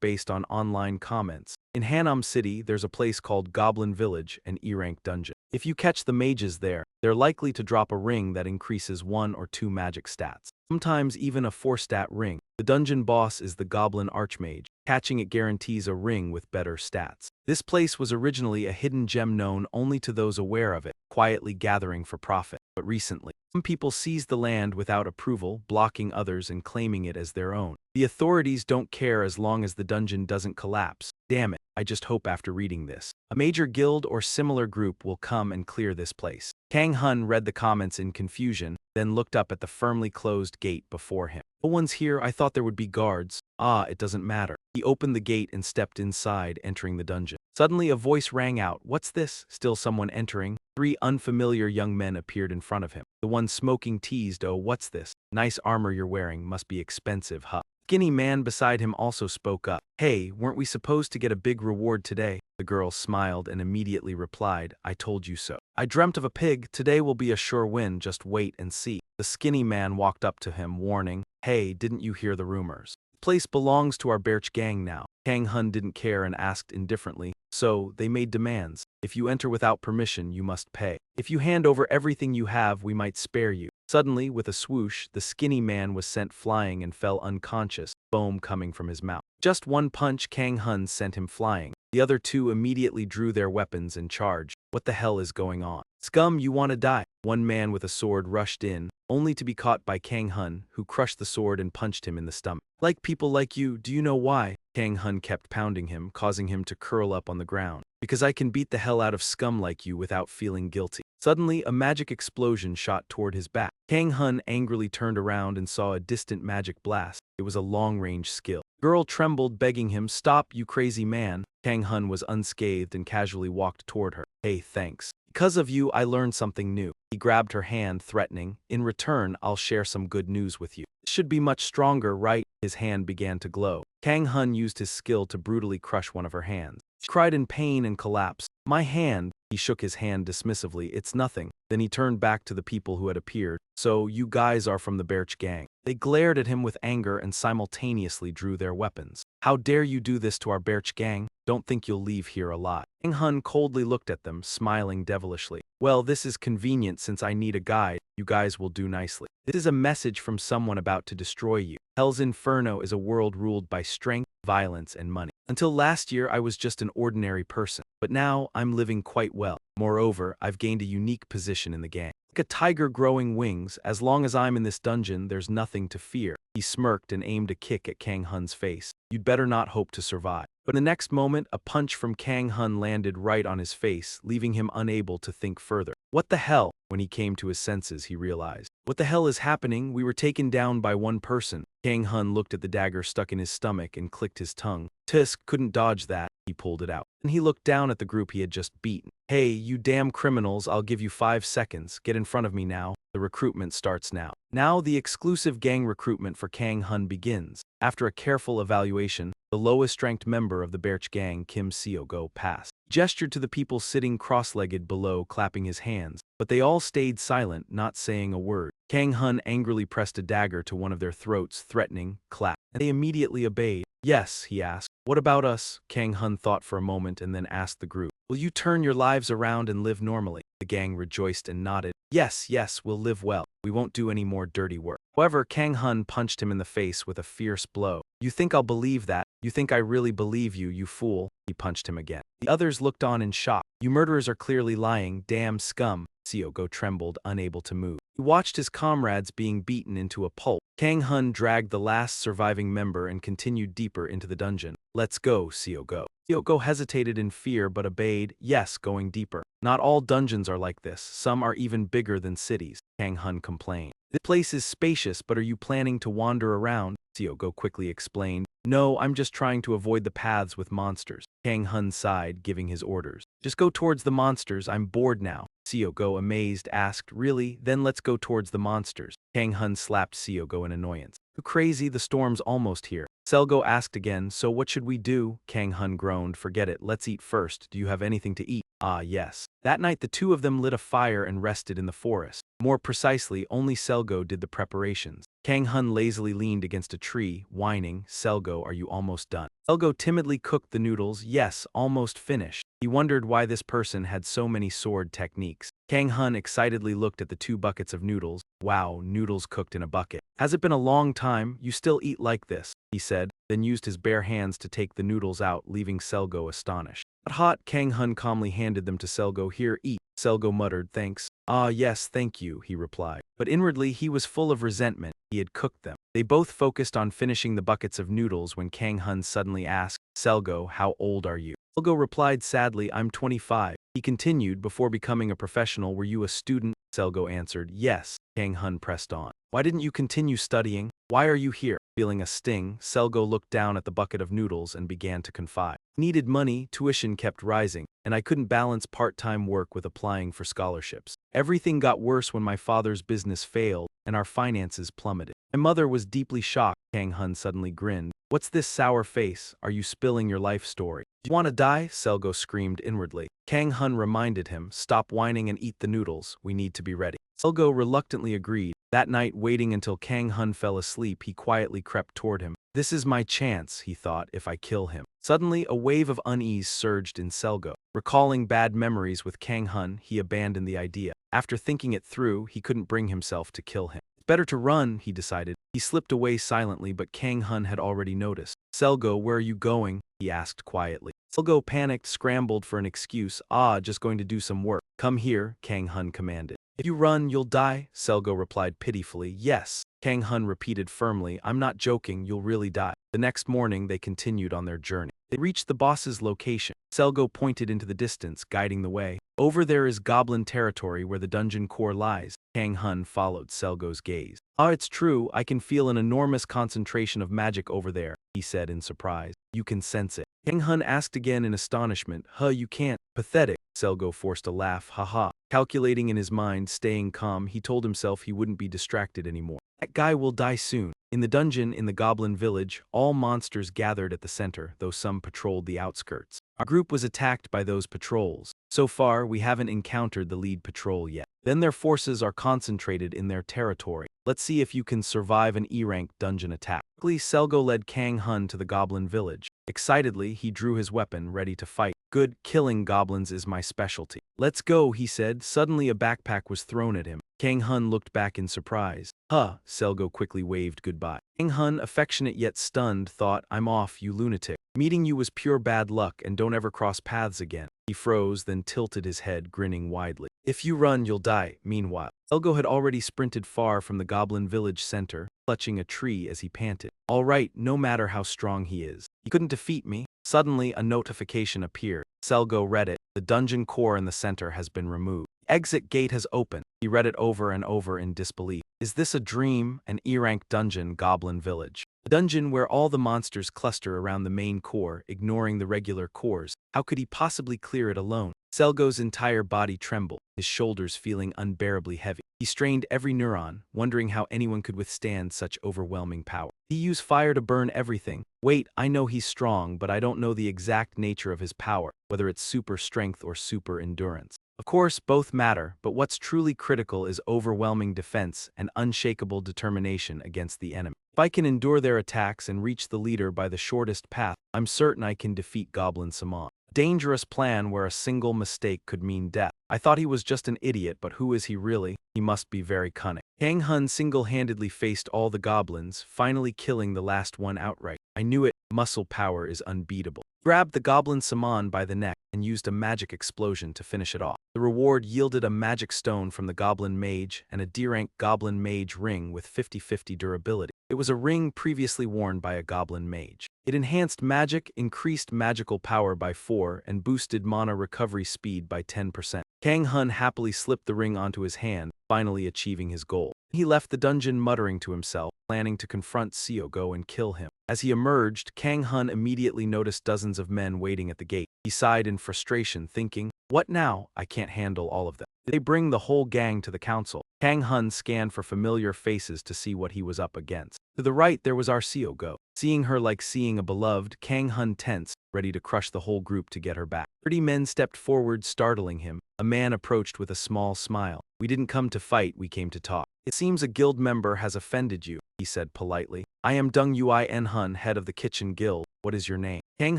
based on online comments. In Hanam City, there's a place called Goblin Village, an E-rank dungeon. If you catch the mages there, they're likely to drop a ring that increases 1 or 2 magic stats. Sometimes even a 4-stat ring. The dungeon boss is the Goblin Archmage. Catching it guarantees a ring with better stats. This place was originally a hidden gem known only to those aware of it, quietly gathering for profit. But recently, some people seized the land without approval, blocking others and claiming it as their own. The authorities don't care as long as the dungeon doesn't collapse. Damn it, I just hope after reading this, a major guild or similar group will come and clear this place. Kang Hun read the comments in confusion, then looked up at the firmly closed gate before him. No one's here, I thought there would be guards. It doesn't matter. He opened the gate and stepped inside, entering the dungeon. Suddenly a voice rang out. What's this? Still someone entering? 3 unfamiliar young men appeared in front of him. The one smoking teased, oh, what's this? Nice armor you're wearing, must be expensive, huh? Skinny man beside him also spoke up. Hey, weren't we supposed to get a big reward today? The girl smiled and immediately replied, I told you so. I dreamt of a pig, today will be a sure win, just wait and see. The skinny man walked up to him, warning, hey, didn't you hear the rumors? The place belongs to our Birch gang now. Kang Hun didn't care and asked indifferently, so they made demands. If you enter without permission, you must pay. If you hand over everything you have, we might spare you. Suddenly, with a swoosh, the skinny man was sent flying and fell unconscious, foam coming from his mouth. Just one punch, Kang Hun sent him flying. The other 2 immediately drew their weapons and charged. What the hell is going on? Scum, you want to die? One man with a sword rushed in, only to be caught by Kang Hun, who crushed the sword and punched him in the stomach. Like people like you, do you know why? Kang Hun kept pounding him, causing him to curl up on the ground. Because I can beat the hell out of scum like you without feeling guilty. Suddenly, a magic explosion shot toward his back. Kang Hun angrily turned around and saw a distant magic blast. It was a long-range skill. Girl trembled, begging him, stop, you crazy man. Kang Hun was unscathed and casually walked toward her. Hey, thanks. Because of you, I learned something new. He grabbed her hand, threatening, in return, I'll share some good news with you. This should be much stronger, right? His hand began to glow. Kang Hun used his skill to brutally crush one of her hands. She cried in pain and collapsed. My hand. He shook his hand dismissively. It's nothing. Then he turned back to the people who had appeared. So, you guys are from the Birch gang. They glared at him with anger and simultaneously drew their weapons. How dare you do this to our Birch gang? Don't think you'll leave here alive. Kang Hun coldly looked at them, smiling devilishly. Well, this is convenient since I need a guide. You guys will do nicely. This is a message from someone about to destroy you. Hell's Inferno is a world ruled by strength, violence, and money. Until last year, I was just an ordinary person. But now, I'm living quite well. Moreover, I've gained a unique position in the gang. Like a tiger growing wings, as long as I'm in this dungeon, there's nothing to fear. He smirked and aimed a kick at Kang Hun's face. You'd better not hope to survive. But in the next moment, a punch from Kang Hun landed right on his face, leaving him unable to think further. What the hell? When he came to his senses, he realized. What the hell is happening? We were taken down by one person. Kang Hun looked at the dagger stuck in his stomach and clicked his tongue. Tisk couldn't dodge that. He pulled it out. And he looked down at the group he had just beaten. Hey, you damn criminals, I'll give you 5 seconds. Get in front of me now. The recruitment starts now. Now the exclusive gang recruitment for Kang Hun begins. After a careful evaluation, the lowest-ranked member of the Birch gang, Kim Seo-go, passed. Gestured to the people sitting cross-legged below, clapping his hands. But they all stayed silent, not saying a word. Kang Hun angrily pressed a dagger to one of their throats, threatening, clap. And they immediately obeyed. Yes, he asked. What about us? Kang Hun thought for a moment and then asked the group. Will you turn your lives around and live normally? The gang rejoiced and nodded. Yes, we'll live well. We won't do any more dirty work. However, Kang Hun punched him in the face with a fierce blow. You think I'll believe that? You think I really believe you, you fool? He punched him again. The others looked on in shock. You murderers are clearly lying, damn scum. Go trembled, unable to move. He watched his comrades being beaten into a pulp. Kang Hun dragged the last surviving member and continued deeper into the dungeon. Let's go, Go. Go hesitated in fear but obeyed, yes, going deeper. Not all dungeons are like this, some are even bigger than cities, Kang Hun complained. This place is spacious, but are you planning to wander around? Go quickly explained. No, I'm just trying to avoid the paths with monsters. Kang Hun sighed, giving his orders. Just go towards the monsters, I'm bored now. Go, amazed, asked, really? Then let's go towards the monsters. Kang Hun slapped Go in annoyance. You crazy, the storm's almost here. Go asked again, so what should we do? Kang Hun groaned, forget it, let's eat first. Do you have anything to eat? Ah, yes. That night the two of them lit a fire and rested in the forest. More precisely, only Go did the preparations. Kang Hun lazily leaned against a tree, whining, Go, are you almost done? Go timidly cooked the noodles, yes, almost finished. He wondered why this person had so many sword techniques. Kang Hun excitedly looked at the 2 buckets of noodles. Wow, noodles cooked in a bucket. Has it been a long time? You still eat like this, he said, then used his bare hands to take the noodles out, leaving Go astonished. But hot, Kang Hun calmly handed them to Go. Here, eat. Go muttered, thanks. Ah, yes, thank you, he replied. But inwardly he was full of resentment. He had cooked them. They both focused on finishing the buckets of noodles when Kang Hun suddenly asked, Go, how old are you? Go replied sadly, I'm 25. He continued, before becoming a professional, were you a student? Go answered, yes. Kang Hun pressed on. Why didn't you continue studying? Why are you here? Feeling a sting, Go looked down at the bucket of noodles and began to confide. Needed money, tuition kept rising, and I couldn't balance part-time work with applying for scholarships. Everything got worse when my father's business failed, and our finances plummeted. My mother was deeply shocked. Kang Hun suddenly grinned. What's this sour face? Are you spilling your life story? Do you want to die? Go screamed inwardly. Kang Hun reminded him, stop whining and eat the noodles, we need to be ready. Go reluctantly agreed. That night, waiting until Kang Hun fell asleep, he quietly crept toward him. This is my chance, he thought, if I kill him. Suddenly, a wave of unease surged in Go. Recalling bad memories with Kang Hun, he abandoned the idea. After thinking it through, he couldn't bring himself to kill him. Better to run, he decided. He slipped away silently, but Kang Hun had already noticed. Go, where are you going? He asked quietly. Go panicked, scrambled for an excuse. Just going to do some work. Come here, Kang Hun commanded. If you run, you'll die, Go replied pitifully. Yes. Kang Hun repeated firmly, I'm not joking, you'll really die. The next morning, they continued on their journey. They reached the boss's location. Go pointed into the distance, guiding the way. Over there is goblin territory where the dungeon core lies. Kang Hun followed Go's gaze. It's true, I can feel an enormous concentration of magic over there, he said in surprise. You can sense it. Kang Hun asked again in astonishment. You can't. Pathetic. Go forced a laugh. Haha. Calculating in his mind, staying calm, he told himself he wouldn't be distracted anymore. That guy will die soon. In the dungeon in the goblin village, all monsters gathered at the center, though some patrolled the outskirts. Our group was attacked by those patrols. So far, we haven't encountered the lead patrol yet. Then their forces are concentrated in their territory. Let's see if you can survive an E-rank dungeon attack. Quickly, Go led Kang Hun to the goblin village. Excitedly, he drew his weapon, ready to fight. Good, killing goblins is my specialty. Let's go, he said. Suddenly a backpack was thrown at him. Kang Hun looked back in surprise. Go quickly waved goodbye. Kang Hun, affectionate yet stunned, thought, I'm off, you lunatic. Meeting you was pure bad luck, and don't ever cross paths again. He froze, then tilted his head, grinning widely. If you run, you'll die. Meanwhile, Go had already sprinted far from the goblin village center, clutching a tree as he panted. All right, no matter how strong he is. He couldn't defeat me. Suddenly, a notification appeared. Go read it. The dungeon core in the center has been removed. Exit gate has opened. He read it over and over in disbelief. Is this a dream? An E-rank dungeon, goblin village. A dungeon where all the monsters cluster around the main core, ignoring the regular cores. How could he possibly clear it alone? Go's entire body trembled, his shoulders feeling unbearably heavy. He strained every neuron, wondering how anyone could withstand such overwhelming power. He used fire to burn everything. Wait, I know he's strong, but I don't know the exact nature of his power, whether it's super strength or super endurance. Of course, both matter, but what's truly critical is overwhelming defense and unshakable determination against the enemy. If I can endure their attacks and reach the leader by the shortest path, I'm certain I can defeat Goblin Saman. Dangerous plan where a single mistake could mean death. I thought he was just an idiot, but who is he really? He must be very cunning. Kang Hun single-handedly faced all the goblins, finally killing the last one outright. I knew it, muscle power is unbeatable. Grabbed the goblin Saman by the neck and used a magic explosion to finish it off. The reward yielded a magic stone from the goblin mage and a D-rank goblin mage ring with 50-50 durability. It was a ring previously worn by a goblin mage. It enhanced magic, increased magical power by 4, and boosted mana recovery speed by 10%. Kang Hun happily slipped the ring onto his hand, finally achieving his goal. He left the dungeon muttering to himself, planning to confront Seogo and kill him. As he emerged, Kang Hun immediately noticed dozens of men waiting at the gate. He sighed in frustration, thinking, "What now? I can't handle all of them." They bring the whole gang to the council. Kang Hun scanned for familiar faces to see what he was up against. To the right there was our Seogo. Seeing her like seeing a beloved, Kang Hun tensed, ready to crush the whole group to get her back. 30 men stepped forward, startling him. A man approached with a small smile. "We didn't come to fight, we came to talk. It seems a guild member has offended you," he said politely. "I am Dung Ui En Hun, head of the Kitchen Guild. What is your name?" Kang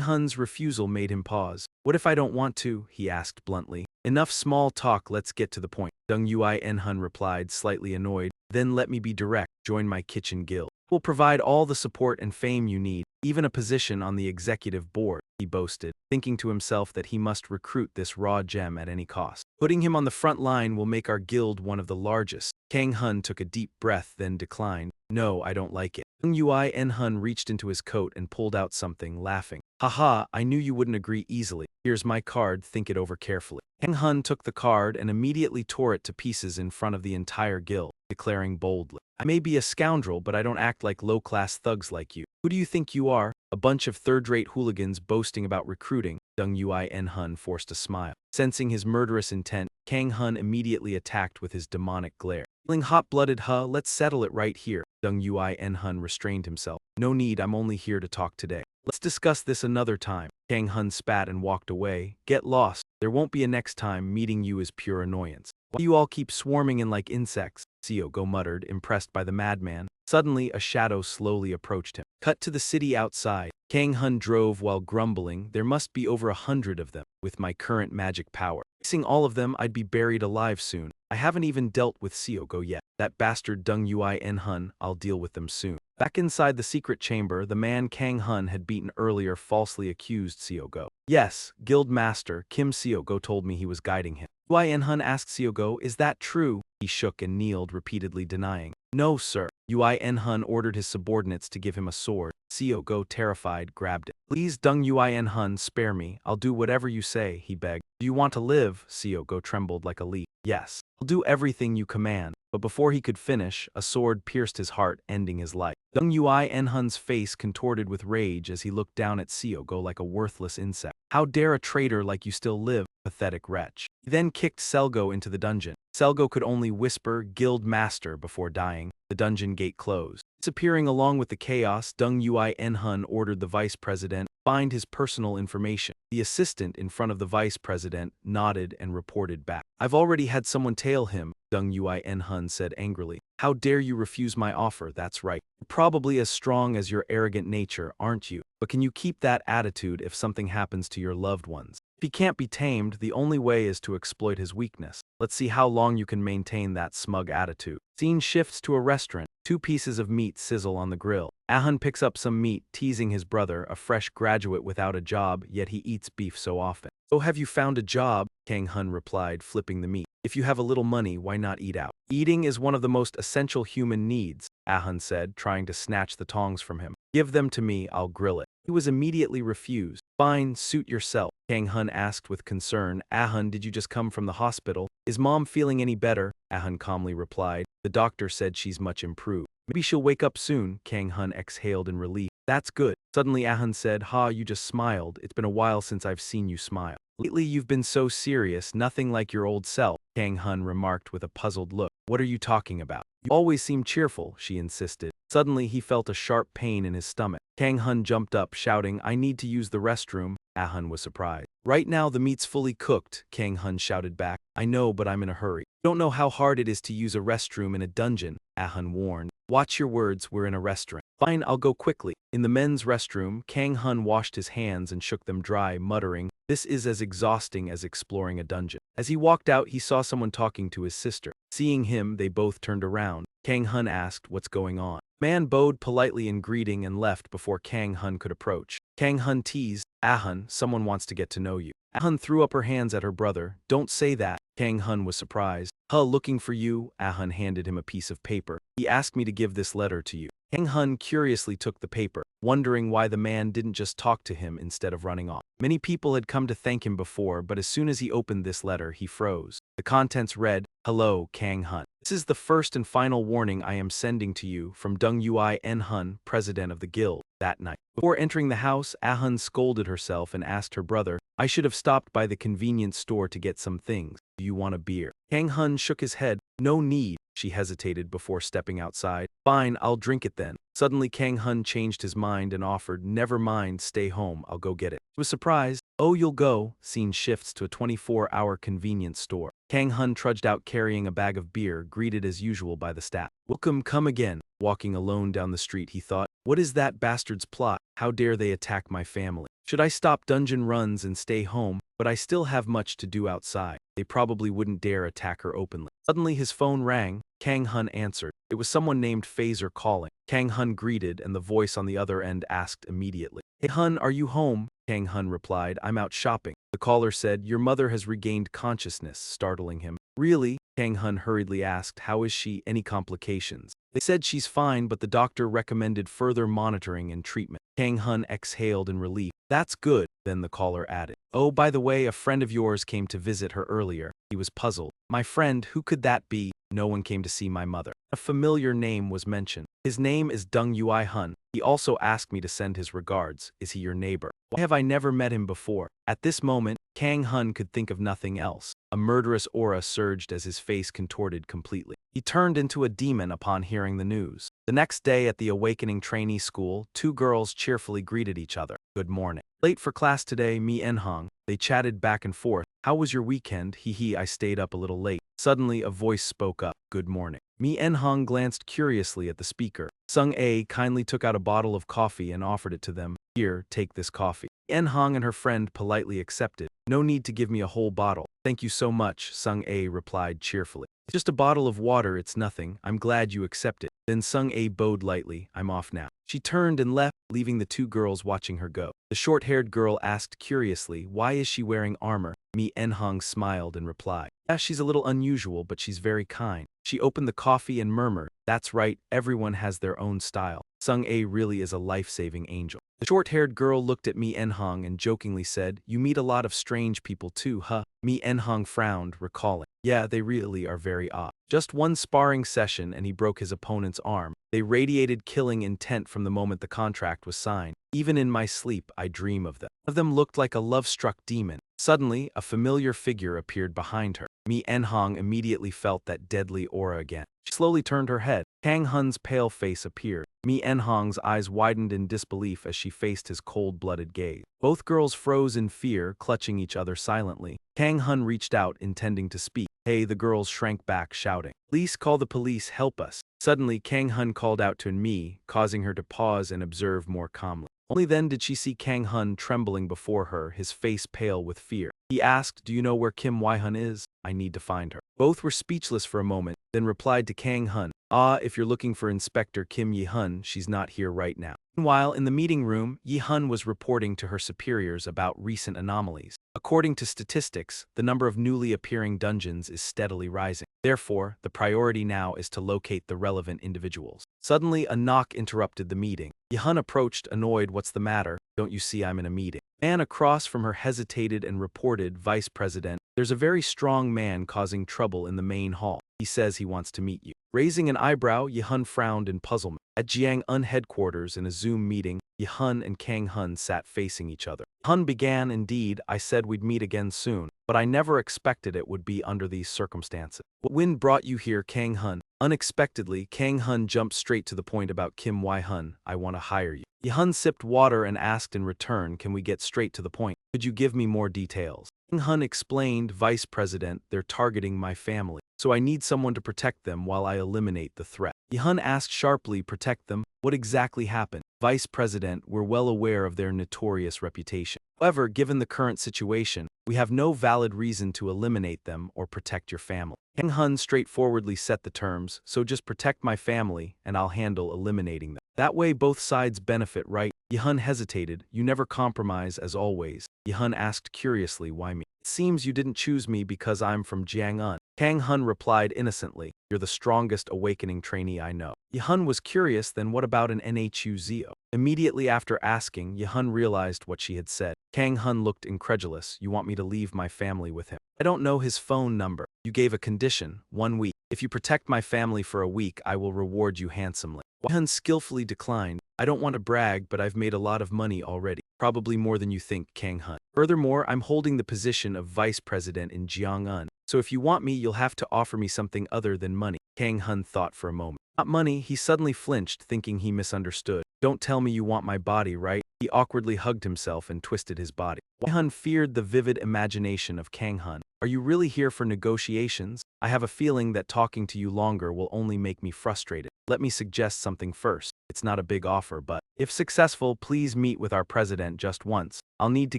Hun's refusal made him pause. "What if I don't want to?" he asked bluntly. "Enough small talk, let's get to the point," Dung Ui En Hun replied, slightly annoyed. "Then let me be direct. Join my Kitchen Guild. We'll provide all the support and fame you need, even a position on the executive board," he boasted, thinking to himself that he must recruit this raw gem at any cost. "Putting him on the front line will make our guild one of the largest." Kang Hun took a deep breath, then declined. "No, I don't like it." Dung Ui En Hun reached into his coat and pulled out something, laughing. "Haha, I knew you wouldn't agree easily. Here's my card, think it over carefully." Kang Hun took the card and immediately tore it to pieces in front of the entire guild, declaring boldly, "I may be a scoundrel, but I don't act like low-class thugs like you. Who do you think you are? A bunch of third-rate hooligans boasting about recruiting." Dung Ui En Hun forced a smile. Sensing his murderous intent, Kang Hun immediately attacked with his demonic glare. Feeling hot-blooded, let's settle it right here." Dung Ui En Hun restrained himself. "No need, I'm only here to talk today. Let's discuss this another time." Kang Hun spat and walked away. "Get lost. There won't be a next time. Meeting you is pure annoyance. Why do you all keep swarming in like insects?" Seogo muttered, impressed by the madman. Suddenly, a shadow slowly approached him. Cut to the city outside. Kang Hun drove while grumbling. "There must be over 100 of them. With my current magic power, facing all of them, I'd be buried alive soon. I haven't even dealt with Seogo yet. That bastard Dung Ui En Hun, I'll deal with them soon." Back inside the secret chamber, the man Kang Hun had beaten earlier falsely accused Seogo. "Yes, Guild Master Kim Seogo told me he was guiding him." Ui En Hun asked Seogo, "Is that true?" He shook and kneeled, repeatedly denying. "No, sir." Ui En Hun ordered his subordinates to give him a sword. Seogo, terrified, grabbed it. "Please, Dung Ui En Hun, spare me. I'll do whatever you say," he begged. "Do you want to live?" Seogo trembled like a leaf. "Yes. I'll do everything you command." But before he could finish, a sword pierced his heart, ending his life. Dung Ui En Hun's face contorted with rage as he looked down at Seogo like a worthless insect. "How dare a traitor like you still live, pathetic wretch." He then kicked Selgo into the dungeon. Selgo could only whisper "Guild Master" before dying. The dungeon gate closed. Disappearing along with the chaos, Dung Ui En Hun ordered the vice president find his personal information. The assistant in front of the vice president nodded and reported back. "I've already had someone tail him," Dung Ui En Hun said angrily. "How dare you refuse my offer? That's right. You're probably as strong as your arrogant nature, aren't you? But can you keep that attitude if something happens to your loved ones? If he can't be tamed, the only way is to exploit his weakness. Let's see how long you can maintain that smug attitude." Scene shifts to a restaurant. 2 pieces of meat sizzle on the grill. Ahun picks up some meat, teasing his brother, a fresh graduate without a job, yet he eats beef so often. "Oh, have you found a job?" Kang Hun replied, flipping the meat. "If you have a little money, why not eat out?" "Eating is one of the most essential human needs," Ahun said, trying to snatch the tongs from him. "Give them to me, I'll grill it." He was immediately refused. "Fine, suit yourself," Kang Hun asked with concern. "Ahun, did you just come from the hospital? Is mom feeling any better?" Ahun calmly replied. "The doctor said she's much improved. Maybe she'll wake up soon." Kang Hun exhaled in relief. "That's good." Suddenly Ahun said, "Ha, you just smiled. It's been a while since I've seen you smile." "Lately you've been so serious, nothing like your old self," Kang Hun remarked with a puzzled look. "What are you talking about?" "You always seem cheerful," she insisted. Suddenly he felt a sharp pain in his stomach. Kang Hun jumped up, shouting, "I need to use the restroom." Ahun was surprised. "Right now the meat's fully cooked," Kang Hun shouted back. I know, but I'm in a hurry. Don't know how hard it is to use a restroom in a dungeon, Ah-hun warned. Watch your words, we're in a restaurant. Fine, I'll go quickly. In the men's restroom, Kang-hun washed his hands and shook them dry, muttering, this is as exhausting as exploring a dungeon. As he walked out, he saw someone talking to his sister. Seeing him, they both turned around. Kang-hun asked, what's going on? Man bowed politely in greeting and left before Kang-hun could approach. Kang-hun teased, Ah-hun, someone wants to get to know you. Ah-hun threw up her hands at her brother. Don't say that. Kang-hun was surprised. Looking for you. Ah-hun handed him a piece of paper. He asked me to give this letter to you. Kang-hun curiously took the paper, wondering why the man didn't just talk to him instead of running off. Many people had come to thank him before, but as soon as he opened this letter, he froze. The contents read, Hello, Kang-hun. This is the first and final warning I am sending to you from Dung-Ui En-hun, president of the guild. That night, before entering the house, Ah-hun scolded herself and asked her brother, I should have stopped by the convenience store to get some things. Do you want a beer? Kang-hun shook his head. No need. She hesitated before stepping outside. Fine, I'll drink it then. Suddenly Kang-hun changed his mind and offered, never mind, stay home, I'll go get it. She was surprised. Oh, you'll go. Scene shifts to a 24-hour convenience store. Kang-hun trudged out carrying a bag of beer, greeted as usual by the staff. Welcome, come again. Walking alone down the street, he thought, what is that bastard's plot? How dare they attack my family? Should I stop dungeon runs and stay home? But I still have much to do outside. They probably wouldn't dare attack her openly. Suddenly his phone rang. Kang-hun answered. It was someone named Phaser calling. Kang-hun greeted, and the voice on the other end asked immediately, Hey Hun, are you home? Kang-hun replied, I'm out shopping. The caller said, Your mother has regained consciousness, startling him. Really? Kang-hun hurriedly asked, How is she? Any complications? They said she's fine, but the doctor recommended further monitoring and treatment. Kang-hun exhaled in relief. That's good, then the caller added. Oh, by the way, a friend of yours came to visit her earlier. He was puzzled. My friend, who could that be? No one came to see my mother. A familiar name was mentioned. His name is Dung-Ui Hun. He also asked me to send his regards. Is he your neighbor? Why have I never met him before? At this moment, Kang-hun could think of nothing else. A murderous aura surged as his face contorted completely. He turned into a demon upon hearing the news. The next day at the Awakening Trainee School, two girls cheerfully greeted each other. Good morning. Late for class today, me and Hong. They chatted back and forth. How was your weekend? Hee, I stayed up a little late. Suddenly, a voice spoke up. Good morning. Mi En-hong glanced curiously at the speaker. Sung-A kindly took out a bottle of coffee and offered it to them. Here, take this coffee. En-hong and her friend politely accepted. No need to give me a whole bottle. Thank you so much, Sung-A replied cheerfully. Just a bottle of water, it's nothing. I'm glad you accept it. Then Sung-A bowed lightly. I'm off now. She turned and left, leaving the two girls watching her go. The short-haired girl asked curiously, why is she wearing armor? Mi En-hong smiled and replied, yeah, she's a little unusual, but she's very kind. She opened the coffee and murmured, that's right, everyone has their own style. Sung-A really is a life-saving angel. The short-haired girl looked at Mi En-hong and jokingly said, you meet a lot of strange people too, huh? Mi En-hong frowned, recalling, yeah, they really are very odd. Just one sparring session and he broke his opponent's arm. They radiated killing intent from the moment the contract was signed. Even in my sleep, I dream of them. One of them looked like a love-struck demon. Suddenly, a familiar figure appeared behind her. Mi En-hong immediately felt that deadly aura again. She slowly turned her head. Kang-hun's pale face appeared. Mi En-hong's eyes widened in disbelief as she faced his cold-blooded gaze. Both girls froze in fear, clutching each other silently. Kang-hun reached out, intending to speak. Hey, the girls shrank back, shouting, Please call the police, help us. Suddenly, Kang-hun called out to Mi, causing her to pause and observe more calmly. Only then did she see Kang-hun trembling before her, his face pale with fear. He asked, Do you know where Kim Wai-hun is? I need to find her. Both were speechless for a moment, then replied to Kang-hun, if you're looking for Inspector Kim Yi-hun, she's not here right now. Meanwhile, in the meeting room, Yi-hun was reporting to her superiors about recent anomalies. According to statistics, the number of newly appearing dungeons is steadily rising. Therefore, the priority now is to locate the relevant individuals. Suddenly, a knock interrupted the meeting. Yi-hun approached, annoyed. What's the matter? Don't you see I'm in a meeting? Man across from her hesitated and reported, Vice President, there's a very strong man causing trouble in the main hall. He says he wants to meet you. Raising an eyebrow, Yi-hun frowned in puzzlement. At Jiang-un headquarters in a Zoom meeting, Yi-hun and Kang-hun sat facing each other. Hun began, indeed, I said we'd meet again soon, but I never expected it would be under these circumstances. What wind brought you here, Kang-hun? Unexpectedly, Kang-hun jumped straight to the point about Kim Wai-hun. I want to hire you. Yi-hun sipped water and asked in return, can we get straight to the point? Could you give me more details? Kang Hun explained, Vice President, they're targeting my family, so I need someone to protect them while I eliminate the threat. Hun asked sharply, protect them? What exactly happened? Vice President, we're well aware of their notorious reputation. However, given the current situation, we have no valid reason to eliminate them or protect your family. Kang Hun straightforwardly set the terms, so just protect my family and I'll handle eliminating them. That way both sides benefit, right? Hun hesitated. You never compromise, as always. Hun asked curiously, why me? It seems you didn't choose me because I'm from Jiang'an. Kang Hun replied innocently, you're the strongest awakening trainee I know. Hun was curious, then what about an NHU-Zio? Immediately after asking, Hun realized what she had said. Kang Hun looked incredulous. You want me to leave my family with him? I don't know his phone number. You gave a condition, 1 week. If you protect my family for a week, I will reward you handsomely. Hun skillfully declined. I don't want to brag, but I've made a lot of money already. Probably more than you think, Kang Hun. Furthermore, I'm holding the position of vice president in Jiang'an. So if you want me, you'll have to offer me something other than money. Kang Hun thought for a moment. Not money. He suddenly flinched, thinking he misunderstood. Don't tell me you want my body, right? He awkwardly hugged himself and twisted his body. Hun feared the vivid imagination of Kang Hun. Are you really here for negotiations? I have a feeling that talking to you longer will only make me frustrated. Let me suggest something first. It's not a big offer, but if successful, please meet with our president just once. I'll need to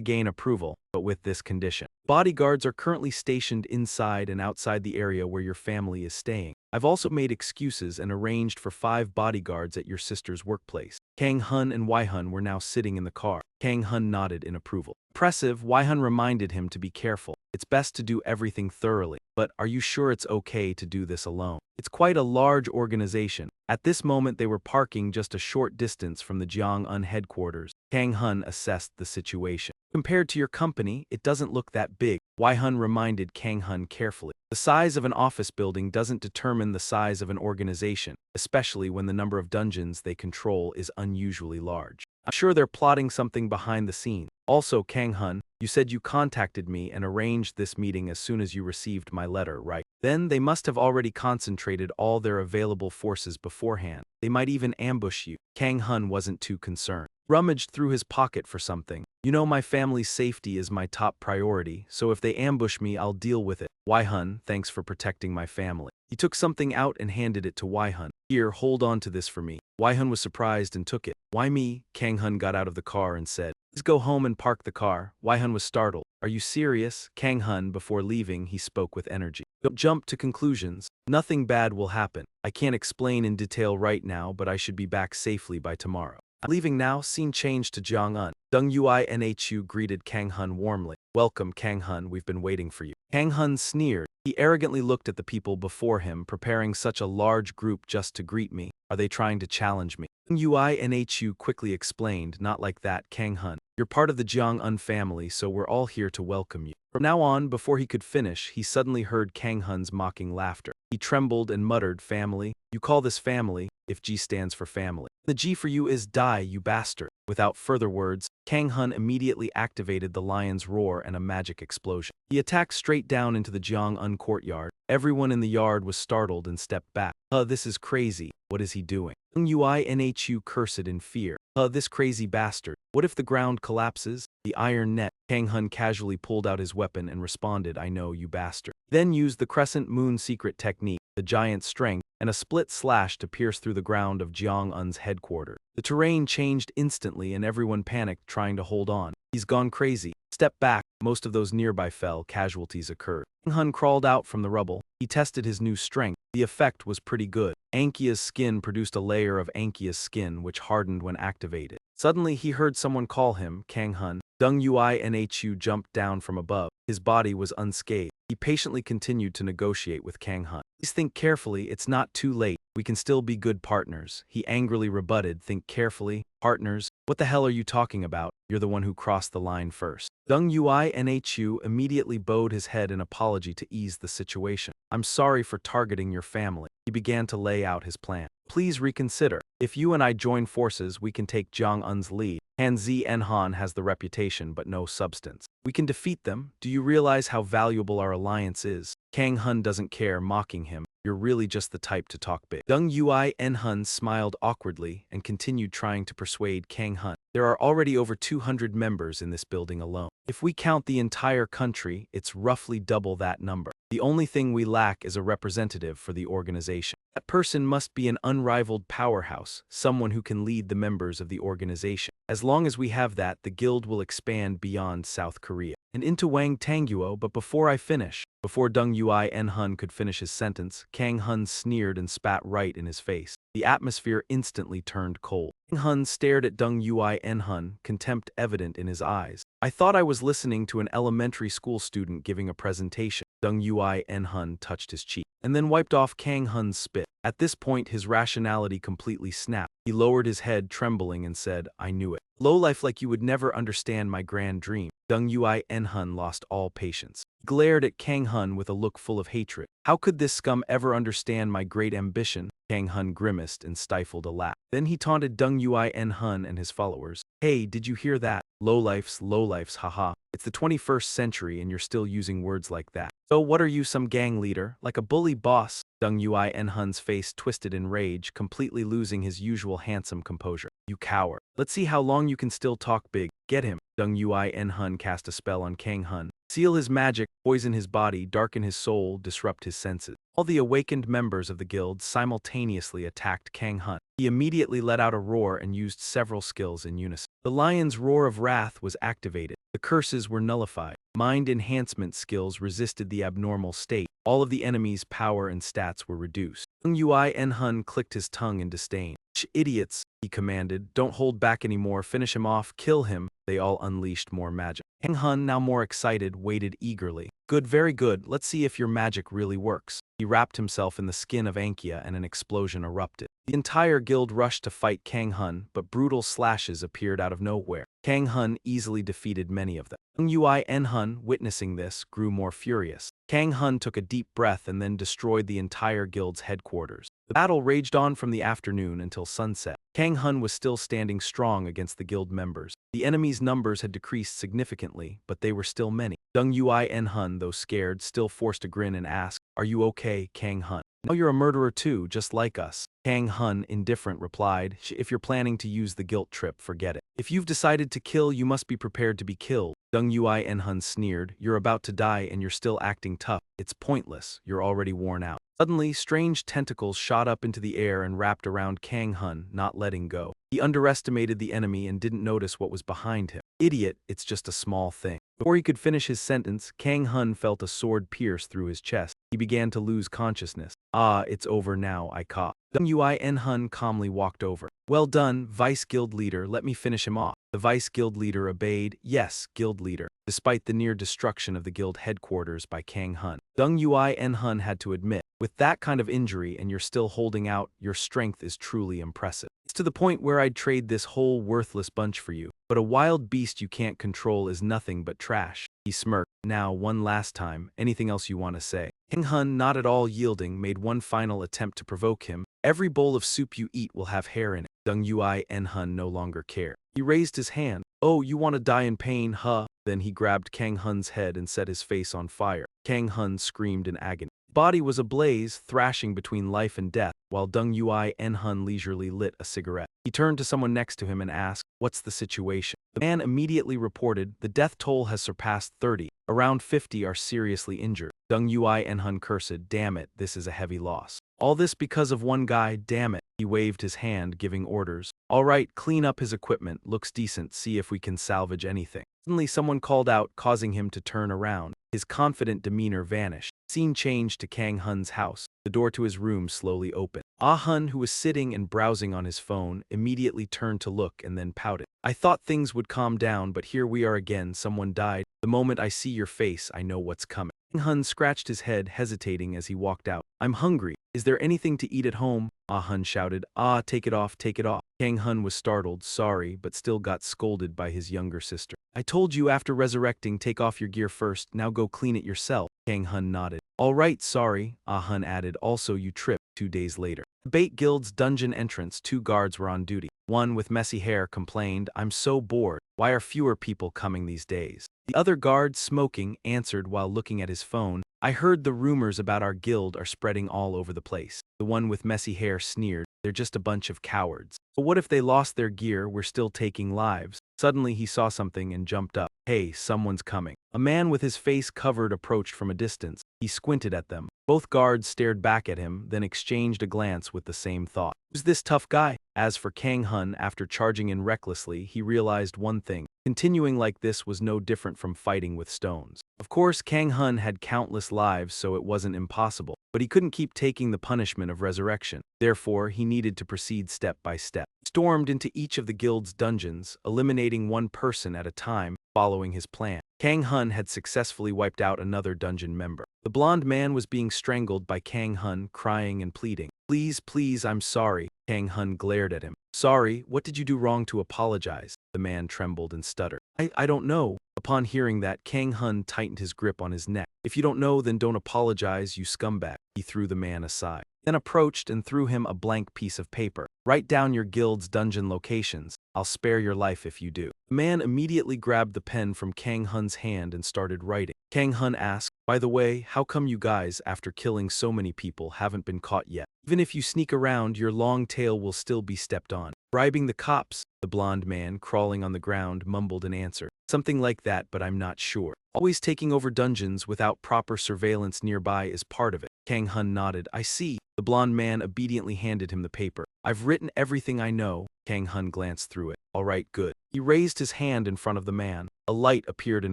gain approval, but with this condition. Bodyguards are currently stationed inside and outside the area where your family is staying. I've also made excuses and arranged for 5 bodyguards at your sister's workplace. Kang Hun and Wai Hun were now sitting in the car. Kang Hun nodded in approval. Impressive, Wai Hun reminded him to be careful. It's best to do everything thoroughly. But are you sure it's okay to do this alone? It's quite a large organization. At this moment they were parking just a short distance from the Jiang'an headquarters. Kang Hun assessed the situation. Compared to your company, it doesn't look that big. Wai Hun reminded Kang Hun carefully. The size of an office building doesn't determine the size of an organization, especially when the number of dungeons they control is unusually large. I'm sure they're plotting something behind the scenes. Also, Kang Hun, you said you contacted me and arranged this meeting as soon as you received my letter, right? Then they must have already concentrated all their available forces beforehand. They might even ambush you. Kang Hun wasn't too concerned. Rummaged through his pocket for something. You know, my family's safety is my top priority, so if they ambush me, I'll deal with it. Wai Hun, thanks for protecting my family. He took something out and handed it to Wai Hun. Here, hold on to this for me. Wai Hun was surprised and took it. Why me? Kang Hun got out of the car and said, please go home and park the car. Wai Hun was startled. Are you serious? Kang Hun, before leaving, he spoke with energy. Don't jump to conclusions. Nothing bad will happen. I can't explain in detail right now, but I should be back safely by tomorrow. I'm leaving now. Scene changed to Jiang'an. Deng Yui Nhu greeted Kang Hun warmly. Welcome, Kang Hun, we've been waiting for you. Kang Hun sneered. He arrogantly looked at the people before him, preparing such a large group just to greet me. Are they trying to challenge me? Deng Yui Nhu quickly explained, not like that, Kang Hun. You're part of the Jiang'an family, so we're all here to welcome you. From now on, before he could finish, he suddenly heard Kang Hun's mocking laughter. He trembled and muttered, family? You call this family, if G stands for family. The G for you is die, you bastard. Without further words, Kang Hun immediately activated the lion's roar and a magic explosion. He attacked straight down into the Jiang'an courtyard. Everyone in the yard was startled and stepped back. This is crazy. What is he doing? Deng Yui Nhu cursed in fear. This crazy bastard. What if the ground collapses? The iron net. Kang Hun casually pulled out his weapon and responded, I know, you bastard. Then used the crescent moon secret technique, the giant strength, and a split slash to pierce through the ground of Jiang'an's headquarters. The terrain changed instantly and everyone panicked, trying to hold on. He's gone crazy. Step back. Most of those nearby fell. Casualties occurred. Kang Hun crawled out from the rubble. He tested his new strength. The effect was pretty good. Ankia's skin produced a layer of Ankia's skin which hardened when activated. Suddenly he heard someone call him, Kang Hun. Deng Yui Nhu jumped down from above. His body was unscathed. He patiently continued to negotiate with Kang Hun. Please think carefully, it's not too late. We can still be good partners. He angrily rebutted, think carefully. Partners? What the hell are you talking about? You're the one who crossed the line first. Deng Yui Nhu immediately bowed his head in apology to ease the situation. I'm sorry for targeting your family. He began to lay out his plan. Please reconsider. If you and I join forces, we can take Jiang'an's lead. Han Zi Enhan has the reputation but no substance. We can defeat them. Do you realize how valuable our alliance is? Kang Hun doesn't care, mocking him. You're really just the type to talk big. Deng Yui Enhan smiled awkwardly and continued trying to persuade Kang Hun. There are already over 200 members in this building alone. If we count the entire country, it's roughly double that number. The only thing we lack is a representative for the organization. That person must be an unrivaled powerhouse, someone who can lead the members of the organization. As long as we have that, the guild will expand beyond South Korea and into Wang Tangguo. But before Deng Yui En-hun could finish his sentence, Kang Hun sneered and spat right in his face. The atmosphere instantly turned cold. Kang Hun stared at Deng Yui En-hun, contempt evident in his eyes. I thought I was listening to an elementary school student giving a presentation. Deng Yui En-hun touched his cheek and then wiped off Kang Hun's spit. At this point, his rationality completely snapped. He lowered his head, trembling, and said, I knew it. Lowlife like you would never understand my grand dream. Deng Yui En-hun lost all patience. He glared at Kang Hun with a look full of hatred. How could this scum ever understand my great ambition? Kang Hun grimaced and stifled a laugh. Then he taunted Deng Yui En-hun and his followers. Hey, did you hear that? Lowlifes, haha. It's the 21st century and you're still using words like that. So what are you, some gang leader? Like a bully boss? Deng Yui En-hun's face twisted in rage, completely losing his usual handsome composure. You coward. Let's see how long you can still talk big. Get him. Deng Yui En-hun cast a spell on Kang Hun. Seal his magic, poison his body, darken his soul, disrupt his senses. All the awakened members of the guild simultaneously attacked Kang Hun. He immediately let out a roar and used several skills in unison. The lion's roar of wrath was activated. The curses were nullified. Mind enhancement skills resisted the abnormal state. All of the enemy's power and stats were reduced. Deng Yui En-hun clicked his tongue in disdain. Idiots, he commanded. Don't hold back anymore. Finish him off. Kill him. They all unleashed more magic. Kang Hun, now more excited, waited eagerly. Good, very good. Let's see if your magic really works. He wrapped himself in the skin of Ankia and an explosion erupted. The entire guild rushed to fight Kang Hun, but brutal slashes appeared out of nowhere. Kang Hun easily defeated many of them. Deng Yui En-hun, witnessing this, grew more furious. Kang Hun took a deep breath and then destroyed the entire guild's headquarters. The battle raged on from the afternoon until sunset. Kang Hun was still standing strong against the guild members. The enemy's numbers had decreased significantly, but they were still many. Deng Yui En-hun, though scared, still forced a grin and asked, Are you okay, Kang Hun? Now you're a murderer too, just like us. Kang Hun, indifferent, replied, If you're planning to use the guilt trip, forget it. If you've decided to kill, you must be prepared to be killed. Deng Yui En-hun sneered, You're about to die and you're still acting tough. It's pointless, you're already worn out. Suddenly, strange tentacles shot up into the air and wrapped around Kang Hun, not letting go. He underestimated the enemy and didn't notice what was behind him. Idiot, it's just a small thing. Before he could finish his sentence, Kang Hun felt a sword pierce through his chest. He began to lose consciousness. Ah, it's over now, I coughed. Deng Yui En-hun calmly walked over. Well done, Vice Guild Leader, let me finish him off. The Vice Guild Leader obeyed. Yes, Guild Leader. Despite the near destruction of the guild headquarters by Kang Hun, Deng Yui En-hun had to admit, with that kind of injury and you're still holding out, your strength is truly impressive. It's to the point where I'd trade this whole worthless bunch for you. But a wild beast you can't control is nothing but trash. He smirked. Now, one last time, anything else you want to say? Kang Hun, not at all yielding, made one final attempt to provoke him. Every bowl of soup you eat will have hair in it. Deng Yui En-hun no longer cared. He raised his hand. Oh, you want to die in pain, huh? Then he grabbed Kang Hun's head and set his face on fire. Kang Hun screamed in agony. His body was ablaze, thrashing between life and death, while Deng Yui En-hun leisurely lit a cigarette. He turned to someone next to him and asked, What's the situation? The man immediately reported, The death toll has surpassed 30. Around 50 are seriously injured. Deng Yui En-hun cursed, Damn it, this is a heavy loss. All this because of one guy, damn it. He waved his hand, giving orders. All right, clean up his equipment, looks decent, see if we can salvage anything. Suddenly someone called out, causing him to turn around. His confident demeanor vanished. Scene changed to Kang Hun's house. The door to his room slowly opened. Ah Hun, who was sitting and browsing on his phone, immediately turned to look and then pouted. I thought things would calm down, but here we are again, someone died. The moment I see your face, I know what's coming. Kang Hun scratched his head, hesitating as he walked out. I'm hungry. Is there anything to eat at home? Ah Hun shouted. Ah, take it off, take it off. Kang Hun was startled, sorry, but still got scolded by his younger sister. I told you after resurrecting, take off your gear first, now go clean it yourself. Kang Hun nodded. All right, sorry, Ah Hun added, also you tripped. 2 days later. The Bait Guild's dungeon entrance, 2 guards were on duty. One with messy hair complained, I'm so bored. Why are fewer people coming these days? The other guard, smoking, answered while looking at his phone. I heard the rumors about our guild are spreading all over the place. The one with messy hair sneered, they're just a bunch of cowards. But what if they lost their gear, we're still taking lives? Suddenly he saw something and jumped up. Hey, someone's coming. A man with his face covered approached from a distance. He squinted at them. Both guards stared back at him, then exchanged a glance with the same thought. Who's this tough guy? As for Kang Hun, after charging in recklessly, he realized one thing. Continuing like this was no different from fighting with stones. Of course, Kang Hun had countless lives, so it wasn't impossible. But he couldn't keep taking the punishment of resurrection. Therefore, he needed to proceed step by step. He stormed into each of the guild's dungeons, eliminating one person at a time, following his plan. Kang Hun had successfully wiped out another dungeon member. The blonde man was being strangled by Kang Hun, crying and pleading. Please, please, I'm sorry. Kang Hun glared at him. Sorry, what did you do wrong to apologize? The man trembled and stuttered. I don't know. Upon hearing that, Kang Hun tightened his grip on his neck. If you don't know, then don't apologize, you scumbag. He threw the man aside, then approached and threw him a blank piece of paper. Write down your guild's dungeon locations. I'll spare your life if you do. The man immediately grabbed the pen from Kang Hun's hand and started writing. Kang Hun asked, by the way, how come you guys, after killing so many people, haven't been caught yet? Even if you sneak around, your long tail will still be stepped on. Bribing the cops, the blonde man, crawling on the ground, mumbled an answer. Something like that, but I'm not sure. Always taking over dungeons without proper surveillance nearby is part of it. Kang Hun nodded. I see. The blonde man obediently handed him the paper. I've written everything I know. Kang Hun glanced through it. All right, good. He raised his hand in front of the man. A light appeared in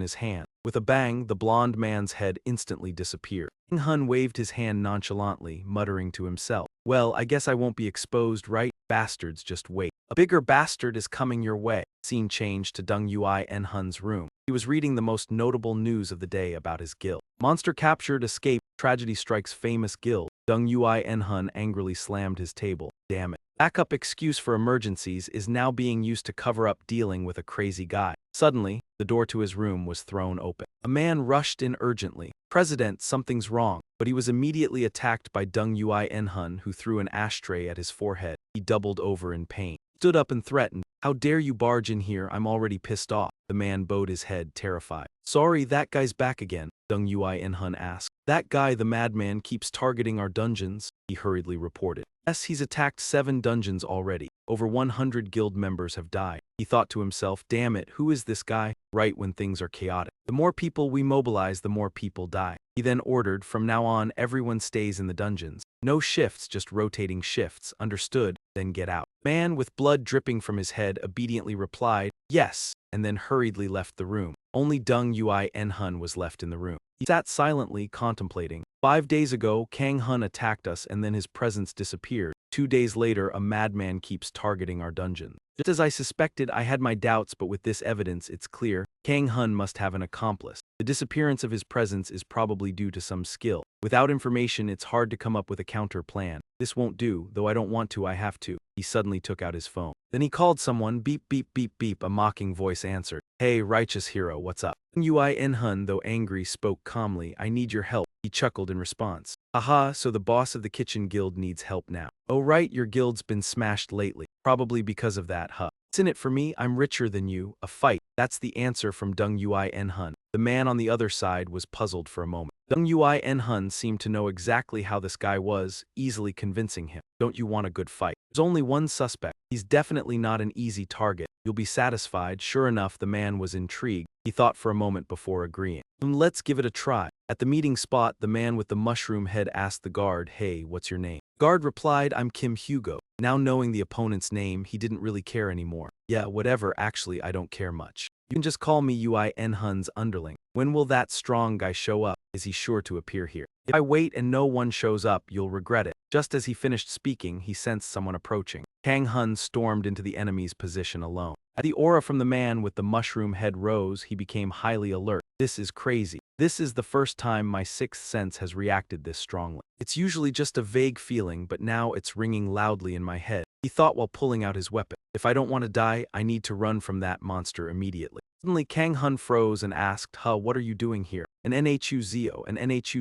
his hand. With a bang, the blonde man's head instantly disappeared. Kang Hun waved his hand nonchalantly, muttering to himself. Well, I guess I won't be exposed, right? Bastards, just wait. A bigger bastard is coming your way. Scene changed to Dung Yui En Hun's room. He was reading the most notable news of the day about his guild. Monster captured, escape, tragedy strikes famous guild. Dung Yui En Hun angrily slammed his table. Damn it. Backup excuse for emergencies is now being used to cover up dealing with a crazy guy. Suddenly, the door to his room was thrown open. A man rushed in urgently. President, something's wrong. But he was immediately attacked by Dung Yui En Hun, who threw an ashtray at his forehead. He doubled over in pain. Stood up and threatened. How dare you barge in here, I'm already pissed off. The man bowed his head, terrified. Sorry, that guy's back again, Dung Yui En Hun asked. That guy, the madman, keeps targeting our dungeons, he hurriedly reported. Yes, he's attacked 7 dungeons already. Over 100 guild members have died. He thought to himself, damn it, who is this guy? Right when things are chaotic. The more people we mobilize, the more people die. He then ordered, from now on, everyone stays in the dungeons. No shifts, just rotating shifts, understood, then get out. Man with blood dripping from his head obediently replied, yes, and then hurriedly left the room. Only Dung Yui En Hun was left in the room. He sat silently, contemplating. 5 days ago, Kang Hun attacked us and then his presence disappeared. 2 days later, a madman keeps targeting our dungeon. Just as I suspected, I had my doubts, but with this evidence, it's clear. Kang Hun must have an accomplice. The disappearance of his presence is probably due to some skill. Without information, it's hard to come up with a counter plan. This won't do, though I don't want to, I have to. He suddenly took out his phone. Then he called someone. Beep, beep, beep, beep. A mocking voice answered. Hey, righteous hero, what's up? Yui En Hun, though angry, spoke calmly. I need your help. He chuckled in response. Aha, so the boss of the kitchen guild needs help now. Oh right, your guild's been smashed lately. Probably because of that, huh? What's in it for me? I'm richer than you. A fight. That's the answer from Dung Yui En Hun. The man on the other side was puzzled for a moment. Dung Yui En Hun seemed to know exactly how this guy was, easily convincing him. Don't you want a good fight? There's only one suspect. He's definitely not an easy target. You'll be satisfied. Sure enough, the man was intrigued. He thought for a moment before agreeing. Let's give it a try. At the meeting spot, the man with the mushroom head asked the guard, hey, what's your name? Guard replied, I'm Kim Hugo. Now knowing the opponent's name, he didn't really care anymore. Yeah, whatever, actually, I don't care much. You can just call me Yui En Hun's underling. When will that strong guy show up? Is he sure to appear here? If I wait and no one shows up, you'll regret it. Just as he finished speaking, he sensed someone approaching. Kang Hun stormed into the enemy's position alone. As the aura from the man with the mushroom head rose, he became highly alert. This is crazy. This is the first time my sixth sense has reacted this strongly. It's usually just a vague feeling, but now it's ringing loudly in my head. He thought while pulling out his weapon. If I don't want to die, I need to run from that monster immediately. Suddenly, Kang Hun froze and asked, what are you doing here? An NHU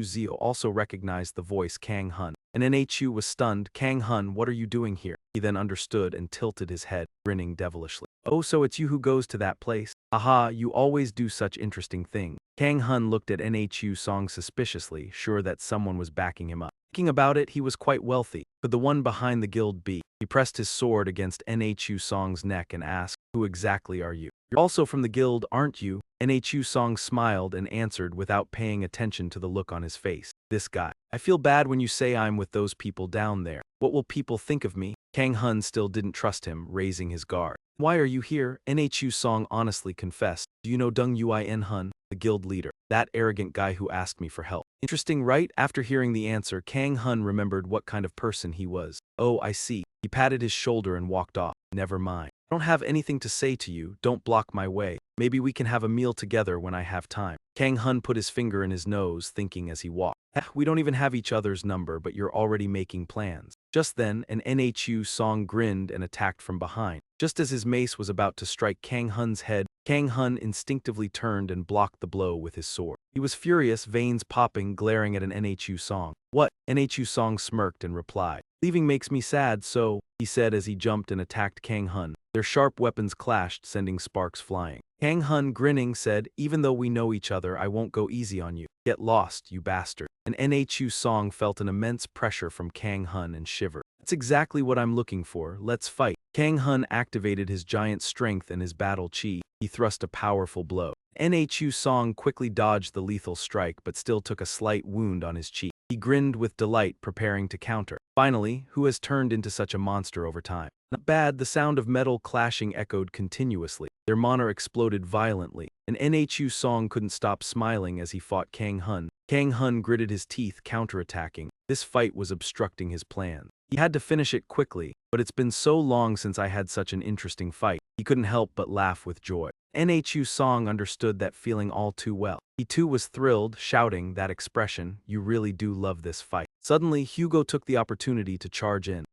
Zio also recognized the voice Kang Hun. and Nhu was stunned. Kang Hun, what are you doing here? He then understood and tilted his head, grinning devilishly. Oh, so it's you who goes to that place? Aha, you always do such interesting things. Kang Hun looked at Nhu Song suspiciously, sure that someone was backing him up. Thinking about it, he was quite wealthy. Could the one behind the guild be? He pressed his sword against Nhu Song's neck and asked, who exactly are you? You're also from the guild, aren't you? Nhu Song smiled and answered without paying attention to the look on his face. This guy. I feel bad when you say I'm with those people down there. What will people think of me? Kang Hun still didn't trust him, raising his guard. Why are you here? Nhu Song honestly confessed. Do you know Dung Uin Hun, the guild leader? That arrogant guy who asked me for help. Interesting, right? After hearing the answer, Kang Hun remembered what kind of person he was. Oh, I see. He patted his shoulder and walked off. Never mind. I don't have anything to say to you. Don't block my way. Maybe we can have a meal together when I have time. Kang Hun put his finger in his nose, thinking as he walked. We don't even have each other's number, but you're already making plans. Just then, an Nhu Song grinned and attacked from behind. Just as his mace was about to strike Kang Hun's head, Kang Hun instinctively turned and blocked the blow with his sword. He was furious, veins popping, glaring at an Nhu Song. What? Nhu Song smirked and replied. Leaving makes me sad, so, he said as he jumped and attacked Kang Hun. Their sharp weapons clashed, sending sparks flying. Kang Hun, grinning, said, even though we know each other, I won't go easy on you. Get lost, you bastard. And Nhu Song felt an immense pressure from Kang Hun and shivered. That's exactly what I'm looking for. Let's fight. Kang Hun activated his giant strength and his battle chi. He thrust a powerful blow. Nhu Song quickly dodged the lethal strike but still took a slight wound on his cheek. He grinned with delight, preparing to counter. Finally, who has turned into such a monster over time? Not bad. The sound of metal clashing echoed continuously. Their monitor exploded violently, and Nhu Song couldn't stop smiling as he fought Kang Hun. Kang Hun gritted his teeth, counterattacking. This fight was obstructing his plans. He had to finish it quickly, but it's been so long since I had such an interesting fight. He couldn't help but laugh with joy. Nhu Song understood that feeling all too well. He too was thrilled, shouting that expression, you really do love this fight. Suddenly, Hugo took the opportunity to charge in.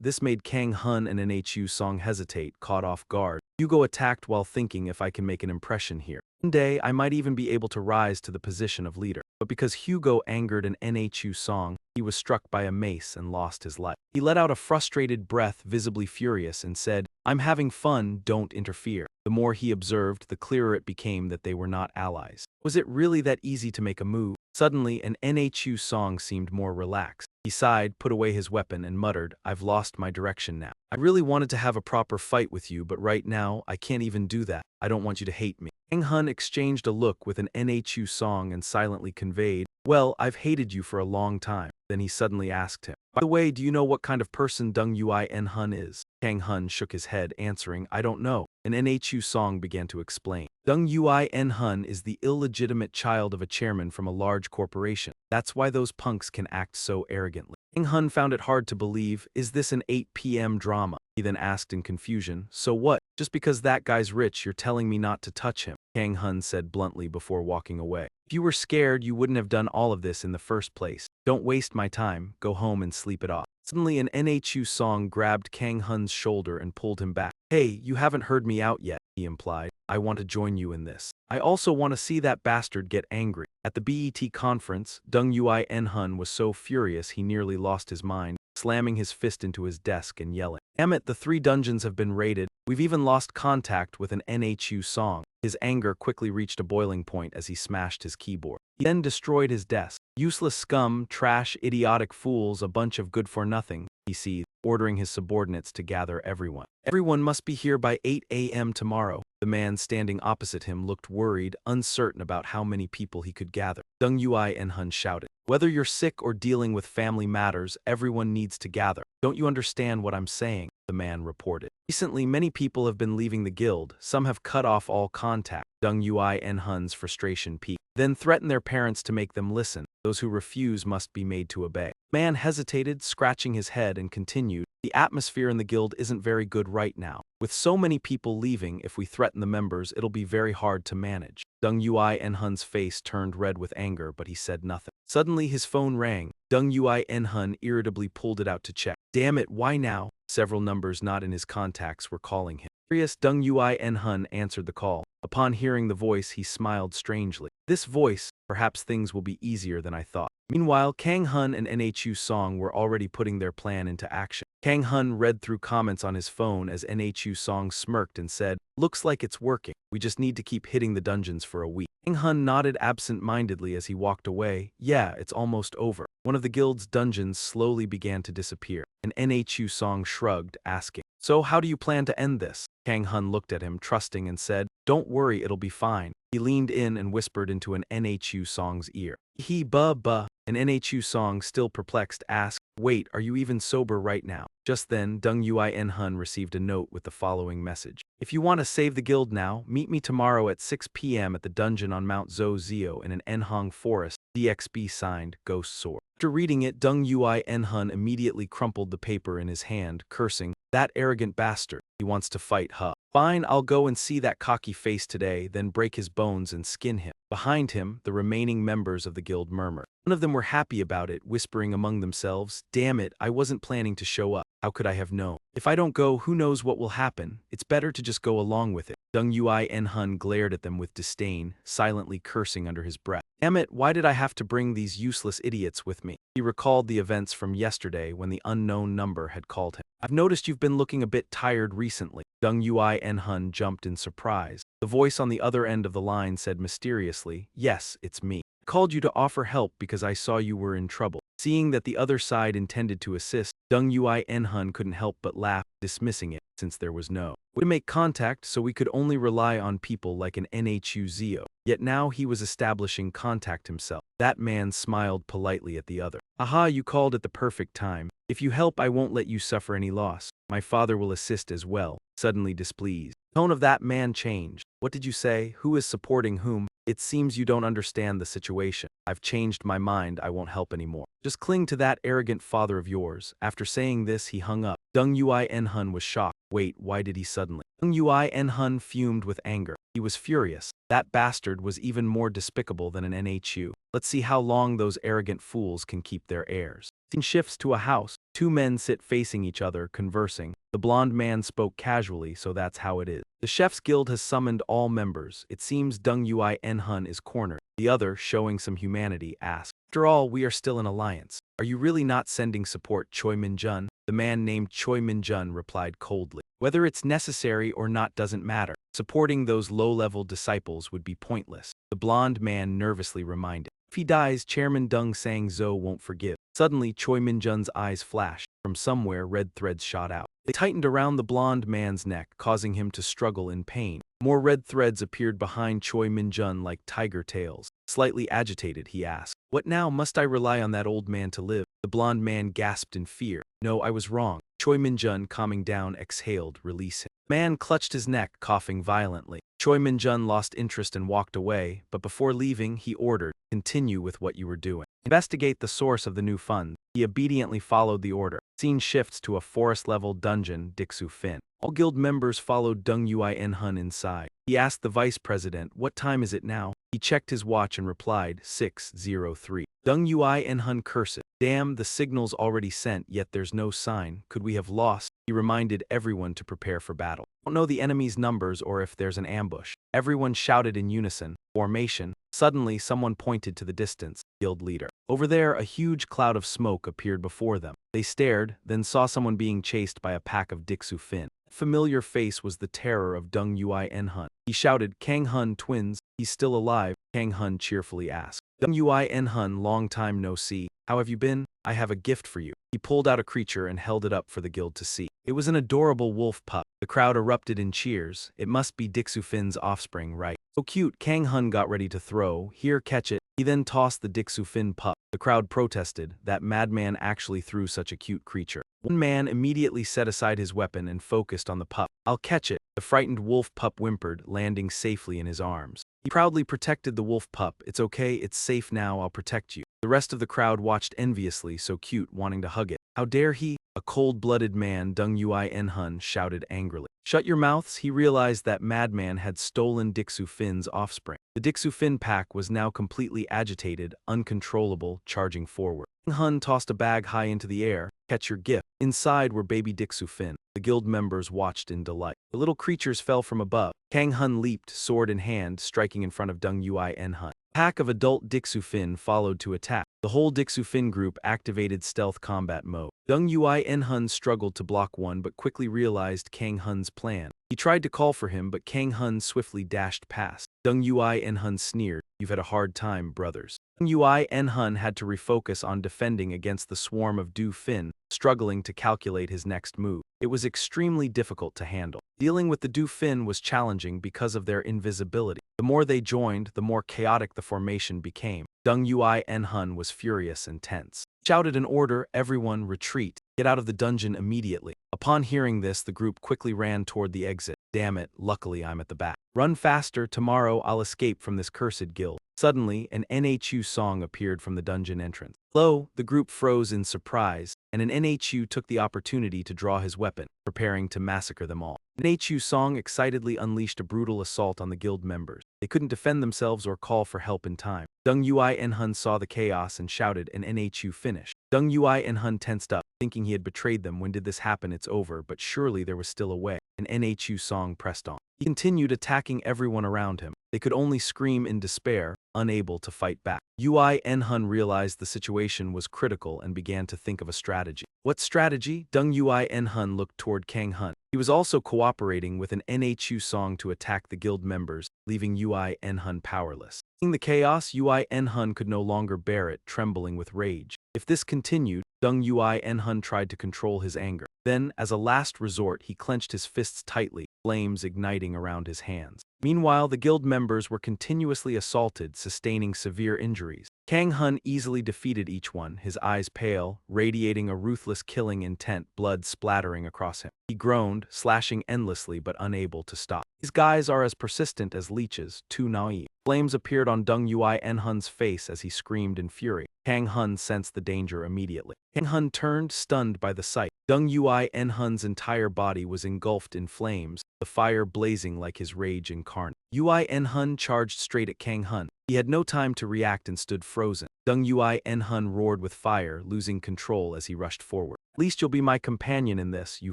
This made Kang Hun and Nhu Song hesitate, caught off guard. Hugo attacked while thinking, if I can make an impression here. One day, I might even be able to rise to the position of leader. But because Hugo angered an Nhu Song, he was struck by a mace and lost his life. He let out a frustrated breath, visibly furious, and said, I'm having fun, don't interfere. The more he observed, the clearer it became that they were not allies. Was it really that easy to make a move? Suddenly, an Nhu Song seemed more relaxed. He sighed, put away his weapon, and muttered, I've lost my direction now. I really wanted to have a proper fight with you, but right now, I can't even do that. I don't want you to hate me. Kang Hun exchanged a look with an Nhu Song and silently conveyed, well, I've hated you for a long time. Then he suddenly asked him, by the way, do you know what kind of person Dung Uin Hun is? Kang Hun shook his head, answering, I don't know. And Nhu Song began to explain. Dung Uin Hun is the illegitimate child of a chairman from a large corporation. That's why those punks can act so arrogantly. Kang Hun found it hard to believe. Is this an 8 p.m. drama? He then asked in confusion. So what? Just because that guy's rich, you're telling me not to touch him? Kang Hun said bluntly before walking away. If you were scared, you wouldn't have done all of this in the first place. Don't waste my time. Go home and sleep it off. Suddenly, an Nhu Song grabbed Kang Hun's shoulder and pulled him back. Hey, you haven't heard me out yet, he implied. I want to join you in this. I also want to see that bastard get angry. At the BET conference, Dung Uin Hun was so furious he nearly lost his mind, slamming his fist into his desk and yelling. Damn it, the 3 dungeons have been raided. We've even lost contact with an Nhu Song. His anger quickly reached a boiling point as he smashed his keyboard. He then destroyed his desk. Useless scum, trash, idiotic fools, a bunch of good-for-nothing, he seethed, ordering his subordinates to gather everyone. Everyone must be here by 8 a.m. tomorrow. The man standing opposite him looked worried, uncertain about how many people he could gather. Dung Uin Hun shouted, whether you're sick or dealing with family matters, everyone needs to gather. Don't you understand what I'm saying? The man reported. Recently, many people have been leaving the guild. Some have cut off all contact. Dung Uin Hun's frustration peaked. Then threatened their parents to make them listen. Those who refuse must be made to obey. The man hesitated, scratching his head, and continued, the atmosphere in the guild isn't very good right now. With so many people leaving, if we threaten the members, it'll be very hard to manage. Dung Uin Hun's face turned red with anger, but he said nothing. Suddenly, his phone rang. Dung Uin Hun irritably pulled it out to check. Damn it, why now? Several numbers not in his contacts were calling him. Furious, Dung Uin Hun answered the call. Upon hearing the voice, he smiled strangely. This voice, perhaps things will be easier than I thought. Meanwhile, Kang Hun and NHU Song were already putting their plan into action. Kang Hun read through comments on his phone as NHU Song smirked and said, "Looks like it's working. We just need to keep hitting the dungeons for a week." Kang Hun nodded absent-mindedly as he walked away. Yeah, it's almost over. One of the guild's dungeons slowly began to disappear, and NHU Song shrugged, asking, "So how do you plan to end this?" Kang Hun looked at him, trusting, and said, "Don't worry, it'll be fine." He leaned in and whispered into an NHU Song's ear. Buh. An NHU Song, still perplexed, asked, "Wait, are you even sober right now?" Just then, Dung Ui En Hun received a note with the following message. "If you want to save the guild now, meet me tomorrow at 6 p.m. at the dungeon on Mount Zhou Zio in an Enhong forest. DXB signed, Ghost Sword." After reading it, Dung Ui En Hun immediately crumpled the paper in his hand, cursing, "That arrogant bastard. He wants to fight, huh? Fine, I'll go and see that cocky face today, then break his bones and skin him." Behind him, the remaining members of the guild murmured. None of them were happy about it, whispering among themselves, "Damn it, I wasn't planning to show up. How could I have known? If I don't go, who knows what will happen? It's better to just go along with it." Dung Ui En Hun glared at them with disdain, silently cursing under his breath. "Damn it, why did I have to bring these useless idiots with me?" He recalled the events from yesterday when the unknown number had called him. "I've noticed you've been looking a bit tired recently." Dung Ui En Hun jumped in surprise. The voice on the other end of the line said mysteriously, "Yes, it's me. I called you to offer help because I saw you were in trouble." Seeing that the other side intended to assist, Dung Ui En Hun couldn't help but laugh, dismissing it, since there was no way to make contact, so we could only rely on people like an NHU Zio. Yet now he was establishing contact himself. That man smiled politely at the other. "Aha, you called at the perfect time. If you help, I won't let you suffer any loss. My father will assist as well." Suddenly displeased, the tone of that man changed. "What did you say? Who is supporting whom? It seems you don't understand the situation. I've changed my mind, I won't help anymore. Just cling to that arrogant father of yours." After saying this, he hung up. Dung Ui En Hun was shocked. Wait, why did he suddenly? Dung Ui En Hun fumed with anger. He was furious. That bastard was even more despicable than an NHU. Let's see how long those arrogant fools can keep their airs. Scene shifts to a house. Two men sit facing each other, conversing. The blonde man spoke casually, so that's how it is. "The Chef's Guild has summoned all members. It seems Dung Ui En Hun is cornered." The other, showing some humanity, asked, "After all, we are still in alliance. Are you really not sending support, Choi Min-jun?" The man named Choi Min-jun replied coldly, "Whether it's necessary or not doesn't matter. Supporting those low-level disciples would be pointless." The blonde man nervously reminded, "If he dies, Chairman Dung Sang-zo won't forgive." Suddenly, Choi Min-jun's eyes flashed. From somewhere, red threads shot out. They tightened around the blonde man's neck, causing him to struggle in pain. More red threads appeared behind Choi Min-jun like tiger tails. Slightly agitated, he asked, "What now? Must I rely on that old man to live?" The blonde man gasped in fear. "No, I was wrong." Choi Min-jun, calming down, exhaled, "Release him." The man clutched his neck, coughing violently. Choi Min-jun lost interest and walked away, but before leaving, he ordered, "Continue with what you were doing. Investigate the source of the new fund." He obediently followed the order. Scene shifts to a forest-level dungeon, Dixu Fin. All guild members followed Dung Ui En Hun inside. He asked the vice president, "What time is it now?" He checked his watch and replied, 6:03. Dung Ui En Hun cursed. "Damn, the signal's already sent, yet there's no sign. Could we have lost?" He reminded everyone to prepare for battle. "Don't know the enemy's numbers or if there's an ambush." Everyone shouted in unison, "Formation." Suddenly, someone pointed to the distance. Guild leader. Over there, a huge cloud of smoke appeared before them. They stared, then saw someone being chased by a pack of Dixu Fin. Familiar face was the terror of Dung Ui En Hun. He shouted, "Kang Hun twins, he's still alive." Kang Hun cheerfully asked, "Dung Ui En Hun, long time no see. How have you been? I have a gift for you." He pulled out a creature and held it up for the guild to see. It was an adorable wolf pup. The crowd erupted in cheers. "It must be Dixu Fin's offspring, right?" "So cute." Kang Hun got ready to throw. "Here, catch it." He then tossed the Dixu Fin pup. The crowd protested. That madman actually threw such a cute creature. One man immediately set aside his weapon and focused on the pup. "I'll catch it." The frightened wolf pup whimpered, landing safely in his arms. He proudly protected the wolf pup. "It's okay, it's safe now, I'll protect you." The rest of the crowd watched enviously, so cute, wanting to hug it. "How dare he?" A cold-blooded man, Dung Ui En Hun, shouted angrily. "Shut your mouths." He realized that madman had stolen Dixu Fin's offspring. The Dixu Fin pack was now completely agitated, uncontrollable, charging forward. Kang Hun tossed a bag high into the air. "Catch your gift." Inside were baby Dixu Fin. The guild members watched in delight. The little creatures fell from above. Kang Hun leaped, sword in hand, striking in front of Dung Ui En Hun. A pack of adult Dixu-Fin followed to attack. The whole Dixu-Fin group activated stealth combat mode. Dung Yui En-hun struggled to block one but quickly realized Kang Hun's plan. He tried to call for him but Kang Hun swiftly dashed past. Dung Yui En-hun sneered, "You've had a hard time, brothers." Dung Yui En-hun had to refocus on defending against the swarm of Du-Fin, struggling to calculate his next move. It was extremely difficult to handle. Dealing with the Du-Fin was challenging because of their invisibility. The more they joined, the more chaotic the formation became. Dung Yui En-hun was furious and tense. He shouted an order, "Everyone, retreat. Get out of the dungeon immediately." Upon hearing this, the group quickly ran toward the exit. "Damn it, luckily I'm at the back. Run faster, tomorrow I'll escape from this cursed guild." Suddenly, an NHU song appeared from the dungeon entrance. Lo, the group froze in surprise, and an NHU took the opportunity to draw his weapon, preparing to massacre them all. NHU Song excitedly unleashed a brutal assault on the guild members. They couldn't defend themselves or call for help in time. Dung Yui En-hun saw the chaos and shouted an NHU finish. Dung Yui En-hun tensed up, thinking he had betrayed them. When did this happen? It's over, but surely there was still a way. An NHU Song pressed on. He continued attacking everyone around him. They could only scream in despair, unable to fight back. Yui En-hun realized the situation was critical and began to think of a strategy. What strategy? Dung Yui En-hun looked toward Kang Hun. He was also cooperating with an NHU Song to attack the guild members, leaving Yui En-hun powerless. Seeing the chaos, Yui En-hun could no longer bear it, trembling with rage. If this continued, Dung Yui En-hun tried to control his anger. Then, as a last resort, he clenched his fists tightly, flames igniting around his hands. Meanwhile, the guild members were continuously assaulted, sustaining severe injuries. Kang Hun easily defeated each one, his eyes pale, radiating a ruthless killing intent, blood splattering across him. He groaned, slashing endlessly but unable to stop. These guys are as persistent as leeches, too naive. Flames appeared on Dung Yui En-hun's face as he screamed in fury. Kang Hun sensed the danger immediately. Kang Hun turned, stunned by the sight. Dung Yui En-hun's entire body was engulfed in flames, the fire blazing like his rage incarnate. Yui En-hun charged straight at Kang Hun. He had no time to react and stood frozen. Dung Yui En-hun roared with fire, losing control as he rushed forward. "At least you'll be my companion in this, you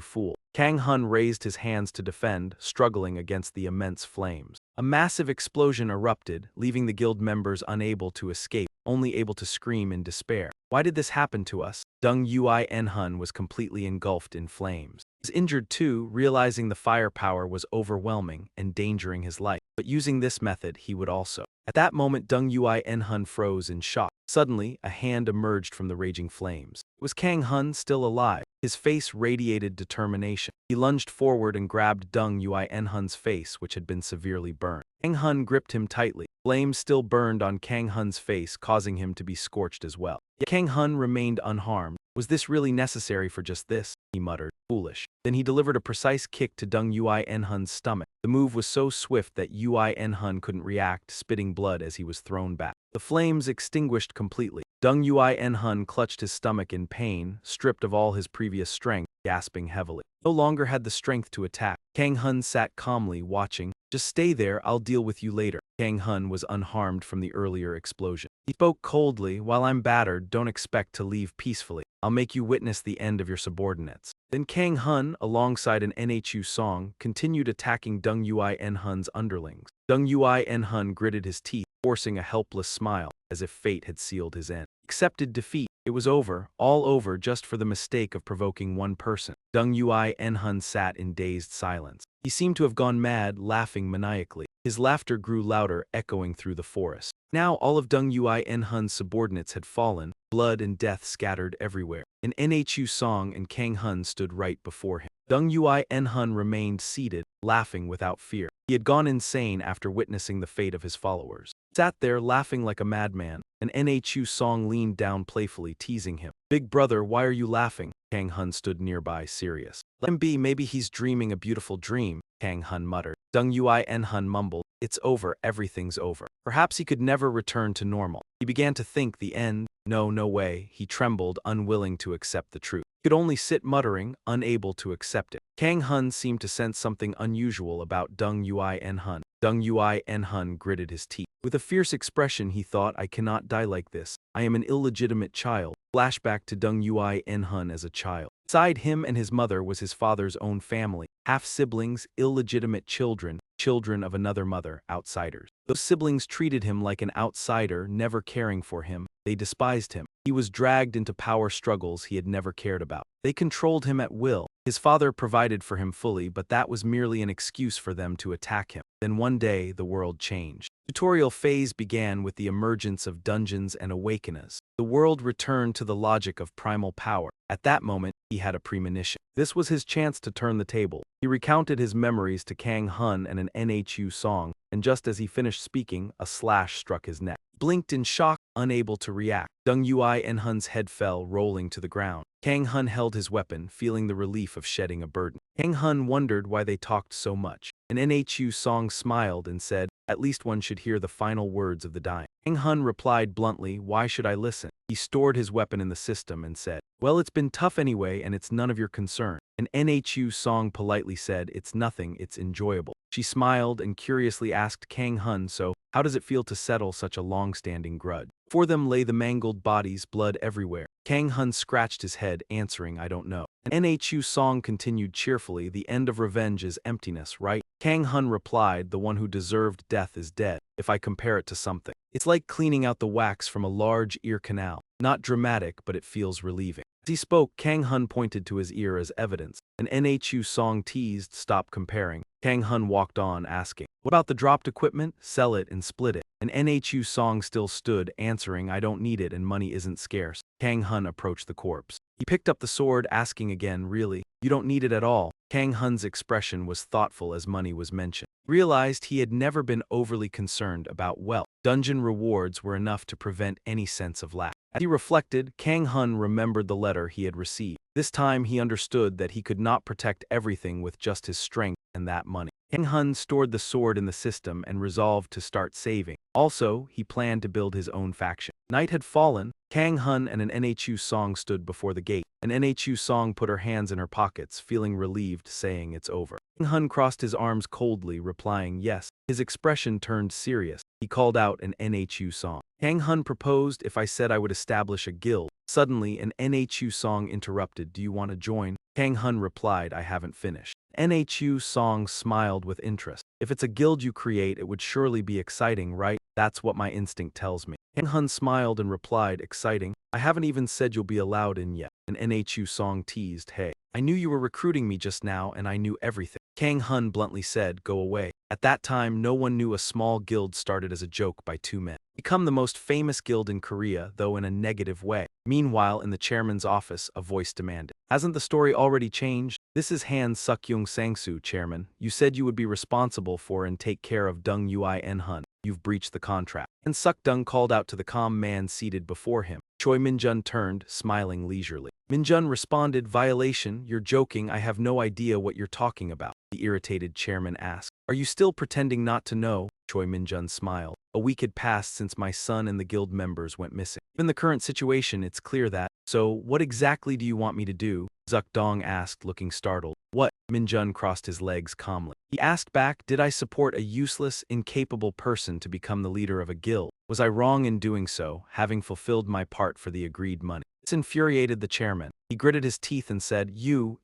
fool." Kang Hun raised his hands to defend, struggling against the immense flames. A massive explosion erupted, leaving the guild members unable to escape, only able to scream in despair. Why did this happen to us? Dung Yui En-hun was completely engulfed in flames. He was injured too, realizing the firepower was overwhelming, endangering his life. But using this method, he would also. At that moment, Dung Yui En-hun froze in shock. Suddenly, a hand emerged from the raging flames. It was Kang Hun, still alive. His face radiated determination. He lunged forward and grabbed Dung Yui En-hun's face, which had been severely burned. Kang Hun gripped him tightly. Flames still burned on Kang Hun's face, causing him to be scorched as well. Yet Kang Hun remained unharmed. Was this really necessary for just this? He muttered. Foolish. Then he delivered a precise kick to Dung Yui En-hun's stomach. The move was so swift that Yui En-hun couldn't react, spitting blood as he was thrown back. The flames extinguished completely. Dung Yui En-hun clutched his stomach in pain, stripped of all his previous strength, gasping heavily. No longer had the strength to attack. Kang Hun sat calmly, watching. "Just stay there, I'll deal with you later." Kang Hun was unharmed from the earlier explosion. He spoke coldly, "While I'm battered, don't expect to leave peacefully. I'll make you witness the end of your subordinates." Then Kang Hun, alongside an NHU Song, continued attacking Dung Yui En-hun's underlings. Dung Yui En-hun gritted his teeth, forcing a helpless smile, as if fate had sealed his end. Accepted defeat. It was over, all over, just for the mistake of provoking one person. Dung Yui En-hun sat in dazed silence. He seemed to have gone mad, laughing maniacally. His laughter grew louder, echoing through the forest. Now all of Dung Yui En-hun's subordinates had fallen, blood and death scattered everywhere. An NHU Song and Kang Hun stood right before him. Dung Yui En-hun remained seated, laughing without fear. He had gone insane after witnessing the fate of his followers. Sat there laughing like a madman. An NHU Song leaned down playfully, teasing him. "Big brother, why are you laughing?" Kang Hun stood nearby, serious. "Let him be, maybe he's dreaming a beautiful dream," Kang Hun muttered. Dung Yui En-hun mumbled, "It's over, everything's over." Perhaps he could never return to normal. He began to think the end. No way. He trembled, unwilling to accept the truth. He could only sit muttering, unable to accept it. Kang Hun seemed to sense something unusual about Dung Yui En-hun. Dung Yui En-hun gritted his teeth. With a fierce expression, he thought, "I cannot die like this. I am an illegitimate child." Flashback to Dung Yui En-hun as a child. Beside him and his mother was his father's own family, half-siblings, illegitimate children, children of another mother, outsiders. Those siblings treated him like an outsider, never caring for him. They despised him. He was dragged into power struggles he had never cared about. They controlled him at will. His father provided for him fully, but that was merely an excuse for them to attack him. Then one day, the world changed. Tutorial phase began with the emergence of dungeons and awakeners. The world returned to the logic of primal power. At that moment, he had a premonition. This was his chance to turn the table. He recounted his memories to Kang Hun and an NHU song, and just as he finished speaking, a slash struck his neck. He blinked in shock, unable to react. Dung Yui and Hun's head fell, rolling to the ground. Kang Hun held his weapon, feeling the relief of shedding a burden. Kang Hun wondered why they talked so much. An NHU song smiled and said, "At least one should hear the final words of the dying." Kang Hun replied bluntly, "Why should I listen?" He stored his weapon in the system and said, "Well, it's been tough anyway, and it's none of your concern." An NHU song politely said, "It's nothing, it's enjoyable." She smiled and curiously asked Kang Hun, "So, how does it feel to settle such a long-standing grudge?" Before them lay the mangled bodies, blood everywhere. Kang Hun scratched his head, answering, "I don't know." An NHU song continued cheerfully, "The end of revenge is emptiness, right?" Kang Hun replied, "The one who deserved death is dead, if I compare it to something. It's like cleaning out the wax from a large ear canal. Not dramatic, but it feels relieving." As he spoke, Kang Hun pointed to his ear as evidence. An NHU song teased, "Stop comparing." Kang Hun walked on, asking, "What about the dropped equipment? Sell it and split it." An NHU song still stood, answering, "I don't need it and money isn't scarce." Kang Hun approached the corpse. He picked up the sword, asking again, "Really? You don't need it at all?" Kang Hun's expression was thoughtful as money was mentioned. He realized he had never been overly concerned about wealth. Dungeon rewards were enough to prevent any sense of lack. As he reflected, Kang Hun remembered the letter he had received. This time he understood that he could not protect everything with just his strength and that money. Kang Hun stored the sword in the system and resolved to start saving. Also, he planned to build his own faction. Night had fallen. Kang Hun and an NHU song stood before the gate. An NHU song put her hands in her pockets, feeling relieved, saying, "It's over." Kang Hun crossed his arms coldly, replying, "Yes." His expression turned serious. He called out an NHU song. Kang Hun proposed, "If I said I would establish a guild." Suddenly, an NHU song interrupted, "Do you want to join?" Kang Hun replied, "I haven't finished." NHU song smiled with interest. "If it's a guild you create, it would surely be exciting, right? That's what my instinct tells me." Kang Hun smiled and replied, "Exciting? I haven't even said you'll be allowed in yet." An NHU song teased, "Hey, I knew you were recruiting me just now and I knew everything." Kang Hun bluntly said, "Go away." At that time, no one knew a small guild started as a joke by two men. Become the most famous guild in Korea, though in a negative way. Meanwhile, in the chairman's office, a voice demanded, "Hasn't the story already changed? This is Han Suk-young Sang-soo, chairman. You said you would be responsible for and take care of Dung Ui and Hun. You've breached the contract." And Suk-dung called out to the calm man seated before him. Choi Min-jun turned, smiling leisurely. Min-jun responded, "Violation? You're joking, I have no idea what you're talking about." The irritated chairman asked, "Are you still pretending not to know?" Choi Min-jun smiled. "A week had passed since my son and the guild members went missing. In the current situation, it's clear that. So, what exactly do you want me to do?" Suk-dong asked, looking startled. "What?" Min-jun crossed his legs calmly. He asked back, "Did I support a useless, incapable person to become the leader of a guild? Was I wrong in doing so, having fulfilled my part for the agreed money?" This infuriated the chairman. He gritted his teeth and said, You.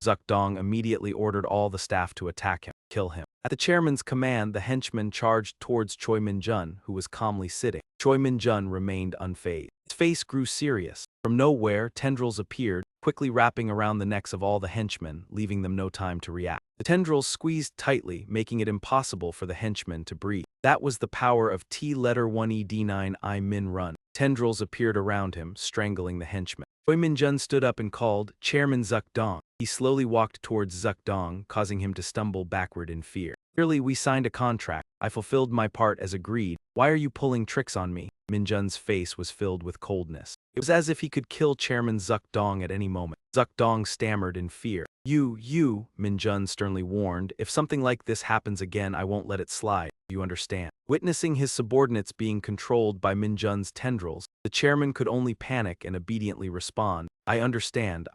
Suk-dong immediately ordered all the staff to attack him, kill him. At the chairman's command, the henchmen charged towards Choi Min-jun, who was calmly sitting. Choi Min-jun remained unfazed. His face grew serious. From nowhere, tendrils appeared, quickly wrapping around the necks of all the henchmen, leaving them no time to react. The tendrils squeezed tightly, making it impossible for the henchmen to breathe. That was the power of T-1ED9I Min Run. Tendrils appeared around him, strangling the henchmen. Choi Min-jun stood up and called, "Chairman Suk-dong." He slowly walked towards Suk-dong, causing him to stumble backward in fear. "Clearly, we signed a contract. I fulfilled my part as agreed. Why are you pulling tricks on me?" Min-jun's face was filled with coldness. It was as if he could kill Chairman Suk-dong at any moment. Suk-dong stammered in fear. You, Min-jun sternly warned, "If something like this happens again, I won't let it slide. You understand?" Witnessing his subordinates being controlled by Min-jun's tendrils, the chairman could only panic and obediently respond, I understand.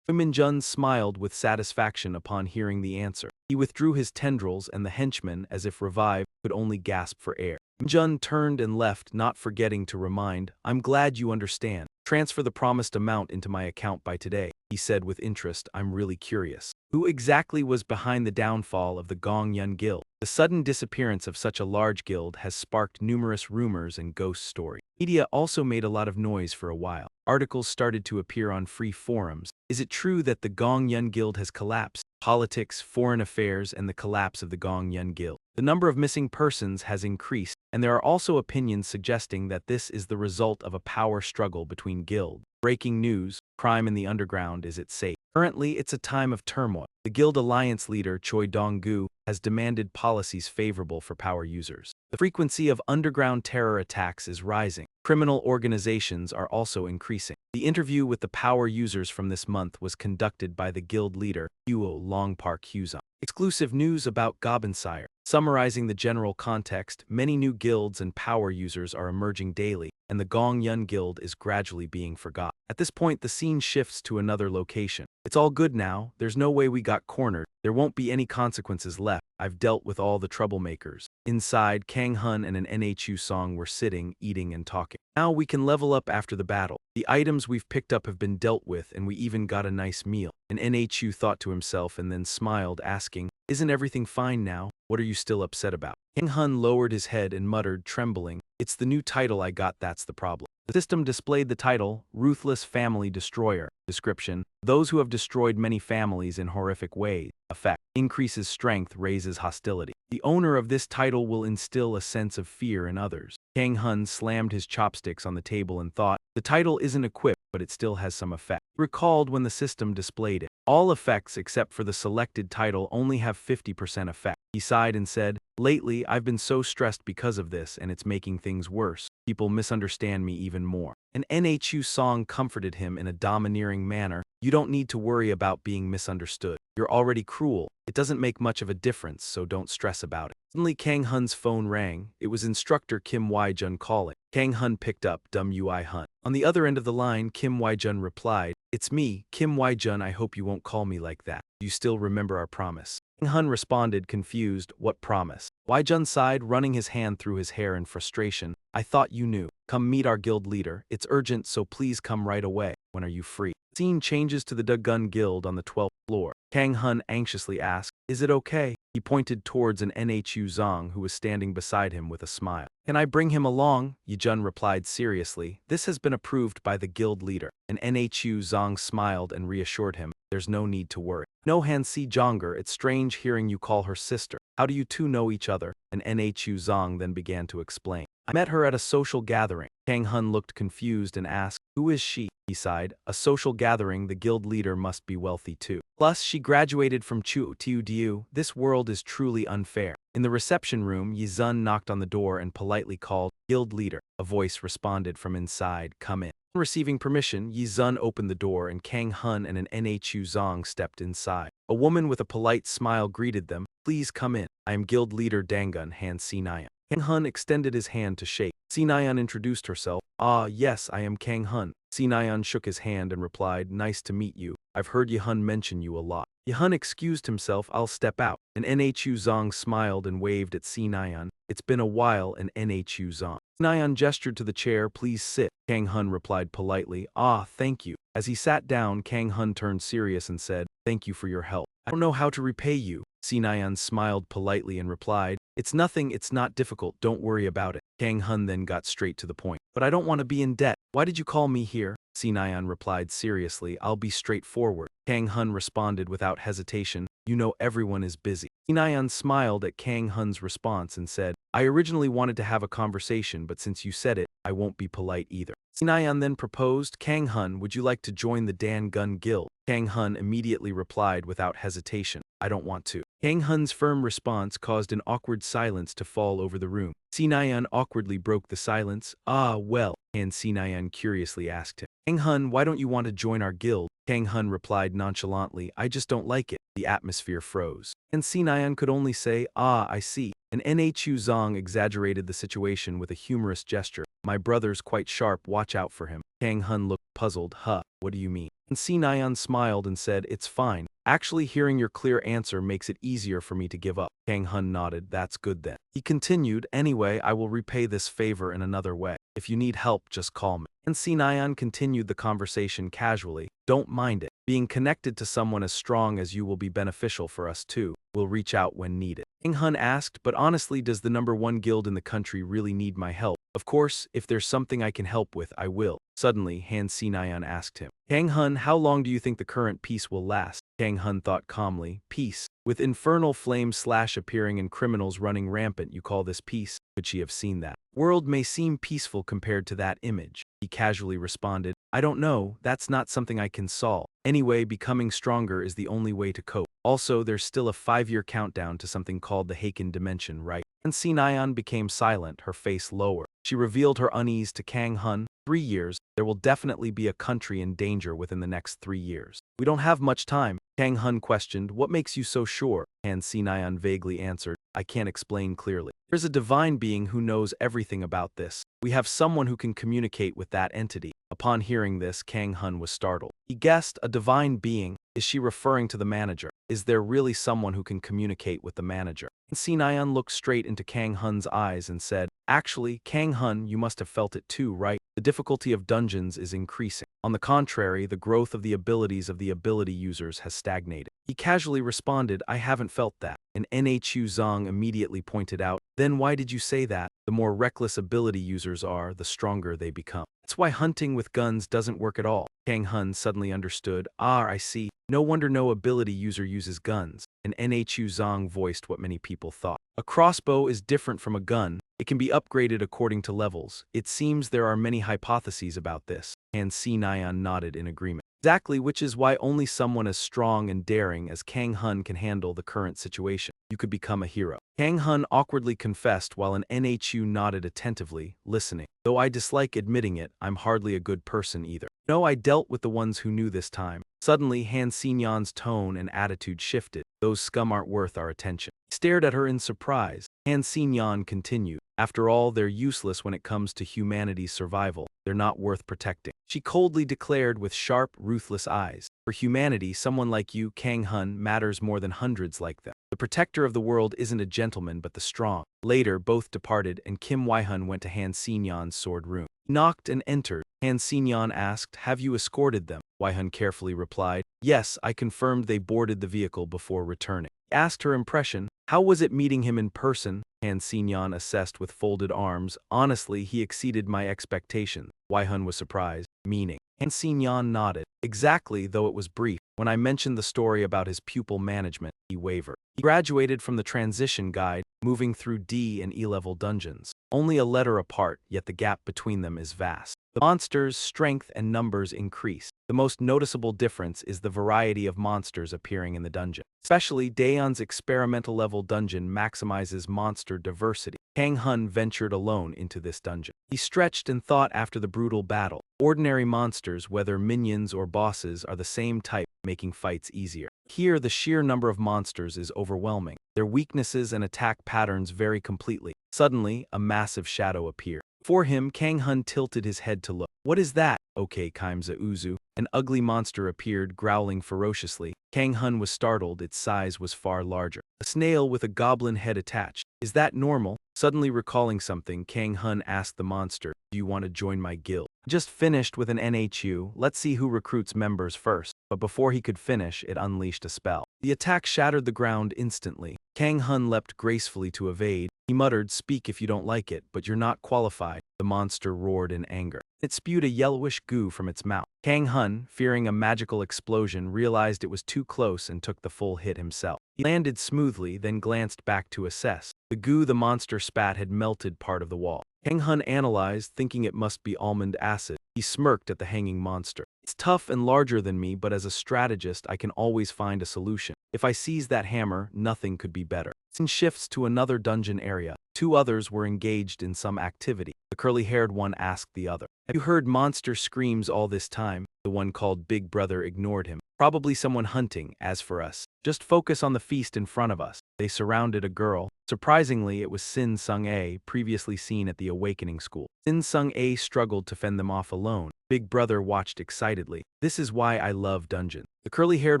Min-jun smiled with satisfaction upon hearing the answer. He withdrew his tendrils and the henchmen, as if revived, could only gasp for air. Min-jun turned and left, not forgetting to remind, "I'm glad you understand. Transfer the promised amount into my account by today." he said with interest. I'm really curious. Who exactly was behind the downfall of the Gongyun Guild? The sudden disappearance of such a large guild has sparked numerous rumors and ghost stories. Media also made a lot of noise for a while. Articles started to appear on free forums. Is it true that the Gongyun Guild has collapsed? Politics, foreign affairs, and the collapse of the Gongyun Guild. The number of missing persons has increased, and there are also opinions suggesting that this is the result of a power struggle between guilds. Breaking news: crime in the underground is at stake. Currently, it's a time of turmoil. The Guild Alliance leader, Choi Dong-gu, has demanded policies favorable for power users. The frequency of underground terror attacks is rising. Criminal organizations are also increasing. The interview with the power users from this month was conducted by the guild leader, Huo Longpark Huzong. Exclusive news about Gobinsire. Summarizing the general context, many new guilds and power users are emerging daily, and the Gongyun Guild is gradually being forgotten. At this point, the scene shifts to another location. It's all good now. There's no way we got cornered. There won't be any consequences left. I've dealt with all the troublemakers. Inside, Kang Hun and an NHU Song were sitting, eating and talking. Now we can level up after the battle. The items we've picked up have been dealt with, and we even got a nice meal. An NHU thought to himself and then smiled, asking, "Isn't everything fine now? What are you still upset about?" Kang Hun lowered his head and muttered, trembling, "It's the new title I got, that's the problem." The system displayed the title, Ruthless Family Destroyer. Description: those who have destroyed many families in horrific ways. Effect: increases strength, raises hostility. The owner of this title will instill a sense of fear in others. Kang Hun slammed his chopsticks on the table and thought, the title isn't equipped, but it still has some effect. He recalled when the system displayed it. All effects except for the selected title only have 50% effect. He sighed and said, "Lately, I've been so stressed because of this, and it's making things worse. People misunderstand me even more." An NHU Song comforted him in a domineering manner. "You don't need to worry about being misunderstood. You're already cruel. It doesn't make much of a difference, so don't stress about it." Suddenly, Kang Hun's phone rang. It was instructor Kim Wai-jun calling. Kang Hun picked up. Ui Hun. On the other end of the line, Kim Wai-jun replied, "It's me, Kim Wai-jun. I hope you won't call me like that. Do you still remember our promise?" Kang Hun responded, confused. "What promise?" Wai-jun sighed, running his hand through his hair in frustration. "I thought you knew. Come meet our guild leader. It's urgent, so please come right away. When are you free?" Scene changes to the Dagun Guild on the 12th floor. Kang Hun anxiously asked, "Is it okay?" He pointed towards an NHU Zong who was standing beside him with a smile. "Can I bring him along?" Yijun replied seriously. "This has been approved by the guild leader." An NHU Zong smiled and reassured him, "There's no need to worry." "No, Han Si Jonger, it's strange hearing you call her sister. How do you two know each other?" An NHU Zong then began to explain. "I met her at a social gathering." Kang Hun looked confused and asked, "Who is she?" He sighed. "A social gathering, the guild leader must be wealthy too. Plus, she graduated from Chu Tiu Diu. This world is truly unfair." In the reception room, Yizun knocked on the door and politely called, "Guild leader." A voice responded from inside, "Come in." Receiving permission, Yizun opened the door and Kang Hun and an NHU Zong stepped inside. A woman with a polite smile greeted them. "Please come in. I am guild leader Dangun Han Sinayan." Kang Hun extended his hand to shake. Sinayan introduced herself. "Ah, yes, I am Kang Hun." Sinayan shook his hand and replied, "Nice to meet you. I've heard Yehun mention you a lot." Yehun excused himself. "I'll step out." An NHU Zong smiled and waved at Sinayan. "It's been a while." An NHU Zong. Sinayan gestured to the chair. "Please sit." Kang Hun replied politely, "Ah, thank you." As he sat down, Kang Hun turned serious and said, "Thank you for your help. I don't know how to repay you." Sinayan smiled politely and replied, "It's nothing, it's not difficult, don't worry about it." Kang Hun then got straight to the point. "But I don't want to be in debt. Why did you call me here?" Sinayan replied seriously, "I'll be straightforward." Kang Hun responded without hesitation, "You know everyone is busy." Sinayan smiled at Kang Hun's response and said, "I originally wanted to have a conversation, but since you said it, I won't be polite either." Sinayan then proposed, "Kang Hun, would you like to join the Dan Gun Guild?" Kang Hun immediately replied without hesitation, "I don't want to." Kang Hun's firm response caused an awkward silence to fall over the room. Sinayan awkwardly broke the silence. "Ah, well," and Sinayan curiously asked him, "Kang Hun, why don't you want to join our guild?" Kang Hun replied nonchalantly, "I just don't like it." The atmosphere froze. And Sinayan could only say, "Ah, I see." An NHU Zong exaggerated the situation with a humorous gesture. "My brother's quite sharp, watch out for him." Kang Hun looked puzzled. "Huh, what do you mean?" And Sinayan smiled and said, "It's fine. Actually, hearing your clear answer makes it easier for me to give up." Kang Hun nodded. "That's good then." He continued, "Anyway, I will repay this favor in another way. If you need help, just call me." And Sinayan continued the conversation casually. "Don't mind it. Being connected to someone as strong as you will be beneficial for us too. We'll reach out when needed. Kang Hun asked, but honestly, does the #1 guild in the country really need my help? Of course, if there's something I can help with, I will. Suddenly, Han Sinayan asked him. Kang Hun, how long do you think the current peace will last? Kang Hun thought calmly. Peace. With infernal flames appearing and criminals running rampant, you call this peace? Could she have seen that? World may seem peaceful compared to that image. He casually responded, I don't know, that's not something I can solve. Anyway, becoming stronger is the only way to cope. Also, there's still a 5-year countdown to something called the Haken dimension, right? And Sinayan became silent, her face lower. She revealed her unease to Kang Hun. 3 years, there will definitely be a country in danger within the next 3 years. We don't have much time. Kang Hun questioned, what makes you so sure? Han Sinayan vaguely answered, I can't explain clearly. There's a divine being who knows everything about this. We have someone who can communicate with that entity. Upon hearing this, Kang Hun was startled. He guessed, a divine being? Is she referring to the manager? Is there really someone who can communicate with the manager? Sinayan looked straight into Kang Hun's eyes and said, actually, Kang Hun, you must have felt it too, right? The difficulty of dungeons is increasing. On the contrary, the growth of the abilities of the ability users has stagnated. He casually responded, I haven't felt that. And Nhu Zong immediately pointed out, then why did you say that? The more reckless ability users are, the stronger they become. That's why hunting with guns doesn't work at all. Kang Hun suddenly understood, I see. No wonder no ability user uses guns. And Nhu Zong voiced what many people thought. A crossbow is different from a gun. It can be upgraded according to levels. It seems there are many hypotheses about this. Han Sinayan nodded in agreement. Exactly, which is why only someone as strong and daring as Kang Hun can handle the current situation. You could become a hero. Kang Hun awkwardly confessed while an Nhu nodded attentively, listening. Though I dislike admitting it, I'm hardly a good person either. No, I dealt with the ones who knew this time. Suddenly, Han Sinyan's tone and attitude shifted. Those scum aren't worth our attention. He stared at her in surprise. Han Sinyan continued. After all, they're useless when it comes to humanity's survival. They're not worth protecting. She coldly declared with sharp, ruthless eyes. For humanity, someone like you, Kang Hun, matters more than hundreds like them. The protector of the world isn't a gentleman but the strong. Later, both departed and Kim Wai-hun went to Han Sinyan's sword room. He knocked and entered. Han Sinyan asked, have you escorted them? Wai-hun carefully replied, yes, I confirmed they boarded the vehicle before returning. He asked her impression. How was it meeting him in person? Han Sinyan assessed with folded arms. Honestly, he exceeded my expectations. Wai-hun was surprised. Meaning? Han Sinyan nodded. Exactly, though it was brief. When I mentioned the story about his pupil management, he wavered. He graduated from the transition guide, moving through D and E-level dungeons. Only a letter apart, yet the gap between them is vast. The monsters' strength and numbers increase. The most noticeable difference is the variety of monsters appearing in the dungeon. Especially, Daeon's experimental level dungeon maximizes monster diversity. Kang Hun ventured alone into this dungeon. He stretched and thought after the brutal battle. Ordinary monsters, whether minions or bosses, are the same type, making fights easier. Here, the sheer number of monsters is overwhelming. Their weaknesses and attack patterns vary completely. Suddenly, a massive shadow appeared. For him, Kang Hun tilted his head to look. What is that? Okay, Kaimza Uzu. An ugly monster appeared, growling ferociously. Kang Hun was startled, its size was far larger. A snail with a goblin head attached. Is that normal? Suddenly recalling something, Kang Hun asked the monster, do you want to join my guild? Just finished with an Nhu, let's see who recruits members first. But before he could finish, it unleashed a spell. The attack shattered the ground instantly. Kang Hun leapt gracefully to evade. He muttered, speak if you don't like it, but you're not qualified. The monster roared in anger. It spewed a yellowish goo from its mouth. Kang Hun, fearing a magical explosion, realized it was too close and took the full hit himself. He landed smoothly, then glanced back to assess. The goo the monster spat had melted part of the wall. Kang Hun analyzed, thinking it must be almond acid. He smirked at the hanging monster. It's tough and larger than me, but as a strategist, I can always find a solution. If I seize that hammer, nothing could be better. Scene shifts to another dungeon area. 2 others were engaged in some activity. The curly-haired one asked the other, have you heard monster screams all this time? The one called Big Brother ignored him. Probably someone hunting. As for us, just focus on the feast in front of us. They surrounded a girl. Surprisingly, it was Sin Sung-ae, previously seen at the Awakening School. Sin Sung-ae struggled to fend them off alone. Big Brother watched excitedly. This is why I love dungeons. The curly-haired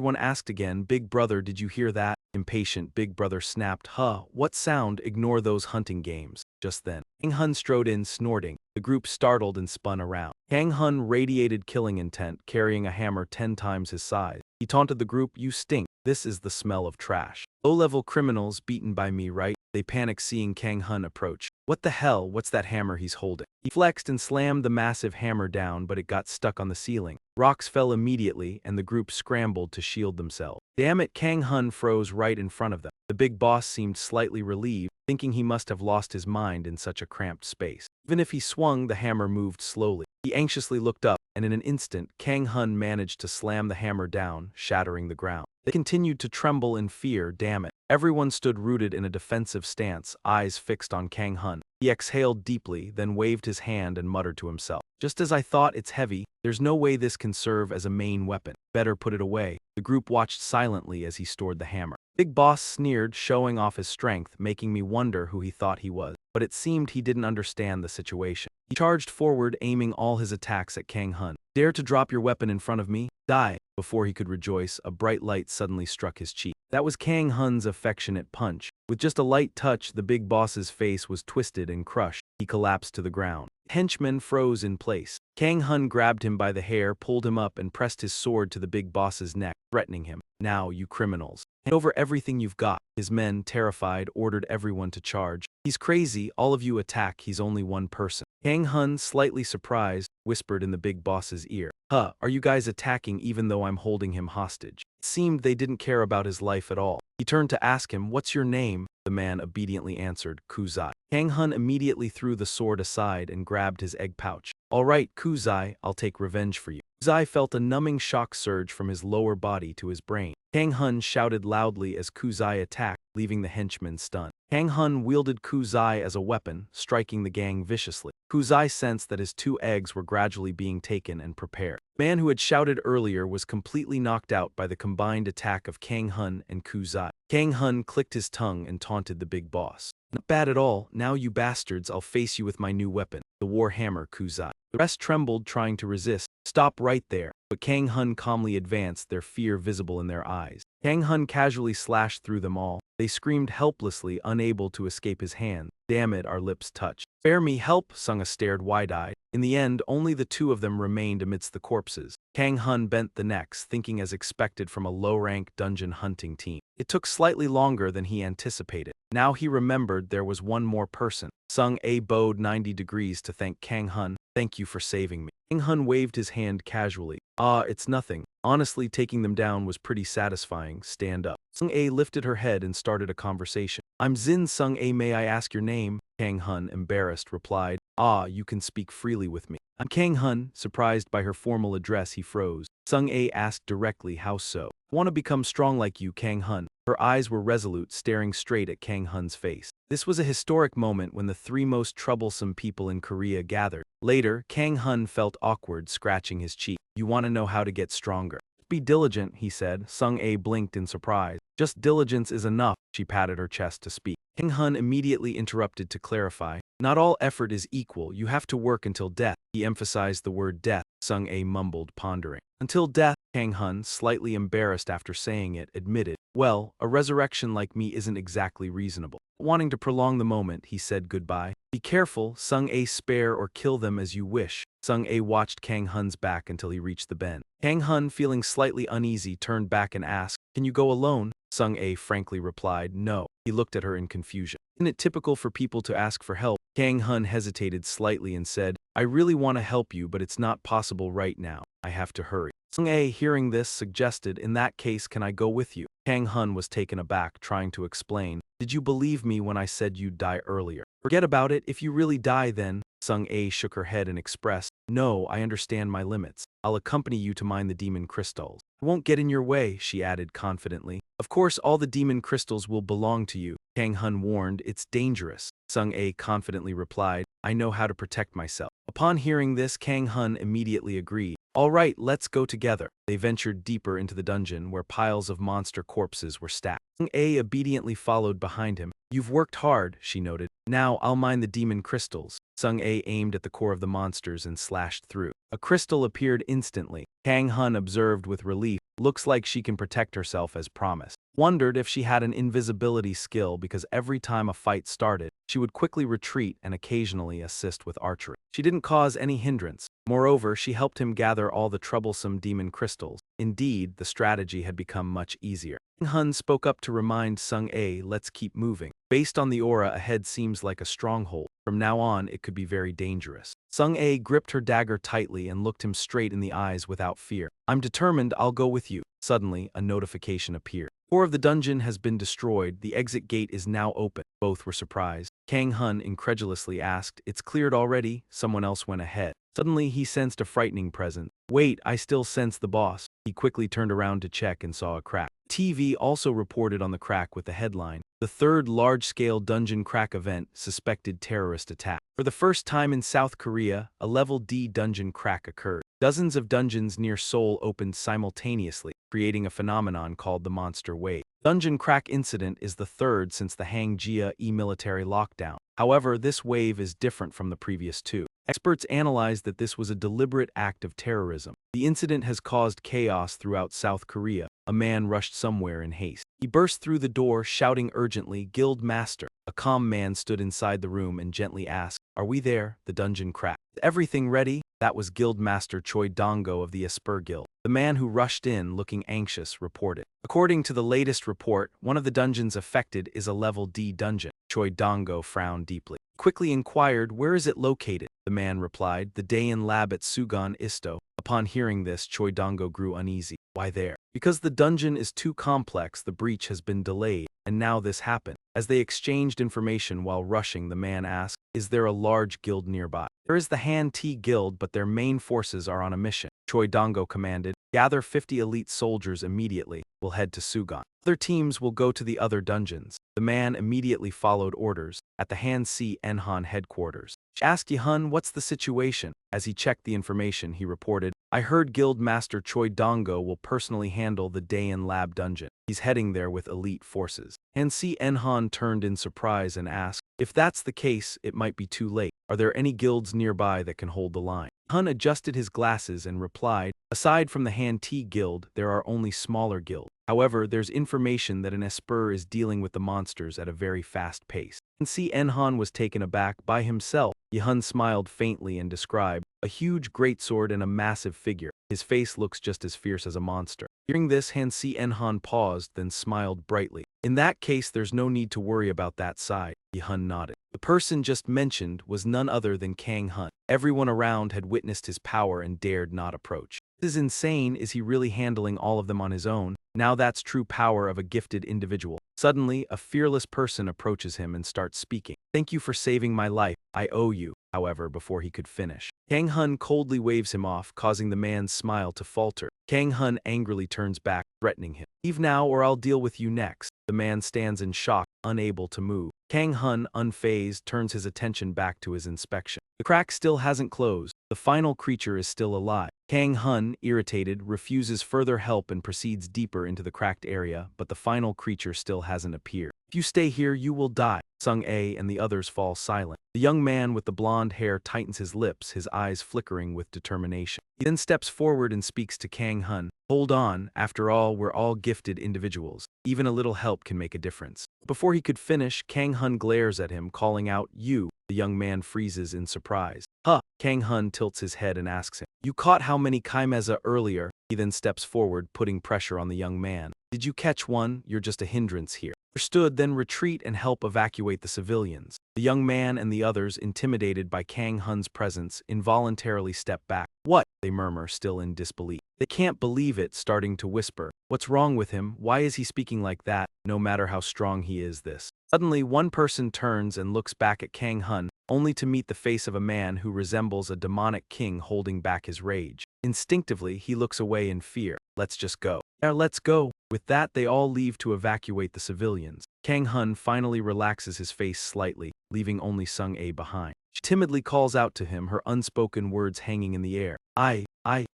one asked again, Big Brother, did you hear that? Impatient, Big Brother snapped, what sound? Ignore those hunting games. Just then, Kang Hun strode in, snorting. The group startled and spun around. Kang Hun radiated killing intent, carrying a hammer 10 times his size. He taunted the group, "You stink. This is the smell of trash. Low-level criminals beaten by me, right?" They panicked seeing Kang Hun approach. "What the hell? What's that hammer he's holding?" He flexed and slammed the massive hammer down, but it got stuck on the ceiling. Rocks fell immediately, and the group scrambled to shield themselves. Damn it, Kang Hun froze right in front of them. The big boss seemed slightly relieved, thinking he must have lost his mind in such a cramped space. Even if he swung, the hammer moved slowly. He anxiously looked up, and in an instant, Kang Hun managed to slam the hammer down, shattering the ground. They continued to tremble in fear. Damn it. Everyone stood rooted in a defensive stance, eyes fixed on Kang Hun. He exhaled deeply, then waved his hand and muttered to himself, "Just as I thought, it's heavy. There's no way this can serve as a main weapon. Better put it away." The group watched silently as he stored the hammer. Big Boss sneered, showing off his strength, making me wonder who he thought he was. But it seemed he didn't understand the situation. He charged forward, aiming all his attacks at Kang Hun. "Dare to drop your weapon in front of me? Die!" Before he could rejoice, a bright light suddenly struck his cheek. That was Kang Hun's affectionate punch. With just a light touch, the big boss's face was twisted and crushed. He collapsed to the ground. Henchman froze in place. Kang Hun grabbed him by the hair, pulled him up, and pressed his sword to the big boss's neck, threatening him. "Now, you criminals. Hand over everything you've got." His men, terrified, ordered everyone to charge. "He's crazy. All of you attack. He's only one person." Kang Hun, slightly surprised, whispered in the big boss's ear, "Huh, are you guys attacking even though I'm holding him hostage?" It seemed they didn't care about his life at all. He turned to ask him, "What's your name?" The man obediently answered, "Kuzai." Kang Hun immediately threw the sword aside and grabbed his egg pouch. "All right, Kuzai, I'll take revenge for you." Kuzai felt a numbing shock surge from his lower body to his brain. Kang Hun shouted loudly as Kuzai attacked, leaving the henchman stunned. Kang Hun wielded Kuzai as a weapon, striking the gang viciously. Kuzai sensed that his 2 eggs were gradually being taken and prepared. The man who had shouted earlier was completely knocked out by the combined attack of Kang Hun and Kuzai. Kang Hun clicked his tongue and taunted the big boss. "Not bad at all. Now, you bastards, I'll face you with my new weapon, the war hammer, Kuzai." The rest trembled, trying to resist. "Stop right there." But Kang Hun calmly advanced, their fear visible in their eyes. Kang Hun casually slashed through them all. They screamed helplessly, unable to escape his hand. "Damn it," our lips touched. "Spare me, help!" Sunga stared wide-eyed. In the end, only the 2 of them remained amidst the corpses. Kang Hun bent the necks, thinking as expected from a low-rank dungeon hunting team. It took slightly longer than he anticipated. Now he remembered there was one more person. Sung A bowed 90 degrees to thank Kang Hun. "Thank you for saving me." Kang Hun waved his hand casually. "Ah, it's nothing. Honestly, taking them down was pretty satisfying. Stand up." Sung A lifted her head and started a conversation. "I'm Zin Sung A. May I ask your name?" Kang Hun, embarrassed, replied. "Ah, you can speak freely with me." "I'm Kang Hun." Surprised by her formal address, he froze. Sung A asked directly, "How so?" "I want to become strong like you, Kang Hun." Her eyes were resolute, staring straight at Kang Hun's face. This was a historic moment when the 3 most troublesome people in Korea gathered. Later, Kang Hun felt awkward, scratching his cheek. "You want to know how to get stronger?" "Be diligent," he said. Sung A blinked in surprise. "Just diligence is enough." She patted her chest to speak. Kang Hun immediately interrupted to clarify. "Not all effort is equal. You have to work until death." He emphasized the word death. Sung A mumbled, pondering. "Until death," Kang Hun, slightly embarrassed after saying it, admitted. "Well, a resurrection like me isn't exactly reasonable." Wanting to prolong the moment, he said goodbye. "Be careful, Sung A, spare or kill them as you wish." Sung A watched Kang Hun's back until he reached the bend. Kang Hun, feeling slightly uneasy, turned back and asked, "Can you go alone?" Sung A frankly replied, "No." He looked at her in confusion. "Isn't it typical for people to ask for help?" Kang Hun hesitated slightly and said, "I really want to help you, but it's not possible right now. I have to hurry." Sung A, hearing this, suggested, "In that case, can I go with you?" Kang Hun was taken aback, trying to explain. "Did you believe me when I said you'd die earlier?" "Forget about it. If you really die, then..." Sung A shook her head and expressed, "No, I understand my limits. I'll accompany you to mine the demon crystals." "I won't get in your way," she added confidently. "Of course, all the demon crystals will belong to you," Kang Hun warned. "It's dangerous." Sung A confidently replied, "I know how to protect myself." Upon hearing this, Kang Hun immediately agreed. "All right, let's go together." They ventured deeper into the dungeon, where piles of monster corpses were stacked. Sung A obediently followed behind him. "You've worked hard," she noted. "Now I'll mine the demon crystals." Sung A aimed at the core of the monsters and slashed through. A crystal appeared instantly. Kang Hun observed with relief. Looks like she can protect herself as promised. Wondered if she had an invisibility skill because every time a fight started, she would quickly retreat and occasionally assist with archery. She didn't cause any hindrance. Moreover, she helped him gather all the troublesome demon crystals. Indeed, the strategy had become much easier. King Hun spoke up to remind Sung-A, let's keep moving. Based on the aura ahead seems like a stronghold. From now on, it could be very dangerous. Sung-A gripped her dagger tightly and looked him straight in the eyes without fear. I'm determined, I'll go with you. Suddenly, a notification appeared. The core of the dungeon has been destroyed. The exit gate is now open. Both were surprised. Kang Hun incredulously asked, it's cleared already? Someone else went ahead. Suddenly, he sensed a frightening presence. Wait, I still sense the boss. He quickly turned around to check and saw a crack. TV also reported on the crack with the headline, the third large-scale dungeon crack event, suspected terrorist attack. For the first time in South Korea, a level D dungeon crack occurred. Dozens of dungeons near Seoul opened simultaneously, creating a phenomenon called the monster wave. Dungeon crack incident is the third since the Hangjia military lockdown. However, this wave is different from the previous two. Experts analyzed that this was a deliberate act of terrorism. The incident has caused chaos throughout South Korea. A man rushed somewhere in haste. He burst through the door, shouting urgently, Guild Master. A calm man stood inside the room and gently asked, are we there? The dungeon cracked. Is everything ready? That was Guild Master Choi Dongo of the Esper Guild. The man who rushed in, looking anxious, reported. According to the latest report, one of the dungeons affected is a level D dungeon. Choi Dongo frowned deeply. Quickly inquired, where is it located? The man replied, the Daein Lab at Sugan Isto. Upon hearing this, Choi Dongo grew uneasy. Why there? Because the dungeon is too complex, the breach has been delayed, and now this happened. As they exchanged information while rushing, the man asked, is there a large guild nearby? There is the Han T Guild, but their main forces are on a mission. Choi Dongo commanded, gather 50 elite soldiers immediately. We'll head to Sugan. Other teams will go to the other dungeons. The man immediately followed orders. At the Han C Enhan headquarters, she asked Yehun, what's the situation? As he checked the information, he reported, I heard Guild Master Choi Dongo will personally handle the Daein Lab dungeon. He's heading there with elite forces. Han C Enhan turned in surprise and asked, if that's the case, it might be too late. Are there any guilds nearby that can hold the line? Hun adjusted his glasses and replied, aside from the Han T Guild, there are only smaller guilds. However, there's information that an Esper is dealing with the monsters at a very fast pace. Han C Enhan was taken aback by himself. Yehun smiled faintly and described, a huge greatsword and a massive figure. His face looks just as fierce as a monster. Hearing this, Han C Enhan paused, then smiled brightly. In that case, there's no need to worry about that side. Yehun nodded. The person just mentioned was none other than Kang Hun. Everyone around had witnessed his power and dared not approach. This is insane. Is he really handling all of them on his own? Now that's true power of a gifted individual. Suddenly, a fearless person approaches him and starts speaking. Thank you for saving my life. I owe you. However, before he could finish, Kang Hun coldly waves him off, causing the man's smile to falter. Kang Hun angrily turns back, threatening him. Leave now or I'll deal with you next. The man stands in shock, unable to move. Kang Hun, unfazed, turns his attention back to his inspection. The crack still hasn't closed. The final creature is still alive. Kang Hun, irritated, refuses further help and proceeds deeper into the cracked area, but the final creature still hasn't appeared. If you stay here, you will die. Sung-A and the others fall silent. The young man with the blonde hair tightens his lips, his eyes flickering with determination. He then steps forward and speaks to Kang Hun. Hold on, after all, we're all gifted individuals. Even a little help can make a difference. Before he could finish, Kang Hun glares at him, calling out, you. The young man freezes in surprise. Huh. Kang Hun tilts his head and asks him, you caught how many Kaimeza earlier? He then steps forward, putting pressure on the young man. Did you catch one? You're just a hindrance here. Understood, then retreat and help evacuate the civilians. The young man and the others, intimidated by Kang Hun's presence, involuntarily step back. What? They murmur, still in disbelief. They can't believe it, starting to whisper. What's wrong with him? Why is he speaking like that? No matter how strong he is, this. Suddenly, one person turns and looks back at Kang Hun, only to meet the face of a man who resembles a demonic king holding back his rage. Instinctively, he looks away in fear. Let's just go. Yeah, let's go. With that, they all leave to evacuate the civilians. Kang Hun finally relaxes his face slightly, leaving only Sung-A behind. She timidly calls out to him, her unspoken words hanging in the air. I.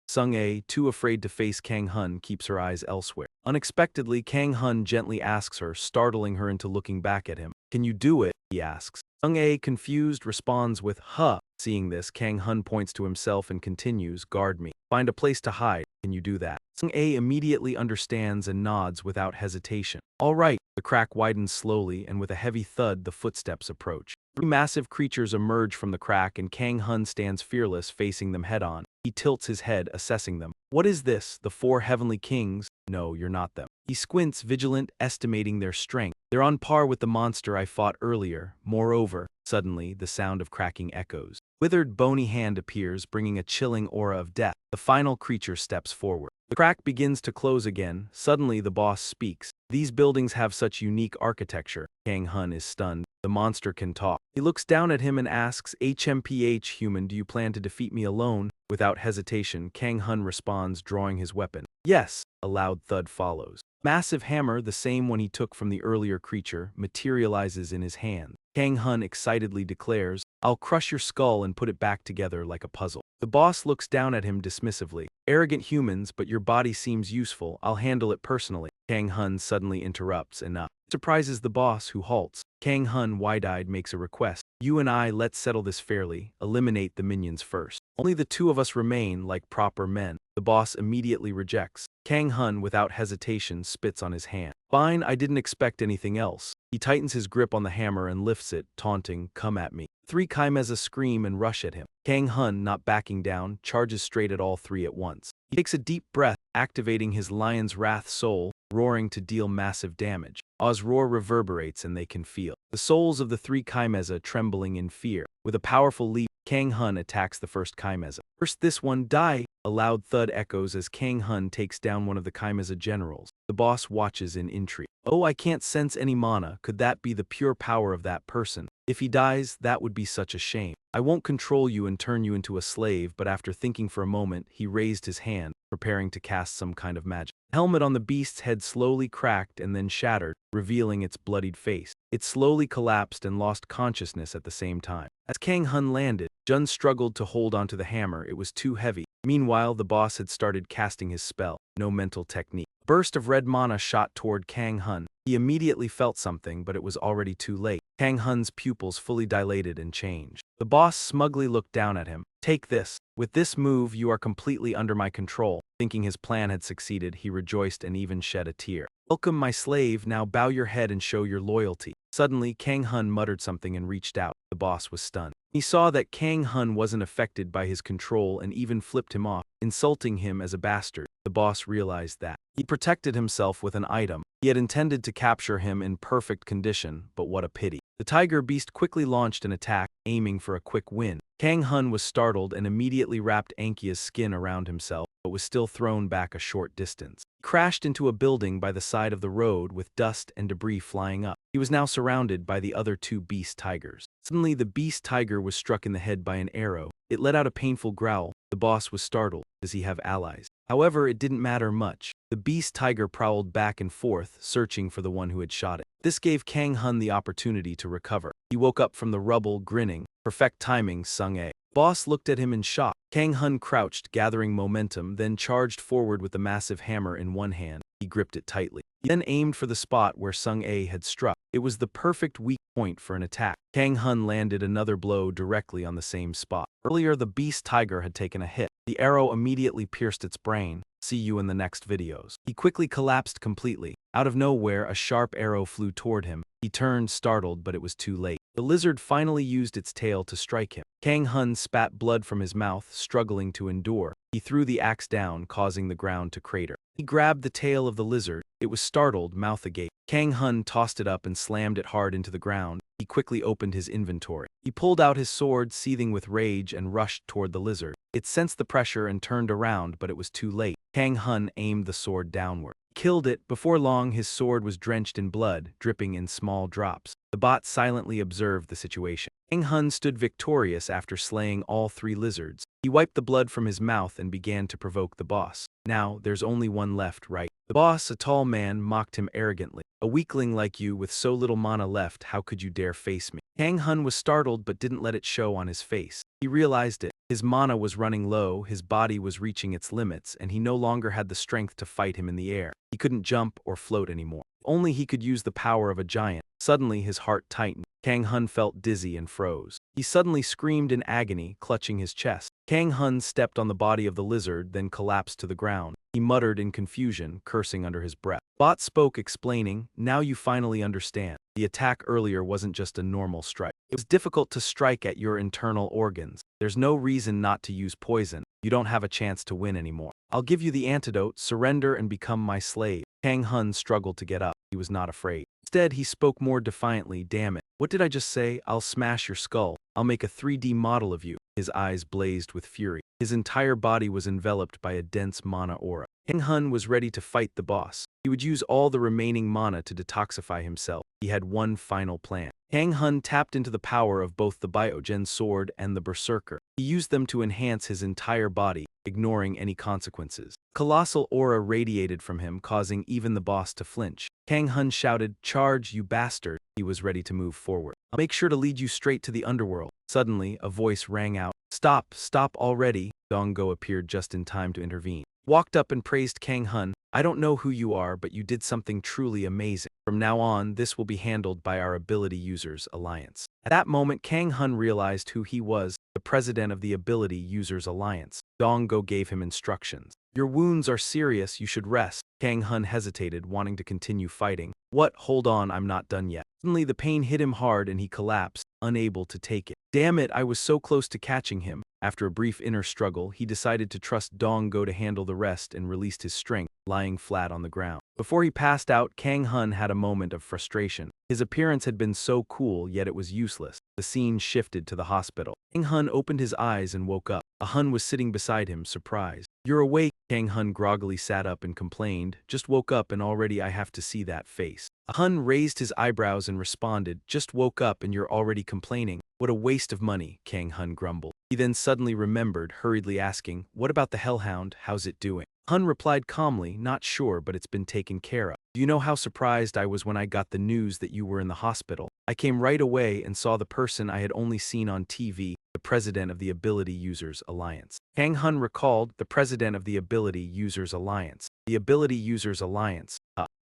Sung-A, too afraid to face Kang Hun, keeps her eyes elsewhere. Unexpectedly, Kang Hun gently asks her, startling her into looking back at him. Can you do it? He asks. Sung-A, confused, responds with, huh. Seeing this, Kang Hun points to himself and continues, guard me. Find a place to hide. Can you do that? Sung A immediately understands and nods without hesitation. All right. The crack widens slowly, and with a heavy thud, the footsteps approach. Three massive creatures emerge from the crack, and Kang Hun stands fearless, facing them head-on. He tilts his head, assessing them. What is this? The four heavenly kings? No, you're not them. He squints, vigilant, estimating their strength. They're on par with the monster I fought earlier. Moreover, suddenly, the sound of cracking echoes. Withered, bony hand appears, bringing a chilling aura of death. The final creature steps forward. The crack begins to close again. Suddenly, the boss speaks. These buildings have such unique architecture. Kang Hun is stunned. The monster can talk. He looks down at him and asks, HMPH, human, do you plan to defeat me alone? Without hesitation, Kang Hun responds, drawing his weapon. Yes. A loud thud follows. Massive hammer, the same one he took from the earlier creature, materializes in his hand. Kang Hun excitedly declares, I'll crush your skull and put it back together like a puzzle. The boss looks down at him dismissively. Arrogant humans, but your body seems useful. I'll handle it personally. Kang Hun suddenly interrupts, enough. Surprises the boss, who halts. Kang Hun, wide-eyed, makes a request. You and I, let's settle this fairly. Eliminate the minions first. Only the two of us remain, like proper men. The boss immediately rejects. Kang Hun, without hesitation, spits on his hand. Fine, I didn't expect anything else. He tightens his grip on the hammer and lifts it, taunting, come at me. Three Kaimeza scream and rush at him. Kang Hun, not backing down, charges straight at all three at once. He takes a deep breath, activating his Lion's Wrath soul, roaring to deal massive damage. Aw's roar reverberates and they can feel the souls of the three Kaimeza trembling in fear. With a powerful leap, Kang Hun attacks the first Kaimeza. First this one, die! A loud thud echoes as Kang Hun takes down one of the Kaimeza generals. The boss watches in intrigue. Oh, I can't sense any mana. Could that be the pure power of that person? If he dies, that would be such a shame. I won't control you and turn you into a slave, but after thinking for a moment, he raised his hand, preparing to cast some kind of magic. The helmet on the beast's head slowly cracked and then shattered, revealing its bloodied face. It slowly collapsed and lost consciousness at the same time. As Kang Hun landed, Jun struggled to hold onto the hammer. It was too heavy. Meanwhile, the boss had started casting his spell. No mental technique. A burst of red mana shot toward Kang Hun. He immediately felt something, but it was already too late. Kang Hun's pupils fully dilated and changed. The boss smugly looked down at him. Take this. With this move, you are completely under my control. Thinking his plan had succeeded, he rejoiced and even shed a tear. Welcome, my slave. Now bow your head and show your loyalty. Suddenly, Kang Hun muttered something and reached out. The boss was stunned. He saw that Kang Hun wasn't affected by his control and even flipped him off, insulting him as a bastard. The boss realized that. He protected himself with an item. He had intended to capture him in perfect condition, but what a pity. The tiger beast quickly launched an attack, aiming for a quick win. Kang Hun was startled and immediately wrapped Ankia's skin around himself, but was still thrown back a short distance. He crashed into a building by the side of the road with dust and debris flying up. He was now surrounded by the other two beast tigers. Suddenly, the beast tiger was struck in the head by an arrow. It let out a painful growl. The boss was startled. Does he have allies? However, it didn't matter much. The beast tiger prowled back and forth, searching for the one who had shot it. This gave Kang Hun the opportunity to recover. He woke up from the rubble, grinning. Perfect timing, Sung A. Boss looked at him in shock. Kang Hun crouched, gathering momentum, then charged forward with the massive hammer in one hand. He gripped it tightly. He then aimed for the spot where Sung A had struck. It was the perfect weak point for an attack. Kang Hun landed another blow directly on the same spot. Earlier, the beast tiger had taken a hit. The arrow immediately pierced its brain. See you in the next videos. He quickly collapsed completely. Out of nowhere, a sharp arrow flew toward him. He turned, startled, but it was too late. The lizard finally used its tail to strike him. Kang Hun spat blood from his mouth, struggling to endure. He threw the axe down, causing the ground to crater. He grabbed the tail of the lizard. It was startled, mouth agape. Kang Hun tossed it up and slammed it hard into the ground. He quickly opened his inventory. He pulled out his sword, seething with rage, and rushed toward the lizard. It sensed the pressure and turned around, but it was too late. Kang Hun aimed the sword downward. Killed it. Before long, his sword was drenched in blood, dripping in small drops. The bot silently observed the situation. Kang Hun stood victorious after slaying all three lizards. He wiped the blood from his mouth and began to provoke the boss. Now, there's only one left, right? The boss, a tall man, mocked him arrogantly. A weakling like you with so little mana left, how could you dare face me? Kang Hun was startled but didn't let it show on his face. He realized it. His mana was running low, his body was reaching its limits, and he no longer had the strength to fight him in the air. He couldn't jump or float anymore. Only he could use the power of a giant. Suddenly his heart tightened. Kang Hun felt dizzy and froze. He suddenly screamed in agony, clutching his chest. Kang Hun stepped on the body of the lizard, then collapsed to the ground. He muttered in confusion, cursing under his breath. Bot spoke, explaining, "Now you finally understand. The attack earlier wasn't just a normal strike. It was difficult to strike at your internal organs. There's no reason not to use poison. You don't have a chance to win anymore. I'll give you the antidote, surrender and become my slave." Kang Hun struggled to get up. He was not afraid. Instead, he spoke more defiantly, "Damn it. What did I just say? I'll smash your skull. I'll make a 3D model of you." His eyes blazed with fury. His entire body was enveloped by a dense mana aura. Kang Hun was ready to fight the boss. He would use all the remaining mana to detoxify himself. He had one final plan. Kang Hun tapped into the power of both the Biogen sword and the Berserker. He used them to enhance his entire body, ignoring any consequences. Colossal aura radiated from him, causing even the boss to flinch. Kang Hun shouted, "Charge, you bastard!" He was ready to move forward. "I'll make sure to lead you straight to the underworld." Suddenly, a voice rang out. "Stop, stop already!" Donggo appeared just in time to intervene. Walked up and praised Kang Hun. "I don't know who you are, but you did something truly amazing. From now on, this will be handled by our Ability Users Alliance." At that moment, Kang Hun realized who he was, the president of the Ability Users Alliance. Donggo gave him instructions. "Your wounds are serious, you should rest." Kang Hun hesitated, wanting to continue fighting. "What? Hold on, I'm not done yet." Suddenly the pain hit him hard and he collapsed, unable to take it. Damn it, I was so close to catching him. After a brief inner struggle, he decided to trust Donggo to handle the rest and released his strength, lying flat on the ground. Before he passed out, Kang Hun had a moment of frustration. His appearance had been so cool, yet it was useless. The scene shifted to the hospital. Kang Hun opened his eyes and woke up. A Hun was sitting beside him, surprised. "You're awake." Kang Hun groggily sat up and complained, "Just woke up and already I have to see that face." A Hun raised his eyebrows and responded, "Just woke up and you're already complaining. What a waste of money," Kang Hun grumbled. He then suddenly remembered, hurriedly asking, "What about the Hellhound? How's it doing?" Hun replied calmly, "Not sure, but it's been taken care of. Do you know how surprised I was when I got the news that you were in the hospital? I came right away and saw the person I had only seen on TV, the president of the Ability Users Alliance." Kang Hun recalled, the president of the Ability Users Alliance. The Ability Users Alliance.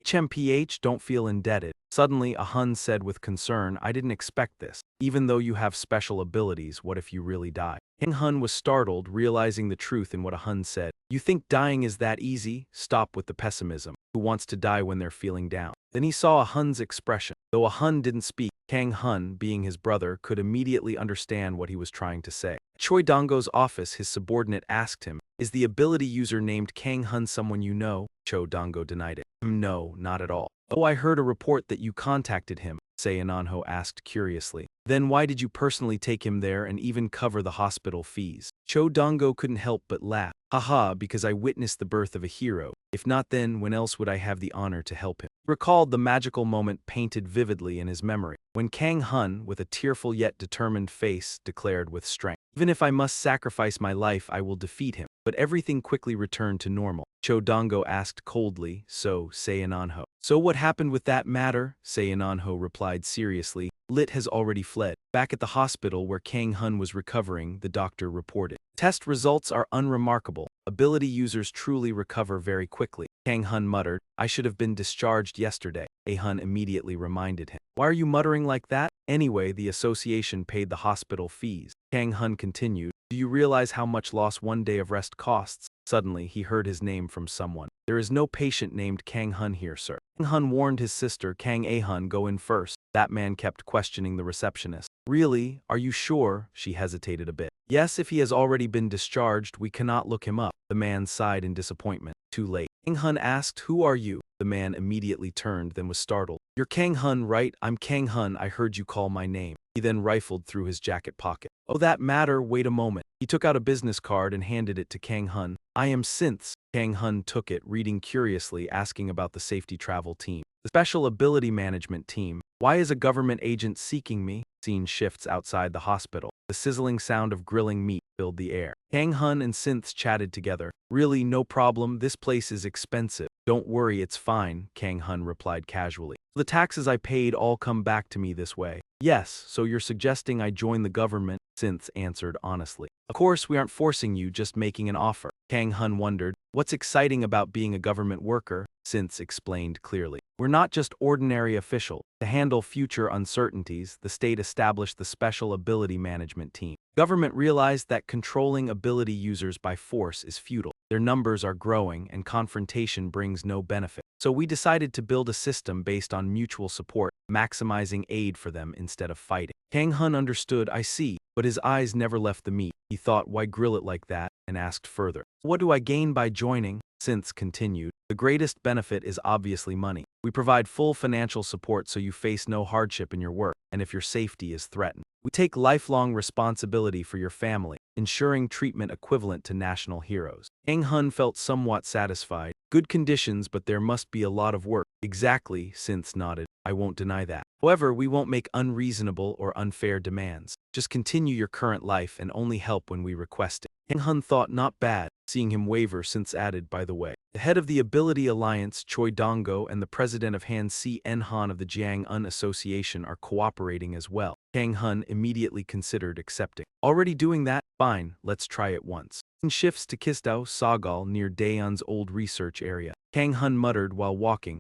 HMPH, don't feel indebted. Suddenly, a Hun said with concern, "I didn't expect this. Even though you have special abilities, what if you really die?" Kang Hun was startled, realizing the truth in what a Hun said. "You think dying is that easy? Stop with the pessimism. Who wants to die when they're feeling down?" Then he saw a Hun's expression. Though a Hun didn't speak, Kang Hun, being his brother, could immediately understand what he was trying to say. At Choi Donggo's office, his subordinate asked him, "Is the ability user named Kang Hun someone you know?" Choi Donggo denied it. "No, not at all." "Oh, I heard a report that you contacted him," Seonanho asked curiously. "Then why did you personally take him there and even cover the hospital fees?" Choi Donggo couldn't help but laugh. "Haha, because I witnessed the birth of a hero. If not then, when else would I have the honor to help him?" He recalled the magical moment painted vividly in his memory, when Kang Hun, with a tearful yet determined face, declared with strength, "Even if I must sacrifice my life, I will defeat him." But everything quickly returned to normal. Choi Donggo asked coldly, "So, Seonanho. So what happened with that matter?" Seonanho replied seriously, "Lit has already fled." Back at the hospital where Kang Hun was recovering, the doctor reported, "Test results are unremarkable. Ability users truly recover very quickly." Kang Hun muttered, "I should have been discharged yesterday." A Hun immediately reminded him, "Why are you muttering like that? Anyway, the association paid the hospital fees." Kang Hun continued, "Do you realize how much loss one day of rest costs?" Suddenly, he heard his name from someone. "There is no patient named Kang Hun here, sir." Kang Hun warned his sister, "Kang A-hun, go in first." That man kept questioning the receptionist. "Really? Are you sure?" She hesitated a bit. "Yes, if he has already been discharged, we cannot look him up." The man sighed in disappointment. Too late. Kang Hun asked, "Who are you?" The man immediately turned, then was startled. "You're Kang Hun, right? I'm Kang Hun, I heard you call my name." He then rifled through his jacket pocket. "Oh, that matter, wait a moment." He took out a business card and handed it to Kang Hun. "I am Synths." Kang Hun took it, reading curiously, asking about the safety travel team. "The Special Ability Management Team. Why is a government agent seeking me?" Scene shifts outside the hospital. The sizzling sound of grilling meat filled the air. Kang Hun and Synths chatted together. "Really, no problem, this place is expensive." "Don't worry, it's fine," Kang Hun replied casually. "The taxes I paid all come back to me this way." "Yes, so you're suggesting I join the government?" Synths answered honestly. "Of course, we aren't forcing you, just making an offer." Kang Hun wondered, "What's exciting about being a government worker?" Synths explained clearly. We're not just ordinary officials. To handle future uncertainties, the state established the Special Ability Management Team. Government realized that controlling ability users by force is futile. Their numbers are growing and confrontation brings no benefit. So we decided to build a system based on mutual support, maximizing aid for them instead of fighting. Kang Hun understood, I see, but his eyes never left the meat. He thought, why grill it like that, and asked further. What do I gain by joining? Synth continued, the greatest benefit is obviously money. We provide full financial support so you face no hardship in your work, and if your safety is threatened. We take lifelong responsibility for your family, ensuring treatment equivalent to national heroes. Kang Hun felt somewhat satisfied. Good conditions, but there must be a lot of work. Exactly, Synth nodded. I won't deny that. However, we won't make unreasonable or unfair demands. Just continue your current life and only help when we request it. Kang Hun thought not bad. Seeing him waver, Synth added, by the way. The head of the Ability Alliance, Choi Dongo, and the president of Han Si En Han of the Jiang-Un Association are cooperating as well. Kang Hun immediately considered accepting. Already doing that? Fine, let's try it once. Shifts to Kisdao, Sagal, near Daeun's old research area. Kang Hun muttered while walking.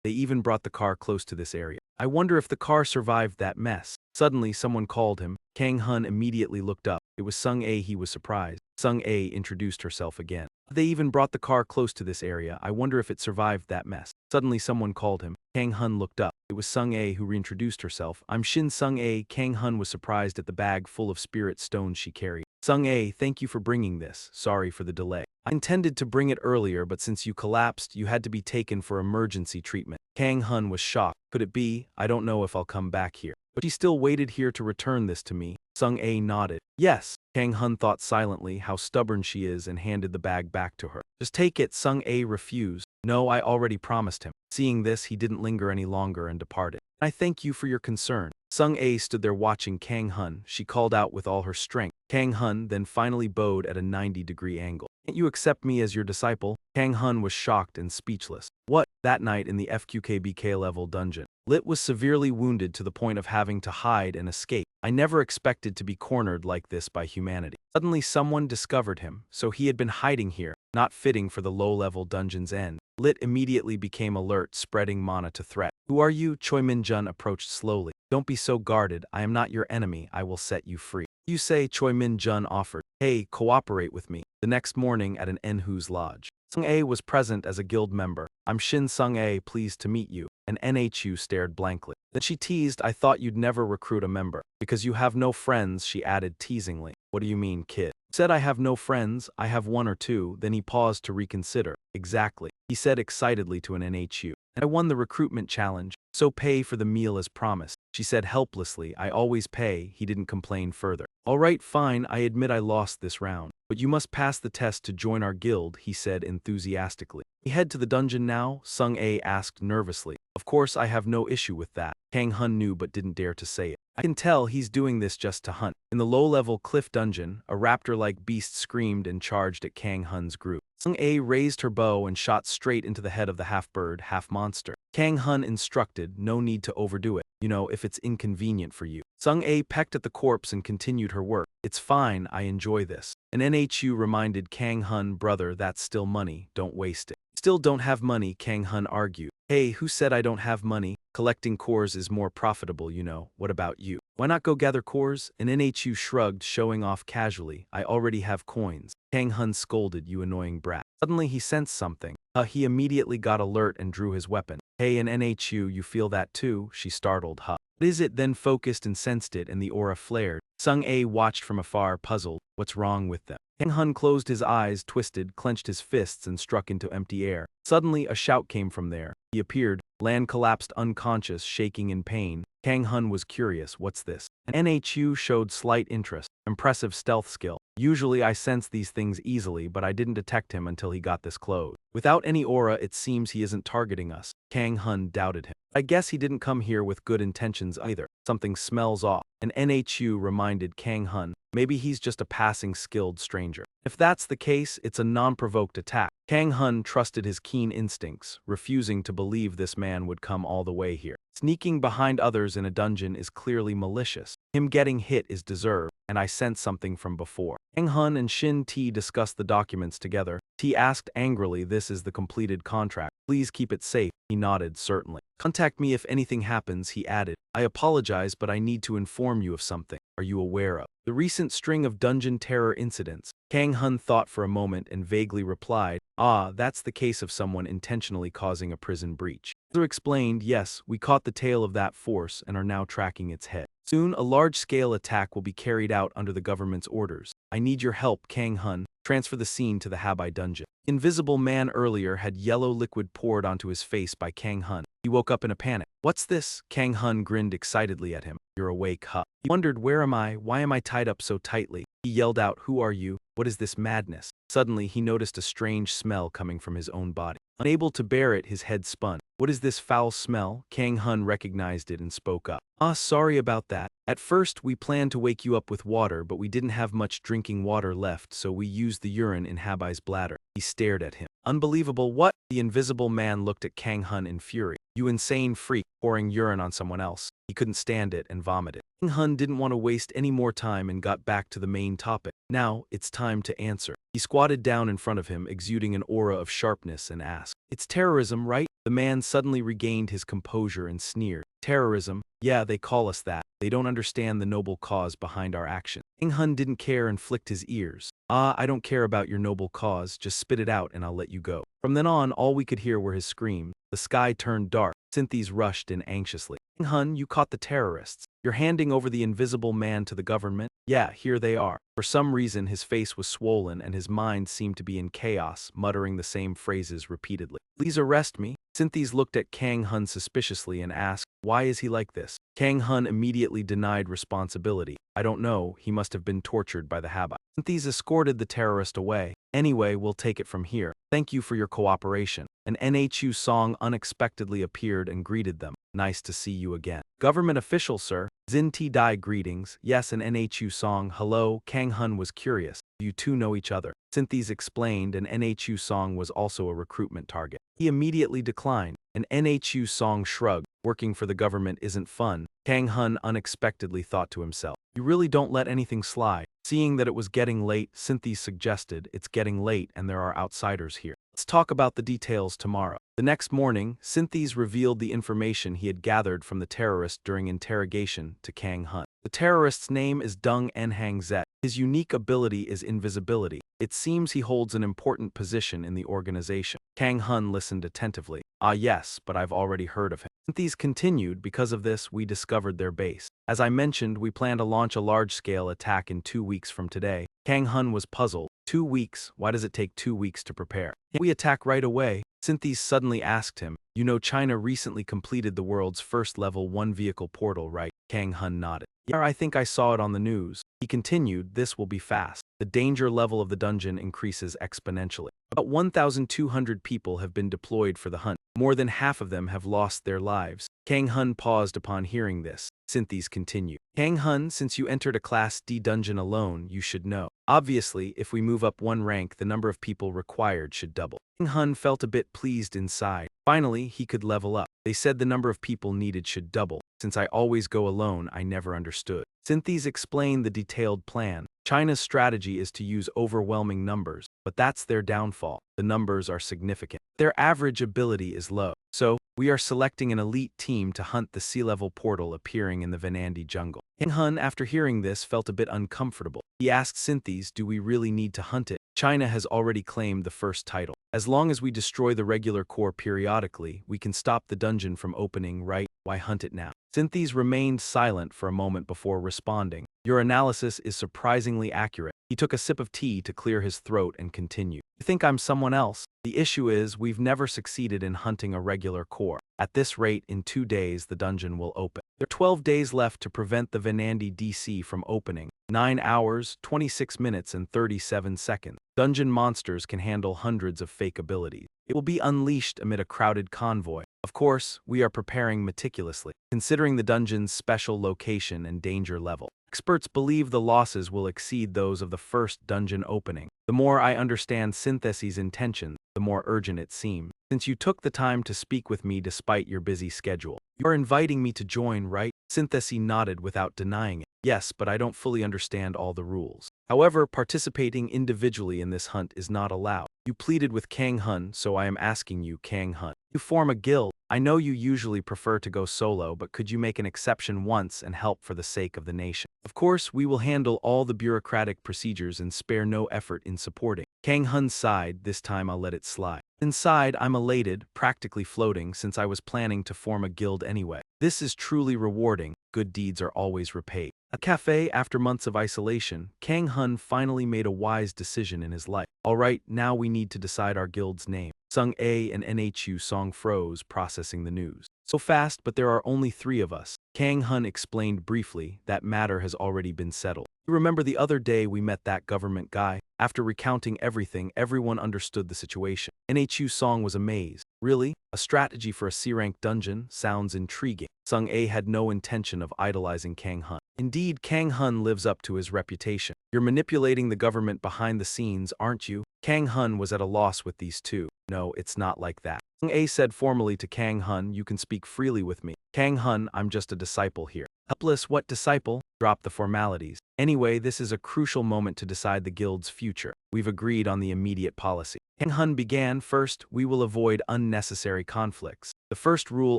They even brought the car close to this area. I wonder if the car survived that mess. Suddenly, someone called him. Kang Hun immediately looked up. It was Sung A. He was surprised. Sung A introduced herself again. They even brought the car close to this area. I wonder if it survived that mess. Suddenly, someone called him. Kang Hun looked up. It was Sung A who reintroduced herself. I'm Shin Sung A. Kang Hun was surprised at the bag full of spirit stones she carried. Sung A, thank you for bringing this. Sorry for the delay. I intended to bring it earlier, but since you collapsed, you had to be taken for emergency treatment. Kang Hun was shocked. Could it be? I don't know if I'll come back here. But she still waited here to return this to me. Sung A nodded. Yes. Kang Hun thought silently how stubborn she is and handed the bag back to her. Just take it. Sung A refused. No, I already promised him. Seeing this, he didn't linger any longer and departed. I thank you for your concern. Sung A stood there watching Kang Hun. She called out with all her strength. Kang Hun then finally bowed at a 90-degree angle. Can't you accept me as your disciple? Kang Hun was shocked and speechless. What? That night in the FQKBK level dungeon, Lit was severely wounded to the point of having to hide and escape. I never expected to be cornered like this by humanity. Suddenly someone discovered him, so he had been hiding here, not fitting for the low-level dungeon's end. Lit immediately became alert, spreading mana to threat. Who are you? Choi Min-jun approached slowly. Don't be so guarded. I am not your enemy. I will set you free. You say, Choi Min-jun offered. Hey, cooperate with me. The next morning at an Enhu's lodge. Sung A was present as a guild member. I'm Shin Sung A, pleased to meet you. And NHU stared blankly. Then she teased, I thought you'd never recruit a member. Because you have no friends, she added teasingly. What do you mean, kid? Said I have no friends, I have one or two, then he paused to reconsider. Exactly. He said excitedly to an NHU. And I won the recruitment challenge, so pay for the meal as promised. She said helplessly, I always pay. He didn't complain further. All right, fine, I admit I lost this round. But you must pass the test to join our guild, he said enthusiastically. We head to the dungeon now? Sung A asked nervously. Of course I have no issue with that. Kang Hun knew but didn't dare to say it. I can tell he's doing this just to hunt. In the low-level cliff dungeon, a raptor-like beast screamed and charged at Kang Hun's group. Sung A raised her bow and shot straight into the head of the half-bird, half-monster. Kang Hun instructed, no need to overdo it, you know, if it's inconvenient for you. Sung A pecked at the corpse and continued her work. It's fine, I enjoy this. An NHU reminded Kang Hun, brother, that's still money, don't waste it. Still don't have money, Kang Hun argued. Hey, who said I don't have money? Collecting cores is more profitable, you know. What about you? Why not go gather cores? An NHU shrugged, showing off casually. I already have coins. Kang Hun scolded, you annoying brat. Suddenly he sensed something. He immediately got alert and drew his weapon. Hey, an NHU, you feel that too? She startled. What is it? Then focused and sensed it and the aura flared. Sung A watched from afar, puzzled. What's wrong with them? Kang Hun closed his eyes, twisted, clenched his fists and struck into empty air. Suddenly a shout came from there. He appeared. Lan collapsed unconscious, shaking in pain. Kang Hun was curious, what's this? An NHU showed slight interest. Impressive stealth skill. Usually I sense these things easily, but I didn't detect him until he got this close. Without any aura, it seems he isn't targeting us. Kang Hun doubted him. I guess he didn't come here with good intentions either. Something smells off. An NHU reminded Kang Hun. Maybe he's just a passing skilled stranger. If that's the case, it's a non-provoked attack. Kang Hun trusted his keen instincts, refusing to believe this man would come all the way here. Sneaking behind others in a dungeon is clearly malicious. Him getting hit is deserved. and I sensed something from before. Kang Hun and Shin T discussed the documents together. T asked angrily, "This is the completed contract. Please keep it safe." He nodded, "Certainly." "Contact me if anything happens," he added. "I apologize, but I need to inform you of something. Are you aware of the recent string of dungeon terror incidents?" Kang Hun thought for a moment and vaguely replied, "Ah, that's the case of someone intentionally causing a prison breach." Other explained, "Yes, we caught the tail of that force and are now tracking its head. Soon, a large-scale attack will be carried out under the government's orders. I need your help, Kang Hun. Transfer the scene to the Habai dungeon." Invisible Man earlier had yellow liquid poured onto his face by Kang Hun. He woke up in a panic. "What's this?" Kang Hun grinned excitedly at him. "You're awake, huh?" He wondered, "Where am I? Why am I tied up so tightly?" He yelled out, "Who are you? What is this madness?" Suddenly, he noticed a strange smell coming from his own body. Unable to bear it, his head spun. "What is this foul smell?" Kang Hun recognized it and spoke up. "Ah, sorry about that. At first, we planned to wake you up with water, but we didn't have much drinking water left, so we used the urine in Habai's bladder." He stared at him. "Unbelievable, what?" The Invisible Man looked at Kang Hun in fury. "You insane freak, pouring urine on someone else." He couldn't stand it and vomited. Kang Hun didn't want to waste any more time and got back to the main topic. "Now, it's time to answer." He squatted down in front of him, exuding an aura of sharpness, and asked, "It's terrorism, right?" The man suddenly regained his composure and sneered. "Terrorism? Yeah, they call us that. They don't understand the noble cause behind our action." Kang Hun didn't care and flicked his ears. "Ah, I don't care about your noble cause, just spit it out and I'll let you go." From then on, all we could hear were his screams. The sky turned dark. Synthes rushed in anxiously. "Kang Hun, you caught the terrorists. You're handing over the Invisible Man to the government?" "Yeah, here they are." For some reason, his face was swollen and his mind seemed to be in chaos, muttering the same phrases repeatedly. "Please arrest me." Synthes looked at Kang Hun suspiciously and asked, "Why is he like this?" Kang Hun immediately denied responsibility. "I don't know, he must have been tortured by the Habai." Synthes escorted the terrorist away. "Anyway, we'll take it from here. Thank you for your cooperation." An NHU song unexpectedly appeared and greeted them. "Nice to see you again." "Government official, sir." Zin T Dai greetings. "Yes, an NHU song. Hello." Kang Hun was curious. "Do you two know each other?" Synthes explained an NHU song was also a recruitment target. He immediately declined. An NHU song shrugged. "Working for the government isn't fun." Kang Hun unexpectedly thought to himself. "You really don't let anything slide." Seeing that it was getting late, Synthes suggested, "It's getting late and there are outsiders here. Let's talk about the details tomorrow." The next morning, Synthes revealed the information he had gathered from the terrorist during interrogation to Kang Hun. The terrorist's name is Dung Enhang Zet. His unique ability is invisibility. It seems he holds an important position in the organization. Kang Hun listened attentively. "Ah yes, but I've already heard of him." Synthes continued, "Because of this, we discovered their base. As I mentioned, we plan to launch a large-scale attack in 2 weeks from today." Kang Hun was puzzled. 2 weeks? Why does it take 2 weeks to prepare? "Can't we attack right away?" Synthes suddenly asked him. "You know China recently completed the world's first level one-vehicle portal, right?" Kang Hun nodded. "Yeah, I think I saw it on the news." He continued, "This will be fast. The danger level of the dungeon increases exponentially. About 1,200 people have been deployed for the hunt. More than half of them have lost their lives." Kang Hun paused upon hearing this. Synthes continued. "Kang Hun, since you entered a Class D dungeon alone, you should know. Obviously, if we move up one rank, the number of people required should double." Kang Hun felt a bit pleased inside. Finally, he could level up. They said the number of people needed should double. Since I always go alone, I never understood. Synthes explained the detailed plan. China's strategy is to use overwhelming numbers, but that's their downfall. The numbers are significant. Their average ability is low. So, we are selecting an elite team to hunt the sea-level portal appearing in the Venandi jungle. Kang Hun, after hearing this, felt a bit uncomfortable. He asked Synthes, "Do we really need to hunt it? China has already claimed the first title. As long as we destroy the regular core periodically, we can stop the dungeon from opening, right? Why hunt it now?" Synthes remained silent for a moment before responding. "Your analysis is surprisingly accurate." He took a sip of tea to clear his throat and continued. "You think I'm someone else? The issue is we've never succeeded in hunting a regular core. At this rate, in 2 days, the dungeon will open. There are 12 days left to prevent the Venandi DC from opening. 9 hours, 26 minutes, and 37 seconds. Dungeon monsters can handle hundreds of fake abilities. It will be unleashed amid a crowded convoy. Of course, we are preparing meticulously, considering the dungeon's special location and danger level. Experts believe the losses will exceed those of the first dungeon opening. The more I understand Synthese's intentions, the more urgent it seems. Since you took the time to speak with me despite your busy schedule, you're inviting me to join, right? Synthese nodded without denying it. Yes, but I don't fully understand all the rules. However, participating individually in this hunt is not allowed. You pleaded with Kang Hun, so I am asking you, Kang Hun. You form a guild. I know you usually prefer to go solo, but could you make an exception once and help for the sake of the nation? Of course, we will handle all the bureaucratic procedures and spare no effort in supporting. Kang Hun sighed. This time I'll let it slide. Inside, I'm elated, practically floating, since I was planning to form a guild anyway. This is truly rewarding. Good deeds are always repaid. At a cafe, after months of isolation, Kang Hun finally made a wise decision in his life. Alright, now we need to decide our guild's name. Sung A and Nhu Song froze, processing the news. So fast, but there are only 3 of us. Kang Hun explained briefly. That matter has already been settled. You remember the other day we met that government guy? After recounting everything, everyone understood the situation. Nhu Song was amazed. Really? A strategy for a C-rank dungeon? Sounds intriguing. Sung A had no intention of idolizing Kang Hun. Indeed, Kang Hun lives up to his reputation. You're manipulating the government behind the scenes, aren't you? Kang Hun was at a loss with these two. No, it's not like that. Sung A said formally to Kang Hun, you can speak freely with me. Kang Hun, I'm just a disciple here. Helpless, what disciple? Drop the formalities. Anyway, this is a crucial moment to decide the guild's future. We've agreed on the immediate policy. Kang Hun began. First, we will avoid unnecessary conflicts. The first rule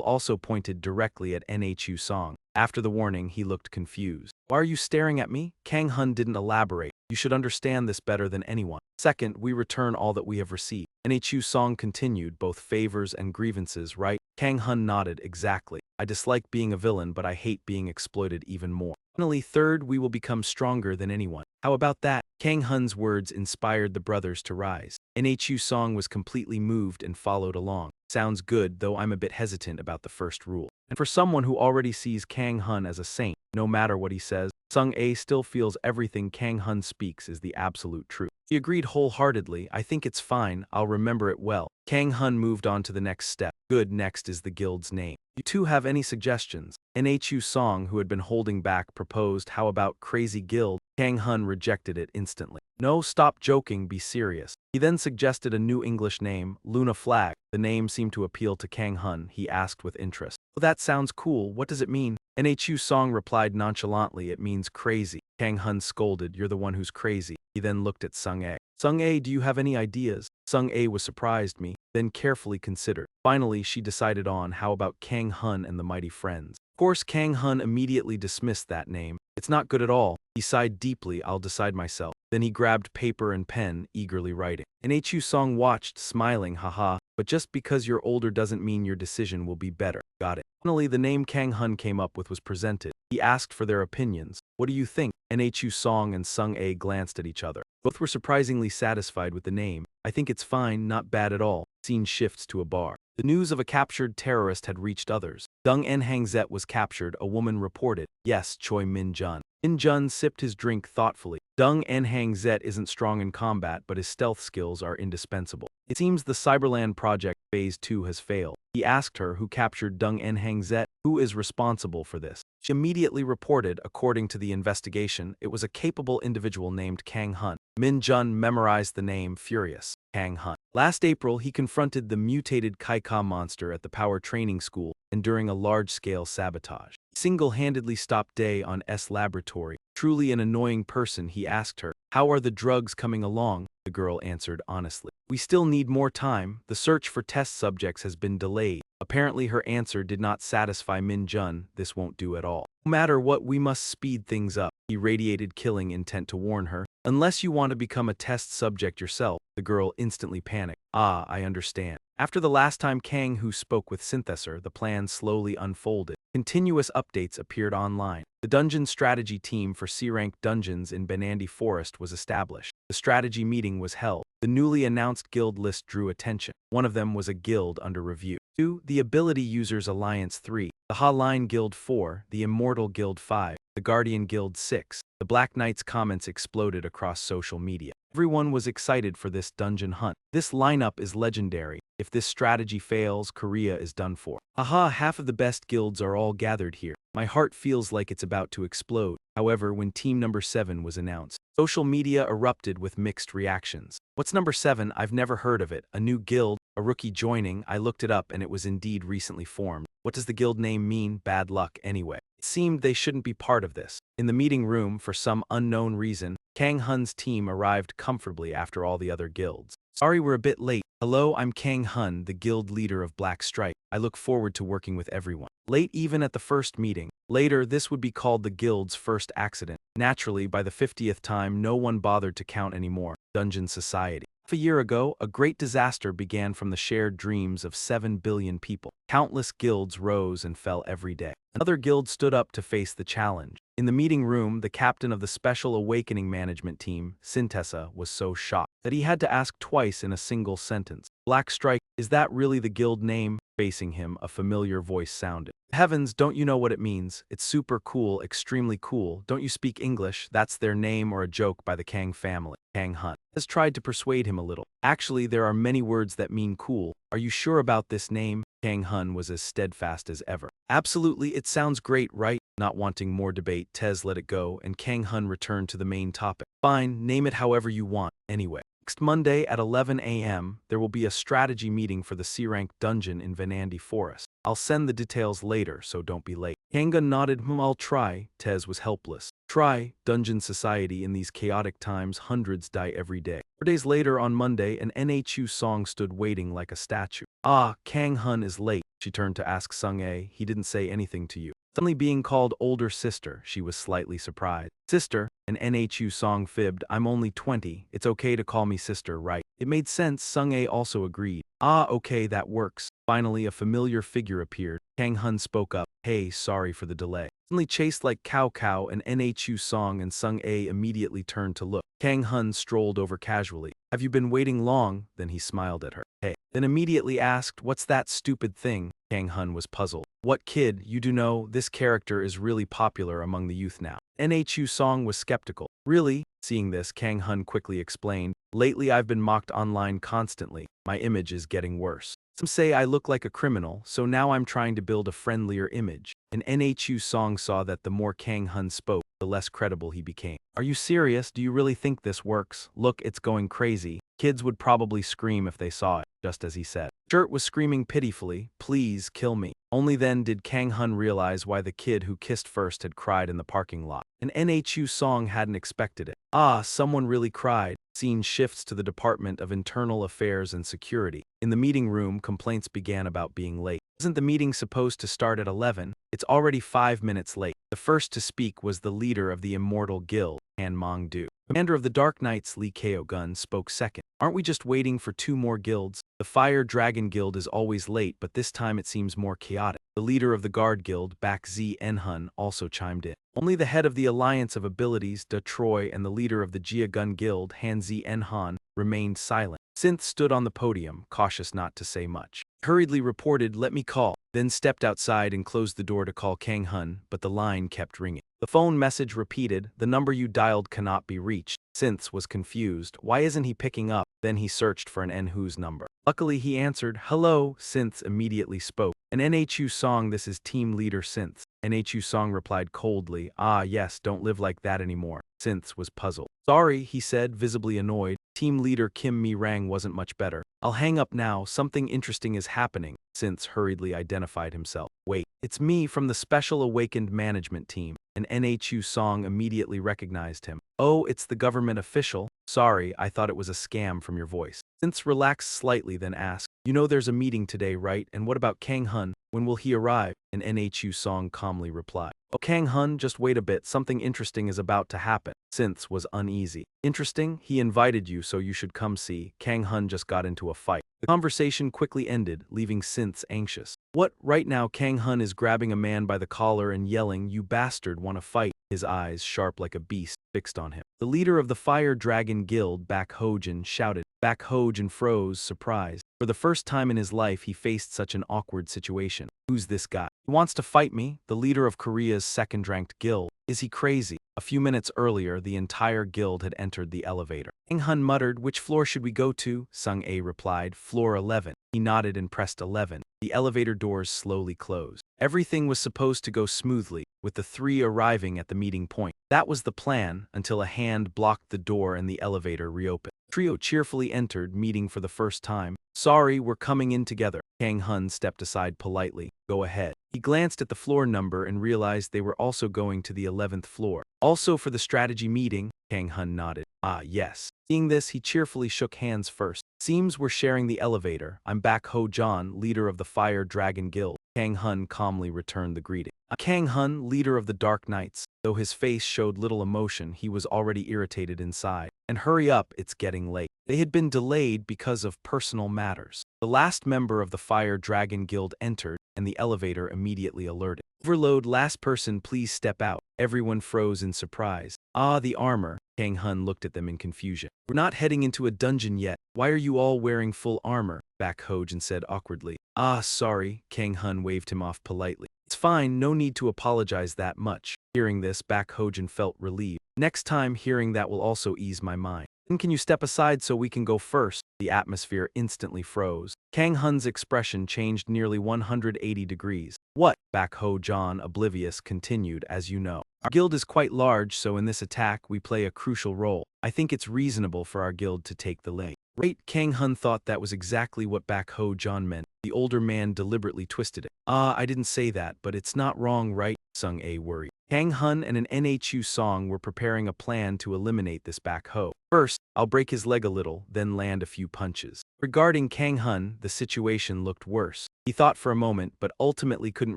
also pointed directly at Nhu Song. After the warning, he looked confused. Why are you staring at me? Kang Hun didn't elaborate. You should understand this better than anyone. Second, we return all that we have received. Nhu Song continued, both favors and grievances, right? Kang Hun nodded. Exactly. I dislike being a villain, but I hate being exploited even more. Finally, third, we will become stronger than anyone. How about that? Kang Hun's words inspired the brothers to rise. Nhu Song was completely moved and followed along. Sounds good, though I'm a bit hesitant about the first rule. And for someone who already sees Kang Hun as a saint, no matter what he says, Sung A still feels everything Kang Hun speaks is the absolute truth. He agreed wholeheartedly. I think it's fine, I'll remember it well. Kang Hun moved on to the next step. Good, next is the guild's name. You two have any suggestions? Nhu Song, who had been holding back, proposed. How about Crazy Guild? Kang Hun rejected it instantly. No, stop joking, be serious. He then suggested a new English name, Luna Flag. The name seemed to appeal to Kang Hun. He asked with interest. Oh, that sounds cool. What does it mean? Nhu Song replied nonchalantly, it means crazy. Kang Hun scolded, you're the one who's crazy. He then looked at Sung A. Sung A, do you have any ideas? Sung A was surprised me, then carefully considered. Finally, she decided on, how about Kang Hun and the Mighty Friends? Of course, Kang Hun immediately dismissed that name. It's not good at all. He sighed deeply. I'll decide myself. Then he grabbed paper and pen, eagerly writing. Nhu Song watched, smiling, haha, but just because you're older doesn't mean your decision will be better. Got it. Finally, the name Kang Hun came up with was presented. He asked for their opinions. What do you think? Nhu Song and Sung A glanced at each other. Both were surprisingly satisfied with the name. I think it's fine, not bad at all. Scene shifts to a bar. The news of a captured terrorist had reached others. Dung En Hang Zet was captured, a woman reported. Yes, Choi Min Jun. Min Jun sipped his drink thoughtfully. Dung En Hang Zet isn't strong in combat, but his stealth skills are indispensable. It seems the Cyberland project Phase 2 has failed. He asked her who captured Dung En Hang Zet, who is responsible for this. She immediately reported, according to the investigation, it was a capable individual named Kang Hun. Min Jun memorized the name, furious. Kang Hun. Last April, he confronted the mutated Kaika monster at the power training school, enduring a large-scale sabotage. He single-handedly stopped Day on S laboratory. Truly an annoying person, he asked her. How are the drugs coming along? The girl answered honestly. We still need more time. The search for test subjects has been delayed. Apparently her answer did not satisfy Min Jun. This won't do at all. No matter what, we must speed things up. He radiated killing intent to warn her. Unless you want to become a test subject yourself. The girl instantly panicked. Ah, I understand. After the last time Kang Hu spoke with Synthesor, the plan slowly unfolded. Continuous updates appeared online. The dungeon strategy team for C-rank dungeons in Benandi Forest was established. The strategy meeting was held. The newly announced guild list drew attention. One of them was a guild under review. 2. The Ability Users Alliance 3. The Ha-Line Guild 4. The Immortal Guild 5. The Guardian Guild 6. The Black Knight's comments exploded across social media. Everyone was excited for this dungeon hunt. This lineup is legendary. If this strategy fails, Korea is done for. Haha, half of the best guilds are all gathered here. My heart feels like it's about to explode. However, when team number 7 was announced, social media erupted with mixed reactions. What's number 7? I've never heard of it. A new guild, a rookie joining. I looked it up and it was indeed recently formed. What does the guild name mean? Bad luck anyway. It seemed they shouldn't be part of this. In the meeting room, for some unknown reason, Kang Hun's team arrived comfortably after all the other guilds. Sorry we're a bit late. Hello, I'm Kang Hun, the guild leader of Black Stripe. I look forward to working with everyone. Late even at the first meeting. Later, this would be called the guild's first accident. Naturally, by the 50th time, no one bothered to count anymore. Dungeon Society. Half a year ago, a great disaster began from the shared dreams of 7 billion people. Countless guilds rose and fell every day. Another guild stood up to face the challenge. In the meeting room, the captain of the Special Awakening Management Team, Sintessa, was so shocked that he had to ask twice in a single sentence. Black Strike, is that really the guild name? Facing him, a familiar voice sounded. Heavens, don't you know what it means? It's super cool, extremely cool. Don't you speak English? That's their name or a joke by the Kang family. Kang Hun has tried to persuade him a little. Actually, there are many words that mean cool. Are you sure about this name? Kang Hun was as steadfast as ever. Absolutely, it sounds great, right? Not wanting more debate, Tez let it go, and Kang Hun returned to the main topic. Fine, name it however you want, anyway. Next Monday at 11 a.m., there will be a strategy meeting for the C-rank dungeon in Vanandi Forest. I'll send the details later, so don't be late. Kanga nodded. I'll try. Tez was helpless. Try. Dungeon Society. In these chaotic times, hundreds die every day. 4 days later, on Monday, an NHU song stood waiting like a statue. Ah, Kang Hun is late. She turned to ask Sung-ae. He didn't say anything to you. Suddenly being called older sister, she was slightly surprised. Sister, an NHU song fibbed. I'm only 20. It's okay to call me sister, right? It made sense. Sung-ae also agreed. Ah, okay, that works. Finally, a familiar figure appeared. Kang Hun spoke up. Hey, sorry for the delay. Suddenly chased like Cow Cow, an NHU song, and Sung-ae immediately turned to look. Kang Hun strolled over casually. Have you been waiting long? Then he smiled at her. Hey. Then immediately asked, what's that stupid thing? Kang Hun was puzzled. What kid? You do know, this character is really popular among the youth now. NHU song was skeptical. Really? Seeing this, Kang Hun quickly explained. Lately I've been mocked online constantly. My image is getting worse. Some say I look like a criminal, so now I'm trying to build a friendlier image. An NHU song saw that the more Kang Hun spoke, the less credible he became. Are you serious? Do you really think this works? Look, it's going crazy. Kids would probably scream if they saw it, just as he said. Shirt was screaming pitifully, please kill me. Only then did Kang Hun realize why the kid who kissed first had cried in the parking lot. An NHU song hadn't expected it. Ah, someone really cried. Scene shifts to the Department of Internal Affairs and Security. In the meeting room, complaints began about being late. Isn't the meeting supposed to start at 11? It's already 5 minutes late. The first to speak was the leader of the Immortal Guild, Han Mong-du. Commander of the Dark Knights, Lee Keo-gun, spoke second. Aren't we just waiting for 2 more guilds? The Fire Dragon Guild is always late, but this time it seems more chaotic. The leader of the Guard Guild, Bak Z-en-hun, also chimed in. Only the head of the Alliance of Abilities, Da Troy, and the leader of the Jia Gun Guild, Han Z-en-han, remained silent. Synth stood on the podium, cautious not to say much. Hurriedly reported, let me call, then stepped outside and closed the door to call Kang Hun, but the line kept ringing. The phone message repeated, the number you dialed cannot be reached. Synth was confused. Why isn't he picking up? Then he searched for an N-who's number. Luckily he answered, hello. Synth immediately spoke. An NHU song, this is team leader Synth. NHU song replied coldly, ah yes, don't live like that anymore. Synth was puzzled. Sorry, he said, visibly annoyed. Team leader Kim Mi-rang wasn't much better. I'll hang up now, something interesting is happening. Synth hurriedly identified himself. Wait, it's me from the Special Awakened Management Team. An NHU song immediately recognized him. Oh, it's the government official. Sorry, I thought it was a scam from your voice. Synth relaxed slightly, then asked, you know there's a meeting today, right? And what about Kang Hun? When will he arrive? An NHU song calmly replied. Oh, Kang Hun, just wait a bit, something interesting is about to happen. Synth was uneasy. Interesting? He invited you, so you should come see. Kang Hun just got into a fight. The conversation quickly ended, leaving Synth anxious. What? Right now Kang Hun is grabbing a man by the collar and yelling, you bastard, wanna fight? His eyes, sharp like a beast, fixed on him. The leader of the Fire Dragon Guild, Bak Ho-jin, shouted. Bak Ho-jin froze, surprised. For the first time in his life he faced such an awkward situation. Who's this guy? He wants to fight me? The leader of Korea's second-ranked guild. Is he crazy? A few minutes earlier, the entire guild had entered the elevator. Kang Hun muttered, which floor should we go to? Sung-ae replied, floor 11. He nodded and pressed 11. The elevator doors slowly closed. Everything was supposed to go smoothly, with the three arriving at the meeting point. That was the plan until a hand blocked the door and the elevator reopened. The trio cheerfully entered, meeting for the first time. "Sorry, we're coming in together." Kang Hun stepped aside politely. "Go ahead." He glanced at the floor number and realized they were also going to the 11th floor. "Also for the strategy meeting?" Kang Hun nodded. "Ah, yes." Seeing this, he cheerfully shook hands first. "Seems we're sharing the elevator. I'm Back Ho John, leader of the Fire Dragon Guild." Kang Hun calmly returned the greeting. Kang Hun, leader of the Dark Knights. Though his face showed little emotion, he was already irritated inside. "And hurry up, it's getting late." They had been delayed because of personal matters. The last member of the Fire Dragon Guild entered, and the elevator immediately alerted. "Overload, last person, please step out." Everyone froze in surprise. "Ah, the armor." Kang Hun looked at them in confusion. "We're not heading into a dungeon yet. Why are you all wearing full armor?" Back Hojin said awkwardly. "Ah, sorry." Kang Hun waved him off politely. "It's fine, no need to apologize that much." Hearing this, Back Hojin felt relieved. "Next time, hearing that will also ease my mind." "Then can you step aside so we can go first?" The atmosphere instantly froze. Kang Hun's expression changed nearly 180 degrees. "What?" Back Ho John, oblivious, continued, "As you know, our guild is quite large, so in this attack we play a crucial role. I think it's reasonable for our guild to take the lead." Right, Kang Hun thought that was exactly what Back Ho John meant. The older man deliberately twisted it. "Ah, I didn't say that, but it's not wrong, right?" Sung A worried. Kang Hun and an NHU Song were preparing a plan to eliminate this Back Ho. "First, I'll break his leg a little, then land a few punches." Regarding Kang Hun, the situation looked worse. He thought for a moment, but ultimately couldn't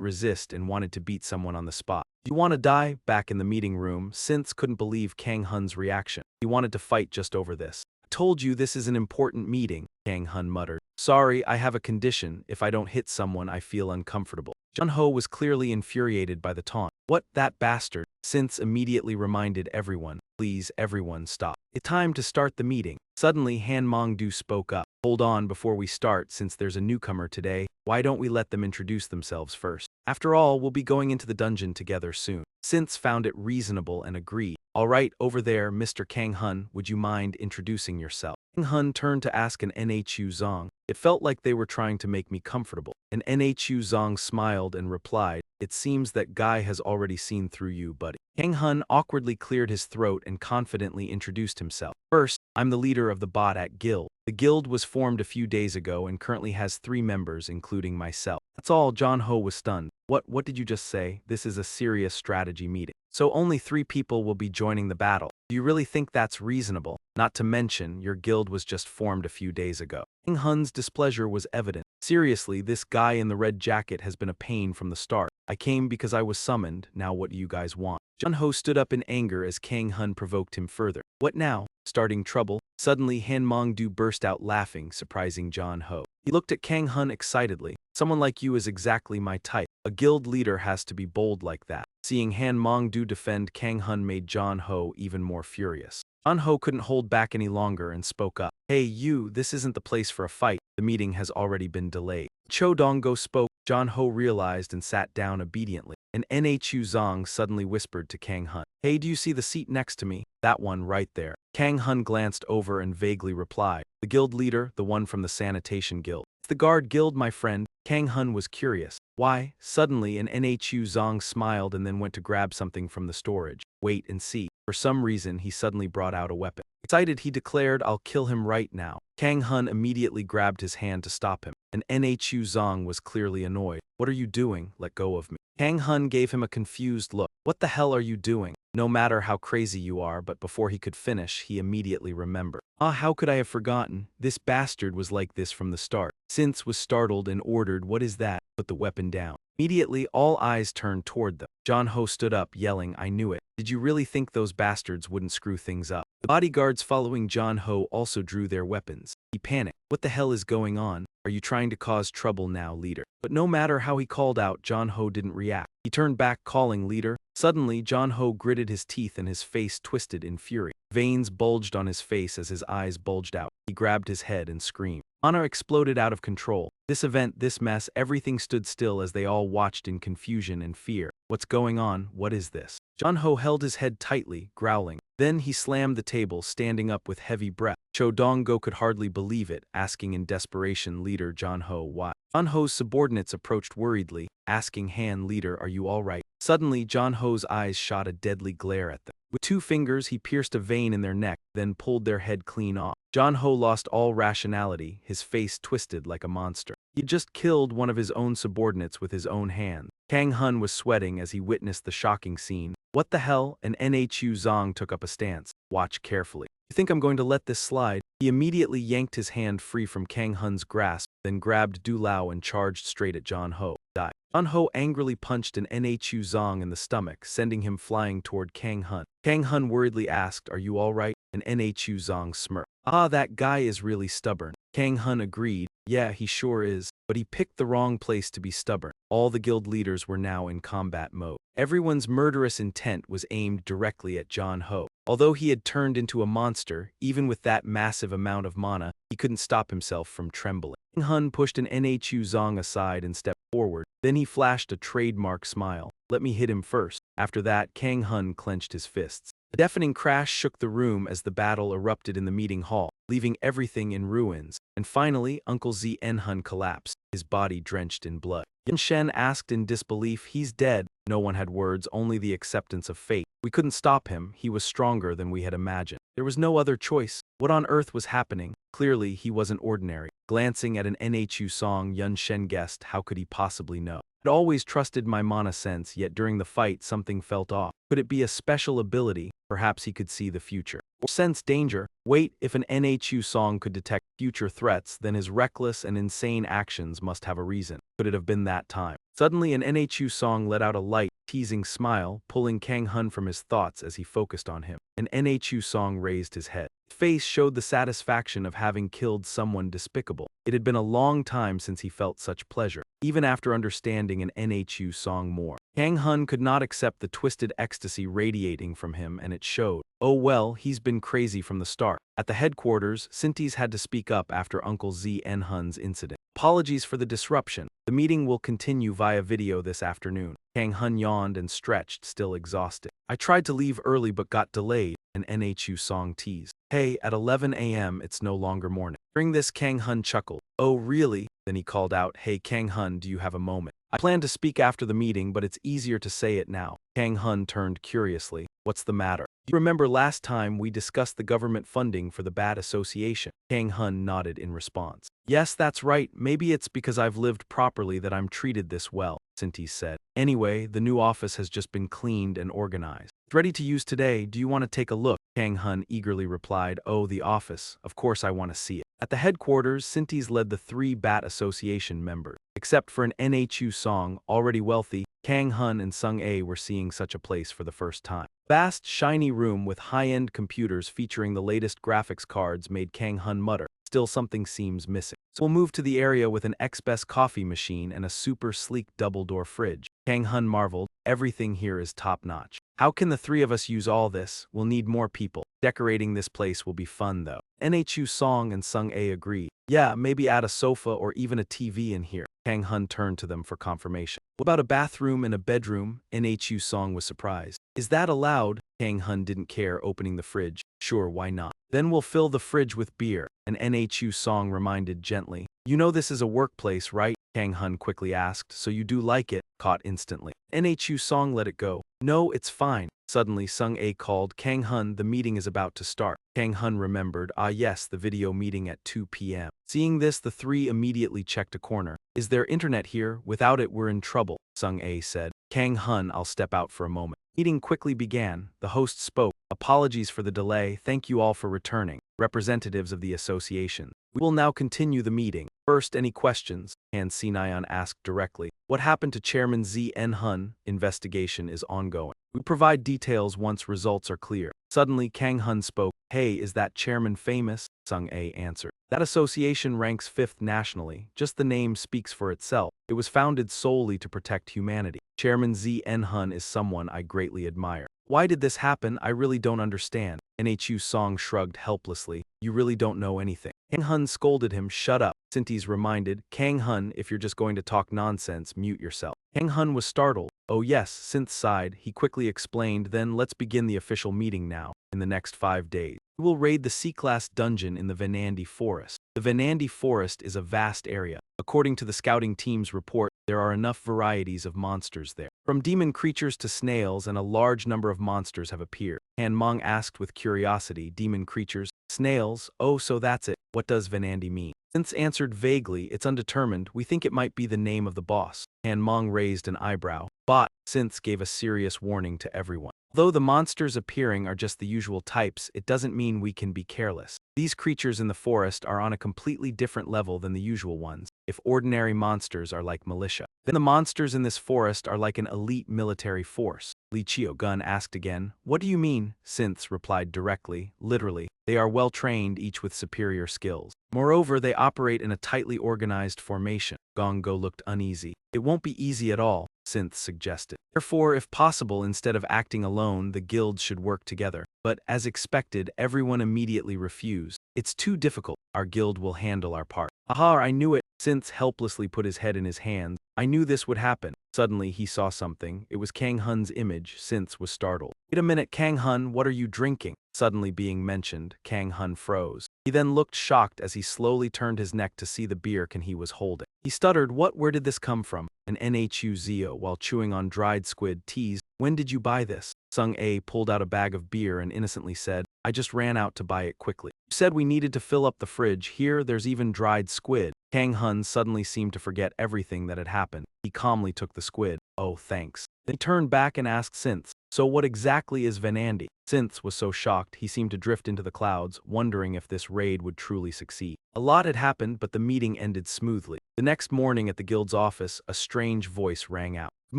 resist and wanted to beat someone on the spot. "Do you want to die?" Back in the meeting room, Synth couldn't believe Kang Hun's reaction. He wanted to fight just over this. "Told you this is an important meeting," Kang Hun muttered. "Sorry, I have a condition. If I don't hit someone, I feel uncomfortable." Jun Ho was clearly infuriated by the taunt. "What, that bastard?" Synth immediately reminded everyone. "Please, everyone, stop. It's time to start the meeting." Suddenly, Han Mongdu spoke up. "Hold on before we start, since there's a newcomer today. Why don't we let them introduce themselves first? After all, we'll be going into the dungeon together soon." Synth found it reasonable and agreed. "All right, over there, Mr. Kang Hun, would you mind introducing yourself?" Kang Hun turned to ask an NHU Zong. "It felt like they were trying to make me comfortable." An NHU Zong smiled and replied, "It seems that guy has already seen through you, buddy." Kang Hun awkwardly cleared his throat and confidently introduced himself. "First, I'm the leader of the Bodak Guild. The guild was formed a few days ago and currently has 3 members, including myself." That's all. John Ho was stunned. What did you just say?" "This is a serious strategy meeting. So only 3 people will be joining the battle. Do you really think that's reasonable? Not to mention, your guild was just formed a few days ago." Kang Hun's displeasure was evident. "Seriously, this guy in the red jacket has been a pain from the start. I came because I was summoned. Now what do you guys want?" Jun Ho stood up in anger as Kang Hun provoked him further. "What now? Starting trouble?" Suddenly, Han Mongdu burst out laughing, surprising John Ho. He looked at Kang Hun excitedly. "Someone like you is exactly my type. A guild leader has to be bold like that." Seeing Han Mongdu defend Kang Hun made John Ho even more furious. John Ho couldn't hold back any longer and spoke up. "Hey you, this isn't the place for a fight. The meeting has already been delayed." Cho Donggo spoke. John Ho realized and sat down obediently. An NHU Zong suddenly whispered to Kang Hun. "Hey, do you see the seat next to me? That one right there." Kang Hun glanced over and vaguely replied. "The guild leader, the one from the sanitation guild." "It's the guard guild, my friend." Kang Hun was curious. "Why?" Suddenly, an NHU Zong smiled and then went to grab something from the storage. "Wait and see." For some reason, he suddenly brought out a weapon. Excited, he declared, "I'll kill him right now." Kang Hun immediately grabbed his hand to stop him. An NHU Zong was clearly annoyed. "What are you doing? Let go of me." Kang Hun gave him a confused look. "What the hell are you doing?" No matter how crazy you are, but before he could finish, he immediately remembered. "Ah, how could I have forgotten? This bastard was like this from the start." Synth was startled and ordered, "What is that?" "Put the weapon down." Immediately, all eyes turned toward them. John Ho stood up, yelling, "I knew it. Did you really think those bastards wouldn't screw things up?" The bodyguards following John Ho also drew their weapons. He panicked. "What the hell is going on? Are you trying to cause trouble now, leader?" But no matter how he called out, John Ho didn't react. He turned back, calling, "Leader." Suddenly, John Ho gritted his teeth and his face twisted in fury. Veins bulged on his face as his eyes bulged out. He grabbed his head and screamed. Honor exploded out of control. This event, this mess, everything stood still as they all watched in confusion and fear. "What's going on? What is this?" John Ho held his head tightly, growling. Then he slammed the table, standing up with heavy breath. Cho Dong-go could hardly believe it, asking in desperation Leader John Ho why. John Ho's subordinates approached worriedly, asking Han Leader, are you all right? Suddenly, John Ho's eyes shot a deadly glare at them. With 2 fingers, he pierced a vein in their neck, then pulled their head clean off. John Ho lost all rationality, his face twisted like a monster. He'd just killed one of his own subordinates with his own hand. Kang Hun was sweating as he witnessed the shocking scene. What the hell? And Nhu Zong took up a stance. Watch carefully. You think I'm going to let this slide? He immediately yanked his hand free from Kang Hun's grasp, then grabbed Du Lao and charged straight at John Ho. Die. John Ho angrily punched an Nhu Zong in the stomach, sending him flying toward Kang Hun. Kang Hun worriedly asked, are you all right? And Nhu Zong smirked. Ah, that guy is really stubborn. Kang Hun agreed. Yeah, he sure is. But he picked the wrong place to be stubborn. All the guild leaders were now in combat mode. Everyone's murderous intent was aimed directly at John Ho. Although he had turned into a monster, even with that massive amount of mana, he couldn't stop himself from trembling. Kang Hun pushed an Nhu Zong aside and stepped forward. Then he flashed a trademark smile. Let me hit him first. After that, Kang Hun clenched his fists. A deafening crash shook the room as the battle erupted in the meeting hall, leaving everything in ruins. And finally, Uncle Z Hun collapsed, his body drenched in blood. Yan Shen asked in disbelief, he's dead. No one had words, only the acceptance of fate. We couldn't stop him, he was stronger than we had imagined. There was no other choice. What on earth was happening? Clearly, he wasn't ordinary. Glancing at an Nhu Song, Yun Shen guessed, how could he possibly know? I'd always trusted my mana sense, yet during the fight something felt off. Could it be a special ability? Perhaps he could see the future. Or sense danger? Wait, if an Nhu Song could detect future threats, then his reckless and insane actions must have a reason. Could it have been that time? Suddenly, an Nhu Song let out a light, teasing smile, pulling Kang Hun from his thoughts as he focused on him. An Nhu Song raised his head. His face showed the satisfaction of having killed someone despicable. It had been a long time since he felt such pleasure, even after understanding an Nhu Song more. Kang Hun could not accept the twisted ecstasy radiating from him, and it showed. Oh well, he's been crazy from the start. At the headquarters, Sintis had to speak up after Uncle Z Hun's incident. Apologies for the disruption. The meeting will continue via video this afternoon. Kang Hun yawned and stretched, still exhausted. I tried to leave early but got delayed, an Nhu Song teased. Hey, at 11 a.m. it's no longer morning. During this, Kang Hun chuckled. Oh really? Then he called out, hey Kang Hun, do you have a moment? I plan to speak after the meeting, but it's easier to say it now. Kang Hun turned curiously. What's the matter? Do you remember last time we discussed the government funding for the Bat Association? Kang Hun nodded in response. Yes, that's right. Maybe it's because I've lived properly that I'm treated this well, Sintis said. Anyway, the new office has just been cleaned and organized. It's ready to use today. Do you want to take a look? Kang Hun eagerly replied, oh, the office. Of course I want to see it. At the headquarters, Sintis led the 3 Bat Association members. Except for an Nhu Song, already wealthy, Kang Hun and Sung A were seeing such a place for the first time. Vast, shiny room with high-end computers featuring the latest graphics cards made Kang Hun mutter. Still something seems missing. So we'll move to the area with an XBest coffee machine and a super sleek double-door fridge. Kang Hun marveled, everything here is top-notch. How can the 3 of us use all this? We'll need more people. Decorating this place will be fun though. Nhu Song and Sung A agreed. Yeah, maybe add a sofa or even a TV in here. Kang Hun turned to them for confirmation. What about a bathroom and a bedroom? Nhu Song was surprised. Is that allowed? Kang Hun didn't care, opening the fridge. Sure, why not? Then we'll fill the fridge with beer. An Nhu Song reminded gently. You know this is a workplace, right? Kang Hun quickly asked, so you do like it? Caught instantly. Nhu Song let it go. No, it's fine. Suddenly, Sung A called, Kang Hun, the meeting is about to start. Kang Hun remembered, ah yes, the video meeting at 2 p.m. Seeing this, the 3 immediately checked a corner. Is there internet here? Without it, we're in trouble, Sung A said. Kang Hun, I'll step out for a moment. Meeting quickly began. The host spoke. Apologies for the delay. Thank you all for returning. Representatives of the association. We will now continue the meeting. First, any questions? Han Sinayan asked directly. What happened to Chairman Z Hun? Investigation is ongoing. We provide details once results are clear. Suddenly, Kang Hun spoke. Hey, is that chairman famous? Sung A answered. That association ranks 5th nationally. Just the name speaks for itself. It was founded solely to protect humanity. Chairman Z Hun is someone I greatly admire. Why did this happen? I really don't understand. Nhu Song shrugged helplessly. You really don't know anything. Kang Hun scolded him. Shut up. Sintis reminded, Kang Hun, if you're just going to talk nonsense, mute yourself. Kang Hun was startled. Oh yes, Synth sighed. He quickly explained, then let's begin the official meeting now. In the next 5 days, we will raid the C-class dungeon in the Venandi Forest. The Venandi Forest is a vast area. According to the scouting team's report, there are enough varieties of monsters there. From demon creatures to snails, and a large number of monsters have appeared. Han Mong asked with curiosity, demon creatures, snails, oh so that's it. What does Venandi mean? Synth answered vaguely, it's undetermined, we think it might be the name of the boss. Han Mong raised an eyebrow. But, Synth gave a serious warning to everyone. Though the monsters appearing are just the usual types, it doesn't mean we can be careless. These creatures in the forest are on a completely different level than the usual ones. If ordinary monsters are like militia, then the monsters in this forest are like an elite military force. Li Qiugun asked again, what do you mean? Synths replied directly, literally, they are well trained, each with superior skills. Moreover, they operate in a tightly organized formation. Gong Go looked uneasy. It won't be easy at all, Synth suggested. Therefore, if possible, instead of acting alone, the guilds should work together. But, as expected, everyone immediately refused. It's too difficult. Our guild will handle our part. Aha, I knew it. Synth helplessly put his head in his hands. I knew this would happen. Suddenly, he saw something. It was Kang Hun's image. Synth was startled. Wait a minute, Kang Hun, what are you drinking? Suddenly being mentioned, Kang Hun froze. He then looked shocked as he slowly turned his neck to see the beer can he was holding. He stuttered, where did this come from? An Nhu Zio, while chewing on dried squid, teased, when did you buy this? Sung A pulled out a bag of beer and innocently said, I just ran out to buy it quickly. You said we needed to fill up the fridge. Here, there's even dried squid. Kang Hun suddenly seemed to forget everything that had happened. He calmly took the squid. Oh, thanks. Then he turned back and asked Synth, so what exactly is Venandi? Synth was so shocked he seemed to drift into the clouds, wondering if this raid would truly succeed. A lot had happened, but the meeting ended smoothly. The next morning at the guild's office, a strange voice rang out. Good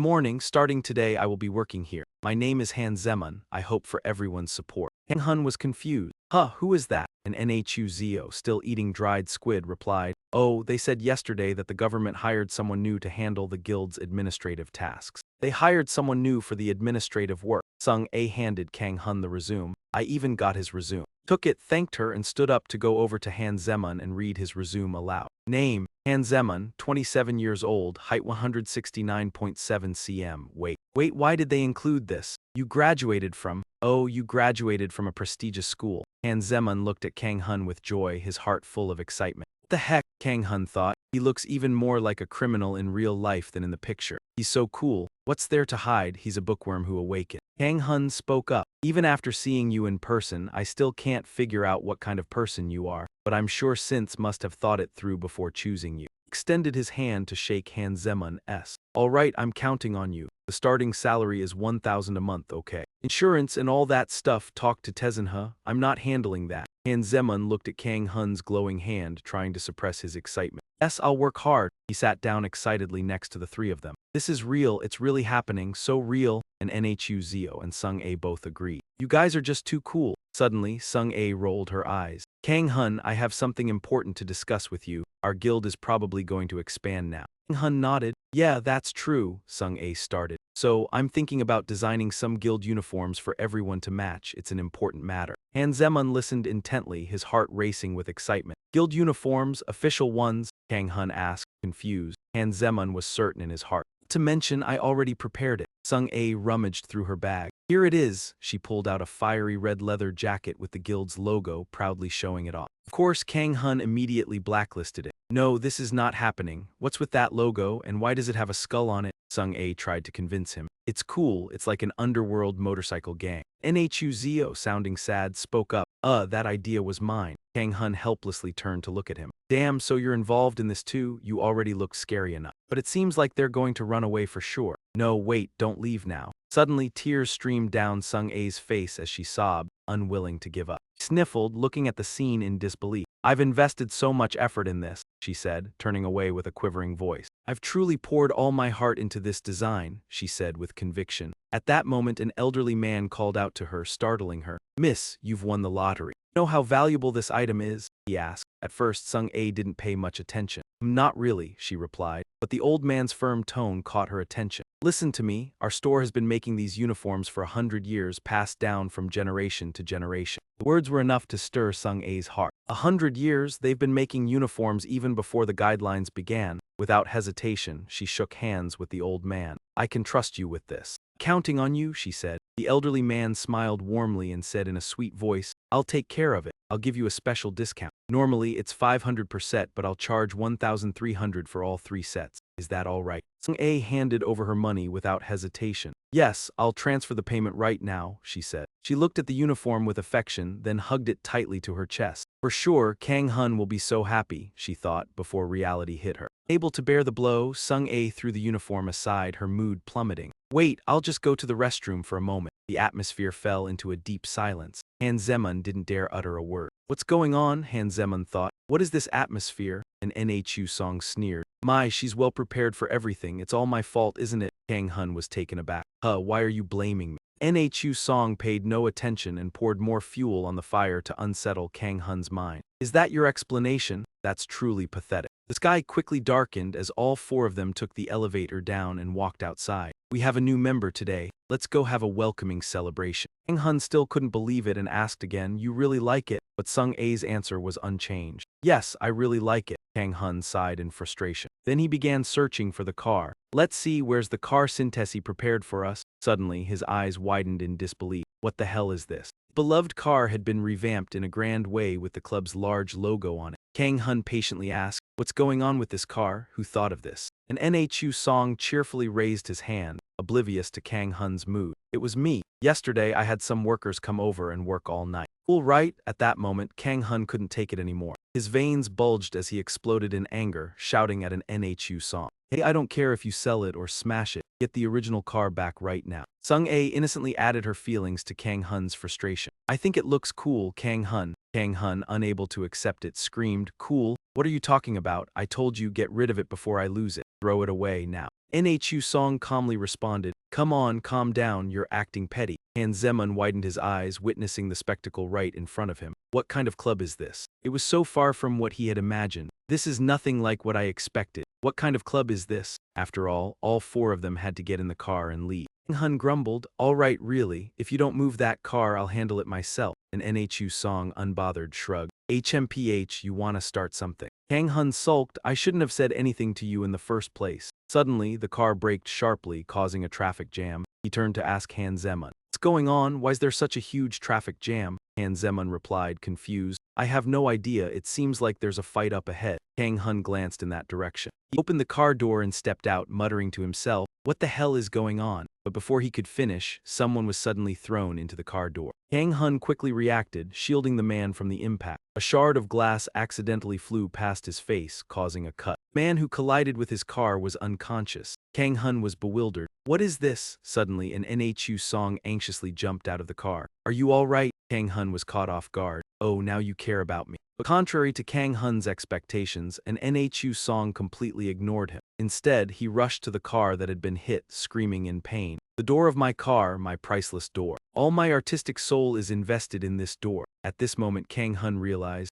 morning, starting today I will be working here. My name is Han Zemun. I hope for everyone's support. Kang Hun was confused. Huh, who is that? An Nhu Zio, still eating dried squid, replied, oh, they said yesterday that the government hired someone new to handle the guild's administrative tasks. They hired someone new for the administrative work. Sung A handed Kang Hun the resume. I even got his resume. Took it, thanked her, and stood up to go over to Han Zemun and read his resume aloud. Name, Han Zemun, 27 years old, height 169.7 cm. Wait, why did they include this? You graduated from... Oh, you graduated from a prestigious school. Han Zemun looked at Kang Hun with joy, his heart full of excitement. What the heck, Kang Hun thought. He looks even more like a criminal in real life than in the picture. He's so cool. What's there to hide? He's a bookworm who awakened. Kang Hun spoke up. Even after seeing you in person, I still can't figure out what kind of person you are, but I'm sure Synth must have thought it through before choosing you. Extended his hand to shake Han Zemun's. All right, I'm counting on you. The starting salary is 1,000 a month, okay? Insurance and all that stuff, talk to Tezenha. I'm not handling that. Han Zemun looked at Kang Hun's glowing hand, trying to suppress his excitement. Yes, I'll work hard. He sat down excitedly next to the three of them. This is real, it's really happening, so real. And Nhu Zio and Sung A both agreed. You guys are just too cool. Suddenly, Sung A rolled her eyes. Kang Hun, I have something important to discuss with you. Our guild is probably going to expand now. Kang Hun nodded. Yeah, that's true, Sung A started. So, I'm thinking about designing some guild uniforms for everyone to match. It's an important matter. Han Zemun listened intently, his heart racing with excitement. Guild uniforms, official ones? Kang Hun asked, confused. Han Zemun was certain in his heart. To mention, I already prepared it. Sung A rummaged through her bag. Here it is. She pulled out a fiery red leather jacket with the guild's logo, proudly showing it off. Of course, Kang Hun immediately blacklisted it. No, this is not happening. What's with that logo, and why does it have a skull on it? Sung A tried to convince him. It's cool, it's like an underworld motorcycle gang. Nhu Zio, sounding sad, spoke up. That idea was mine. Kang Hun helplessly turned to look at him. Damn, so you're involved in this too? You already look scary enough. But it seems like they're going to run away for sure. No, wait, don't leave now. Suddenly, tears streamed down Sung A's face as she sobbed, unwilling to give up. She sniffled, looking at the scene in disbelief. I've invested so much effort in this, she said, turning away with a quivering voice. I've truly poured all my heart into this design, she said with conviction. At that moment, an elderly man called out to her, startling her. Miss, you've won the lottery. Know how valuable this item is? He asked. At first, Sung A didn't pay much attention. Not really, she replied, but the old man's firm tone caught her attention. Listen to me, our store has been making these uniforms for 100 years, passed down from generation to generation. The words were enough to stir Sung A's heart. 100 years, they've been making uniforms even before the guidelines began. Without hesitation, she shook hands with the old man. I can trust you with this. Counting on you, she said. The elderly man smiled warmly and said in a sweet voice, I'll take care of it. I'll give you a special discount. Normally, it's 500%, but I'll charge 1,300 for all 3 sets. Is that all right? Sung A handed over her money without hesitation. Yes, I'll transfer the payment right now, she said. She looked at the uniform with affection, then hugged it tightly to her chest. For sure, Kang Hun will be so happy, she thought, before reality hit her. Able to bear the blow, Sung A threw the uniform aside, her mood plummeting. Wait, I'll just go to the restroom for a moment. The atmosphere fell into a deep silence. Han Zemun didn't dare utter a word. What's going on? Han Zemun thought. What is this atmosphere? An Nhu song sneered. My, she's well prepared for everything. It's all my fault, isn't it? Kang Hun was taken aback. Why are you blaming me? Nhu Song paid no attention and poured more fuel on the fire to unsettle Kang Hun's mind. Is that your explanation? That's truly pathetic. The sky quickly darkened as all 4 of them took the elevator down and walked outside. We have a new member today. Let's go have a welcoming celebration. Kang Hun still couldn't believe it and asked again, you really like it? But Sung A's answer was unchanged. Yes, I really like it. Kang Hun sighed in frustration. Then he began searching for the car. Let's see, where's the car Sintesi prepared for us? Suddenly, his eyes widened in disbelief. What the hell is this? The beloved car had been revamped in a grand way with the club's large logo on it. Kang Hun patiently asked, what's going on with this car? Who thought of this? An Nhu Song cheerfully raised his hand, oblivious to Kang Hun's mood. It was me. Yesterday, I had some workers come over and work all night. Cool, right? At that moment, Kang Hun couldn't take it anymore. His veins bulged as he exploded in anger, shouting at an Nhu Song. Hey, I don't care if you sell it or smash it. Get the original car back right now. Sung A innocently added her feelings to Kang Hun's frustration. I think it looks cool, Kang Hun. Kang Hun, unable to accept it, screamed, Cool? What are you talking about? I told you get rid of it before I lose it. Throw it away now. Nhu Song calmly responded, Come on, calm down, you're acting petty. Han Zemun widened his eyes, witnessing the spectacle right in front of him. What kind of club is this? It was so far from what he had imagined. This is nothing like what I expected. What kind of club is this? After all 4 of them had to get in the car and leave. Kang Hun grumbled, All right, really, if you don't move that car, I'll handle it myself. An Nhu Song unbothered shrugged. HMPH, you wanna start something. Kang Hun sulked, I shouldn't have said anything to you in the first place. Suddenly, the car braked sharply, causing a traffic jam. He turned to ask Han Zemun. What's going on? Why's there such a huge traffic jam? Han Zemun replied, confused. I have no idea, it seems like there's a fight up ahead. Kang Hun glanced in that direction. He opened the car door and stepped out, muttering to himself, what the hell is going on? But before he could finish, someone was suddenly thrown into the car door. Kang Hun quickly reacted, shielding the man from the impact. A shard of glass accidentally flew past his face, causing a cut. The man who collided with his car was unconscious. Kang Hun was bewildered. What is this? Suddenly, an Nhu Song anxiously jumped out of the car. Are you all right? Kang Hun was caught off guard. Oh, now you care about me. But contrary to Kang Hun's expectations, an Nhu Song completely ignored him. Instead, he rushed to the car that had been hit, screaming in pain. The door of my car, my priceless door. All my artistic soul is invested in this door. At this moment, Kang Hun realized,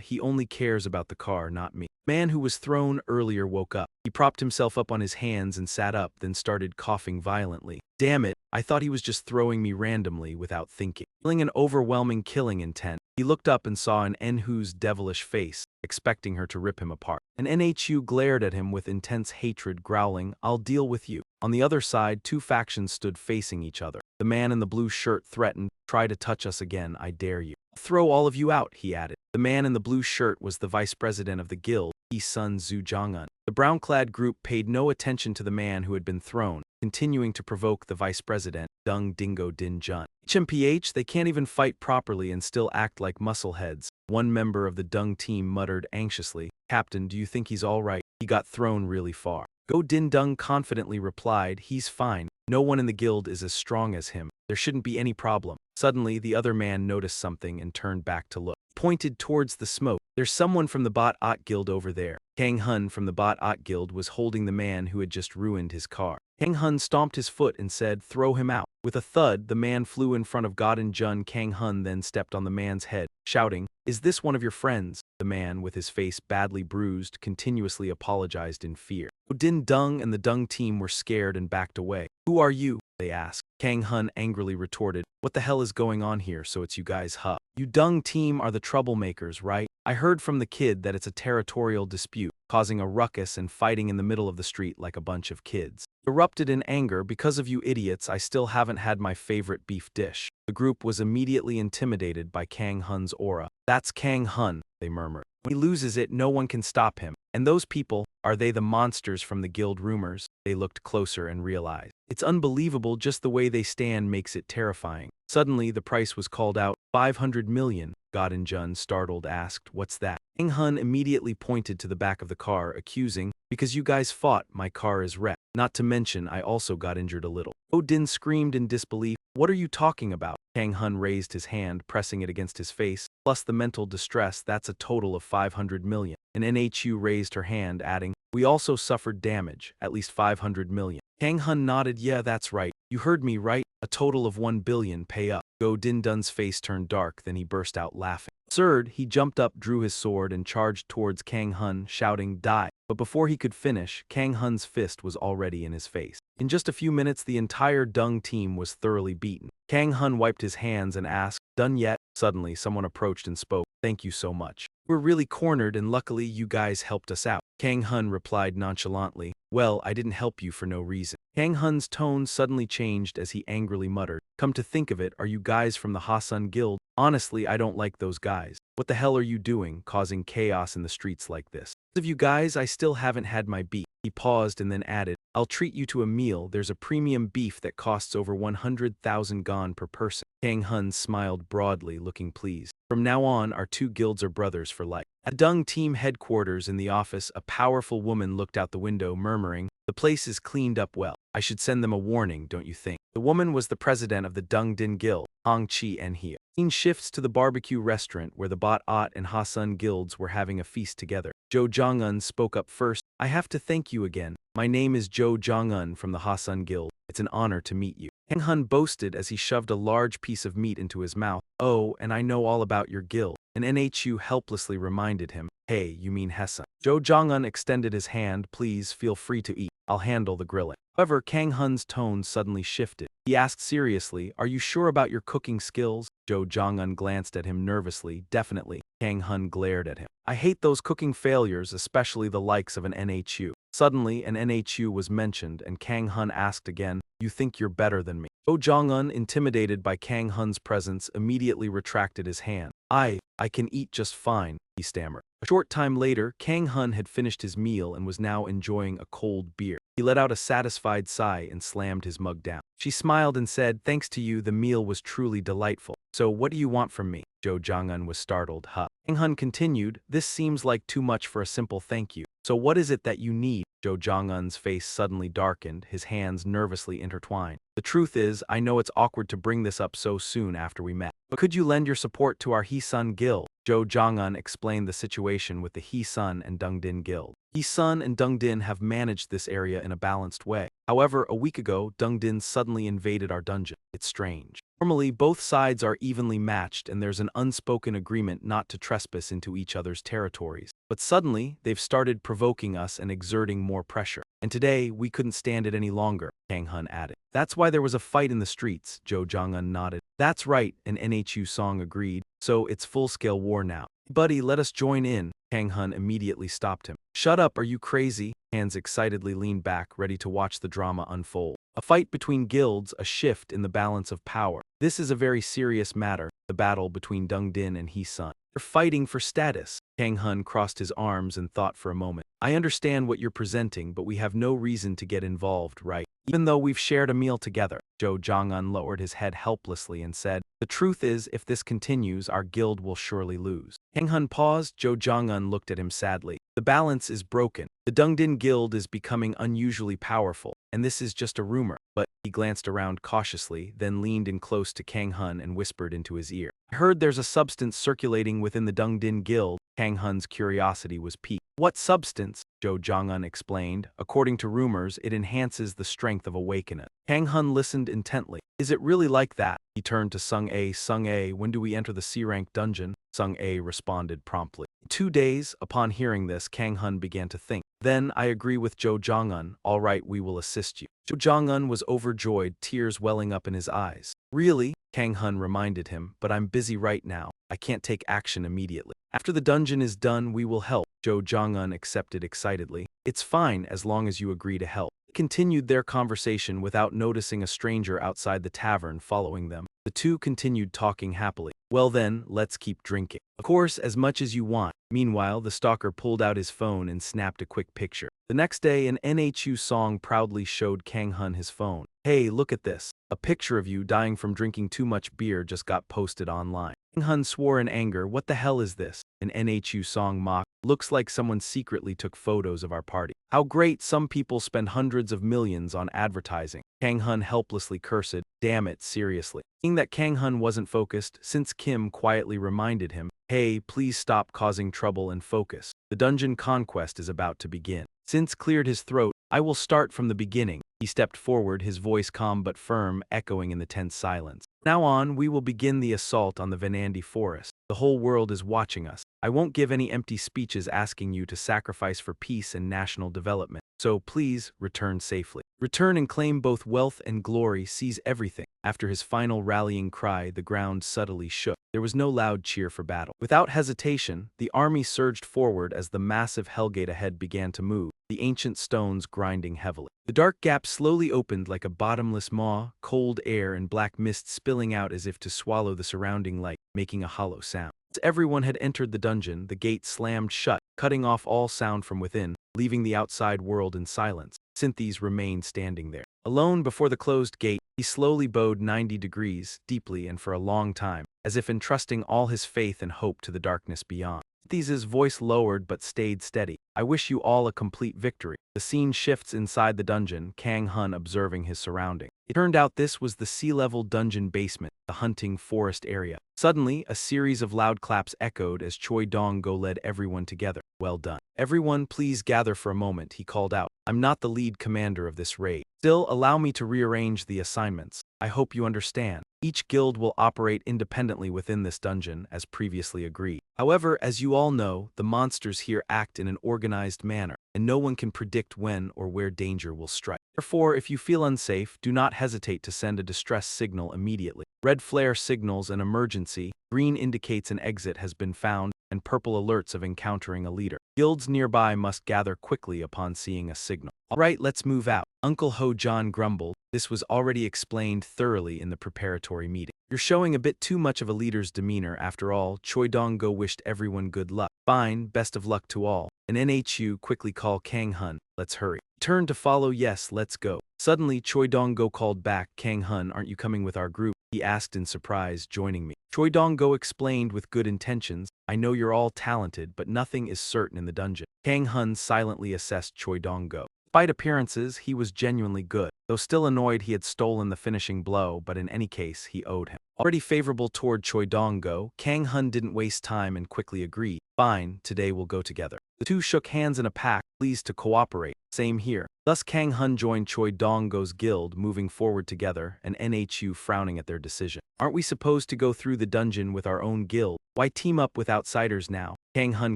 he only cares about the car, not me. The man who was thrown earlier woke up. He propped himself up on his hands and sat up, then started coughing violently. Damn it, I thought he was just throwing me randomly without thinking. Feeling an overwhelming killing intent, he looked up and saw an Nhu's devilish face, expecting her to rip him apart. An Nhu glared at him with intense hatred, growling, I'll deal with you. On the other side, 2 factions stood facing each other. The man in the blue shirt threatened, try to touch us again, I dare you. Throw all of you out, he added. The man in the blue shirt was the vice president of the guild, his son Zhu Zhongun. The brown-clad group paid no attention to the man who had been thrown, continuing to provoke the vice president, Dung Dingo Din Jun. HMPH, they can't even fight properly and still act like muscleheads. One member of the Dung team muttered anxiously, Captain, do you think he's all right? He got thrown really far. Go Din Dung confidently replied, he's fine. No one in the guild is as strong as him. There shouldn't be any problem. Suddenly, the other man noticed something and turned back to look. Pointed towards the smoke. There's someone from the Bot Ot Guild over there. Kang Hun from the Bot Ot Guild was holding the man who had just ruined his car. Kang Hun stomped his foot and said, throw him out. With a thud, the man flew in front of Godin Jun. Kang Hun then stepped on the man's head, shouting, is this one of your friends? The man, with his face badly bruised, continuously apologized in fear. Din Dung and the Dung team were scared and backed away. Who are you? They asked. Kang Hun angrily retorted, what the hell is going on here, so it's you guys, huh? You dung team are the troublemakers, right? I heard from the kid that it's a territorial dispute, causing a ruckus and fighting in the middle of the street like a bunch of kids. Erupted in anger, because of you idiots, I still haven't had my favorite beef dish. The group was immediately intimidated by Kang Hun's aura. That's Kang Hun, they murmured. When he loses it, no one can stop him. And those people, are they the monsters from the guild rumors? They looked closer and realized. It's unbelievable, just the way they stand makes it terrifying. Suddenly, the price was called out. 500 million, Godin Jun, startled, asked, what's that? Kang Hun immediately pointed to the back of the car, accusing, because you guys fought, my car is wrecked. Not to mention, I also got injured a little. Odin screamed in disbelief. What are you talking about? Kang Hun raised his hand, pressing it against his face, plus the mental distress, that's a total of 500 million. And NHU raised her hand, adding, we also suffered damage, at least 500 million. Kang Hun nodded, yeah, that's right. You heard me right, a total of 1 billion, pay up. Go Din Dun's face turned dark, then he burst out laughing. Absurd, he jumped up, drew his sword, and charged towards Kang Hun, shouting, die. But before he could finish, Kang Hun's fist was already in his face. In just a few minutes, the entire Dung team was thoroughly beaten. Kang Hun wiped his hands and asked, done yet? Suddenly, someone approached and spoke, thank you so much. We're really cornered and luckily you guys helped us out. Kang Hun replied nonchalantly, well, I didn't help you for no reason. Kang Hun's tone suddenly changed as he angrily muttered, come to think of it, are you guys from the Hasun Guild? Honestly, I don't like those guys. What the hell are you doing, causing chaos in the streets like this? Of you guys, I still haven't had my beef. He paused and then added, I'll treat you to a meal. There's a premium beef that costs over 100,000 gon per person. Kang Hun smiled broadly, looking pleased. From now on, our two guilds are brothers for life. At Dung team headquarters in the office, a powerful woman looked out the window, murmuring, the place is cleaned up well. I should send them a warning, don't you think? The woman was the president of the Dung Din Guild, Hong Chi En Hia. Scene shifts to the barbecue restaurant where the Bat At and Hasun guilds were having a feast together. Zhou Zhongun spoke up first. I have to thank you again. My name is Zhou Zhongun from the Hasun Guild. It's an honor to meet you. Kang Hun boasted as he shoved a large piece of meat into his mouth. Oh, and I know all about your guild. And NHU helplessly reminded him, hey, you mean Hesun. Zhou Zhongun extended his hand, please feel free to eat. I'll handle the grilling. However, Kang Hun's tone suddenly shifted. He asked seriously, are you sure about your cooking skills? Zhou Zhongun glanced at him nervously. Definitely. Kang Hun glared at him. I hate those cooking failures, especially the likes of an NHU. Suddenly, an NHU was mentioned, and Kang Hun asked again, you think you're better than me? Zhou Zhongun, intimidated by Kang Hun's presence, immediately retracted his hand. I can eat just fine, he stammered. A short time later, Kang Hun had finished his meal and was now enjoying a cold beer. He let out a satisfied sigh and slammed his mug down. She smiled and said, thanks to you, the meal was truly delightful. So what do you want from me? Zhou Zhongun was startled. Huh. Kang Hun continued, this seems like too much for a simple thank you. So what is it that you need? Zhou Zhongun's face suddenly darkened, his hands nervously intertwined. The truth is, I know it's awkward to bring this up so soon after we met. But could you lend your support to our Hesun Guild? Zhou Zhongun explained the situation with the Hesun and Dungdin Guild. Hesun and Dungdin have managed this area in a balanced way. However, a week ago, Dungdin suddenly invaded our dungeon. It's strange. Normally, both sides are evenly matched and there's an unspoken agreement not to trespass into each other's territories. But suddenly, they've started provoking us and exerting more pressure. And today, we couldn't stand it any longer, Kang Hun added. That's why there was a fight in the streets, Zhou Zhongun nodded. That's right, an NHU song agreed. So it's full-scale war now. Buddy, let us join in. Kang Hun immediately stopped him. Shut up, are you crazy? Hands excitedly leaned back, ready to watch the drama unfold. A fight between guilds, a shift in the balance of power. This is a very serious matter, the battle between Dungdin and Hesun. They're fighting for status. Kang Hun crossed his arms and thought for a moment. I understand what you're presenting, but we have no reason to get involved, right? Even though we've shared a meal together. Zhou Zhongun lowered his head helplessly and said, the truth is, if this continues, our guild will surely lose. Kang Hun paused. Zhou Zhongun looked at him sadly. The balance is broken. The Dungdin Guild is becoming unusually powerful, and this is just a rumor. But he glanced around cautiously, then leaned in close to Kang Hun and whispered into his ear. I heard there's a substance circulating within the Dungdin Guild. Kang Hun's curiosity was piqued. What substance? Zhou Zhongun explained. According to rumors, it enhances the strength of awakener. Kang Hun listened intently. Is it really like that? He turned to Sung A. Sung A, when do we enter the C-rank dungeon? Sung A responded promptly. 2 days. Upon hearing this, Kang Hun began to think. Then I agree with Jo Jong-un. All right, we will assist you. Jo Jong-un was overjoyed, tears welling up in his eyes. Really? Kang Hun reminded him, but I'm busy right now. I can't take action immediately. After the dungeon is done, we will help. Jo Jong-un accepted excitedly. It's fine as long as you agree to help. They continued their conversation without noticing a stranger outside the tavern following them. The two continued talking happily. Well then, let's keep drinking. Of course, as much as you want. Meanwhile, the stalker pulled out his phone and snapped a quick picture. The next day, an NHU song proudly showed Kang Hun his phone. Hey, look at this. A picture of you dying from drinking too much beer just got posted online. Kang Hun swore in anger, what the hell is this? An NHU song mocked. Looks like someone secretly took photos of our party. How great, some people spend hundreds of millions on advertising. Kang Hun helplessly cursed. Damn it, seriously. Seeing that Kang Hun wasn't focused, since Kim quietly reminded him, hey, please stop causing trouble and focus. The dungeon conquest is about to begin. Since cleared his throat, I will start from the beginning. He stepped forward, his voice calm but firm, echoing in the tense silence. Now on, we will begin the assault on the Venandi forest. The whole world is watching us. I won't give any empty speeches asking you to sacrifice for peace and national development. So please, return safely. Return and claim both wealth and glory, seize everything. After his final rallying cry, the ground subtly shook. There was no loud cheer for battle. Without hesitation, the army surged forward as the massive hellgate ahead began to move, the ancient stones grinding heavily. The dark gap slowly opened like a bottomless maw, cold air and black mist spilling out as if to swallow the surrounding light, making a hollow sound. As everyone had entered the dungeon, the gate slammed shut, cutting off all sound from within, leaving the outside world in silence. Synthes remained standing there. Alone before the closed gate, he slowly bowed 90 degrees, deeply and for a long time, as if entrusting all his faith and hope to the darkness beyond. Synthes' voice lowered but stayed steady. I wish you all a complete victory. The scene shifts inside the dungeon, Kang Hun observing his surroundings. It turned out this was the sea-level dungeon basement, the hunting forest area. Suddenly, a series of loud claps echoed as Choi Dong-go led everyone together. Well done. Everyone, please gather for a moment, he called out. I'm not the lead commander of this raid. Still, allow me to rearrange the assignments. I hope you understand. Each guild will operate independently within this dungeon, as previously agreed. However, as you all know, the monsters here act in an organized manner, and no one can predict when or where danger will strike. Therefore, if you feel unsafe, do not hesitate to send a distress signal immediately. Red flare signals an emergency, green indicates an exit has been found, and purple alerts of encountering a leader. Guilds nearby must gather quickly upon seeing a signal. All right, let's move out. Uncle Ho John grumbled. This was already explained thoroughly in the preparatory meeting. You're showing a bit too much of a leader's demeanor. After all, Choi Dong-go wished everyone good luck. Fine, best of luck to all. An NHU quickly called Kang Hun. Let's hurry. Turn to follow. Yes, let's go. Suddenly, Choi Dong-go called back. Kang Hun, aren't you coming with our group? He asked in surprise, joining me. Choi Dong-go explained with good intentions. I know you're all talented, but nothing is certain in the dungeon. Kang Hun silently assessed Choi Dong-go. Despite appearances, he was genuinely good, though still annoyed he had stolen the finishing blow, but in any case, he owed him. Already favorable toward Choi Dong-go, Kang Hun didn't waste time and quickly agreed. Fine, today we'll go together. The two shook hands in a pact, pleased to cooperate. Same here. Thus Kang Hun joined Choi Dong-go's guild, moving forward together, and NHU frowning at their decision. Aren't we supposed to go through the dungeon with our own guild? Why team up with outsiders now? Kang Hun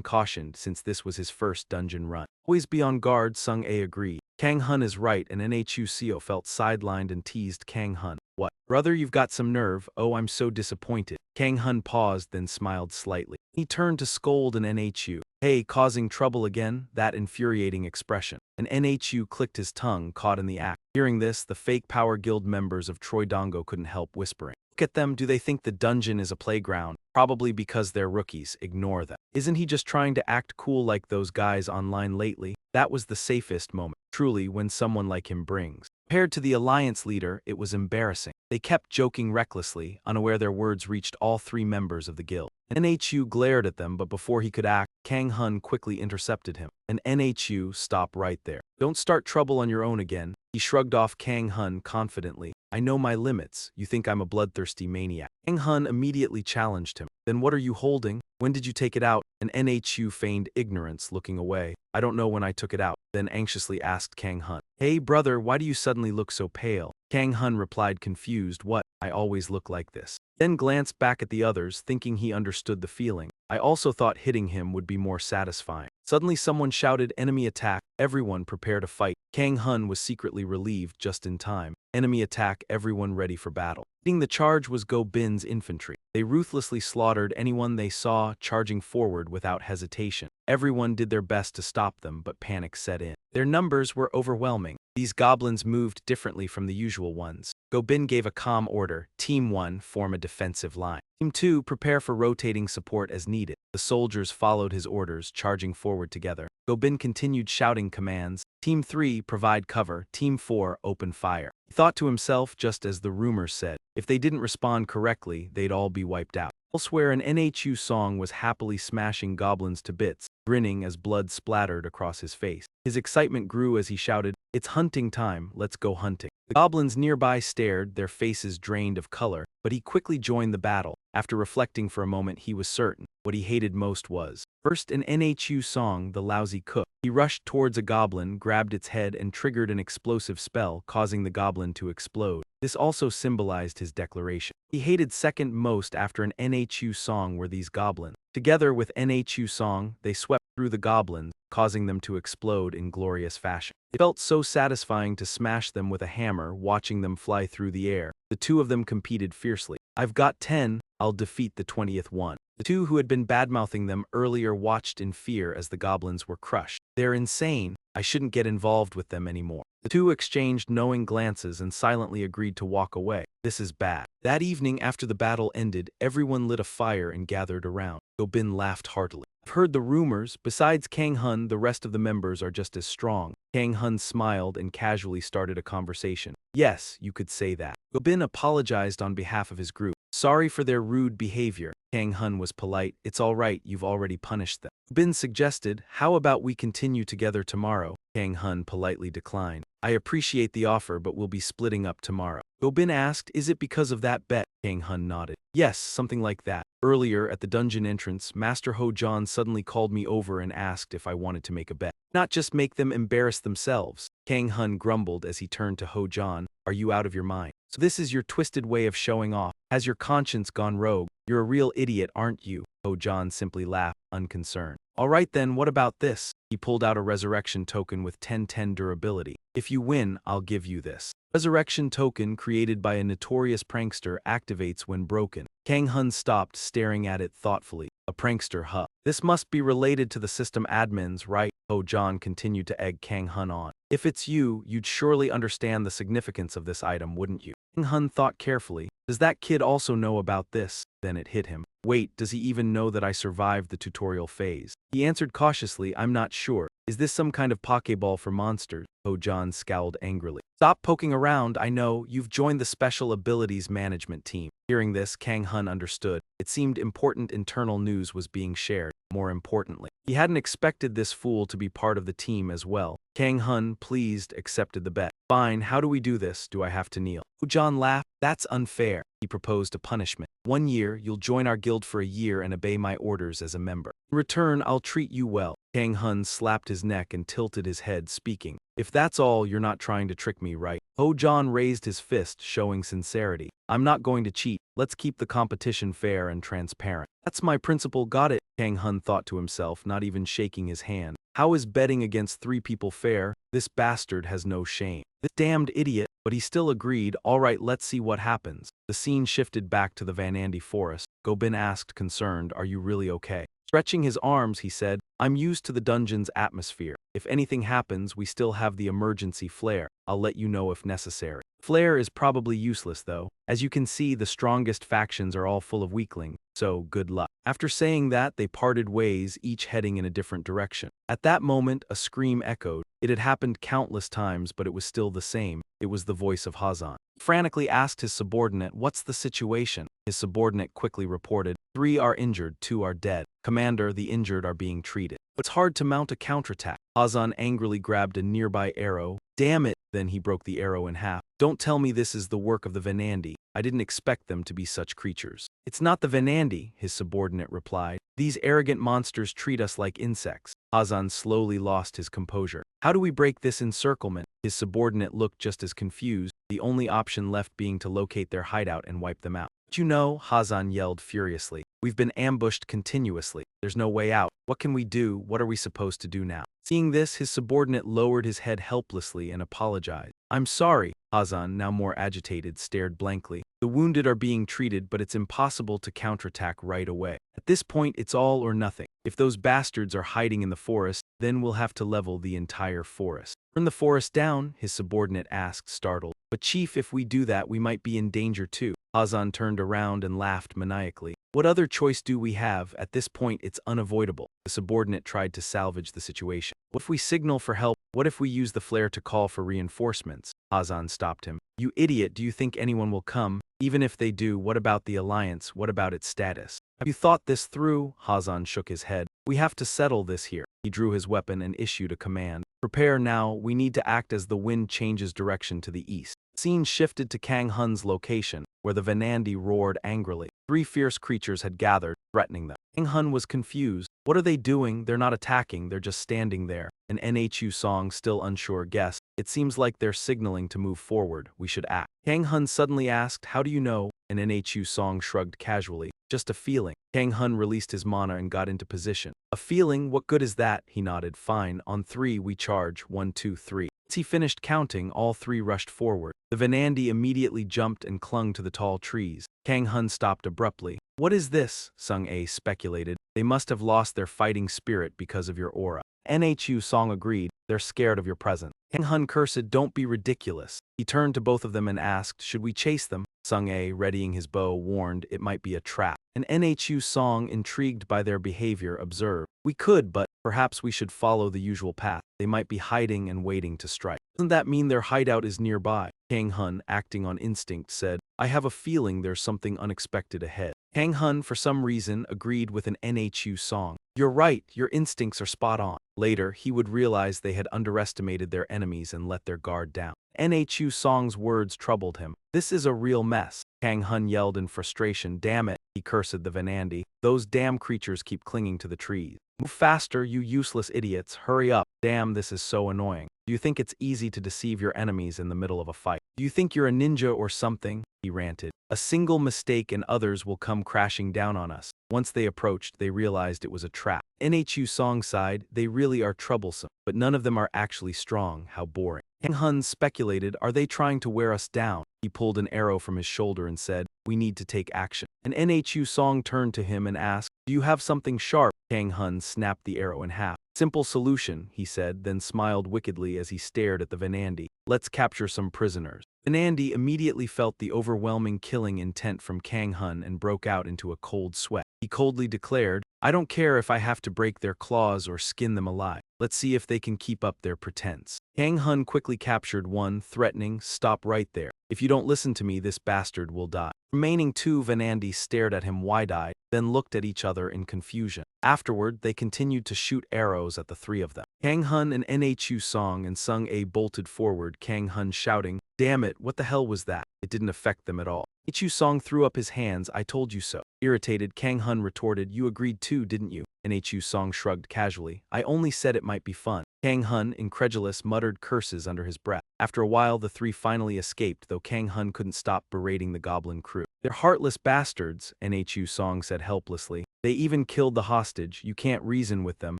cautioned, since this was his first dungeon run. Always be on guard, Sung A agreed. Kang Hun is right, and NHU CO felt sidelined and teased Kang Hun. What? Brother, you've got some nerve. Oh, I'm so disappointed. Kang Hun paused, then smiled slightly. He turned to scold an NHU. Hey, causing trouble again? That infuriating expression. An NHU clicked his tongue, caught in the act. Hearing this, the fake Power Guild members of Choi Dong-go couldn't help whispering. Look at them, do they think the dungeon is a playground? Probably because they're rookies, ignore them. Isn't he just trying to act cool like those guys online lately? That was the safest moment, truly, when someone like him brings. Compared to the alliance leader, it was embarrassing. They kept joking recklessly, unaware their words reached all three members of the guild. An NHU glared at them, but before he could act, Kang Hun quickly intercepted him. An NHU, stop right there. Don't start trouble on your own again. He shrugged off Kang Hun confidently. I know my limits. You think I'm a bloodthirsty maniac. Kang Hun immediately challenged him. Then what are you holding? When did you take it out? An NHU feigned ignorance, looking away. I don't know when I took it out. Then anxiously asked Kang Hun. Hey brother, why do you suddenly look so pale? Kang Hun replied confused. What? I always look like this. Then glanced back at the others, thinking he understood the feeling. I also thought hitting him would be more satisfying. Suddenly someone shouted, "Enemy attack." Everyone prepare to fight. Kang Hun was secretly relieved just in time. Enemy attack, everyone ready for battle. Leading the charge was Go Bin's infantry. They ruthlessly slaughtered anyone they saw, charging forward without hesitation. Everyone did their best to stop them, but panic set in. Their numbers were overwhelming. These goblins moved differently from the usual ones. Go Bin gave a calm order. Team 1, form a defensive line. Team 2, prepare for rotating support as needed. The soldiers followed his orders, charging forward together. Go Bin continued shouting commands. Team 3, provide cover. Team 4, open fire. He thought to himself, just as the rumors said, if they didn't respond correctly, they'd all be wiped out. Elsewhere, an NHU song was happily smashing goblins to bits, grinning as blood splattered across his face. His excitement grew as he shouted, "It's hunting time, let's go hunting." The goblins nearby stared, their faces drained of color, but he quickly joined the battle. After reflecting for a moment, he was certain. What he hated most was, first, an NHU song, the lousy cook. He rushed towards a goblin, grabbed its head, and triggered an explosive spell, causing the goblin to explode. This also symbolized his declaration. He hated second most after an NHU song were these goblins. Together with NHU song, they swept through the goblins, causing them to explode in glorious fashion. It felt so satisfying to smash them with a hammer, watching them fly through the air. The two of them competed fiercely. "I've got 10, I'll defeat the 20th one." The two who had been badmouthing them earlier watched in fear as the goblins were crushed. "They're insane. I shouldn't get involved with them anymore." The two exchanged knowing glances and silently agreed to walk away. This is bad. That evening, after the battle ended, everyone lit a fire and gathered around. Go Bin laughed heartily. "I've heard the rumors. Besides Kang Hun, the rest of the members are just as strong." Kang Hun smiled and casually started a conversation. "Yes, you could say that." Go Bin apologized on behalf of his group. "Sorry for their rude behavior." Kang Hun was polite. "It's all right, you've already punished them." Bin suggested, "How about we continue together tomorrow?" Kang Hun politely declined. "I appreciate the offer, but we'll be splitting up tomorrow." Go Bin asked, "Is it because of that bet?" Kang Hun nodded. "Yes, something like that. Earlier, at the dungeon entrance, Master Ho John suddenly called me over and asked if I wanted to make a bet. Not just make them embarrass themselves." Kang Hun grumbled as he turned to Ho John. "Are you out of your mind? So this is your twisted way of showing off? Has your conscience gone rogue? You're a real idiot, aren't you?" Ho John simply laughed, unconcerned. "All right then, what about this?" He pulled out a resurrection token with 10/10 durability. "If you win, I'll give you this." Resurrection token created by a notorious prankster activates when broken. Kang Hun stopped, staring at it thoughtfully. "A prankster, huh? This must be related to the system admins, right?" Ho John continued to egg Kang Hun on. "If it's you, you'd surely understand the significance of this item, wouldn't you?" Kang Hun thought carefully. "Does that kid also know about this?" Then it hit him. "Wait, does he even know that I survived the tutorial phase?" He answered cautiously, "I'm not sure. Is this some kind of Pokeball for monsters?" Ho John scowled angrily. "Stop poking around, I know, you've joined the Special Abilities Management team." Hearing this, Kang Hun understood. It seemed important internal news was being shared. More importantly, he hadn't expected this fool to be part of the team as well. Kang Hun, pleased, accepted the bet. "Fine, how do we do this? Do I have to kneel?" Ho John laughed. "That's unfair." He proposed a punishment. "1 year, you'll join our guild for a year and obey my orders as a member. In return, I'll treat you well." Kang Hun slapped his neck and tilted his head, speaking. "If that's all, you're not trying to trick me, right?" Ho John raised his fist, showing sincerity. "I'm not going to cheat. Let's keep the competition fair and transparent." "That's my principle, got it," Kang Hun thought to himself, not even shaking his hand. "How is betting against 3 people fair? This bastard has no shame. This damned idiot." But he still agreed. "All right, let's see what happens." The scene shifted back to the Vanandi forest. Go Bin asked, concerned, "Are you really okay?" Stretching his arms, he said, "I'm used to the dungeon's atmosphere. If anything happens, we still have the emergency flare. I'll let you know if necessary." Flare is probably useless though. As you can see, the strongest factions are all full of weaklings, so good luck. After saying that, they parted ways, each heading in a different direction. At that moment, a scream echoed. It had happened countless times, but it was still the same. It was the voice of Hazan. He frantically asked his subordinate, "What's the situation?" His subordinate quickly reported, 3 are injured, 2 are dead. "Commander, the injured are being treated. It's hard to mount a counterattack." Hazan angrily grabbed a nearby arrow. "Damn it!" Then he broke the arrow in half. "Don't tell me this is the work of the Vanandi. I didn't expect them to be such creatures." "It's not the Vanandi," his subordinate replied. "These arrogant monsters treat us like insects." Hazan slowly lost his composure. How do we break this encirclement? His subordinate looked just as confused, the only option left being to locate their hideout and wipe them out. But you know, Hazan yelled furiously. We've been ambushed continuously. There's no way out. What can we do? What are we supposed to do now? Seeing this, his subordinate lowered his head helplessly and apologized. I'm sorry. Hazan, now more agitated, stared blankly. The wounded are being treated, but it's impossible to counterattack right away. At this point, it's all or nothing. If those bastards are hiding in the forest, then we'll have to level the entire forest. Burn the forest down? His subordinate asked, startled. But Chief, if we do that, we might be in danger too. Hazan turned around and laughed maniacally. What other choice do we have? At this point, it's unavoidable. The subordinate tried to salvage the situation. What if we signal for help? What if we use the flare to call for reinforcements? Hazan stopped him. You idiot, do you think anyone will come? Even if they do, what about the alliance? What about its status? Have you thought this through? Hazan shook his head. We have to settle this here. He drew his weapon and issued a command. Prepare now, we need to act as the wind changes direction to the east. Scene shifted to Kang Hun's location, where the Venandi roared angrily. 3 fierce creatures had gathered, threatening them. Kang Hun was confused. What are they doing? They're not attacking, they're just standing there. An Nhu Song, still unsure, guessed. It seems like they're signaling to move forward. We should act. Kang Hun suddenly asked, how do you know? An Nhu Song shrugged casually. Just a feeling. Kang Hun released his mana and got into position. A feeling? What good is that? He nodded. Fine. On 3 we charge. 1, 2, 3. As he finished counting, all 3 rushed forward. The Venandi immediately jumped and clung to the tall trees. Kang Hun stopped abruptly. What is this? Sung A speculated. They must have lost their fighting spirit because of your aura. Nhu Song agreed. They're scared of your presence. Kang Hun cursed, don't be ridiculous. He turned to both of them and asked, should we chase them? Sung A, readying his bow, warned it might be a trap. An Nhu Song, intrigued by their behavior, observed. We could, but perhaps we should follow the usual path. They might be hiding and waiting to strike. Doesn't that mean their hideout is nearby? Kang Hun, acting on instinct, said, I have a feeling there's something unexpected ahead. Kang Hun, for some reason, agreed with an Nhu Song. You're right, your instincts are spot on. Later, he would realize they had underestimated their enemies and let their guard down. Nhu Song's words troubled him. This is a real mess. Kang Hun yelled in frustration. Damn it, he cursed the Venandi. Those damn creatures keep clinging to the trees. Move faster, you useless idiots. Hurry up. Damn, this is so annoying. Do you think it's easy to deceive your enemies in the middle of a fight? Do you think you're a ninja or something? He ranted. A single mistake and others will come crashing down on us. Once they approached, they realized it was a trap. Nhu Song sighed, they really are troublesome, but none of them are actually strong. How boring. Kang Hun speculated, are they trying to wear us down? He pulled an arrow from his shoulder and said, we need to take action. An Nhu Song turned to him and asked, do you have something sharp? Kang Hun snapped the arrow in half. Simple solution, he said, then smiled wickedly as he stared at the Venandi. Let's capture some prisoners. Venandi immediately felt the overwhelming killing intent from Kang Hun and broke out into a cold sweat. He coldly declared, I don't care if I have to break their claws or skin them alive. Let's see if they can keep up their pretense. Kang Hun quickly captured one, threatening, stop right there. If you don't listen to me, this bastard will die. Remaining 2 Venandi stared at him wide-eyed, then looked at each other in confusion. Afterward, they continued to shoot arrows at the 3 of them. Kang Hun and Nhu Song and Sung A bolted forward, Kang Hun shouting, damn it, what the hell was that? It didn't affect them at all. Nhu Song threw up his hands, I told you so. Irritated, Kang Hun retorted, you agreed too, didn't you? Nhu Song shrugged casually, I only said it might be fun. Kang Hun, incredulous, muttered curses under his breath. After a while, the 3 finally escaped, though Kang Hun couldn't stop berating the goblin crew. They're heartless bastards, Nhu Song said helplessly. They even killed the hostage. You can't reason with them.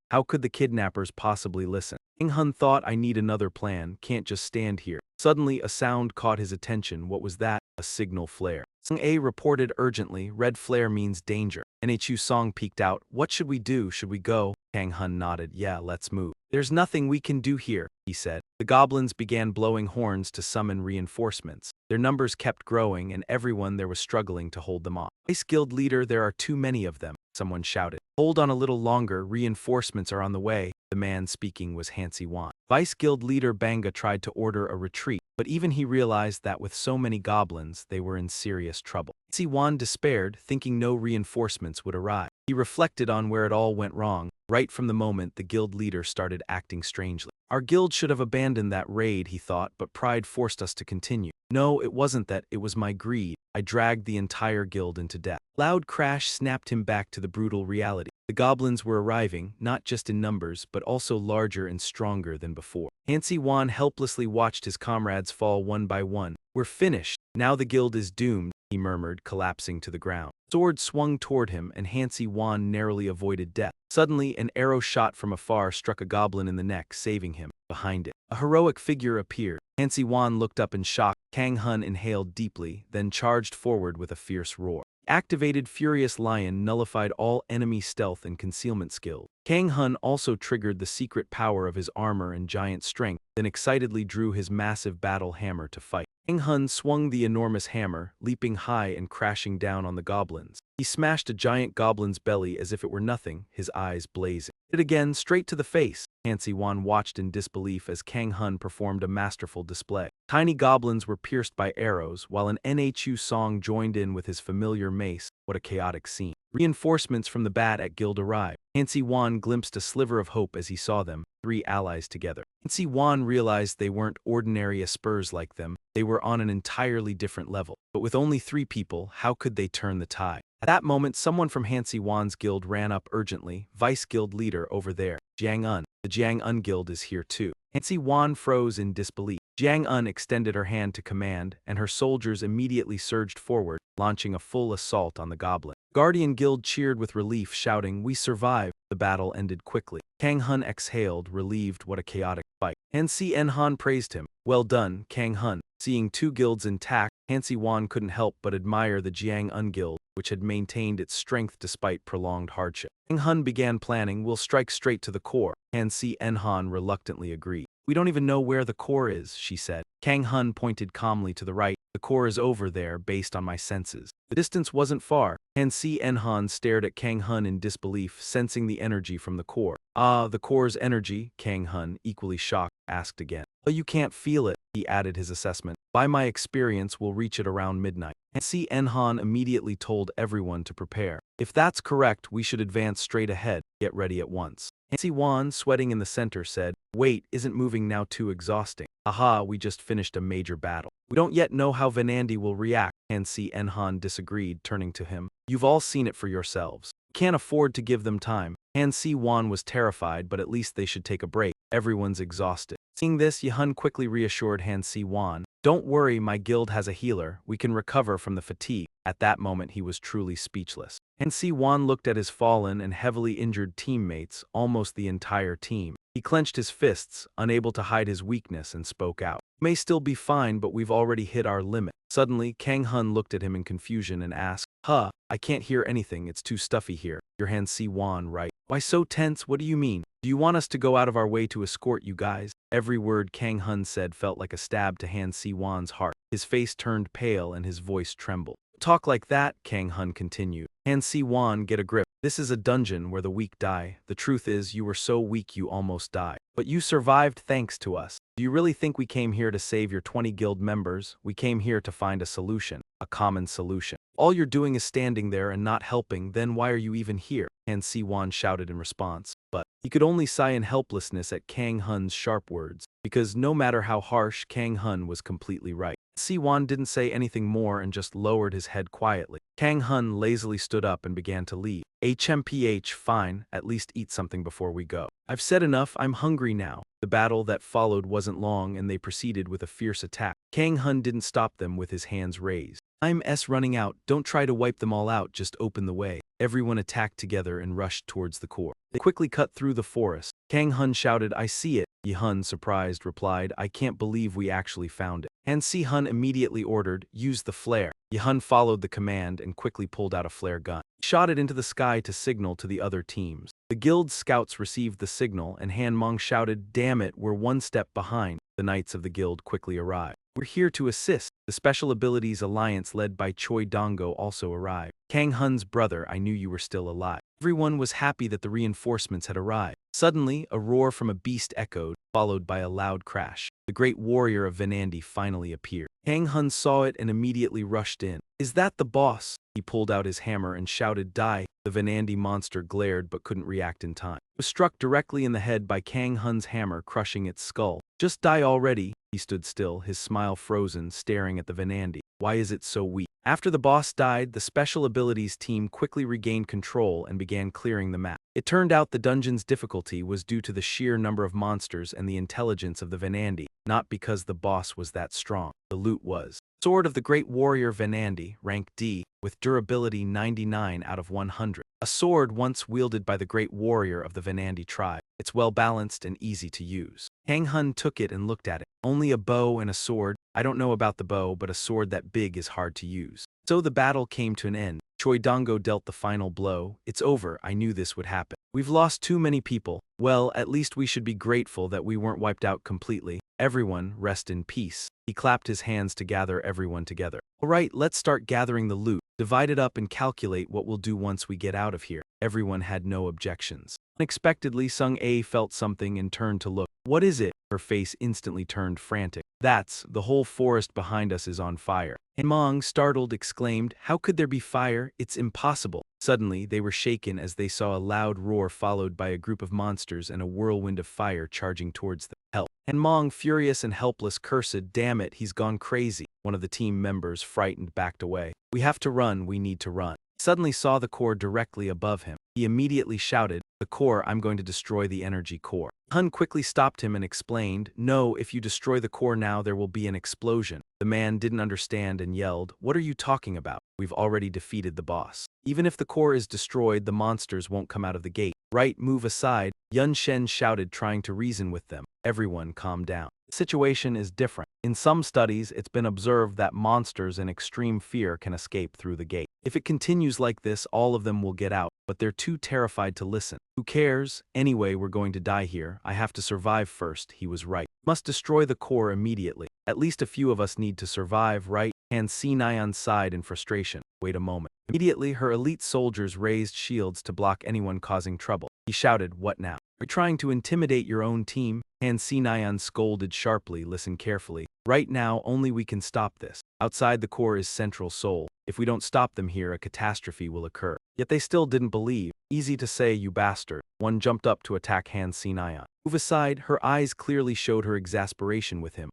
How could the kidnappers possibly listen? Kang Hun thought, I need another plan. Can't just stand here. Suddenly, a sound caught his attention. What was that? A signal flare. Sung A reported urgently, red flare means danger. Nhu Song peeked out. What should we do? Should we go? Kang Hun nodded. Yeah, let's move. There's nothing we can do here, he said. The goblins began blowing horns to summon reinforcements. Their numbers kept growing and everyone there was struggling to hold them off. Vice Guild leader, there are too many of them, someone shouted. Hold on a little longer, reinforcements are on the way. The man speaking was Hansi Wan. Vice Guild leader Banga tried to order a retreat, but even he realized that with so many goblins, they were in serious trouble. Hansi Wan despaired, thinking no reinforcements would arrive. He reflected on where it all went wrong. Right from the moment the guild leader started acting strangely. Our guild should have abandoned that raid, he thought, but pride forced us to continue. No, it wasn't that, it was my greed. I dragged the entire guild into death. Loud crash snapped him back to the brutal reality. The goblins were arriving, not just in numbers, but also larger and stronger than before. Hansi Wan helplessly watched his comrades fall one by one. "We're finished. Now the guild is doomed," he murmured, collapsing to the ground. Sword swung toward him, and Hansi Wan narrowly avoided death. Suddenly, an arrow shot from afar struck a goblin in the neck, saving him. Behind it, a heroic figure appeared. Hansi Wan looked up in shock. Kang Hun inhaled deeply, then charged forward with a fierce roar. Activated Furious Lion nullified all enemy stealth and concealment skills. Kang Hun also triggered the secret power of his armor and giant strength, then excitedly drew his massive battle hammer to fight. Kang Hun swung the enormous hammer, leaping high and crashing down on the goblins. He smashed a giant goblin's belly as if it were nothing, his eyes blazing. It again, straight to the face. Hansi Wan watched in disbelief as Kang Hun performed a masterful display. Tiny goblins were pierced by arrows, while an Nhu song joined in with his familiar mace. What a chaotic scene. Reinforcements from the bat at guild arrived. Hansi Wan glimpsed a sliver of hope as he saw them, 3 allies together. Hansi Wan realized they weren't ordinary Espers like them, they were on an entirely different level. But with only 3 people, how could they turn the tide? At that moment, someone from Hansi Wan's guild ran up urgently. "Vice guild leader over there, Jiang Un. The Jiang Un guild is here too." Hansi Wan froze in disbelief. Jiang Un extended her hand to command, and her soldiers immediately surged forward, launching a full assault on the goblin. Guardian Guild cheered with relief, shouting, "We survived." The battle ended quickly. Kang Hun exhaled, relieved. What a chaotic fight. Hansi Han praised him. "Well done, Kang Hun." Seeing 2 guilds intact, Hansi Wan couldn't help but admire the Jiang Un guild, which had maintained its strength despite prolonged hardship. Kang Hun began planning, "We'll strike straight to the core." Hansi Han reluctantly agreed. "We don't even know where the core is," she said. Kang Hun pointed calmly to the right. "The core is over there, based on my senses." The distance wasn't far. Hansi Han stared at Kang Hun in disbelief, sensing the energy from the core. "Ah, the core's energy," Kang Hun, equally shocked, asked again. "Oh, you can't feel it," he added his assessment. "By my experience, we'll reach it around midnight." Hansi Han immediately told everyone to prepare. "If that's correct, we should advance straight ahead. Get ready at once." Hansi Wan, sweating in the center, said, "Wait, isn't moving now too exhausting? Aha, we just finished a major battle. We don't yet know how Vanandi will react." Hansi Han disagreed, turning to him. "You've all seen it for yourselves. Can't afford to give them time." Hansi Wan was terrified, but at least they should take a break. Everyone's exhausted. Seeing this, Yehun quickly reassured Hansi Wan. "Don't worry, my guild has a healer. We can recover from the fatigue." At that moment, he was truly speechless. Hansi Wan looked at his fallen and heavily injured teammates, almost the entire team. He clenched his fists, unable to hide his weakness, and spoke out. "May still be fine, but we've already hit our limit." Suddenly, Kang Hun looked at him in confusion and asked, "Huh, I can't hear anything, it's too stuffy here." "Your Hansi Wan, right? Why so tense? What do you mean? Do you want us to go out of our way to escort you guys?" Every word Kang Hun said felt like a stab to Hansi Wan's heart. His face turned pale and his voice trembled. "Talk like that," Kang Hun continued. "Hansi Wan, get a grip. This is a dungeon where the weak die. The truth is, you were so weak you almost died. But you survived thanks to us. Do you really think we came here to save your 20 guild members? We came here to find a solution. A common solution. All you're doing is standing there and not helping, then why are you even here?" Hansi Wan shouted in response. But he could only sigh in helplessness at Kang Hun's sharp words, because no matter how harsh, Kang Hun was completely right. Si Wan didn't say anything more and just lowered his head quietly. Kang Hun lazily stood up and began to leave. "HMPH, fine, at least eat something before we go. I've said enough, I'm hungry now." The battle that followed wasn't long and they proceeded with a fierce attack. Kang Hun didn't stop them with his hands raised. "I'm running out, don't try to wipe them all out, just open the way." Everyone attacked together and rushed towards the core. They quickly cut through the forest. Kang Hun shouted, "I see it." Yehun, surprised, replied, "I can't believe we actually found it." And Si Hun immediately ordered, "Use the flare." Yehun followed the command and quickly pulled out a flare gun. He shot it into the sky to signal to the other teams. The guild scouts received the signal and Han Mong shouted, "Damn it, we're one step behind." The knights of the guild quickly arrived. "We're here to assist." The Special Abilities Alliance led by Choi Dongo also arrived. "Kang Hun's brother, I knew you were still alive." Everyone was happy that the reinforcements had arrived. Suddenly, a roar from a beast echoed, followed by a loud crash. The great warrior of Vanandi finally appeared. Kang Hun saw it and immediately rushed in. "Is that the boss?" He pulled out his hammer and shouted, "Die!" The Vanandi monster glared but couldn't react in time. It was struck directly in the head by Kang Hun's hammer, crushing its skull. "Just die already." He stood still, his smile frozen, staring at the Vanandi. "Why is it so weak?" After the boss died, the Special Abilities team quickly regained control and began clearing the map. It turned out the dungeon's difficulty was due to the sheer number of monsters and the intelligence of the Venandi, not because the boss was that strong. The loot was Sword of the Great Warrior Venandi, rank D, with durability 99 out of 100. A sword once wielded by the great warrior of the Venandi tribe. It's well-balanced and easy to use. Kang Hun took it and looked at it. Only a bow and a sword. I don't know about the bow, but a sword that big is hard to use. So the battle came to an end. Choi Dango dealt the final blow. It's over. I knew this would happen. We've lost too many people. Well, at least we should be grateful that we weren't wiped out completely. Everyone, rest in peace. He clapped his hands to gather everyone together. All right, let's start gathering the loot. Divide it up and calculate what we'll do once we get out of here. Everyone had no objections. Unexpectedly, Sung-A felt something and turned to look. What is it? Her face instantly turned frantic. That's, the whole forest behind us is on fire. And Mong, startled, exclaimed, how could there be fire? It's impossible. Suddenly, they were shaken as they saw a loud roar followed by a group of monsters and a whirlwind of fire charging towards them. Help. And Mong, furious and helpless, cursed, damn it, he's gone crazy. One of the team members, frightened, backed away. We have to run, we need to run. He suddenly saw the core directly above him. He immediately shouted, the core, I'm going to destroy the energy core. Hun quickly stopped him and explained, no, if you destroy the core now there will be an explosion. The man didn't understand and yelled, what are you talking about? We've already defeated the boss. Even if the core is destroyed, the monsters won't come out of the gate. Right, move aside, Yun Shen shouted, trying to reason with them. Everyone calmed down. The situation is different. In some studies, it's been observed that monsters in extreme fear can escape through the gate. If it continues like this, all of them will get out, but they're too terrified to listen. Who cares? Anyway, we're going to die here. I have to survive first. He was right. Must destroy the core immediately. At least a few of us need to survive, right? Han Si-Nyan sighed in frustration. Wait a moment. Immediately, her elite soldiers raised shields to block anyone causing trouble. He shouted, what now? Are you trying to intimidate your own team? Han Si-Nyan scolded sharply, listen carefully. Right now, only we can stop this. Outside the core is Central Seoul. If we don't stop them here, a catastrophe will occur. Yet they still didn't believe. Easy to say, you bastard. One jumped up to attack Han Si-Nyan. Move aside, her eyes clearly showed her exasperation with him.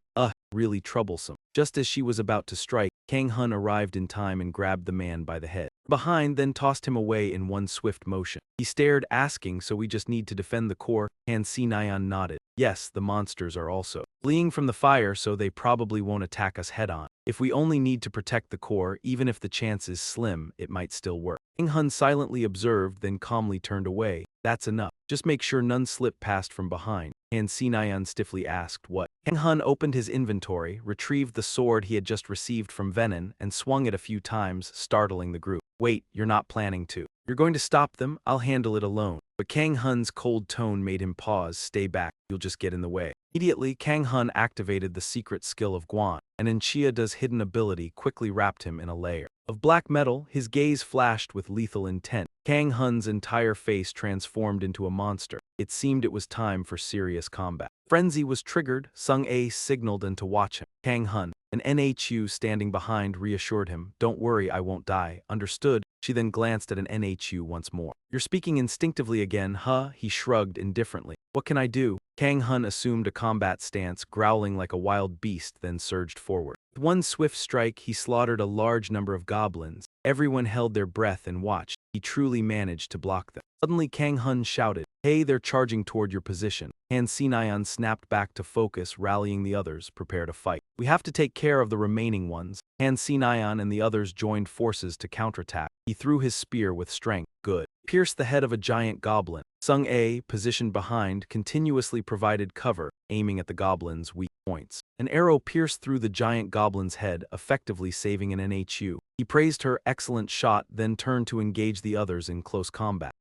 Really troublesome. Just as she was about to strike, Kang Hun arrived in time and grabbed the man by the head. Behind, then tossed him away in one swift motion. He stared, asking, so we just need to defend the core? Han Si-Nyan nodded. Yes, the monsters are also fleeing from the fire, so they probably won't attack us head-on. If we only need to protect the core, even if the chance is slim, it might still work. Kang Hun silently observed, then calmly turned away. That's enough. Just make sure none slip past from behind. Han Si-Nyan stiffly asked, what? Kang Hun opened his inventory, retrieved the sword he had just received from Venom, and swung it a few times, startling the group. Wait, you're not planning to. You're going to stop them? I'll handle it alone. But Kang Hun's cold tone made him pause. Stay back, you'll just get in the way. Immediately, Kang Hun activated the secret skill of Guan, and Enchia's hidden ability quickly wrapped him in a layer of black metal. His gaze flashed with lethal intent. Kang Hun's entire face transformed into a monster. It seemed it was time for serious combat. Frenzy was triggered. Sung-A signaled and to watch him. Kang Hun, an NHU standing behind, reassured him. Don't worry, I won't die. Understood. She then glanced at an NHU once more. You're speaking instinctively again, huh? He shrugged indifferently. What can I do? Kang Hun assumed a combat stance, growling like a wild beast, then surged forward. With one swift strike, he slaughtered a large number of goblins. Everyone held their breath and watched. He truly managed to block them. Suddenly, Kang Hun shouted, hey, they're charging toward your position. Han Si-Nyan snapped back to focus, rallying the others. Prepare to fight. We have to take care of the remaining ones. Han Si-Nyan and the others joined forces to counterattack. He threw his spear with strength. Good. Pierced the head of a giant goblin. Sung-A, positioned behind, continuously provided cover, aiming at the goblin's weak points. An arrow pierced through the giant goblin's head, effectively saving an NHU. He praised her excellent shot, then turned to engage the others in close combat.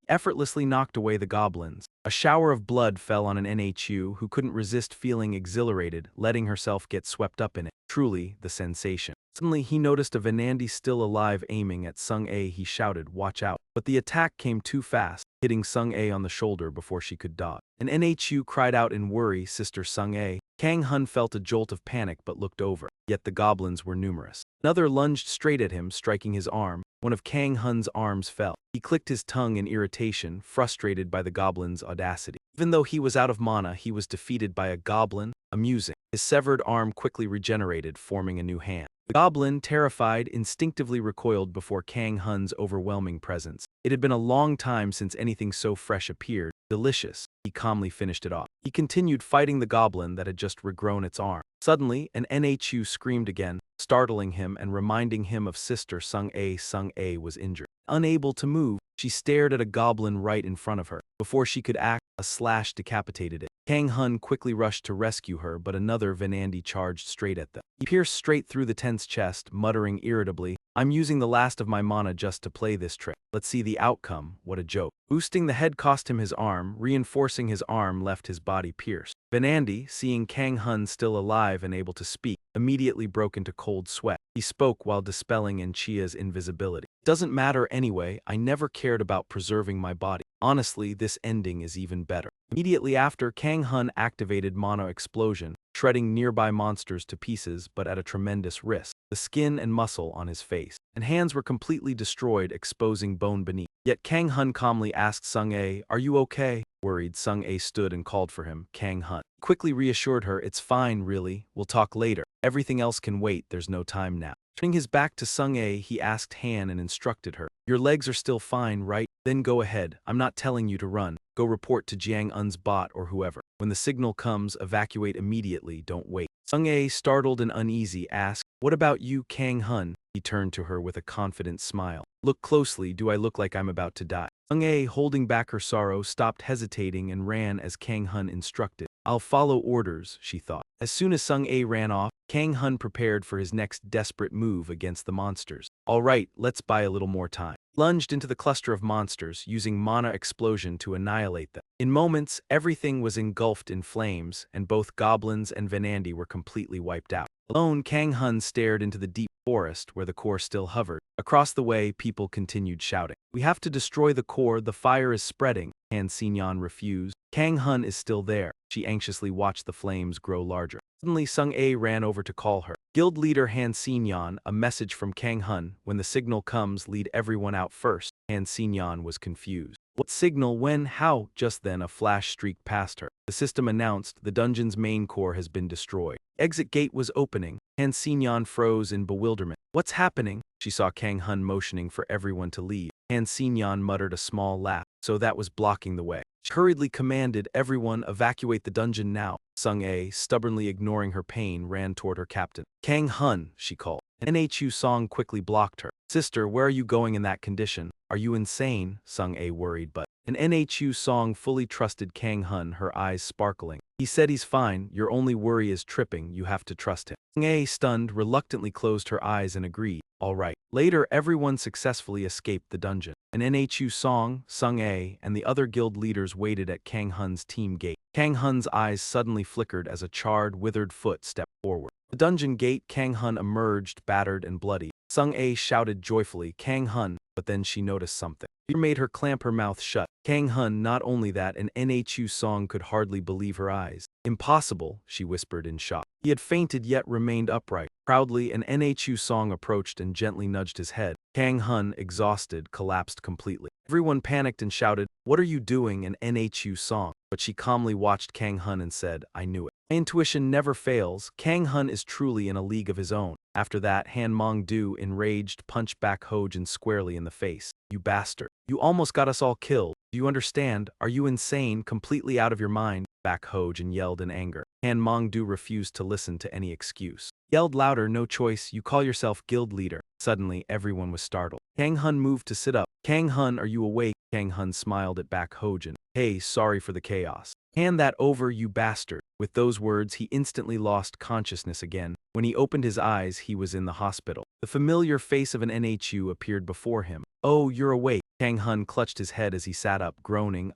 Effortlessly knocked away the goblins. A shower of blood fell on an NHU who couldn't resist feeling exhilarated, letting herself get swept up in it. Truly, the sensation. Suddenly, he noticed a Venandi still alive aiming at Sung-A. He shouted, watch out. But the attack came too fast, hitting Sung-A on the shoulder before she could dodge. An NHU cried out in worry, Sister Sung-A. Kang Hun felt a jolt of panic but looked over. Yet the goblins were numerous. Another lunged straight at him, striking his arm. One of Kang Hun's arms fell. He clicked his tongue in irritation, frustrated by the goblin's audacity. Even though he was out of mana, he was defeated by a goblin? Amusing. His severed arm quickly regenerated, forming a new hand. The goblin, terrified, instinctively recoiled before Kang Hun's overwhelming presence. It had been a long time since anything so fresh appeared. Delicious. He calmly finished it off. He continued fighting the goblin that had just regrown its arm. Suddenly, an Nhu screamed again, startling him and reminding him of sister Sung-A. Sung-A was injured. Unable to move, she stared at a goblin right in front of her. Before she could act, a slash decapitated it. Kang Hun quickly rushed to rescue her, but another Venandi charged straight at them. He pierced straight through the tense chest, muttering irritably, "I'm using the last of my mana just to play this trick. Let's see the outcome. What a joke." Boosting the head cost him his arm, reinforcing his arm left his body pierced. Venandi, seeing Kang Hun still alive and able to speak, immediately broke into cold sweat. He spoke while dispelling Enchia's invisibility. "Doesn't matter anyway, I never cared about preserving my body. Honestly, this ending is even better." Immediately after, Kang Hun activated Mono Explosion, shredding nearby monsters to pieces but at a tremendous risk. The skin and muscle on his face and hands were completely destroyed, exposing bone beneath. Yet Kang Hun calmly asked Sung-A, "Are you okay?" Worried, Sung-A stood and called for him. Kang Hun quickly reassured her, "It's fine, really. We'll talk later. Everything else can wait, there's no time now." Turning his back to Sung-A, he asked Han and instructed her, "Your legs are still fine, right? Then go ahead. I'm not telling you to run. Go report to Jiang Un's bot or whoever. When the signal comes, evacuate immediately, don't wait." Sung-A, startled and uneasy, asked, "What about you, Kang Hun?" He turned to her with a confident smile. "Look closely, do I look like I'm about to die?" Sung-A, holding back her sorrow, stopped hesitating and ran as Kang Hun instructed. "I'll follow orders," she thought. As soon as Sung-A ran off, Kang Hun prepared for his next desperate move against the monsters. "All right, let's buy a little more time." Lunged into the cluster of monsters, using Mana Explosion to annihilate them. In moments, everything was engulfed in flames, and both goblins and Venandi were completely wiped out. Alone, Kang Hun stared into the deep forest where the core still hovered. Across the way, people continued shouting, "We have to destroy the core, the fire is spreading." Han Xinyan refused. Kang Hun is still there. She anxiously watched the flames grow larger. Suddenly, Sung-A ran over to call her. Guild leader Han Xinyan, a message from Kang Hun, "When the signal comes, lead everyone out first." Han Xinyan was confused. What signal, when, how? Just then a flash streaked past her. The system announced, "The dungeon's main core has been destroyed." Exit gate was opening. Han Xinyan froze in bewilderment. "What's happening?" She saw Kang Hun motioning for everyone to leave. Han Xinyan muttered a small laugh. So that was blocking the way. She hurriedly commanded, "Everyone evacuate the dungeon now." Sung-A, stubbornly ignoring her pain, ran toward her captain. "Kang Hun," she called. An Nhu Song quickly blocked her. "Sister, where are you going in that condition? Are you insane?" Sung-A worried, but an Nhu Song fully trusted Kang Hun, her eyes sparkling. "He said he's fine, your only worry is tripping, you have to trust him." Sung-A, stunned, reluctantly closed her eyes and agreed, "All right." Later, everyone successfully escaped the dungeon. An Nhu Song, Sung-A, and the other guild leaders waited at Kang Hun's team gate. Kang Hun's eyes suddenly flickered as a charred, withered foot stepped forward. The dungeon gate, Kang Hun emerged, battered and bloody. Sung-A shouted joyfully, "Kang Hun," but then she noticed something. Fear made her clamp her mouth shut. Kang Hun, not only that, an Nhu Song could hardly believe her eyes. "Impossible," she whispered in shock. He had fainted yet remained upright. Proudly, an Nhu Song approached and gently nudged his head. Kang Hun, exhausted, collapsed completely. Everyone panicked and shouted, "What are you doing?" An Nhu Song. But she calmly watched Kang Hun and said, "I knew it. My intuition never fails. Kang Hun is truly in a league of his own." After that, Han Mong-du, enraged, punched back Ho-jin squarely in the face. "You bastard. You almost got us all killed. Do you understand? Are you insane, completely out of your mind?" Back Ho-jin yelled in anger. Han Mong-du refused to listen to any excuse. Yelled louder, "No choice, you call yourself guild leader." Suddenly, everyone was startled. Kang Hun moved to sit up. "Kang Hun, are you awake?" Kang Hun smiled at back Ho-jin. "Hey, sorry for the chaos. Hand that over, you bastard." With those words, he instantly lost consciousness again. When he opened his eyes, he was in the hospital. The familiar face of an Nhu appeared before him. "Oh, you're awake." Kang Hun clutched his head as he sat up, groaning,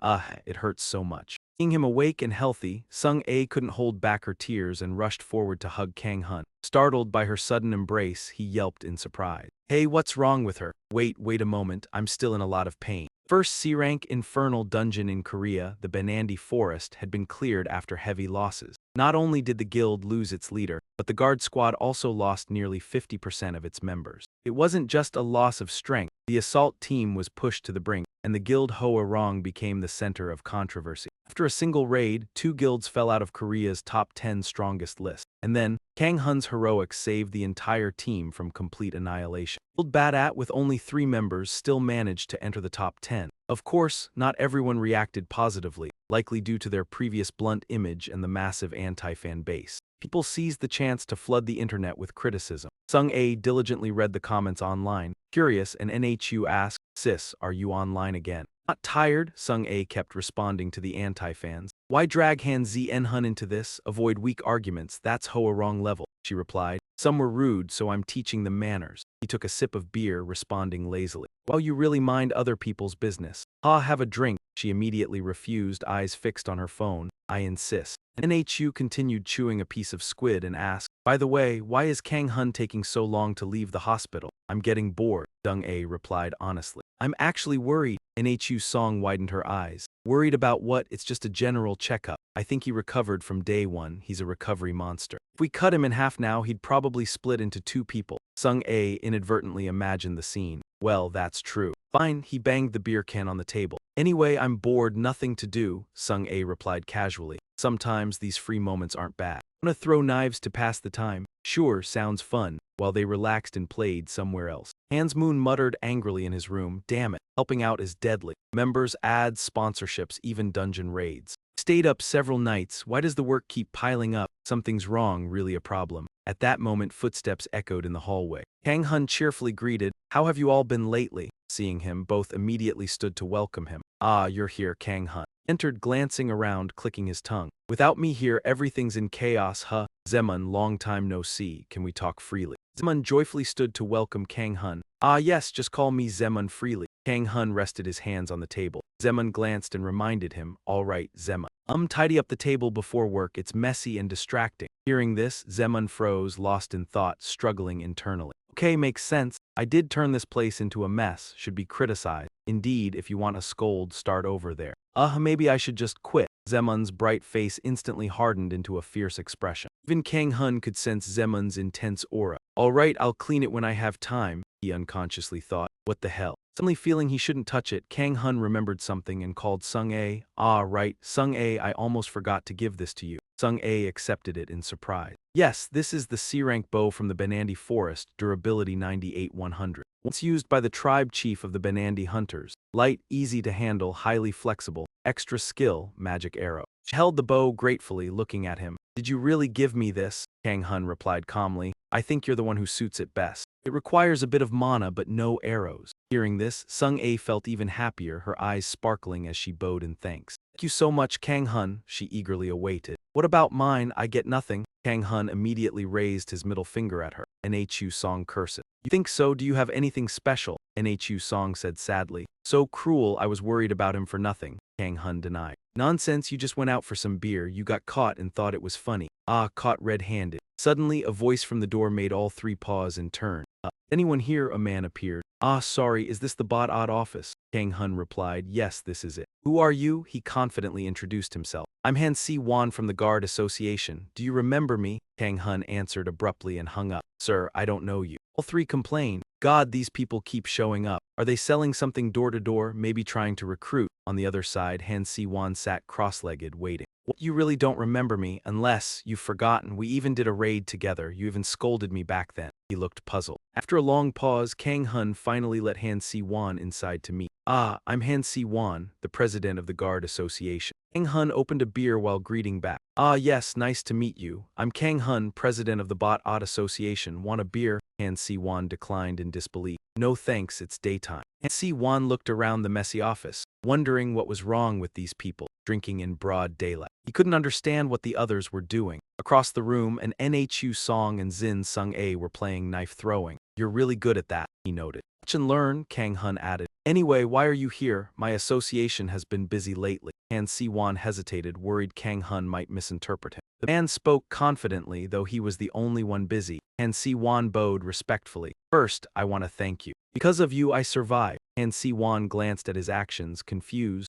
It hurts so much." Seeing him awake and healthy, Sung-A couldn't hold back her tears and rushed forward to hug Kang Hun. Startled by her sudden embrace, he yelped in surprise. "Hey, what's wrong with her?" Wait a moment, I'm still in a lot of pain." First C-rank infernal dungeon in Korea, the Benandi Forest, had been cleared after heavy losses. Not only did the guild lose its leader, but the guard squad also lost nearly 50% of its members. It wasn't just a loss of strength. The assault team was pushed to the brink, and and the guild Hoa Rong became the center of controversy. After a single raid, 2 guilds fell out of Korea's top 10 strongest list. And then, Kang Hun's heroics saved the entire team from complete annihilation. Guild Badat, with only 3 members, still managed to enter the top 10. Of course, not everyone reacted positively, likely due to their previous blunt image and the massive anti-fan base. People seized the chance to flood the internet with criticism. Sung-A diligently read the comments online. Curious, and NHU asked, "Sis, are you online again?" Not tired, Sung-A kept responding to the anti-fans. "Why drag Han Zn-hun into this? Avoid weak arguments, that's Hoa Rong level," she replied. "Some were rude, so I'm teaching them manners." He took a sip of beer, responding lazily. "Well, you really mind other people's business." "Ah, have a drink." She immediately refused, eyes fixed on her phone. "I insist." NHU continued chewing a piece of squid and asked, "By the way, why is Kang Hun taking so long to leave the hospital?" "I'm getting bored," Sung-A replied honestly. "I'm actually worried." NHU's song widened her eyes. "Worried about what? It's just a general checkup. I think he recovered from day 1. He's a recovery monster. If we cut him in half now, he'd probably split into 2 people." Sung-A inadvertently imagined the scene. "Well, that's true." "Fine," he banged the beer can on the table. "Anyway, I'm bored, nothing to do," Sung-A replied casually. "Sometimes these free moments aren't bad. Wanna throw knives to pass the time?" "Sure, sounds fun," while they relaxed and played somewhere else. Hans Moon muttered angrily in his room, "Damn it, helping out is deadly. Members, ads, sponsorships, even dungeon raids. Stayed up several nights. Why does the work keep piling up? Something's wrong, really a problem." At that moment, footsteps echoed in the hallway. Kang Hun cheerfully greeted, "How have you all been lately?" Seeing him, both immediately stood to welcome him. "Ah, you're here," Kang Hun entered, glancing around, clicking his tongue. "Without me here, everything's in chaos, huh? Zemun, long time no see, can we talk freely?" Zemun joyfully stood to welcome Kang Hun. "Ah yes, just call me Zemun freely." Kang Hun rested his hands on the table. Zemun glanced and reminded him, "All right, Zemun. Tidy up the table before work, it's messy and distracting." Hearing this, Zemun froze, lost in thought, struggling internally. "Okay, makes sense. I did turn this place into a mess, should be criticized. Indeed, if you want a scold, start over there." Maybe I should just quit." Zemun's bright face instantly hardened into a fierce expression. Even Kang Hun could sense Zemun's intense aura. "All right, I'll clean it when I have time," he unconsciously thought. What the hell? Suddenly feeling he shouldn't touch it, Kang Hun remembered something and called Sung-A. "Ah, right, Sung-A, I almost forgot to give this to you." Sung-A accepted it in surprise. "Yes, this is the C-rank bow from the Banandi Forest, durability 98-100. Once used by the tribe chief of the Banandi Hunters. Light, easy to handle, highly flexible. Extra skill, magic arrow." She held the bow gratefully, looking at him. "Did you really give me this?" Kang Hun replied calmly. "I think you're the one who suits it best. It requires a bit of mana but no arrows." Hearing this, Sung-A felt even happier, her eyes sparkling as she bowed in thanks. "Thank you so much, Kang Hun," she eagerly awaited. "What about mine? I get nothing." Kang Hun immediately raised his middle finger at her. NHU Song cursed. "You think so? Do you have anything special?" NHU Song said sadly. "So cruel, I was worried about him for nothing," Kang Hun denied. "Nonsense, you just went out for some beer, you got caught and thought it was funny." "Ah, caught red-handed." Suddenly, a voice from the door made all 3 pause and turn. "Anyone here?" A man appeared. "Ah, sorry, is this the Bot-Odd office?" Kang Hun replied, "Yes, this is it." "Who are you?" He confidently introduced himself. "I'm Han Si-Wan from the Guard Association. Do you remember me?" Kang Hun answered abruptly and hung up. "Sir, I don't know you." All 3 complained. "God, these people keep showing up. Are they selling something door to door, maybe trying to recruit?" On the other side, Han Si-Wan sat cross-legged, waiting. "What, you really don't remember me? Unless you've forgotten, we even did a raid together. You even scolded me back then." He looked puzzled. After a long pause, Kang Hun finally let Han Si-Wan inside to meet. "Ah, I'm Han Si-Wan, the president of the Guard Association." Kang Hun opened a beer while greeting back. "Ah yes, nice to meet you. I'm Kang Hun, president of the Bot-Odd Association. Want a beer?" Han Si-Wan declined in disbelief. "No thanks, it's daytime." Han Si-Wan looked around the messy office, wondering what was wrong with these people, drinking in broad daylight. He couldn't understand what the others were doing. Across the room, an NHU Song and Zin Sung-A were playing knife throwing. "You're really good at that," he noted. "Watch and learn," Kang Hun added. "Anyway, why are you here? My association has been busy lately." Han Si-Wan hesitated, worried Kang Hun might misinterpret him. The man spoke confidently, though he was the only one busy. Han Si-Wan bowed respectfully. "First, I want to thank you. Because of you, I survived." Han Si-Wan glanced at his actions, confused.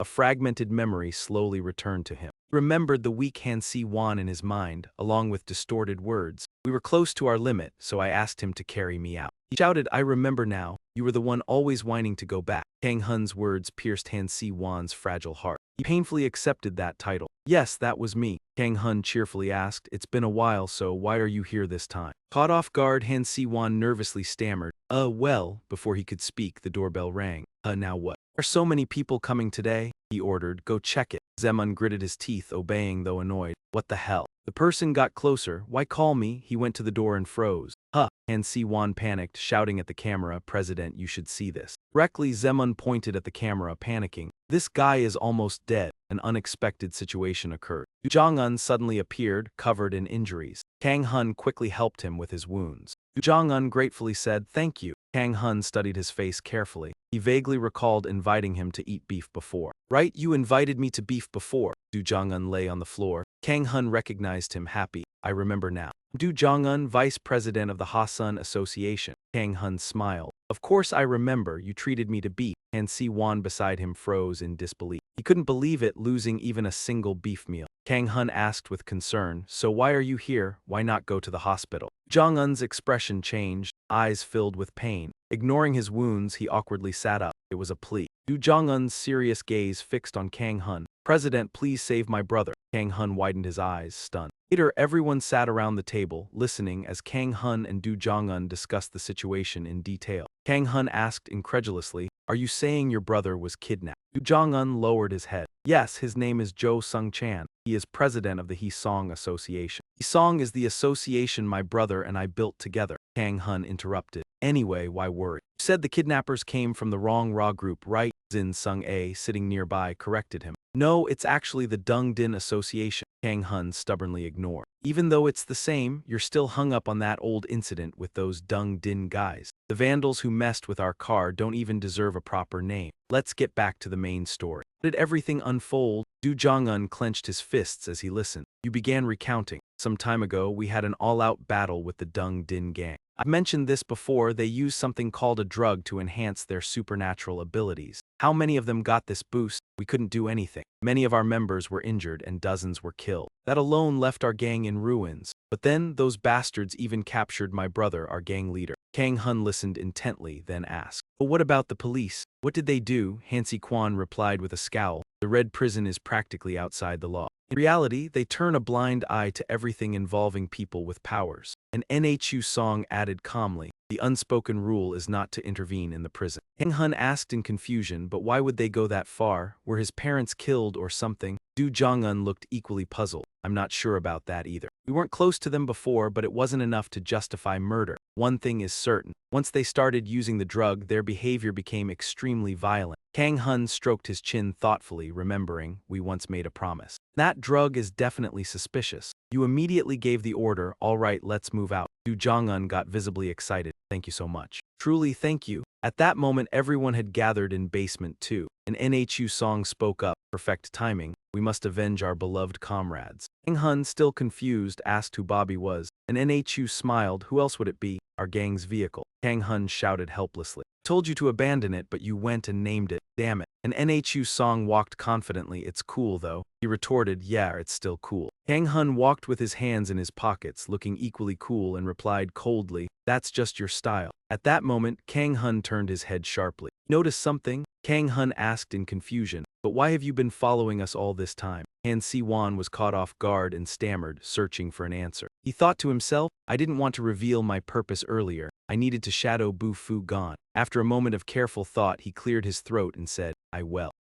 A fragmented memory slowly returned to him. He remembered the weak Han Si-Wan in his mind, along with distorted words. "We were close to our limit, so I asked him to carry me out." He shouted, "I remember now." You were the one always whining to go back. Kang Hun's words pierced Han Si-won's fragile heart. He painfully accepted that title. Yes, that was me. Kang Hun cheerfully asked, it's been a while, so why are you here this time? Caught off guard, Han Si-won nervously stammered, well, before he could speak, the doorbell rang. Now what? Are so many people coming today? He ordered, go check it. Zemun gritted his teeth, obeying though annoyed. What the hell? The person got closer. Why call me? He went to the door and froze. Han Si-won panicked, shouting at the camera, President, you should see this. Directly, Zemun pointed at the camera, panicking. This guy is almost dead. An unexpected situation occurred. Du Jong-un suddenly appeared, covered in injuries. Kang Hun quickly helped him with his wounds. Du Jong-un gratefully said, thank you. Kang Hun studied his face carefully. He vaguely recalled inviting him to eat beef before. Right, you invited me to beef before. Du Jong-un lay on the floor. Kang Hun recognized him, happy. I remember now. Du Jong-un, vice president of the Hasun Association. Kang Hun smiled. Of course I remember, you treated me to beef. Han Si-won beside him froze in disbelief. He couldn't believe it, losing even a single beef meal. Kang Hun asked with concern, so why are you here? Why not go to the hospital? Jong-un's expression changed, eyes filled with pain. Ignoring his wounds, he awkwardly sat up. It was a plea. Du Jong-un's serious gaze fixed on Kang Hun. President, please save my brother. Kang Hun widened his eyes, stunned. Later, everyone sat around the table, listening as Kang Hun and Du Jong-un discussed the situation in detail. Kang Hun asked incredulously, are you saying your brother was kidnapped? Du Jong-un lowered his head. Yes, his name is Jo Sung-chan. He is president of the Haesong Association. Haesong is the association my brother and I built together. Kang Hun interrupted. Anyway, why worry? You said the kidnappers came from the wrong Ra group, right? Jin Sung-a, sitting nearby, corrected him. No, it's actually the Dung Din Association. Kang Hun stubbornly ignored. Even though it's the same, you're still hung up on that old incident with those Dung Din guys. The vandals who messed with our car don't even deserve a proper name. Let's get back to the main story. How did everything unfold? Du Jong-un clenched his fists as he listened. You began recounting. Some time ago, we had an all-out battle with the Dung Din gang. I've mentioned this before, they use something called a drug to enhance their supernatural abilities. How many of them got this boost? We couldn't do anything. Many of our members were injured and dozens were killed. That alone left our gang in ruins. But then, those bastards even captured my brother, our gang leader. Kang Hun listened intently, then asked, but what about the police? What did they do? Han Si-kwon replied with a scowl. The Red Prison is practically outside the law. In reality, they turn a blind eye to everything involving people with powers. An NHU song added calmly, the unspoken rule is not to intervene in the prison. Kang Hun asked in confusion, but why would they go that far? Were his parents killed or something? Du Jong-un looked equally puzzled. I'm not sure about that either. We weren't close to them before, but it wasn't enough to justify murder. One thing is certain. Once they started using the drug, their behavior became extremely violent. Kang Hun stroked his chin thoughtfully, remembering, we once made a promise. That drug is definitely suspicious. You immediately gave the order, all right, let's move out. Du Jong-un got visibly excited. Thank you so much. Truly, thank you. At that moment, everyone had gathered in basement 2. An NHU song spoke up, perfect timing. We must avenge our beloved comrades. Kang Hun, still confused, asked who Bobby was. An NHU smiled. Who else would it be? Our gang's vehicle. Kang Hun shouted helplessly. Told you to abandon it, but you went and named it. Damn it. An NHU song walked confidently. It's cool, though. He retorted, yeah, it's still cool. Kang Hun walked with his hands in his pockets, looking equally cool, and replied coldly, that's just your style. At that moment, Kang Hun turned his head sharply. Notice something? Kang Hun asked in confusion. But why have you been following us all this time? Han Si-won was caught off guard and stammered, searching for an answer. He thought to himself, I didn't want to reveal my purpose earlier. I needed to shadow Bu Fu Gon. After a moment of careful thought, he cleared his throat and said,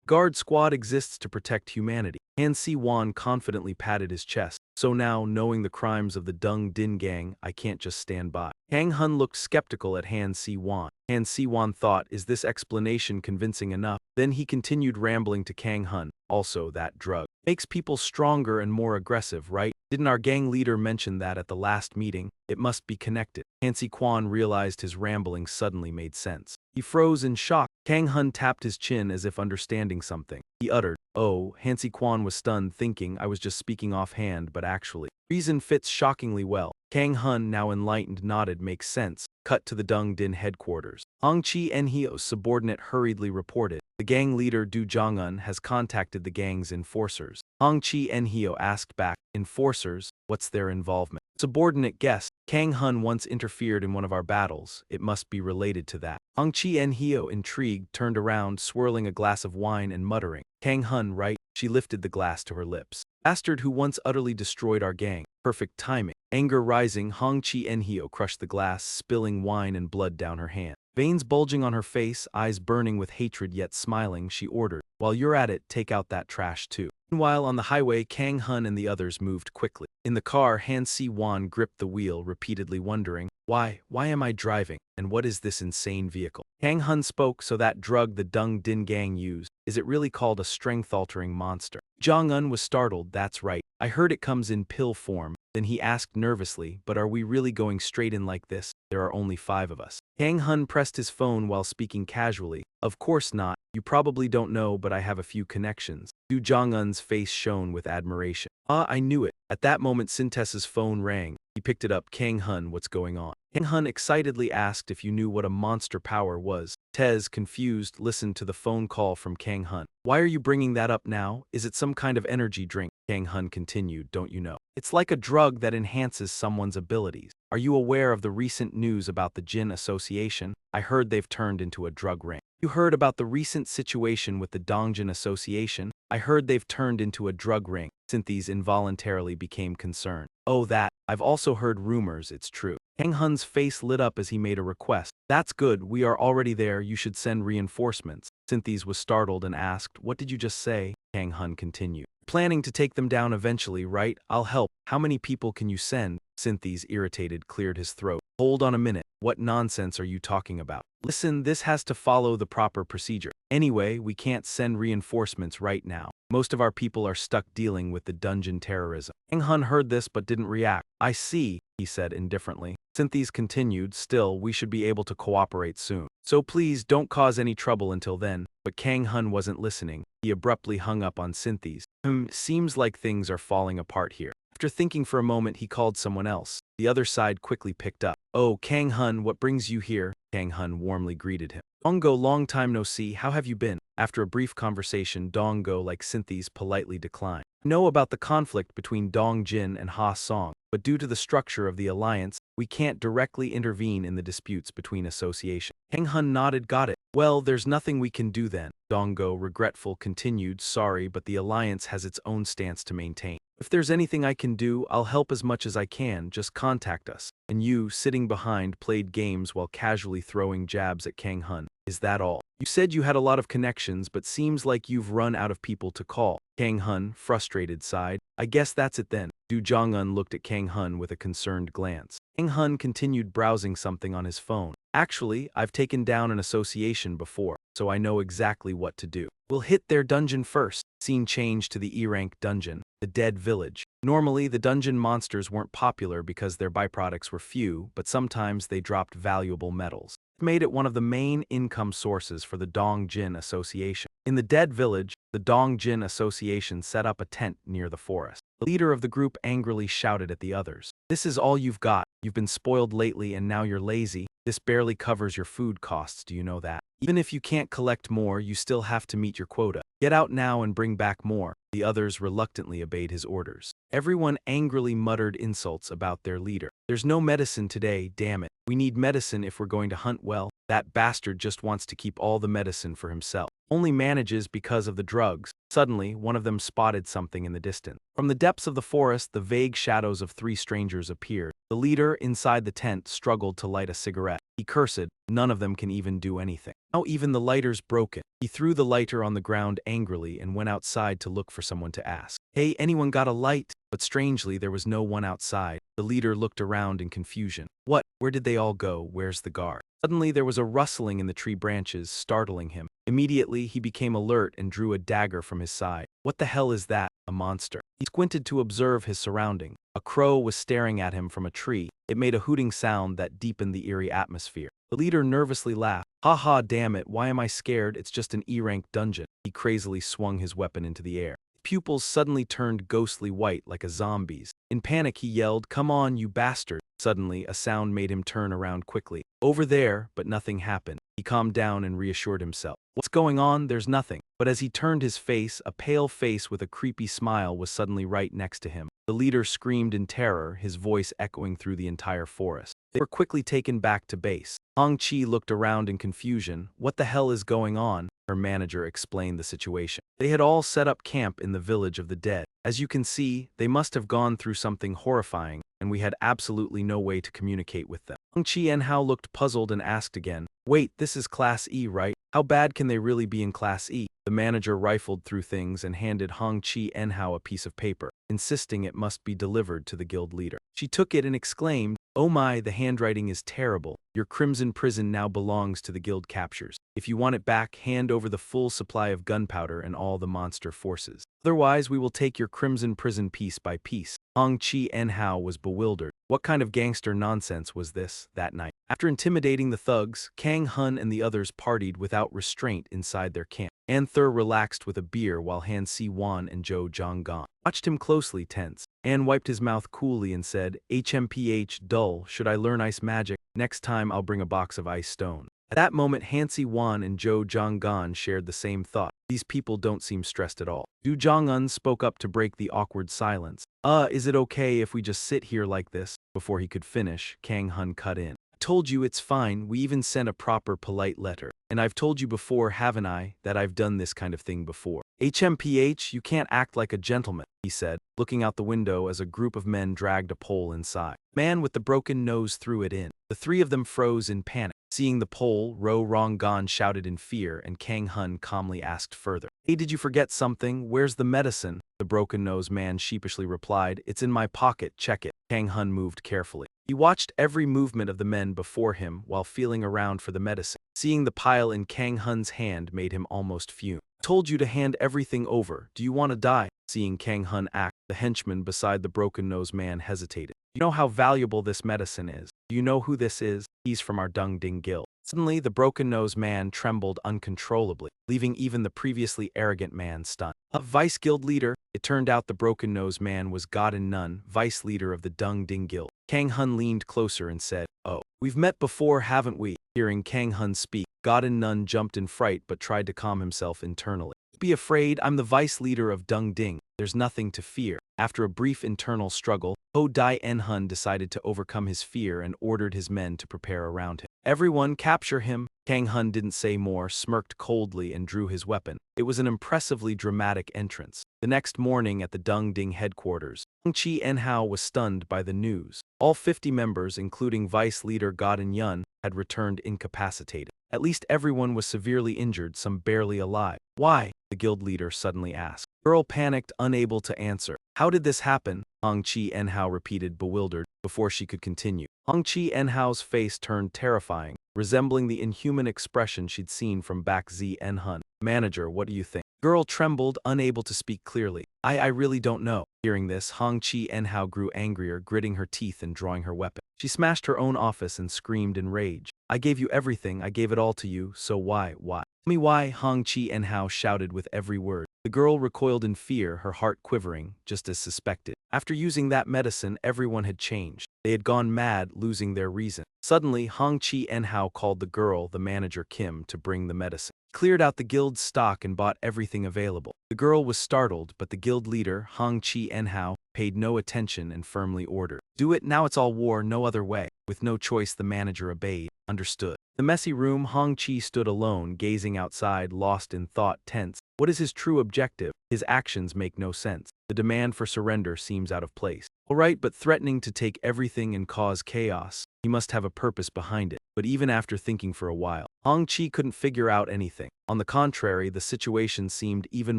Guard Squad exists to protect humanity. Han Si-won confidently patted his chest. So now, knowing the crimes of the Dung Din gang, I can't just stand by. Kang Hun looked skeptical at Han Si-won. Han Si-won thought, is this explanation convincing enough? Then he continued rambling to Kang Hun. Also, that drug makes people stronger and more aggressive, right? Didn't our gang leader mention that at the last meeting? It must be connected. Han Si-kwon realized his rambling suddenly made sense. He froze in shock. Kang Hun tapped his chin as if understanding something. He uttered, oh, Han Si-kwon was stunned, thinking I was just speaking offhand, but actually. Reason fits shockingly well. Kang Hun, now enlightened, nodded, makes sense. Cut to the Dung Din headquarters. Hong Chi-en-hyo's subordinate hurriedly reported. The gang leader Du Jong-un has contacted the gang's enforcers. Hong Chi-en-hyo asked back, enforcers? What's their involvement? Subordinate guest, Kang Hun once interfered in one of our battles. It must be related to that. Hong Chi En Hio, intrigued, turned around, swirling a glass of wine and muttering, Kang Hun, right? She lifted the glass to her lips. Bastard who once utterly destroyed our gang. Perfect timing. Anger rising, Hong Chi En Hio crushed the glass, spilling wine and blood down her hand. Veins bulging on her face, eyes burning with hatred yet smiling, she ordered, while you're at it, take out that trash too. Meanwhile, on the highway, Kang Hun and the others moved quickly. In the car, Han Si-won gripped the wheel, repeatedly wondering, why am I driving, and what is this insane vehicle? Kang Hun spoke, so that drug the Dung Din gang used, is it really called a strength-altering monster? Jong-un was startled, that's right. I heard it comes in pill form. Then he asked nervously, but are we really going straight in like this? There are only 5 of us. Kang Hun pressed his phone while speaking casually. Of course not. You probably don't know, but I have a few connections. Du Jong-un's face shone with admiration. Ah, I knew it. At that moment, Sintes's phone rang. He picked it up. Kang Hun, what's going on? Kang Hun excitedly asked if you knew what a monster power was. Tez, confused, listened to the phone call from Kang Hun. Why are you bringing that up now? Is it some kind of energy drink? Kang Hun continued, don't you know? It's like a drug that enhances someone's abilities. Are you aware of the recent news about the Jin Association? I heard they've turned into a drug ring. You heard about the recent situation with the Dongjin Association? I heard they've turned into a drug ring. Cynthes involuntarily became concerned. Oh, that. I've also heard rumors, it's true. Kang Hun's face lit up as he made a request. That's good, we are already there, you should send reinforcements. Cynthes was startled and asked, what did you just say? Kang Hun continued. Planning to take them down eventually, right? I'll help. How many people can you send? Cynthes, irritated, cleared his throat. Hold on a minute. What nonsense are you talking about? Listen, this has to follow the proper procedure. Anyway, we can't send reinforcements right now. Most of our people are stuck dealing with the dungeon terrorism. Kang Hun heard this but didn't react. I see, he said indifferently. Cynthes continued, still, we should be able to cooperate soon. So please don't cause any trouble until then. But Kang Hun wasn't listening. He abruptly hung up on Cynthes. Seems like things are falling apart here. After thinking for a moment, he called someone else. The other side quickly picked up. Oh, Kang Hun, what brings you here? Kang Hun warmly greeted him. Dongo, long time no see, how have you been? After a brief conversation, Dongo, like Cynthes, politely declined. I know about the conflict between Dong Jin and Ha Song, but due to the structure of the alliance, we can't directly intervene in the disputes between associations. Kang Hun nodded, got it. Well, there's nothing we can do then. Dongo, regretful, continued, sorry, but the alliance has its own stance to maintain. If there's anything I can do, I'll help as much as I can, just contact us. And you, sitting behind, played games while casually throwing jabs at Kang Hun. Is that all? You said you had a lot of connections, but seems like you've run out of people to call. Kang Hun, frustrated, sighed. I guess that's it then. Du Jong-un looked at Kang Hun with a concerned glance. Kang Hun continued browsing something on his phone. Actually, I've taken down an association before, so I know exactly what to do. We'll hit their dungeon first. Scene changed to the E-rank dungeon, the Dead Village. Normally, the dungeon monsters weren't popular because their byproducts were few, but sometimes they dropped valuable metals. It made it one of the main income sources for the Dongjin Association. In the Dead Village, the Dongjin Association set up a tent near the forest. The leader of the group angrily shouted at the others. This is all you've got. You've been spoiled lately and now you're lazy. This barely covers your food costs, do you know that? Even if you can't collect more, you still have to meet your quota. Get out now and bring back more. The others reluctantly obeyed his orders. Everyone angrily muttered insults about their leader. There's no medicine today, damn it. We need medicine if we're going to hunt well. That bastard just wants to keep all the medicine for himself. Only manages because of the drugs. Suddenly, one of them spotted something in the distance. From the depths of the forest, the vague shadows of 3 strangers appeared. The leader, inside the tent, struggled to light a cigarette. He cursed, none of them can even do anything. Now even the lighter's broken. He threw the lighter on the ground angrily and went outside to look for someone to ask. Hey, anyone got a light? But strangely, there was no one outside. The leader looked around in confusion. What? Where did they all go? Where's the guard? Suddenly, there was a rustling in the tree branches, startling him. Immediately, he became alert and drew a dagger from his side. What the hell is that? A monster. He squinted to observe his surrounding. A crow was staring at him from a tree. It made a hooting sound that deepened the eerie atmosphere. The leader nervously laughed. Ha ha, damn it, why am I scared? It's just an E-rank dungeon. He crazily swung his weapon into the air. His pupils suddenly turned ghostly white like a zombie's. In panic, he yelled, "Come on, you bastard!" Suddenly, a sound made him turn around quickly. Over there, but nothing happened. He He calmed down and reassured himself. What's going on? There's nothing. But as he turned his face, a pale face with a creepy smile was suddenly right next to him. The leader screamed in terror, his voice echoing through the entire forest. They were quickly taken back to base. Hong-Chi looked around in confusion. What the hell is going on? Her manager explained the situation. They had all set up camp in the village of the dead. As you can see, they must have gone through something horrifying, and we had absolutely no way to communicate with them. Hong-Chi and Hao looked puzzled and asked again, "Wait, this is Class E, right? How bad can they really be in Class E?" The manager rifled through things and handed Hong-Chi and Hao a piece of paper, insisting it must be delivered to the guild leader. She took it and exclaimed, "Oh my, the handwriting is terrible. Your Crimson Prison now belongs to the guild captures. If you want it back, hand over the full supply of gunpowder and all the monster forces. Otherwise, we will take your Crimson Prison piece by piece." Hong-Chi and Hao was bewildered. What kind of gangster nonsense was this, that night? After intimidating the thugs, Kang Hun and the others partied without restraint inside their camp. An Thur relaxed with a beer while Han Si-wan and Zhou Zhonggan watched him closely tense. An wiped his mouth coolly and said, "HMPH, dull, should I learn ice magic? Next time I'll bring a box of ice stone." At that moment, Han Si-wan and Zhou Zhonggan shared the same thought. These people don't seem stressed at all. Du Zhongun spoke up to break the awkward silence. Is it okay if we just sit here like this?" Before he could finish, Kang Hun cut in. "Told you it's fine, we even sent a proper polite letter. And I've told you before, haven't I, that I've done this kind of thing before." "HMPH, you can't act like a gentleman," he said, looking out the window as a group of men dragged a pole inside. Man with the broken nose threw it in. The three of them froze in panic. Seeing the pole, Ro Ronggan shouted in fear, and Kang Hun calmly asked further, "Hey, did you forget something? Where's the medicine?" The broken-nosed man sheepishly replied, "It's in my pocket, check it." Kang Hun moved carefully. He watched every movement of the men before him while feeling around for the medicine. Seeing the pile in Kang Hun's hand made him almost fume. "Told you to hand everything over. Do you want to die?" Seeing Kang Hun act, the henchman beside the broken-nosed man hesitated. "You know how valuable this medicine is? Do you know who this is? He's from our Dung Ding Guild." Suddenly, the broken-nosed man trembled uncontrollably, leaving even the previously arrogant man stunned. A vice guild leader? It turned out the broken-nosed man was Godin Nun, vice leader of the Dung Ding Guild. Kang Hun leaned closer and said, "Oh, we've met before, haven't we?" Hearing Kang Hun speak, Godin Nun jumped in fright but tried to calm himself internally. "Don't be afraid, I'm the vice leader of Dung Ding. There's nothing to fear." After a brief internal struggle, Ho Dai En Hun decided to overcome his fear and ordered his men to prepare around him. "Everyone capture him." Kang Hun didn't say more, smirked coldly and drew his weapon. It was an impressively dramatic entrance. The next morning at the Dung Ding headquarters, Hong-Chi and Hao was stunned by the news. All 50 members, including Vice Leader Godin Yun, had returned incapacitated. At least everyone was severely injured, some barely alive. "Why?" the guild leader suddenly asked. The girl panicked, unable to answer. "How did this happen?" Hong-Chi and Hao repeated, bewildered, before she could continue. Hong-Chi and Hao's face turned terrifying, resembling the inhuman expression she'd seen from back Z En Hun. "Manager, what do you think?" Girl trembled, unable to speak clearly. I really don't know." Hearing this, Hong-Chi and Hao grew angrier, gritting her teeth and drawing her weapon. She smashed her own office and screamed in rage. "I gave you everything, I gave it all to you, so why? Tell me why?" Hong-Chi and Hao shouted with every word. The girl recoiled in fear, her heart quivering, just as suspected. After using that medicine, everyone had changed. They had gone mad, losing their reason. Suddenly, Hong-Chi and Hao called the girl, the manager Kim, to bring the medicine. He cleared out the guild's stock and bought everything available. The girl was startled, but the guild leader, Hong-Chi and Hao, paid no attention and firmly ordered, "Do it, now it's all war, no other way." With no choice, the manager obeyed. Understood. In the messy room, Hong-Chi stood alone, gazing outside, lost in thought, tense. What is his true objective? His actions make no sense. The demand for surrender seems out of place. All right, but threatening to take everything and cause chaos. He must have a purpose behind it. But even after thinking for a while, Hong-Chi couldn't figure out anything. On the contrary, the situation seemed even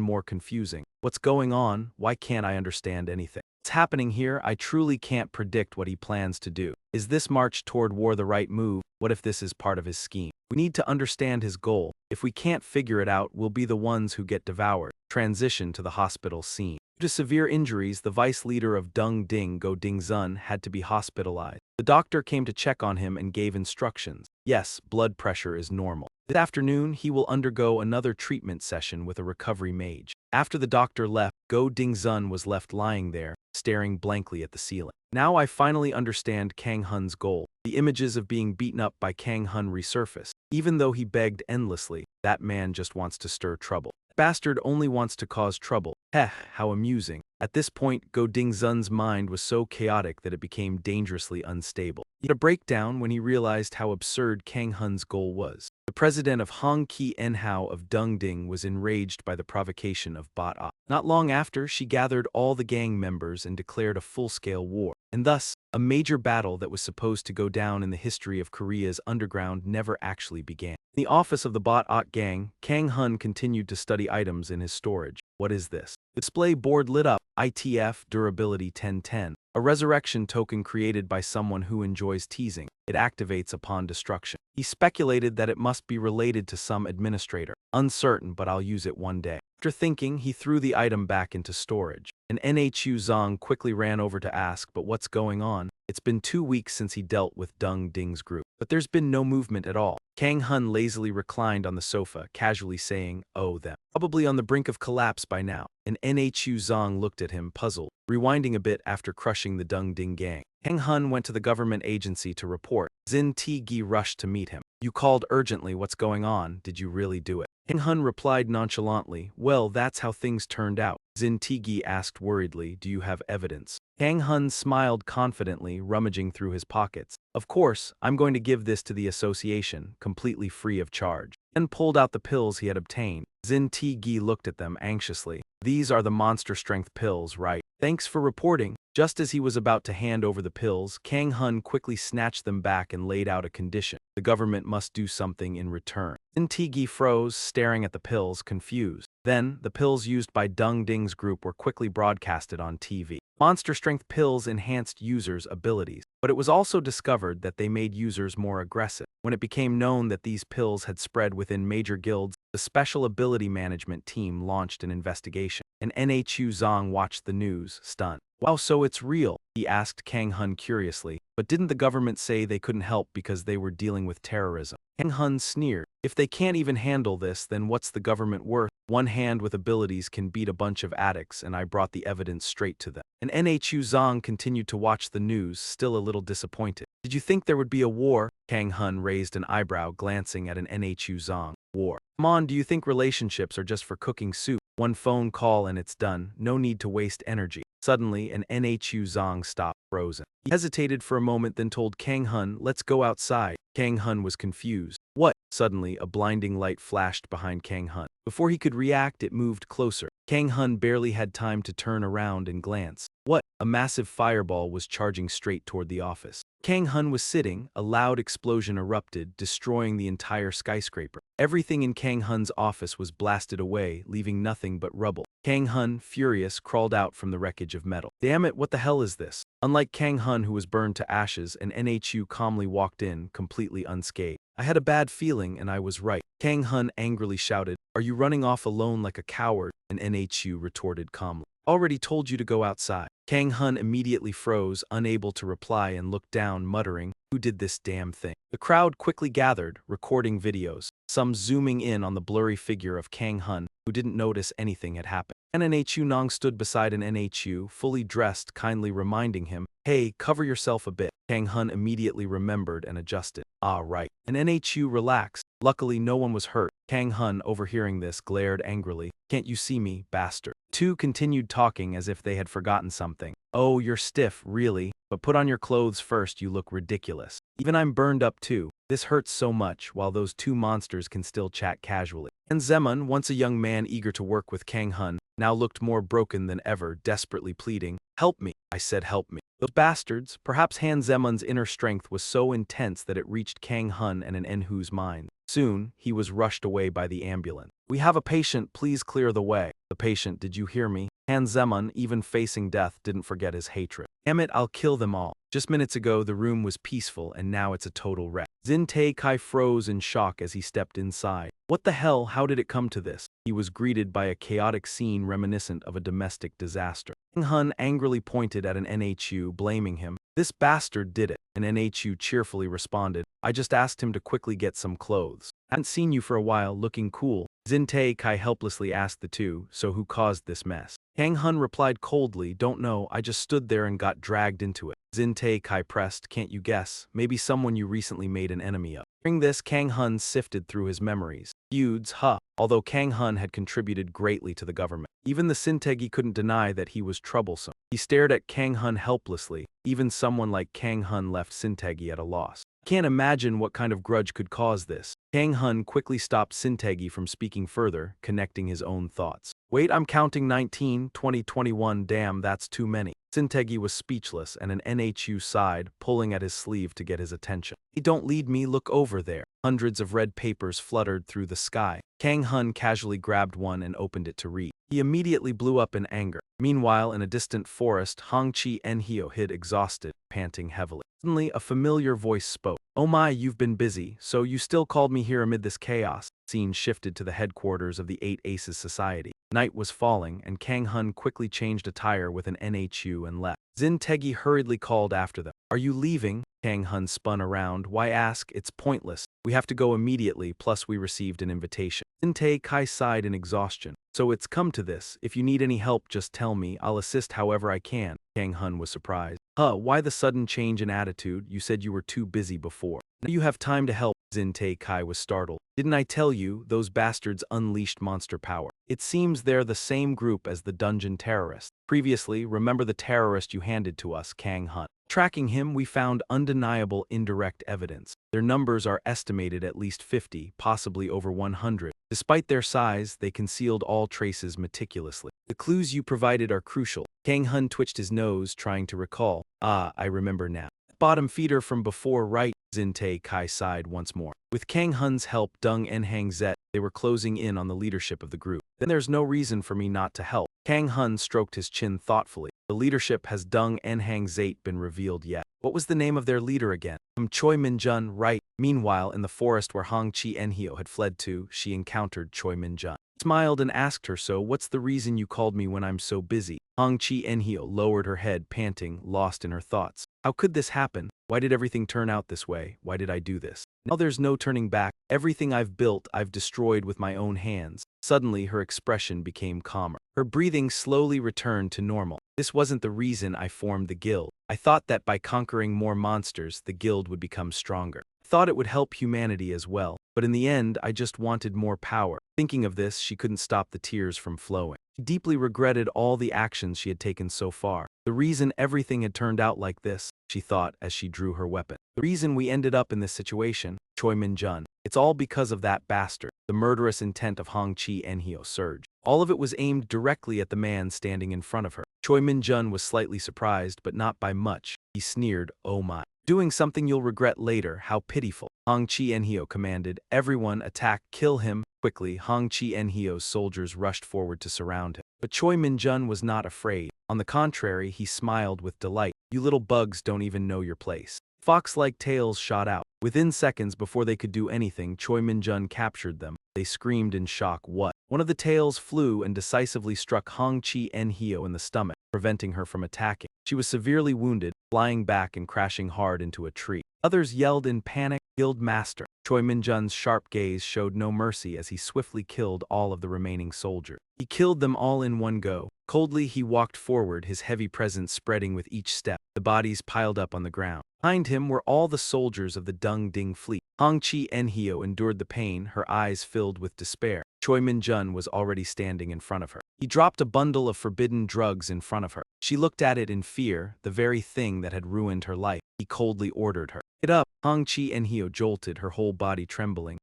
more confusing. What's going on? Why can't I understand anything? What's happening here? I truly can't predict what he plans to do. Is this march toward war the right move? What if this is part of his scheme? We need to understand his goal. If we can't figure it out, we'll be the ones who get devoured. Transition to the hospital scene. Due to severe injuries, the vice leader of Dung Ding, Go Ding Zun, had to be hospitalized. The doctor came to check on him and gave instructions. Yes, blood pressure is normal. This afternoon, he will undergo another treatment session with a recovery mage. After the doctor left, Go Dingzun was left lying there, staring blankly at the ceiling. Now I finally understand Kang Hun's goal. The images of being beaten up by Kang Hun resurfaced. Even though he begged endlessly, that man just wants to stir trouble. Bastard only wants to cause trouble. Heh, how amusing. At this point, Go Dingzun's mind was so chaotic that it became dangerously unstable. He had a breakdown when he realized how absurd Kang Hun's goal was. The president of Hong Ki Enhao of Dungding was enraged by the provocation of Bot Ah. Not long after, she gathered all the gang members and declared a full-scale war. And thus, a major battle that was supposed to go down in the history of Korea's underground never actually began. In the office of the Bot Ah gang, Kang Hun continued to study items in his storage. What is this? The display board lit up. ITF Durability 1010. A resurrection token created by someone who enjoys teasing. It activates upon destruction. He speculated that it must be related to some administrator. Uncertain, but I'll use it one day. After thinking, he threw the item back into storage. And Nhu Zong quickly ran over to ask, but what's going on? It's been 2 weeks since he dealt with Dung Ding's group. But there's been no movement at all. Kang Hun lazily reclined on the sofa, casually saying, oh them. Probably on the brink of collapse by now. And Nhu Zong looked at him, puzzled, rewinding a bit after crushing the Dung Ding gang. Kang Hun went to the government agency to report. Zin Ti rushed to meet him. You called urgently, what's going on? Did you really do it? Kang Hun replied nonchalantly, well, that's how things turned out. Zin Ti asked worriedly, do you have evidence? Kang Hun smiled confidently, rummaging through his pockets. Of course, I'm going to give this to the association, completely free of charge. Then pulled out the pills he had obtained. Zin Ti looked at them anxiously. These are the monster strength pills, right? Thanks for reporting. Just as he was about to hand over the pills, Kang Hun quickly snatched them back and laid out a condition. The government must do something in return. Zin Ti froze, staring at the pills, confused. Then, the pills used by Dung Ding's group were quickly broadcasted on TV. Monster strength pills enhanced users' abilities, but it was also discovered that they made users more aggressive. When it became known that these pills had spread within major guilds, the Special Ability Management team launched an investigation. And Nhu Zong watched the news, stunned. Wow, so it's real? He asked Kang Hun curiously. But didn't the government say they couldn't help because they were dealing with terrorism? Kang Hun sneered. If they can't even handle this, then what's the government worth? One hand with abilities can beat a bunch of addicts, and I brought the evidence straight to them. And Nhu Zong continued to watch the news, still a little disappointed. Did you think there would be a war? Kang Hun raised an eyebrow, glancing at an Nhu Zong. War. Come on, do you think relationships are just for cooking soup? One phone call and it's done, no need to waste energy. Suddenly, an Nhu Zong stopped, frozen. He hesitated for a moment, then told Kang Hun, let's go outside. Kang Hun was confused. What? Suddenly, a blinding light flashed behind Kang Hun. Before he could react, it moved closer. Kang Hun barely had time to turn around and glance. What? A massive fireball was charging straight toward the office. Kang Hun was sitting, a loud explosion erupted, destroying the entire skyscraper. Everything in Kang Hun's office was blasted away, leaving nothing but rubble. Kang Hun, furious, crawled out from the wreckage of metal. Damn it, what the hell is this? Unlike Kang Hun, who was burned to ashes, and Nhu calmly walked in, completely unscathed. I had a bad feeling, and I was right. Kang Hun angrily shouted, are you running off alone like a coward? And Nhu retorted calmly. Already told you to go outside. Kang Hun immediately froze, unable to reply, and looked down, muttering, who did this damn thing? The crowd quickly gathered, recording videos, some zooming in on the blurry figure of Kang Hun, who didn't notice anything had happened. And Nhu Nong stood beside an Nhu, fully dressed, kindly reminding him, hey, cover yourself a bit. Kang Hun immediately remembered and adjusted. Ah, right. And Nhu relaxed. Luckily, no one was hurt. Kang Hun, overhearing this, glared angrily. Can't you see me, bastard? Two continued talking as if they had forgotten something. Oh, you're stiff, really? But put on your clothes first, you look ridiculous. Even I'm burned up too. This hurts so much, while those two monsters can still chat casually. And Zemun, once a young man eager to work with Kang Hun, now looked more broken than ever, desperately pleading, help me. I said help me. Those bastards, perhaps Han Zemun's inner strength was so intense that it reached Kang Hun and an Nhu's mind. Soon, he was rushed away by the ambulance. We have a patient, please clear the way. The patient, did you hear me? Han Zemun, even facing death, didn't forget his hatred. Damn it, I'll kill them all. Just minutes ago, the room was peaceful, and now it's a total wreck. Zin Kai froze in shock as he stepped inside. What the hell, how did it come to this? He was greeted by a chaotic scene reminiscent of a domestic disaster. Kang Hun angrily pointed at an Nhu, blaming him. This bastard did it. An Nhu cheerfully responded, I just asked him to quickly get some clothes. I haven't seen you for a while, looking cool. Zinte Kai helplessly asked the two, so who caused this mess? Kang Hun replied coldly, don't know, I just stood there and got dragged into it. Zinte Kai pressed, can't you guess? Maybe someone you recently made an enemy of. Hearing this, Kang Hun sifted through his memories. Feuds, huh? Although Kang Hun had contributed greatly to the government, even the Sintegi couldn't deny that he was troublesome. He stared at Kang Hun helplessly. Even someone like Kang Hun left Sintegi at a loss. Can't imagine what kind of grudge could cause this. Kang Hun quickly stopped Sintegi from speaking further, connecting his own thoughts. Wait, I'm counting 19, 20, 21, damn, that's too many. Sintegi was speechless and an NHU sighed, pulling at his sleeve to get his attention. Hey, don't lead me, look over there. Hundreds of red papers fluttered through the sky. Kang Hun casually grabbed one and opened it to read. He immediately blew up in anger. Meanwhile, in a distant forest, Hong Chi Enhyo hid exhausted, panting heavily. Suddenly, a familiar voice spoke. Oh my, you've been busy, so you still called me here amid this chaos. Scene shifted to the headquarters of the Eight Aces Society. Night was falling, and Kang Hun quickly changed attire with an NHU and left. Zintegi hurriedly called after them. Are you leaving? Kang Hun spun around. Why ask? It's pointless. We have to go immediately, plus we received an invitation. Zinte Kai sighed in exhaustion. So it's come to this. If you need any help, just tell me. I'll assist however I can. Kang Hun was surprised. Why the sudden change in attitude? You said you were too busy before. Now you have time to help. Zinte Kai was startled. Didn't I tell you, those bastards unleashed monster power? It seems they're the same group as the dungeon terrorists. Previously, remember the terrorist you handed to us, Kang Hun. Tracking him, we found undeniable indirect evidence. Their numbers are estimated at least 50, possibly over 100. Despite their size, they concealed all traces meticulously. The clues you provided are crucial. Kang Hun twitched his nose, trying to recall. I remember now. Bottom feeder from before, right? Zinte Kai sighed once more. With Kang Hun's help, Dung and Hang Zet, they were closing in on the leadership of the group. Then there's no reason for me not to help. Kang Hun stroked his chin thoughtfully. The leadership has Dung and Hang Zet been revealed yet. What was the name of their leader again? Choi Min-jun, right? Meanwhile, in the forest where Hong Chi Enhyo had fled to, she encountered Choi Min-jun. Smiled and asked her, so what's the reason you called me when I'm so busy? Hong Chi Enhyo lowered her head, panting, lost in her thoughts. How could this happen? Why did everything turn out this way? Why did I do this? Now there's no turning back. Everything I've built, I've destroyed with my own hands. Suddenly, her expression became calmer. Her breathing slowly returned to normal. This wasn't the reason I formed the guild. I thought that by conquering more monsters, the guild would become stronger. I thought it would help humanity as well. But in the end, I just wanted more power. Thinking of this, she couldn't stop the tears from flowing. She deeply regretted all the actions she had taken so far. The reason everything had turned out like this, she thought as she drew her weapon. The reason we ended up in this situation, Choi Min-jun, it's all because of that bastard. The murderous intent of Hong Chi Enhyo surged. All of it was aimed directly at the man standing in front of her. Choi Min-jun was slightly surprised, but not by much. He sneered, oh my. Doing something you'll regret later, how pitiful. Hong Chi Enhyo commanded, everyone attack, kill him. Quickly, Hong Chi Enhyo's soldiers rushed forward to surround him. But Choi Min-jun was not afraid. On the contrary, he smiled with delight. You little bugs don't even know your place. Fox-like tails shot out. Within seconds before they could do anything, Choi Min-jun captured them. They screamed in shock, what? One of the tails flew and decisively struck Hong Chi Enhyo in the stomach, preventing her from attacking. She was severely wounded, flying back and crashing hard into a tree. Others yelled in panic, Guild Master. Choi Min-jun's sharp gaze showed no mercy as he swiftly killed all of the remaining soldiers. He killed them all in one go. Coldly, he walked forward, his heavy presence spreading with each step. The bodies piled up on the ground. Behind him were all the soldiers of the Dung Ding fleet. Hong Chi Enhyo endured the pain, her eyes filled with despair. Choi Min-jun was already standing in front of her. He dropped a bundle of forbidden drugs in front of her. She looked at it in fear, the very thing that had ruined her life. He coldly ordered her. Get up! Hong Chi Enhyo jolted, her whole body trembling.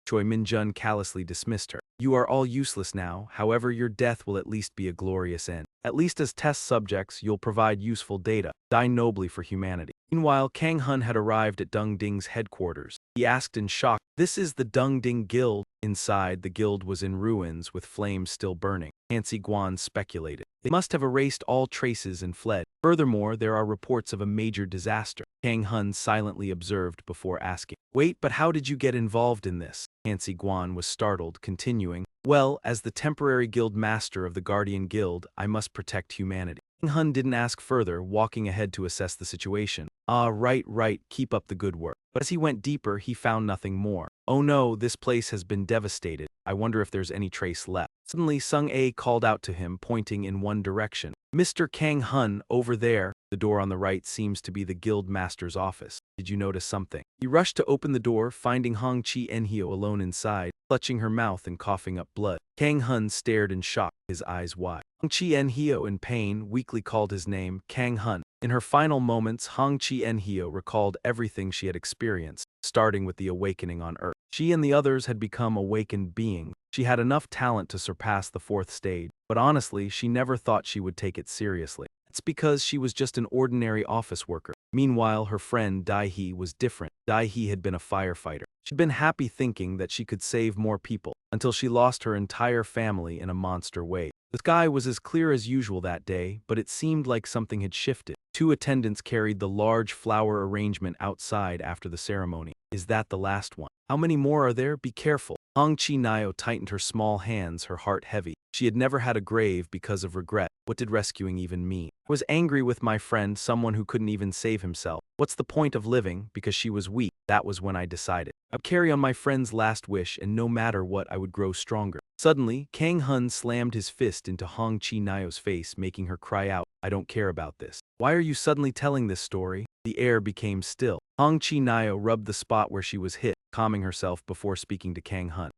Choi Min-jun callously dismissed her. You are all useless now, however your death will at least be a glorious end. At least as test subjects, you'll provide useful data. Die nobly for humanity. Meanwhile, Kang Hun had arrived at Dung Ding's headquarters. He asked in shock, this is the Dung Ding Guild? Inside, the guild was in ruins, with flames still burning. Hansi Guan speculated. They must have erased all traces and fled. Furthermore, there are reports of a major disaster. Kang Hun silently observed before asking, wait, but how did you get involved in this? Hansi Guan was startled, continuing, well, as the temporary guild master of the Guardian Guild, I must protect humanity. Kang Hun didn't ask further, walking ahead to assess the situation. Right, keep up the good work. But as he went deeper, he found nothing more. "Oh no, this place has been devastated. I wonder if there's any trace left." Suddenly, Sung-A called out to him, pointing in one direction. "Mr. Kang Hun, over there." The door on the right seems to be the guild master's office. "Did you notice something?" He rushed to open the door, finding Hong Chi-enhyo alone inside, clutching her mouth and coughing up blood. Kang Hun stared in shock, his eyes wide. Hong Chi-enhyo, in pain, weakly called his name, Kang Hun. In her final moments, Hong Chi-enhyo recalled everything she had experienced, starting with the awakening on Earth. She and the others had become awakened beings. She had enough talent to surpass the 4th stage, but honestly, she never thought she would take it seriously. It's because she was just an ordinary office worker. Meanwhile, her friend Dai-hee was different. Dai-hee had been a firefighter. She'd been happy thinking that she could save more people, until she lost her entire family in a monster wave. The sky was as clear as usual that day, but it seemed like something had shifted. 2 attendants carried the large flower arrangement outside after the ceremony. "Is that the last one? How many more are there? Be careful." Hong Chi-nyo tightened her small hands, her heart heavy. She had never had a grave because of regret. What did rescuing even mean? "I was angry with my friend, someone who couldn't even save himself. What's the point of living? Because she was weak. That was when I decided I'd carry on my friend's last wish, and no matter what, I would grow stronger." Suddenly, Kang Hun slammed his fist into Hong Chi-nyo's face, making her cry out, "I don't care about this. Why are you suddenly telling this story?" The air became still. Hong Chi-nyo rubbed the spot where she was hit, calming herself before speaking to Kang Hun.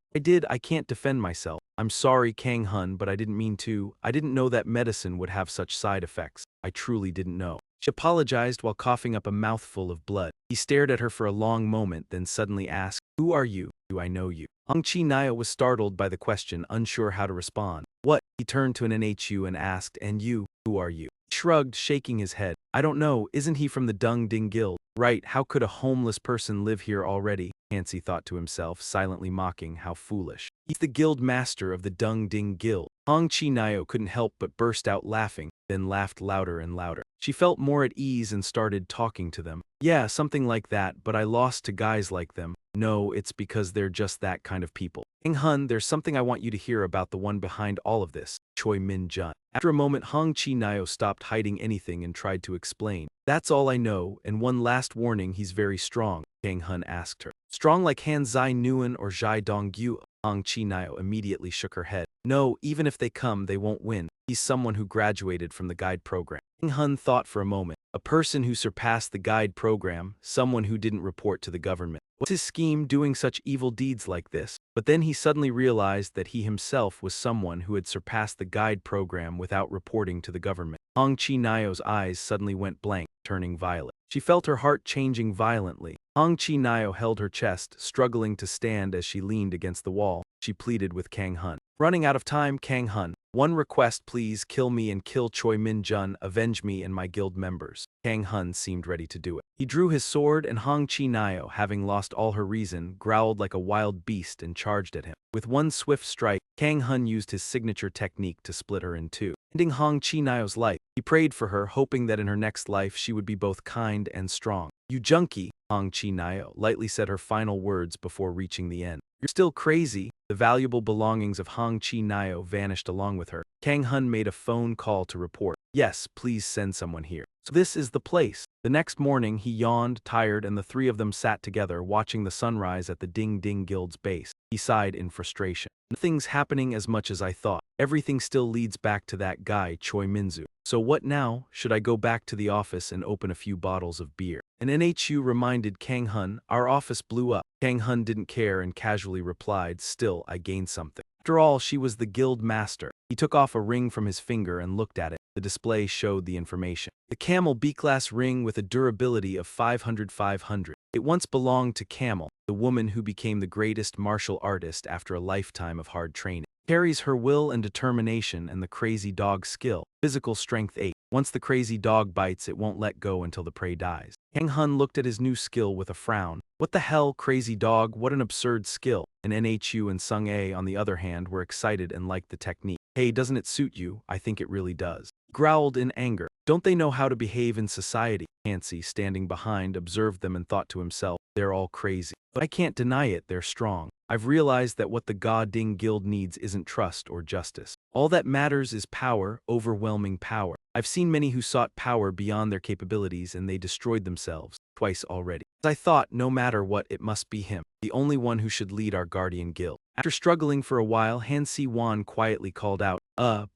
I can't defend myself. I'm sorry, Kang Hun, but I didn't mean to. I didn't know that medicine would have such side effects. I truly didn't know." She apologized while coughing up a mouthful of blood. He stared at her for a long moment, then suddenly asked, "Who are you? Do I know you?" Hong Chi-nyo was startled by the question, unsure how to respond. "What?" He turned to an NHU and asked, "And you? Who are you?" He shrugged, shaking his head. "I don't know. Isn't he from the Dung Ding Guild?" "Right, how could a homeless person live here already?" Hansi thought to himself, silently mocking how foolish. "He's the guild master of the Dung Ding Guild." Hong Chi-nyo couldn't help but burst out laughing, then laughed louder and louder. She felt more at ease and started talking to them. "Yeah, something like that, but I lost to guys like them." "No, it's because they're just that kind of people." "Kang Hun, there's something I want you to hear about the one behind all of this, Choi Min-jun." After a moment, Hong Chi-nyo stopped hiding anything and tried to explain. "That's all I know, and one last warning, he's very strong," Kang Hun asked her. "Strong like Han Zai Nguyen or Zhai Dongyu?" Hong Chi-nyo immediately shook her head. "No, even if they come, they won't win. He's someone who graduated from the guide program." Kang Hun thought for a moment. A person who surpassed the guide program, someone who didn't report to the government. What's his scheme doing such evil deeds like this? But then he suddenly realized that he himself was someone who had surpassed the guide program without reporting to the government. Hong Chi-nyo's eyes suddenly went blank, turning violet. She felt her heart changing violently. Hong Chi-nyo held her chest, struggling to stand as she leaned against the wall. She pleaded with Kang Hun. "Running out of time, Kang Hun. One request, please. Kill me and kill Choi Min-jun. Avenge me and my guild members." Kang Hun seemed ready to do it. He drew his sword, and Hong Chi-nyo, having lost all her reason, growled like a wild beast and charged at him. With one swift strike, Kang Hun used his signature technique to split her in two, ending Hong Chi-nyo's life. He prayed for her, hoping that in her next life she would be both kind and strong. "You junkie," Hong Chi-nyo lightly said her final words before reaching the end. "You're still crazy." The valuable belongings of Hong Chi-nyo vanished along with her. Kang Hun made a phone call to report. "Yes, please send someone here." "So this is the place." The next morning, he yawned, tired, and the 3 of them sat together, watching the sunrise at the Ding Ding Guild's base. He sighed in frustration. "Nothing's happening as much as I thought. Everything still leads back to that guy, Choi Minzu. So what now? Should I go back to the office and open a few bottles of beer?" An NHU reminded Kang Hun, "Our office blew up." Kang Hun didn't care and casually replied, "Still, I gained something. After all, she was the guild master." He took off a ring from his finger and looked at it. The display showed the information. The Camel B-Class ring with a durability of 500. It once belonged to Camel, the woman who became the greatest martial artist after a lifetime of hard training. Carries her will and determination and the crazy dog skill. Physical strength 8. Once the crazy dog bites, it won't let go until the prey dies. Kang Hun looked at his new skill with a frown. "What the hell, crazy dog? What an absurd skill." And NHU and Sung-A, on the other hand, were excited and liked the technique. "Hey, doesn't it suit you? I think it really does." Growled in anger. "Don't they know how to behave in society?" Hansi, standing behind, observed them and thought to himself, "They're all crazy. But I can't deny it, they're strong. I've realized that what the Ga Ding Guild needs isn't trust or justice. All that matters is power, overwhelming power." I've seen many who sought power beyond their capabilities and they destroyed themselves, twice already. As I thought, no matter what, it must be him, the only one who should lead our guardian guild. After struggling for a while, Han Si-wan quietly called out,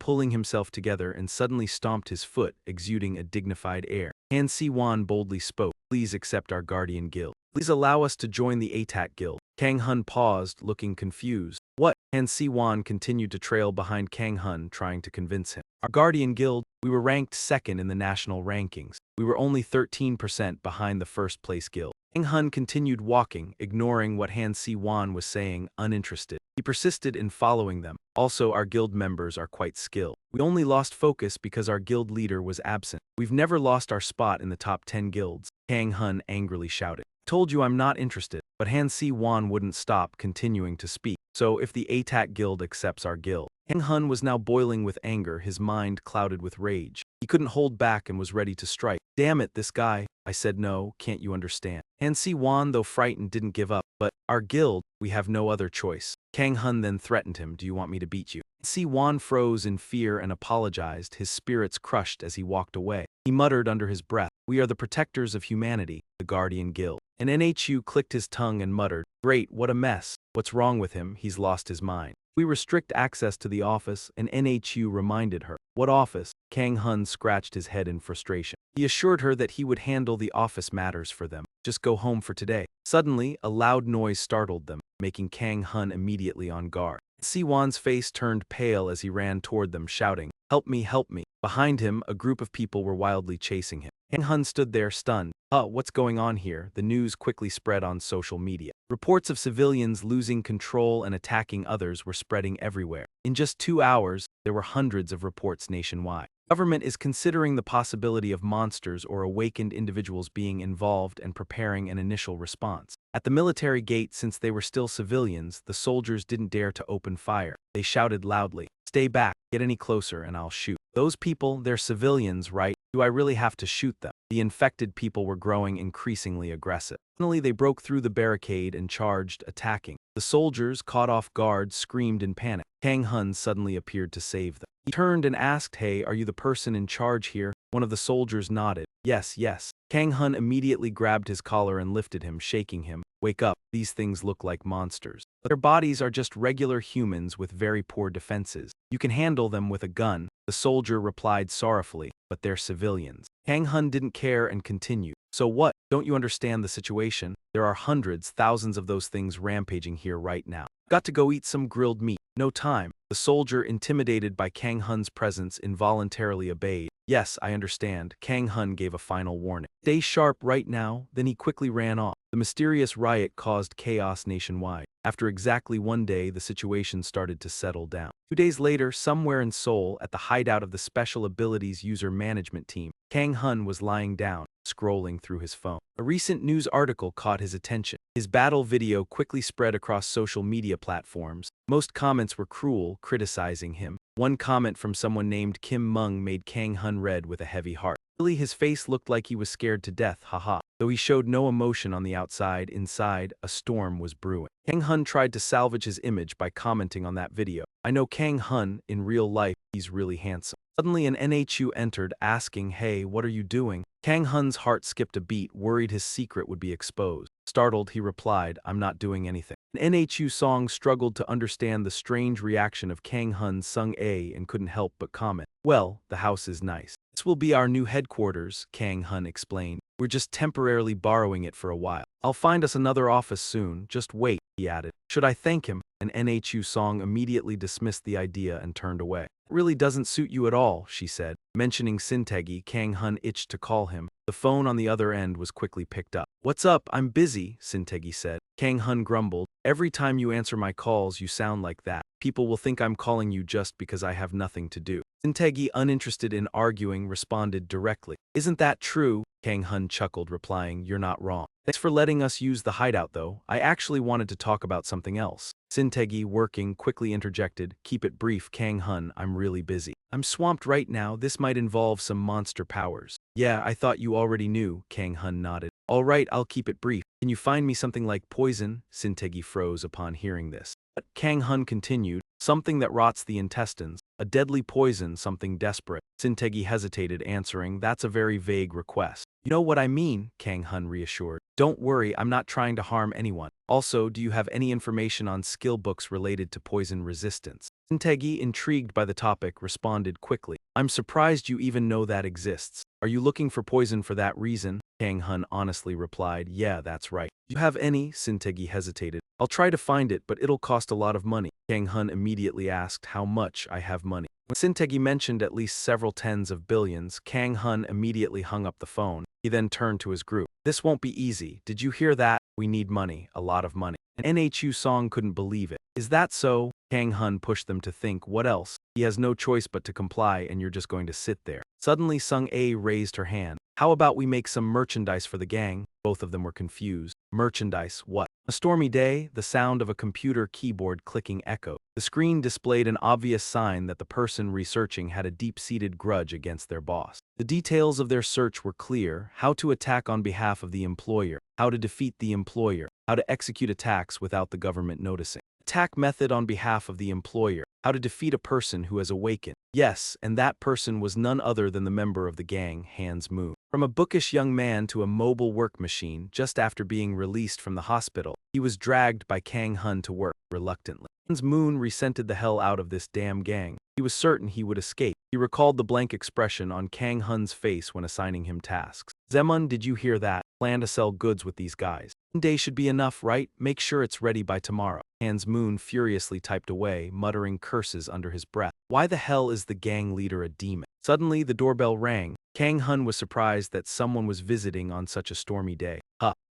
pulling himself together and suddenly stomped his foot, exuding a dignified air. Han Si-wan boldly spoke, "Please accept our guardian guild. Please allow us to join the ATAT guild." Kang Hun paused, looking confused. What? Han Si-wan continued to trail behind Kang Hun, trying to convince him. Our guardian guild, we were ranked second in the national rankings. We were only 13% behind the first place guild. Kang Hun continued walking, ignoring what Han Si-wan was saying, uninterested. He persisted in following them. Also, our guild members are quite skilled. We only lost focus because our guild leader was absent. We've never lost our spot in the top 10 guilds, Kang Hun angrily shouted. Told you I'm not interested. But Han Si-wan wouldn't stop, continuing to speak. So if the ATAT guild accepts our guild. Kang Hun was now boiling with anger, his mind clouded with rage. He couldn't hold back and was ready to strike. Damn it, this guy. I said no, can't you understand? Han Si-wan, though frightened, didn't give up. But our guild, we have no other choice. Kang Hun then threatened him, do you want me to beat you? Si-wan froze in fear and apologized, his spirits crushed as he walked away. He muttered under his breath, we are the protectors of humanity, the Guardian Guild. And NHU clicked his tongue and muttered, great, what a mess. What's wrong with him? He's lost his mind. We restrict access to the office, and NHU reminded her. What office? Kang Hun scratched his head in frustration. He assured her that he would handle the office matters for them. Just go home for today. Suddenly, a loud noise startled them, making Kang Hun immediately on guard. Si-wan's face turned pale as he ran toward them, shouting, help me, help me. Behind him, a group of people were wildly chasing him. Kang Hun stood there stunned. What's going on here? The news quickly spread on social media. Reports of civilians losing control and attacking others were spreading everywhere. In just 2 hours, there were hundreds of reports nationwide. Government is considering the possibility of monsters or awakened individuals being involved and preparing an initial response. At the military gate, since they were still civilians, the soldiers didn't dare to open fire. They shouted loudly, stay back, get any closer and I'll shoot. Those people, they're civilians, right? Do I really have to shoot them? The infected people were growing increasingly aggressive. Finally, they broke through the barricade and charged, attacking. The soldiers, caught off guard, screamed in panic. Kang Hun suddenly appeared to save them. He turned and asked, hey, are you the person in charge here? One of the soldiers nodded. Yes, yes. Kang Hun immediately grabbed his collar and lifted him, shaking him. Wake up, these things look like monsters. But their bodies are just regular humans with very poor defenses. You can handle them with a gun, the soldier replied sorrowfully, but they're civilians. Kang Hun didn't care and continued. So what? Don't you understand the situation? There are hundreds, thousands of those things rampaging here right now. Got to go eat some grilled meat. No time. The soldier, intimidated by Kang Hun's presence, involuntarily obeyed. Yes, I understand. Kang Hun gave a final warning. Stay sharp right now, then he quickly ran off. The mysterious riot caused chaos nationwide. After exactly 1 day, the situation started to settle down. 2 days later, somewhere in Seoul, at the hideout of the Special Abilities User Management Team, Kang Hun was lying down, scrolling through his phone. A recent news article caught his attention. His battle video quickly spread across social media platforms. Most comments were cruel, criticizing him. One comment from someone named Kim Mung made Kang Hun red with a heavy heart. Really, his face looked like he was scared to death, haha. Though he showed no emotion on the outside, inside, a storm was brewing. Kang Hun tried to salvage his image by commenting on that video. I know Kang Hun, in real life, he's really handsome. Suddenly an NHU entered, asking, hey, what are you doing? Kang Hun's heart skipped a beat, worried his secret would be exposed. Startled, he replied, I'm not doing anything. An NHU song struggled to understand the strange reaction of Kang Hun sung A and couldn't help but comment. Well, the house is nice. This will be our new headquarters, Kang Hun explained. We're just temporarily borrowing it for a while. I'll find us another office soon, just wait, he added. Should I thank him? An NHU song immediately dismissed the idea and turned away. It really doesn't suit you at all, she said. Mentioning Sintegi, Kang Hun itched to call him. The phone on the other end was quickly picked up. What's up? I'm busy, Sintegi said. Kang Hun grumbled. Every time you answer my calls, you sound like that. People will think I'm calling you just because I have nothing to do. Sintegi, uninterested in arguing, responded directly. Isn't that true? Kang Hun chuckled, replying, you're not wrong. Thanks for letting us use the hideout, though. I actually wanted to talk about something else. Sintegi, working, quickly interjected, keep it brief, Kang Hun, I'm really busy. I'm swamped right now, this might involve some monster powers. Yeah, I thought you already knew, Kang Hun nodded. All right, I'll keep it brief. Can you find me something like poison? Sintegi froze upon hearing this. But Kang Hun continued, something that rots the intestines, a deadly poison, something desperate. Sintegi hesitated, answering, that's a very vague request. You know what I mean, Kang Hun reassured. Don't worry, I'm not trying to harm anyone. Also, do you have any information on skill books related to poison resistance? Sintegi, intrigued by the topic, responded quickly. I'm surprised you even know that exists. Are you looking for poison for that reason? Kang Hun honestly replied, yeah, that's right. Do you have any? Sintegi hesitated. I'll try to find it, but it'll cost a lot of money. Kang Hun immediately asked how much I have money. When Sintegi mentioned at least several tens of billions, Kang Hun immediately hung up the phone. He then turned to his group. This won't be easy. Did you hear that? We need money, a lot of money. And NHU Song couldn't believe it. Is that so? Kang Hun pushed them to think, what else? He has no choice but to comply, and you're just going to sit there. Suddenly Sung A raised her hand. How about we make some merchandise for the gang? Both of them were confused. Merchandise, what? A stormy day, the sound of a computer keyboard clicking echoed. The screen displayed an obvious sign that the person researching had a deep-seated grudge against their boss. The details of their search were clear: how to attack on behalf of the employer, how to defeat the employer, how to execute attacks without the government noticing. Attack method on behalf of the employer, how to defeat a person who has awakened. Yes, and that person was none other than the member of the gang, Hans Moon. From a bookish young man to a mobile work machine, just after being released from the hospital, he was dragged by Kang Hun to work, reluctantly. Hans Moon resented the hell out of this damn gang. He was certain he would escape. He recalled the blank expression on Kang Hun's face when assigning him tasks. Zemun, did you hear that? Plan to sell goods with these guys. One day should be enough, right? Make sure it's ready by tomorrow. Hans Moon furiously typed away, muttering curses under his breath. Why the hell is the gang leader a demon? Suddenly, the doorbell rang. Kang Hun was surprised that someone was visiting on such a stormy day.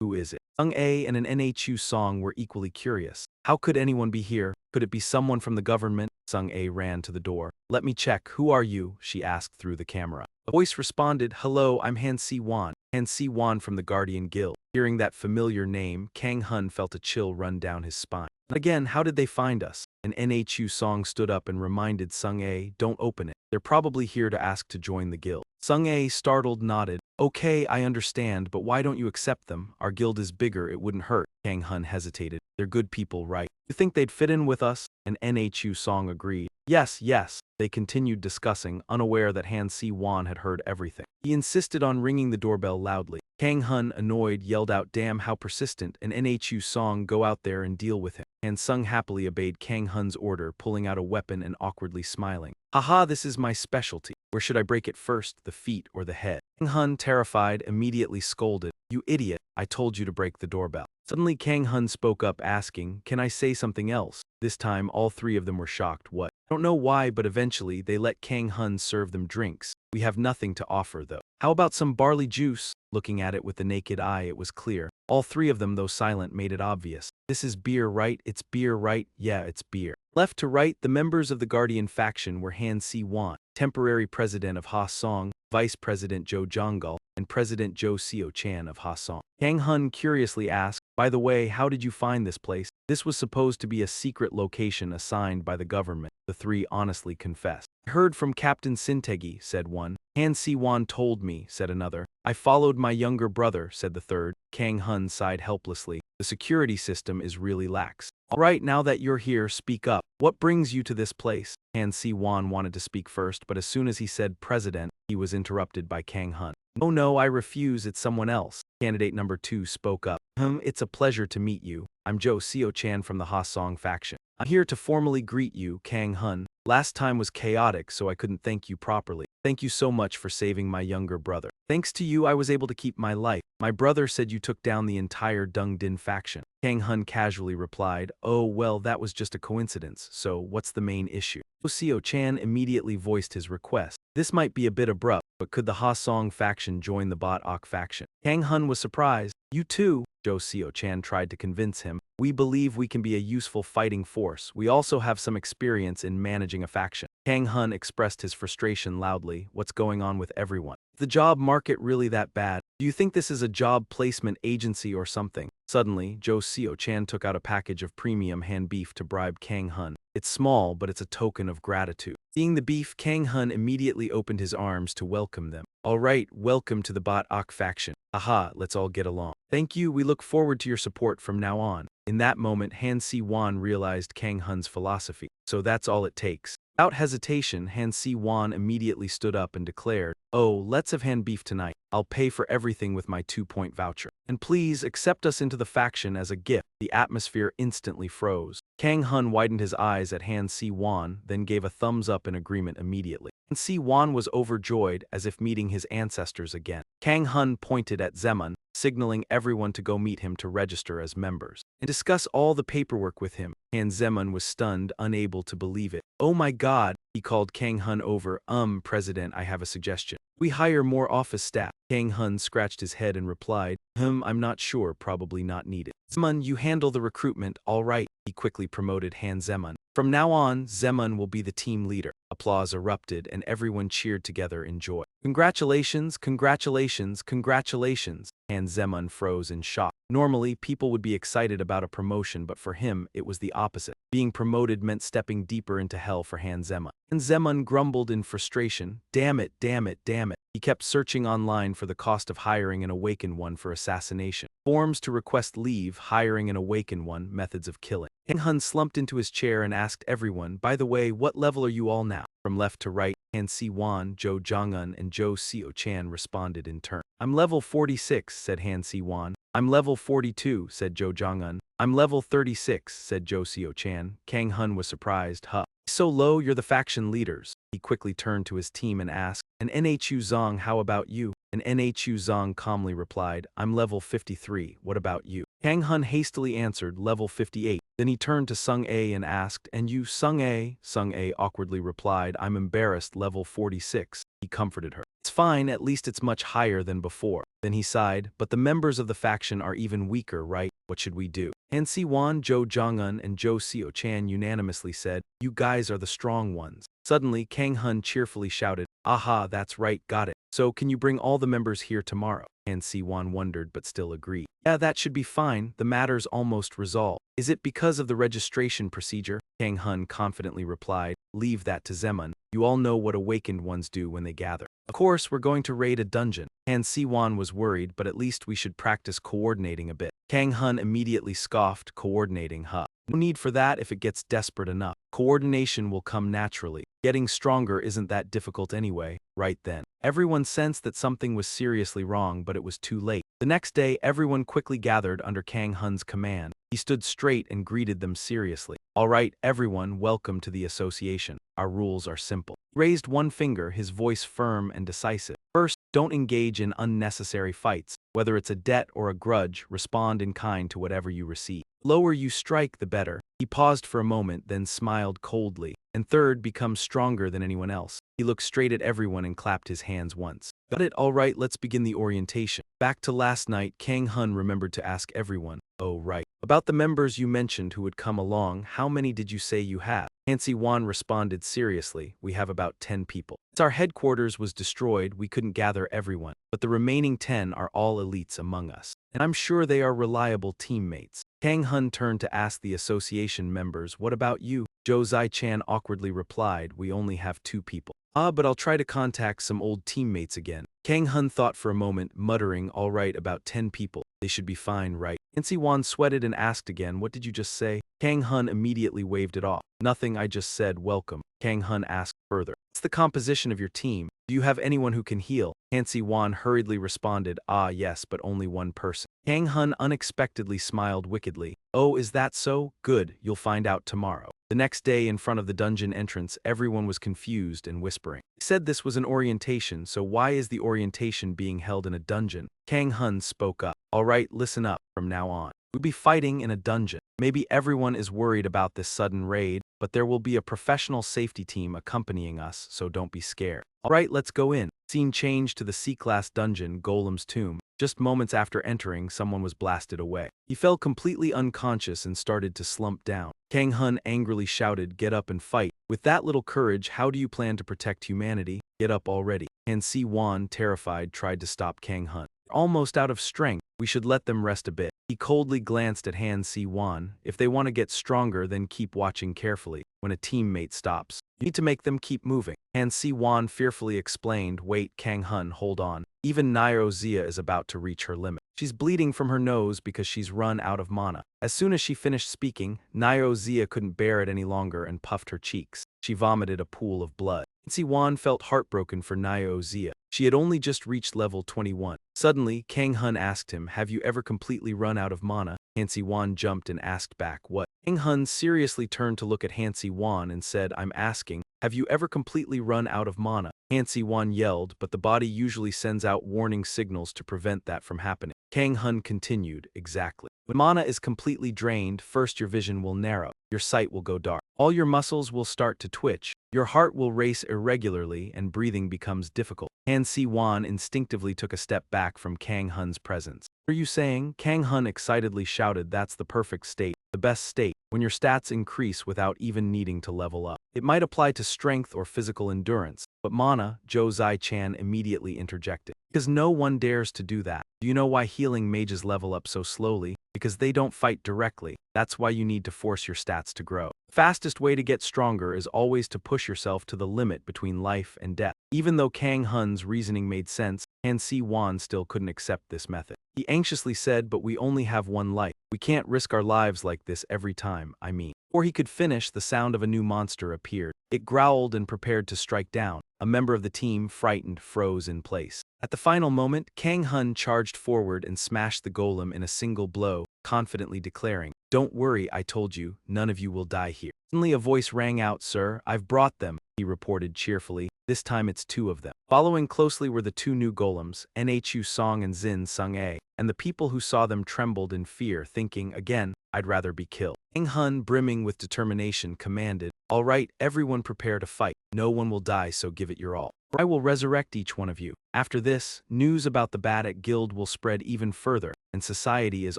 Who is it? Sung A and an NHU Song were equally curious. How could anyone be here? Could it be someone from the government? Sung A ran to the door. Let me check. Who are you? She asked through the camera. A voice responded, hello, I'm Han Si-won. Han Si-won from the Guardian Guild. Hearing that familiar name, Kang Hun felt a chill run down his spine. Again, how did they find us? An NHU Song stood up and reminded Sung A, don't open it. They're probably here to ask to join the guild. Sung A, startled, nodded. Okay, I understand, but why don't you accept them? Our guild is bigger, it wouldn't hurt. Kang Hun hesitated. They're good people, right? You think they'd fit in with us? An NHU Song agreed. Yes, yes. They continued discussing, unaware that Han Si-won had heard everything. He insisted on ringing the doorbell loudly. Kang Hun, annoyed, yelled out, damn, how persistent. An NHU Song, go out there and deal with him. Han Sung happily obeyed Kang Hun's order, pulling out a weapon and awkwardly smiling. Haha, this is my specialty. Where should I break it first, the feet or the head? Kang Hun, terrified, immediately scolded. You idiot, I told you to break the doorbell. Suddenly Kang Hun spoke up, asking, can I say something else? This time all three of them were shocked. What? I don't know why, but eventually they let Kang Hun serve them drinks. We have nothing to offer, though. How about some barley juice? Looking at it with the naked eye, it was clear. All three of them, though silent, made it obvious. This is beer, right? It's beer, right? Yeah, it's beer. Left to right, the members of the Guardian faction were Han Si-won, temporary president of Ha Song, Vice President Jo Jongul, and President Jo Seo-chan of Ha Song. Kang Hun curiously asked, by the way, how did you find this place? This was supposed to be a secret location assigned by the government. The three honestly confessed. I heard from Captain Sintegi, said one. Han Si-won told me, said another. I followed my younger brother, said the third. Kang Hun sighed helplessly. The security system is really lax. All right, now that you're here, speak up. What brings you to this place? Han Si-won wanted to speak first, but as soon as he said president, he was interrupted by Kang Hun. No, I refuse, it's someone else. Candidate number 2 spoke up. It's a pleasure to meet you. I'm Jo Seo-chan from the Ha Song faction. I'm here to formally greet you, Kang Hun. Last time was chaotic, so I couldn't thank you properly. Thank you so much for saving my younger brother. Thanks to you, I was able to keep my life. My brother said you took down the entire Dungdin faction. Kang Hun casually replied, oh, well, that was just a coincidence, so what's the main issue? Jo Seo-chan immediately voiced his request. This might be a bit abrupt, but could the Ha Song faction join the Bot Ok faction? Kang Hun was surprised. You too? Jo Seo-chan tried to convince him. We believe we can be a useful fighting force. We also have some experience in managing a faction. Kang Hun expressed his frustration loudly. What's going on with everyone? Is the job market really that bad? Do you think this is a job placement agency or something? Suddenly, Jo Seo-chan took out a package of premium hand beef to bribe Kang Hun. It's small, but it's a token of gratitude. Seeing the beef, Kang Hun immediately opened his arms to welcome them. All right, welcome to the Bot Ok faction. Aha, let's all get along. Thank you, we look forward to your support from now on. In that moment, Han Si-won realized Kang Hun's philosophy. So that's all it takes. Without hesitation, Han Si-won immediately stood up and declared, "Oh, let's have Han beef tonight. I'll pay for everything with my 2-point voucher. And please accept us into the faction as a gift." The atmosphere instantly froze. Kang Hun widened his eyes at Han Si-won, then gave a thumbs up in agreement immediately. Han Si-won was overjoyed as if meeting his ancestors again. Kang Hun pointed at Zemun, signaling everyone to go meet him to register as members and discuss all the paperwork with him. Han Zemun was stunned, unable to believe it. "Oh my god," he called Kang Hun over. President, I have a suggestion. We hire more office staff." Kang Hun scratched his head and replied, I'm not sure, probably not needed." "Zemun, you handle the recruitment, all right." He quickly promoted Han Zemun. From now on, Zemun will be the team leader. Applause erupted and everyone cheered together in joy. "Congratulations, congratulations, congratulations." Han Zemun froze in shock. Normally, people would be excited about a promotion, but for him, it was the opposite. Being promoted meant stepping deeper into hell for Han Zemun. Han Zemun grumbled in frustration. Damn it, damn it, damn it. He kept searching online for the cost of hiring an awakened one for assassination. Forms to request leave, hiring an awakened one, methods of killing. Kang Hun slumped into his chair and asked everyone, "By the way, what level are you all now?" From left to right, Han Si-won, Jo Jong-un, and Jo Seo-chan responded in turn. "I'm level 46, said Han Si-won. "I'm level 42, said Jo Jong-un. "I'm level 36, said Jo Seo-chan. Kang Hun was surprised. "Huh. So low, you're the faction leaders." He quickly turned to his team and asked, "And NHU Zong, how about you?" And NHU Zong calmly replied, "I'm level 53, what about you?" Kang Hun hastily answered, "Level 58. Then he turned to Sung A and asked, "And you, Sung A?" Sung A awkwardly replied, "I'm embarrassed, level 46. He comforted her. "It's fine, at least it's much higher than before." Then he sighed, "But the members of the faction are even weaker, right? What should we do?" Han Si-won, Jo Jong-un, and Jo Seo-chan unanimously said, "You guys are the strong ones." Suddenly, Kang Hun cheerfully shouted, "Aha, that's right, got it. So can you bring all the members here tomorrow?" Han Si-won wondered but still agreed. "Yeah, that should be fine, the matter's almost resolved." "Is it because of the registration procedure?" Kang Hun confidently replied, "Leave that to Zemun. You all know what awakened ones do when they gather." "Of course, we're going to raid a dungeon." Han Si-won was worried, but at least we should practice coordinating a bit. Kang Hun immediately scoffed, "Coordinating, huh? No need for that if it gets desperate enough. Coordination will come naturally. Getting stronger isn't that difficult anyway." Right then, everyone sensed that something was seriously wrong, but it was too late. The next day, everyone quickly gathered under Kang Hun's command. He stood straight and greeted them seriously. "All right, everyone, welcome to the association. Our rules are simple." He raised one finger, his voice firm and decisive. "First, don't engage in unnecessary fights. Whether it's a debt or a grudge, respond in kind to whatever you receive. The lower you strike, the better." He paused for a moment, then smiled coldly. "And third, become stronger than anyone else." He looked straight at everyone and clapped his hands once. "Got it, all right, let's begin the orientation." Back to last night, Kang Hun remembered to ask everyone, "Oh right. About the members you mentioned who would come along, how many did you say you have?" Han Si-won responded seriously, "We have about 10 people. Since our headquarters was destroyed, we couldn't gather everyone, but the remaining 10 are all elites among us. And I'm sure they are reliable teammates." Kang Hun turned to ask the association members, "What about you?" Jo Zai-chan awkwardly replied, "We only have 2 people." But I'll try to contact some old teammates again." Kang Hun thought for a moment, muttering, "All right, about 10 people. They should be fine, right?" Han Si-won sweated and asked again, "What did you just say?" Kang Hun immediately waved it off. "Nothing, I just said welcome." Kang Hun asked further, "What's the composition of your team? Do you have anyone who can heal?" Han Si-won hurriedly responded, "Yes, but only one person." Kang Hun unexpectedly smiled wickedly. "Oh, is that so? Good, you'll find out tomorrow." The next day, in front of the dungeon entrance, everyone was confused and whispering. He said this was an orientation, so why is the orientation being held in a dungeon? Kang Hun spoke up. "All right, listen up. From now on, we'll be fighting in a dungeon. Maybe everyone is worried about this sudden raid, but there will be a professional safety team accompanying us, so don't be scared. All right, let's go in." Scene changed to the C-class dungeon, Golem's tomb. Just moments after entering, someone was blasted away. He fell completely unconscious and started to slump down. Kang Hun angrily shouted, "Get up and fight. With that little courage, how do you plan to protect humanity? Get up already." Han Si-won, terrified, tried to stop Kang Hun. "You're almost out of strength. We should let them rest a bit. He coldly glanced at Han Si-won. If they want to get stronger, then keep watching carefully. When a teammate stops, you need to make them keep moving. Han Si-won fearfully explained, wait, Kang-hun, hold on. Even Nairo-zia is about to reach her limit. She's bleeding from her nose because she's run out of mana. As soon as she finished speaking, Nairo-zia couldn't bear it any longer and puffed her cheeks. She vomited a pool of blood. Si-won felt heartbroken for Nairo-zia. She had only just reached level 21. Suddenly, Kang-hun asked him, have you ever completely run out of mana? Han Si-won jumped and asked back, what? Kang-hun seriously turned to look at Han Si-won and said, I'm asking, have you ever completely run out of mana? Han Si-won yelled, but the body usually sends out warning signals to prevent that from happening. Kang-hun continued, exactly. When mana is completely drained, first your vision will narrow, your sight will go dark. All your muscles will start to twitch, your heart will race irregularly, and breathing becomes difficult. Han Si-won instinctively took a step back from Kang-hun's presence. What are you saying? Kang-hun excitedly shouted, that's the perfect state, the best state, when your stats increase without even needing to level up. It might apply to strength or physical endurance, but mana, Zhou Zai-chan immediately interjected. Because no one dares to do that. Do you know why healing mages level up so slowly? Because they don't fight directly. That's why you need to force your stats to grow. The fastest way to get stronger is always to push yourself to the limit between life and death. Even though Kang-hun's reasoning made sense, Han Si-won still couldn't accept this method. He anxiously said, but we only have one life. We can't risk our lives like this every time, I mean. Before he could finish, the sound of a new monster appeared. It growled and prepared to strike down. A member of the team, frightened, froze in place. At the final moment, Kang-hun charged forward and smashed the golem in a single blow, confidently declaring, don't worry, I told you, none of you will die here. Suddenly a voice rang out, sir, I've brought them, he reported cheerfully. This time it's two of them. Following closely were the two new golems, Nhu Song and Zin Sung-a, and the people who saw them trembled in fear, thinking, again, I'd rather be killed. Kang-hun, brimming with determination, commanded, all right, everyone prepare to fight. No one will die, so give it your all. Or I will resurrect each one of you. After this, news about the Baddick Guild will spread even further, and society is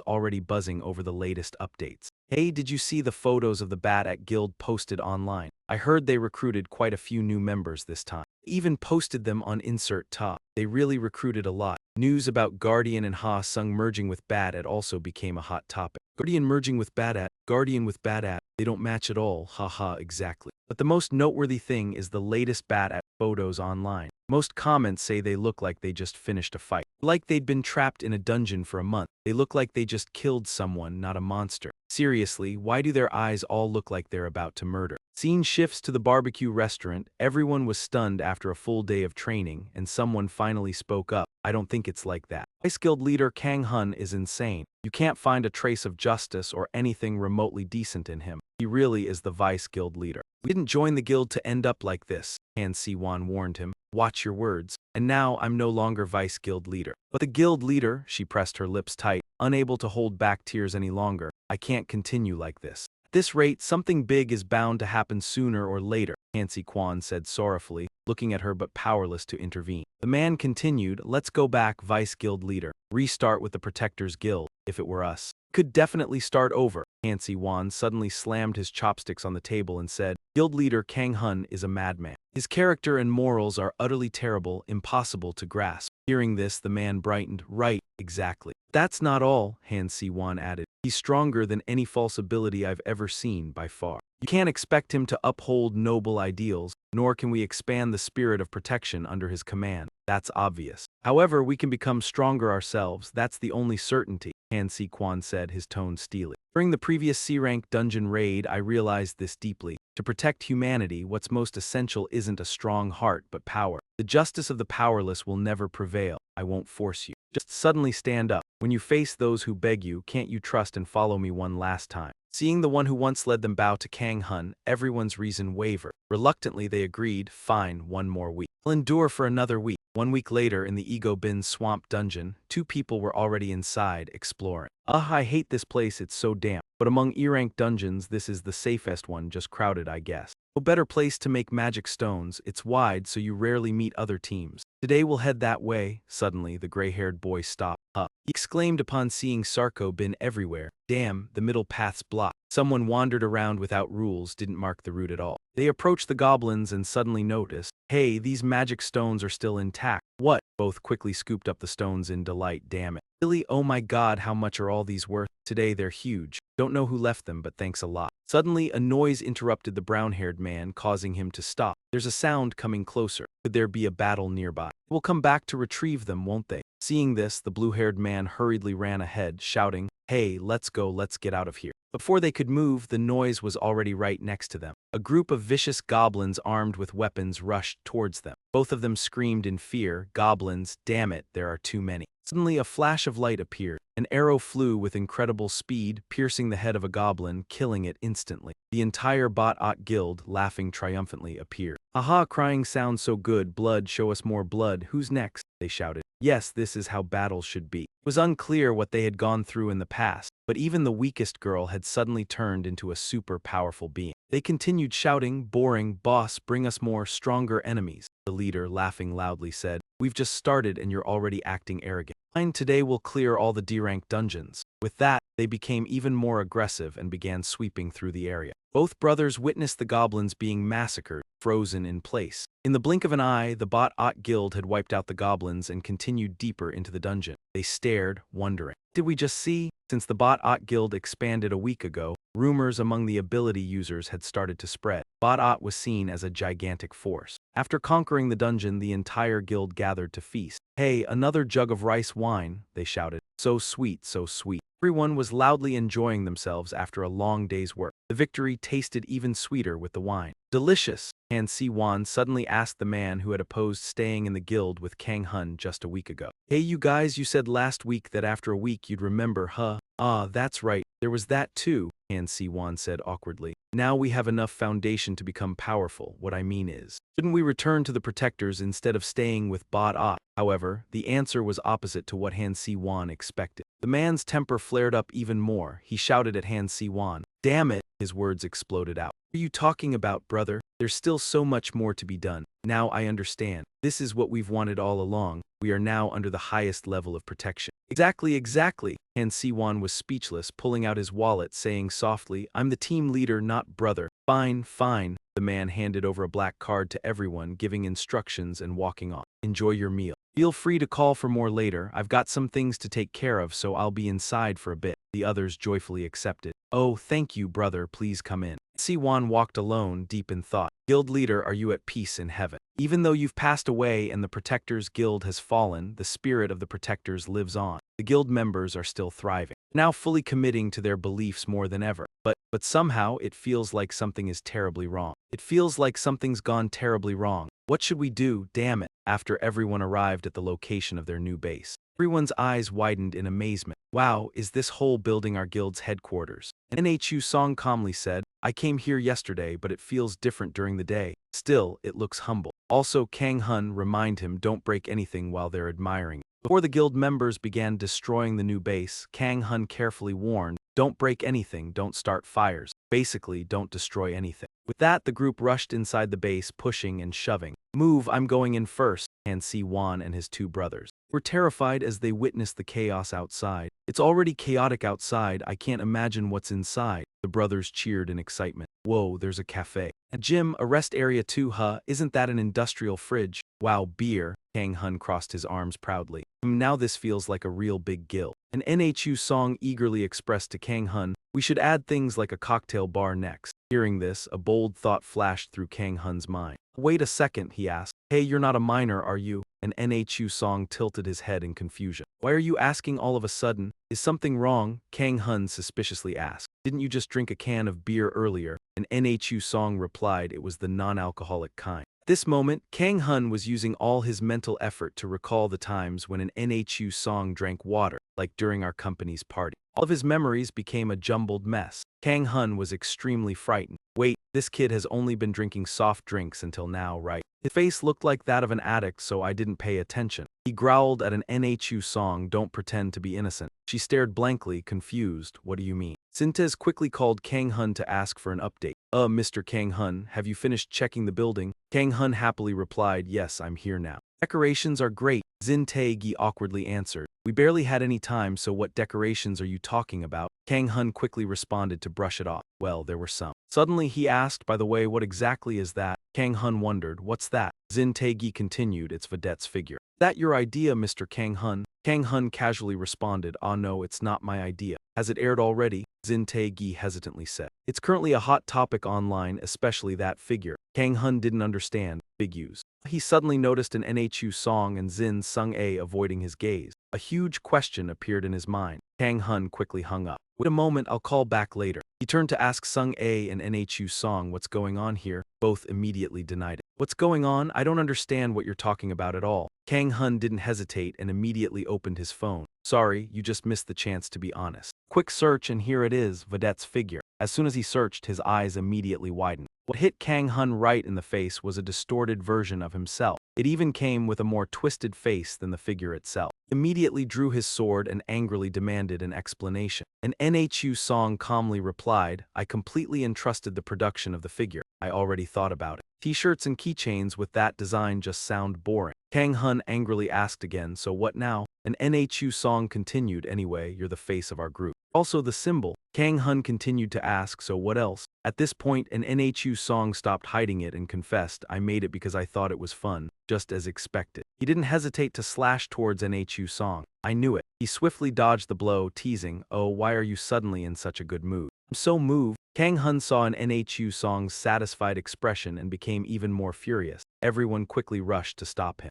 already buzzing over the latest updates. Hey, did you see the photos of the Baddick Guild posted online? I heard they recruited quite a few new members this time. Even posted them on Insert Top. They really recruited a lot. News about Guardian and Ha Sung merging with Badat also became a hot topic. Guardian merging with Badat, Guardian with Badat, they don't match at all, haha, exactly. But the most noteworthy thing is the latest Badat photos online. Most comments say they look like they just finished a fight. Like they'd been trapped in a dungeon for a month. They look like they just killed someone, not a monster. Seriously, why do their eyes all look like they're about to murder? Scene shifts to the barbecue restaurant. Everyone was stunned after a full day of training, and someone finally spoke up. I don't think it's like that. Vice Guild leader Kang-hun is insane. You can't find a trace of justice or anything remotely decent in him. He really is the Vice Guild leader. We didn't join the guild to end up like this, Han Si-won warned him. Watch your words. And now I'm no longer Vice Guild leader. But the guild leader, she pressed her lips tight, unable to hold back tears any longer. I can't continue like this. At this rate, something big is bound to happen sooner or later, Han Si-kwon said sorrowfully, looking at her but powerless to intervene. The man continued, let's go back, Vice Guild leader. Restart with the Protectors Guild, if it were us. Could definitely start over. Han Si-won suddenly slammed his chopsticks on the table and said, Guild leader Kang-hun is a madman. His character and morals are utterly terrible, impossible to grasp. Hearing this, the man brightened. Right, exactly. That's not all, Han Si-won added. He's stronger than any false ability I've ever seen by far. You can't expect him to uphold noble ideals, nor can we expand the spirit of protection under his command. That's obvious. However, we can become stronger ourselves. That's the only certainty, Han Si-kwon said, his tone steely. During the previous C-rank dungeon raid, I realized this deeply. To protect humanity, what's most essential isn't a strong heart but power. The justice of the powerless will never prevail. I won't force you. Just suddenly stand up. When you face those who beg you, can't you trust and follow me one last time? Seeing the one who once led them bow to Kang-hun, everyone's reason wavered. Reluctantly, they agreed, fine, one more week. I'll endure for another week. 1 week later, in the Ego Bin Swamp dungeon, 2 people were already inside, exploring. I hate this place, it's so damp. But among E-rank dungeons, this is the safest one, just crowded, I guess. No better place to make magic stones. It's wide, so you rarely meet other teams. Today we'll head that way. Suddenly, the gray-haired boy stopped. He exclaimed upon seeing Sarko Bin everywhere. Damn, the middle path's blocked. Someone wandered around without rules, didn't mark the route at all. They approached the goblins and suddenly noticed, hey, these magic stones are still intact. What? Both quickly scooped up the stones in delight. Damn it. Really? Oh my god, how much are all these worth? Today they're huge. Don't know who left them, but thanks a lot. Suddenly, a noise interrupted the brown-haired man, causing him to stop. There's a sound coming closer. Could there be a battle nearby? We'll come back to retrieve them, won't they? Seeing this, the blue-haired man hurriedly ran ahead, shouting, "Hey, let's go, let's get out of here." Before they could move, the noise was already right next to them. A group of vicious goblins armed with weapons rushed towards them. Both of them screamed in fear, "Goblins, damn it, there are too many." Suddenly a flash of light appeared. An arrow flew with incredible speed, piercing the head of a goblin, killing it instantly. The entire Bot-Ot guild, laughing triumphantly, appeared. "Aha, crying sounds so good, blood, show us more blood, who's next?" they shouted. Yes, this is how battles should be. It was unclear what they had gone through in the past, but even the weakest girl had suddenly turned into a super powerful being. They continued shouting, "Boring, boss, bring us more, stronger enemies." The leader, laughing loudly, said, "We've just started and you're already acting arrogant. Fine, today we'll clear all the D-rank dungeons." With that, they became even more aggressive and began sweeping through the area. Both brothers witnessed the goblins being massacred, frozen in place. In the blink of an eye, the Bot-Ot guild had wiped out the goblins and continued deeper into the dungeon. They stared, wondering. Did we just see? Since the Bot-Ot guild expanded a week ago, rumors among the ability users had started to spread. Bot-Ot was seen as a gigantic force. After conquering the dungeon, the entire guild gathered to feast. "Hey, another jug of rice wine," they shouted. "So sweet, so sweet." Everyone was loudly enjoying themselves after a long day's work. The victory tasted even sweeter with the wine. "Delicious," Han Si-won suddenly asked the man who had opposed staying in the guild with Kang Hun just a week ago. "Hey you guys, you said last week that after a week you'd remember, huh?" "Ah, that's right, there was that too," Han Si-won said awkwardly. "Now we have enough foundation to become powerful. What I mean is, shouldn't we return to the protectors instead of staying with Bot-Ot?" However, the answer was opposite to what Han Si-won expected. The man's temper flared up even more. He shouted at Han Si-won. "Damn it!" His words exploded out. "What are you talking about, brother? There's still so much more to be done. Now I understand. This is what we've wanted all along. We are now under the highest level of protection." Exactly, exactly. Han Si-won was speechless, pulling out his wallet, saying softly, "I'm the team leader, not brother." "Fine, fine." The man handed over a black card to everyone, giving instructions and walking off. "Enjoy your meal. Feel free to call for more later. I've got some things to take care of, so I'll be inside for a bit." The others joyfully accepted. "Oh, thank you, brother. Please come in." Si-won walked alone, deep in thought. "Guild leader, are you at peace in heaven? Even though you've passed away and the Protectors Guild has fallen, the spirit of the Protectors lives on. The guild members are still thriving, now fully committing to their beliefs more than ever. But somehow it feels like something is terribly wrong. It feels like something's gone terribly wrong. What should we do, damn it?" After everyone arrived at the location of their new base, everyone's eyes widened in amazement. "Wow, is this whole building our guild's headquarters?" And Nhu Song calmly said, "I came here yesterday, but it feels different during the day. Still, it looks humble." Also, Kang Hun remind him don't break anything while they're admiring it. Before the guild members began destroying the new base, Kang Hun carefully warned, "Don't break anything, don't start fires. Basically, don't destroy anything." With that, the group rushed inside the base, pushing and shoving. "Move, I'm going in first," Han Si-won and his two brothers were terrified as they witnessed the chaos outside. "It's already chaotic outside, I can't imagine what's inside." The brothers cheered in excitement. "Whoa, there's a cafe. A gym, a rest area too, huh? Isn't that an industrial fridge? Wow, beer." Kang Hun crossed his arms proudly. "Now this feels like a real big guild." And Nhu Song eagerly expressed to Kang Hun, "We should add things like a cocktail bar next." Hearing this, a bold thought flashed through Kang Hun's mind. "Wait a second," he asked. "Hey, you're not a miner, are you?" And Nhu Song tilted his head in confusion. "Why are you asking all of a sudden? Is something wrong?" Kang Hun suspiciously asked. "Didn't you just drink a can of beer earlier?" And Nhu Song replied it was the non-alcoholic kind. At this moment, Kang Hun was using all his mental effort to recall the times when an Nhu Song drank water, like during our company's party. All of his memories became a jumbled mess. Kang Hun was extremely frightened. "Wait, this kid has only been drinking soft drinks until now, right?" His face looked like that of an addict, so I didn't pay attention. He growled at an Nhu Song, "Don't pretend to be innocent." She stared blankly, confused. "What do you mean?" Sintez quickly called Kang Hun to ask for an update. Mr. Kang Hun, have you finished checking the building?" Kang Hun happily replied, "Yes, I'm here now." "Decorations are great," Zin Taegi awkwardly answered. "We barely had any time, so what decorations are you talking about?" Kang Hun quickly responded to brush it off. "Well, there were some." Suddenly he asked, "By the way, what exactly is that?" Kang Hun wondered, "What's that?" Zin Taegi continued, "It's Vedette's figure." That your idea, Mr. Kang Hun? Kang Hun casually responded, "Ah no, it's not my idea." Has it aired already? Jin Tae-gi hesitantly said. It's currently a hot topic online, especially that figure. Kang Hun didn't understand. Big use. He suddenly noticed an NHU song and Jin Sung-ae avoiding his gaze. A huge question appeared in his mind. Kang Hun quickly hung up. "Wait a moment, I'll call back later." He turned to ask Sung-ae and NHU song what's going on here. Both immediately denied it. "What's going on? I don't understand what you're talking about at all." Kang Hun didn't hesitate and immediately opened his phone. "Sorry, you just missed the chance to be honest." Quick search and here it is, Vedette's figure. As soon as he searched, his eyes immediately widened. What hit Kang Hun right in the face was a distorted version of himself. It even came with a more twisted face than the figure itself. He immediately drew his sword and angrily demanded an explanation. An NHU song calmly replied, "I completely entrusted the production of the figure. I already thought about it. T-shirts and keychains with that design just sound boring." Kang Hun angrily asked again, "So what now?" An NHU song continued, "Anyway, you're the face of our group. Also the symbol." Kang Hun continued to ask, "So what else?" At this point, an NHU song stopped hiding it and confessed, "I made it because I thought it was fun, just as expected." He didn't hesitate to slash towards NHU song. "I knew it." He swiftly dodged the blow, teasing, "Oh, why are you suddenly in such a good mood?" "I'm so moved." Kang Hun saw an NHU song's satisfied expression and became even more furious. Everyone quickly rushed to stop him.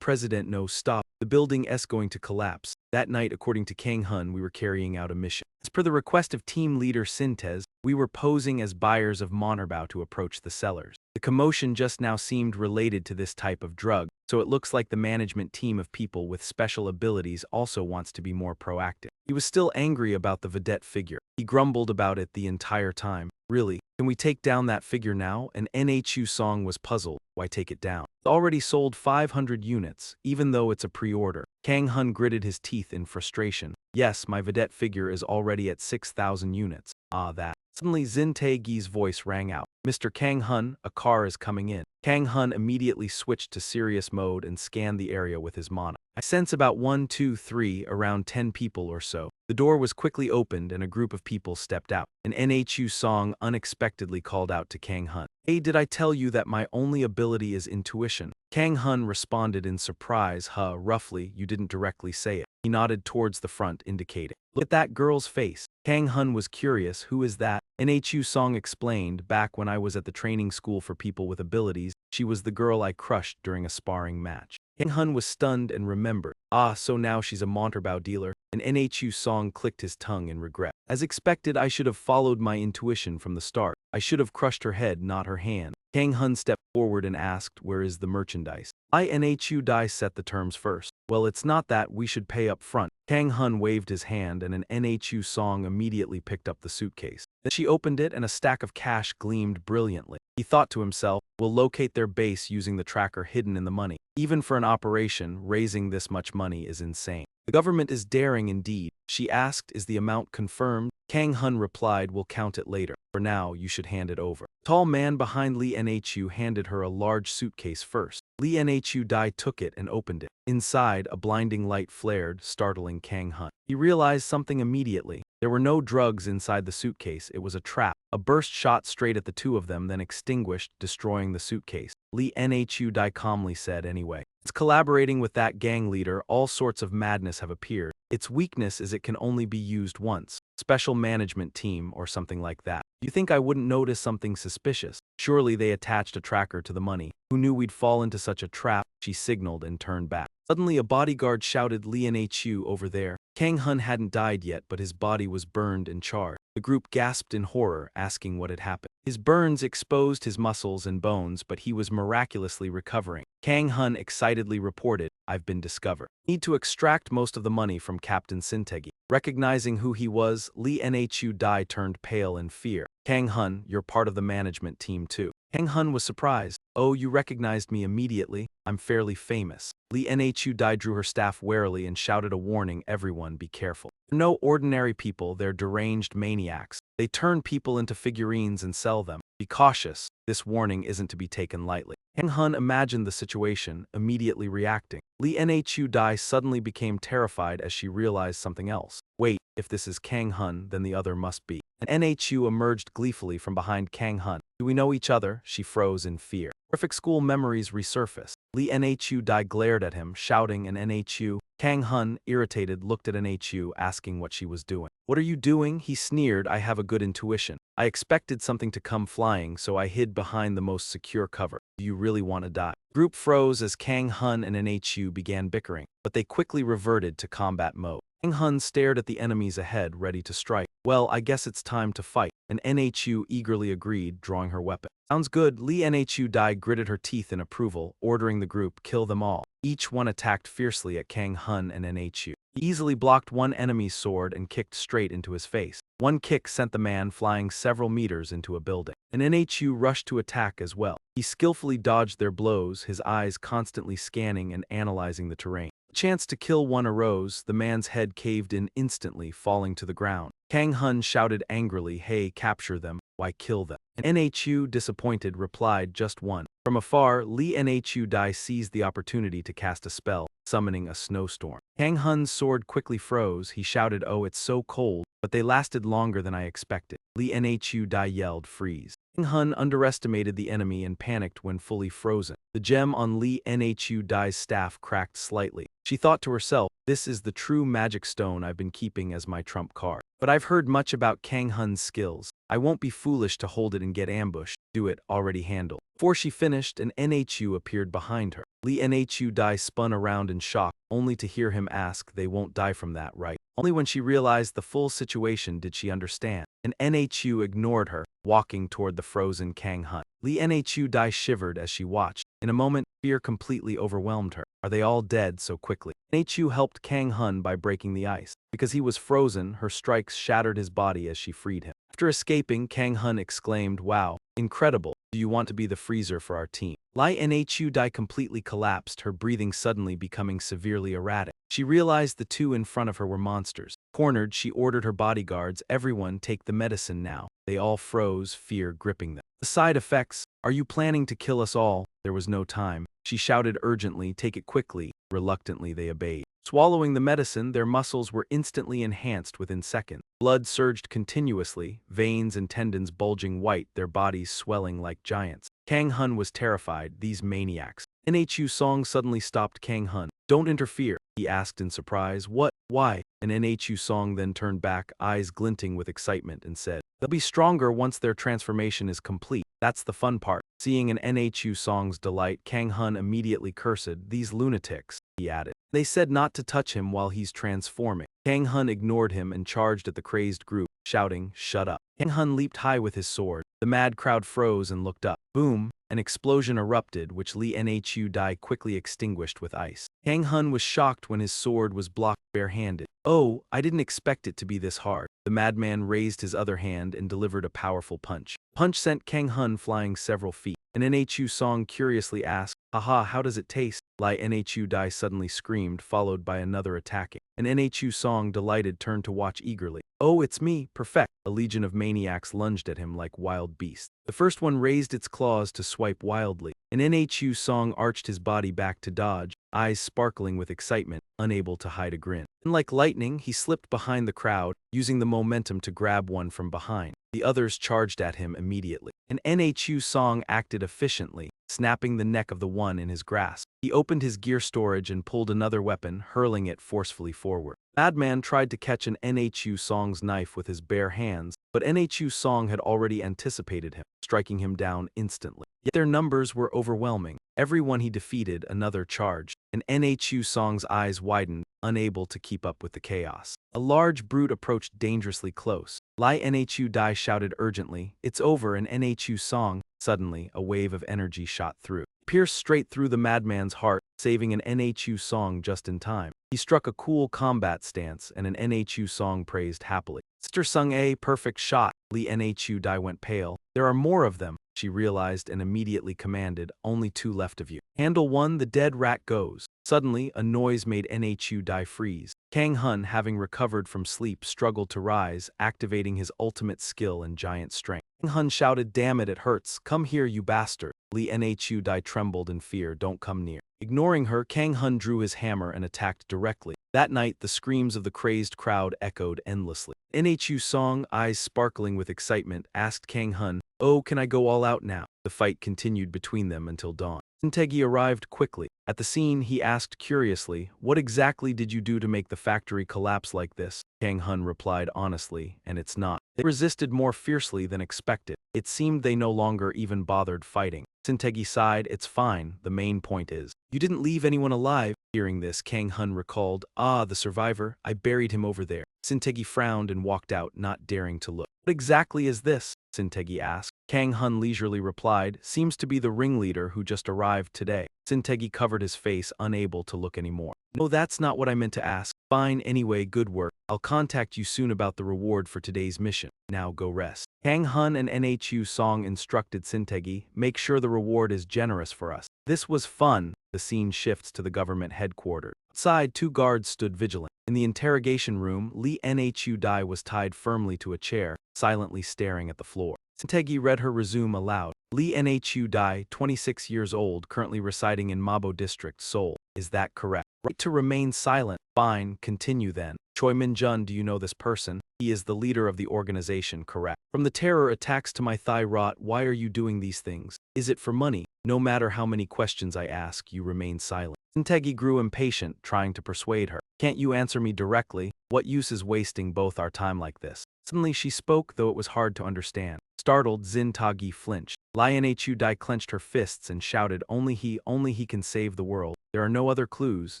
President, no, stop. The building is going to collapse." That night, according to Kang Hun, we were carrying out a mission. As per the request of team leader Sintez, we were posing as buyers of Manhwa to approach the sellers. The commotion just now seemed related to this type of drug, so it looks like the management team of people with special abilities also wants to be more proactive. He was still angry about the Vedette figure. He grumbled about it the entire time. "Really? Can we take down that figure now?" An NHU song was puzzled. "Why take it down? It's already sold 500 units, even though it's a pre-order." Kang Hun gritted his teeth in frustration. "Yes, my Vedette figure is already at 6,000 units. That." Suddenly Jin Tae-gi's voice rang out. "Mr. Kang Hun, a car is coming in." Kang Hun immediately switched to serious mode and scanned the area with his mana. "I sense about 1, 2, 3, around 10 people or so." The door was quickly opened and a group of people stepped out. An NHU song unexpectedly called out to Kang Hun. "Hey, did I tell you that my only ability is intuition?" Kang Hun responded in surprise, roughly, "You didn't directly say it." He nodded towards the front, indicating, "Look at that girl's face." Kang Hun was curious, "Who is that?" NHU song explained, "Back when I was at the training school for people with abilities, she was the girl I crushed during a sparring match." Kang Hun was stunned and remembered. So now she's a Monterbao dealer." An NHU song clicked his tongue in regret. "As expected, I should have followed my intuition from the start. I should have crushed her head, not her hand." Kang Hun stepped forward and asked, "Where is the merchandise?" "NHU Dai set the terms first." "Well, it's not that, we should pay up front." Kang Hun waved his hand and an NHU song immediately picked up the suitcase. Then she opened it and a stack of cash gleamed brilliantly. He thought to himself, "We'll locate their base using the tracker hidden in the money." Even for an operation, raising this much money is insane. "The government is daring indeed." She asked, "Is the amount confirmed?" Kang Hun replied, "We'll count it later. For now, you should hand it over." The tall man behind Lee NHU handed her a large suitcase first. Lee NHU Dai took it and opened it. Inside, a blinding light flared, startling Kang Hun. He realized something immediately. There were no drugs inside the suitcase, it was a trap. A burst shot straight at the two of them, then extinguished, destroying the suitcase. Lee NHU Dai calmly said, "Anyway, it's collaborating with that gang leader, all sorts of madness have appeared. Its weakness is it can only be used once. Special management team or something like that. You think I wouldn't notice something suspicious? Surely they attached a tracker to the money. Who knew we'd fall into such a trap?" She signaled and turned back. Suddenly a bodyguard shouted, "Lee NHU over there." Kang Hun hadn't died yet, but his body was burned and charred. The group gasped in horror, asking what had happened. His burns exposed his muscles and bones, but he was miraculously recovering. Kang Hun excitedly reported, "I've been discovered. Need to extract most of the money from Captain Sintegi." Recognizing who he was, Lee NHU Dai turned pale in fear. "Kang Hun, you're part of the management team too." Kang Hun was surprised. "Oh, you recognized me immediately? I'm fairly famous." Lee NHU Dai drew her staff warily and shouted a warning, "Everyone be careful. They're no ordinary people, they're deranged maniacs. They turn people into figurines and sell them. Be cautious. This warning isn't to be taken lightly." Kang Hun imagined the situation, immediately reacting. Lee NHU Dai suddenly became terrified as she realized something else. "Wait, If this is Kang Hun, then the other must be. And NHU emerged gleefully from behind Kang Hun. Do we know each other? She froze in fear. Perfect school memories resurfaced. Lee NHU Dai glared at him, shouting, and NHU. Kang Hun, irritated, looked at NHU, asking what she was doing. What are you doing? He sneered. I have a good intuition. I expected something to come flying, so I hid behind the most secure cover. Do you really want to die? Group froze as Kang Hun and NHU began bickering, but they quickly reverted to combat mode. Kang Hun stared at the enemies ahead, ready to strike. Well, I guess it's time to fight, and NHU eagerly agreed, drawing her weapon. Sounds good. Lee NHU Dai gritted her teeth in approval, ordering the group, kill them all. Each one attacked fiercely at Kang Hun and NHU. He easily blocked one enemy's sword and kicked straight into his face. One kick sent the man flying several meters into a building. An NHU rushed to attack as well. He skillfully dodged their blows, his eyes constantly scanning and analyzing the terrain. A chance to kill one arose, the man's head caved in instantly, falling to the ground. Kang Hun shouted angrily, hey, capture them, why kill them? And NHU, disappointed, replied, just one. From afar, Lee NHU Dai seized the opportunity to cast a spell, summoning a snowstorm. Kang Hun's sword quickly froze. He shouted, oh, it's so cold, but they lasted longer than I expected. Lee NHU Dai yelled, freeze. Kang Hun underestimated the enemy and panicked when fully frozen. The gem on Lee NHU Dai's staff cracked slightly. She thought to herself, this is the true magic stone I've been keeping as my trump card. But I've heard much about Kang Hun's skills. I won't be foolish to hold it and get ambushed. Do it, already handled. Before she finished, an NHU appeared behind her. Lee NHU Dai spun around in shock, only to hear him ask, they won't die from that, right? Only when she realized the full situation did she understand. An NHU ignored her, walking toward the frozen Kang Hun. Lee NHU Dai shivered as she watched. In a moment, fear completely overwhelmed her. Are they all dead so quickly? NHU helped Kang Hun by breaking the ice. Because he was frozen, her strikes shattered his body as she freed him. After escaping, Kang Hun exclaimed, wow, incredible. Do you want to be the freezer for our team? Lee NHU Dai completely collapsed, her breathing suddenly becoming severely erratic. She realized the two in front of her were monsters. Cornered, she ordered her bodyguards, everyone take the medicine now. They all froze, fear gripping them. The side effects, are you planning to kill us all? There was no time. She shouted urgently, take it quickly. Reluctantly, they obeyed. Swallowing the medicine, their muscles were instantly enhanced within seconds. Blood surged continuously, veins and tendons bulging white, their bodies swelling like giants. Kang Hun was terrified, these maniacs. NHU Song suddenly stopped Kang Hun. Don't interfere, he asked in surprise. What? Why? And NHU Song then turned back, eyes glinting with excitement, and said, they'll be stronger once their transformation is complete. That's the fun part. Seeing an NHU Song's delight, Kang Hun immediately cursed, these lunatics, he added. They said not to touch him while he's transforming. Kang Hun ignored him and charged at the crazed group, shouting, shut up. Kang Hun leaped high with his sword. The mad crowd froze and looked up. Boom! An explosion erupted, which Lee NHU Dai quickly extinguished with ice. Kang Hun was shocked when his sword was blocked barehanded. Oh, I didn't expect it to be this hard. The madman raised his other hand and delivered a powerful punch. Punch sent Kang Hun flying several feet. An NHU Song curiously asked, haha, how does it taste? Lee NHU Dai suddenly screamed, followed by another attacking. An NHU Song, delighted, turned to watch eagerly. Oh, it's me, perfect. A legion of maniacs lunged at him like wild beasts. The first one raised its claws to swipe wildly. An NHU Song arched his body back to dodge, eyes sparkling with excitement, unable to hide a grin. And like lightning, he slipped behind the crowd, using the momentum to grab one from behind. The others charged at him immediately. An NHU Song acted efficiently, snapping the neck of the one in his grasp. He opened his gear storage and pulled another weapon, hurling it forcefully forward. Madman tried to catch an NHU Song's knife with his bare hands, but NHU Song had already anticipated him, striking him down instantly. Yet their numbers were overwhelming. Everyone he defeated, another charged. And NHU Song's eyes widened, unable to keep up with the chaos. A large brute approached dangerously close. Lee NHU Dai shouted urgently, it's over, and NHU Song. Suddenly, a wave of energy shot through. Pierced straight through the madman's heart, saving an NHU Song just in time. He struck a cool combat stance, and an NHU Song praised happily. Sister Sung A, perfect shot. Lee NHU Dai went pale. There are more of them, she realized and immediately commanded, only two left of you. Handle one, the dead rat goes. Suddenly, a noise made NHU Dai freeze. Kang Hun, having recovered from sleep, struggled to rise, activating his ultimate skill and giant strength. Kang Hun shouted, damn it, it hurts. Come here, you bastard. Lee NHU Dai trembled in fear, don't come near. Ignoring her, Kang Hun drew his hammer and attacked directly. That night, the screams of the crazed crowd echoed endlessly. NHU Song, eyes sparkling with excitement, asked Kang Hun, "Oh, can I go all out now?" The fight continued between them until dawn. Sintegi arrived quickly. At the scene, he asked curiously, "What exactly did you do to make the factory collapse like this?" Kang Hun replied honestly, "And it's not." They resisted more fiercely than expected. It seemed they no longer even bothered fighting. Sintegi sighed, "It's fine, the main point is, you didn't leave anyone alive." Hearing this, Kang Hun recalled, "Ah, the survivor, I buried him over there." Sintegi frowned and walked out, not daring to look. "What exactly is this?" Sintegi asked. Kang Hun leisurely replied, "Seems to be the ringleader who just arrived today." Sintegi covered his face, unable to look anymore. "No, that's not what I meant to ask." "Fine, anyway, good work. I'll contact you soon about the reward for today's mission. Now go rest." Kang Hun and NHU Song instructed Sintegi, "Make sure the reward is generous for us." This was fun. The scene shifts to the government headquarters. Outside, 2 guards stood vigilant. In the interrogation room, Lee Nhu Dai was tied firmly to a chair, silently staring at the floor. Sintegi read her resume aloud. Lee Nhu Dai, 26 years old, currently residing in Mabo District, Seoul. Is that correct? Right to remain silent. Fine, continue then. Choi Min-jun, do you know this person? He is the leader of the organization, correct? From the terror attacks to my thigh rot, why are you doing these things? Is it for money? No matter how many questions I ask, you remain silent. Sintegi grew impatient, trying to persuade her. Can't you answer me directly? What use is wasting both our time like this? Suddenly she spoke, though it was hard to understand. Startled, Sintegi flinched. Nhu Dai clenched her fists and shouted, only he can save the world. There are no other clues,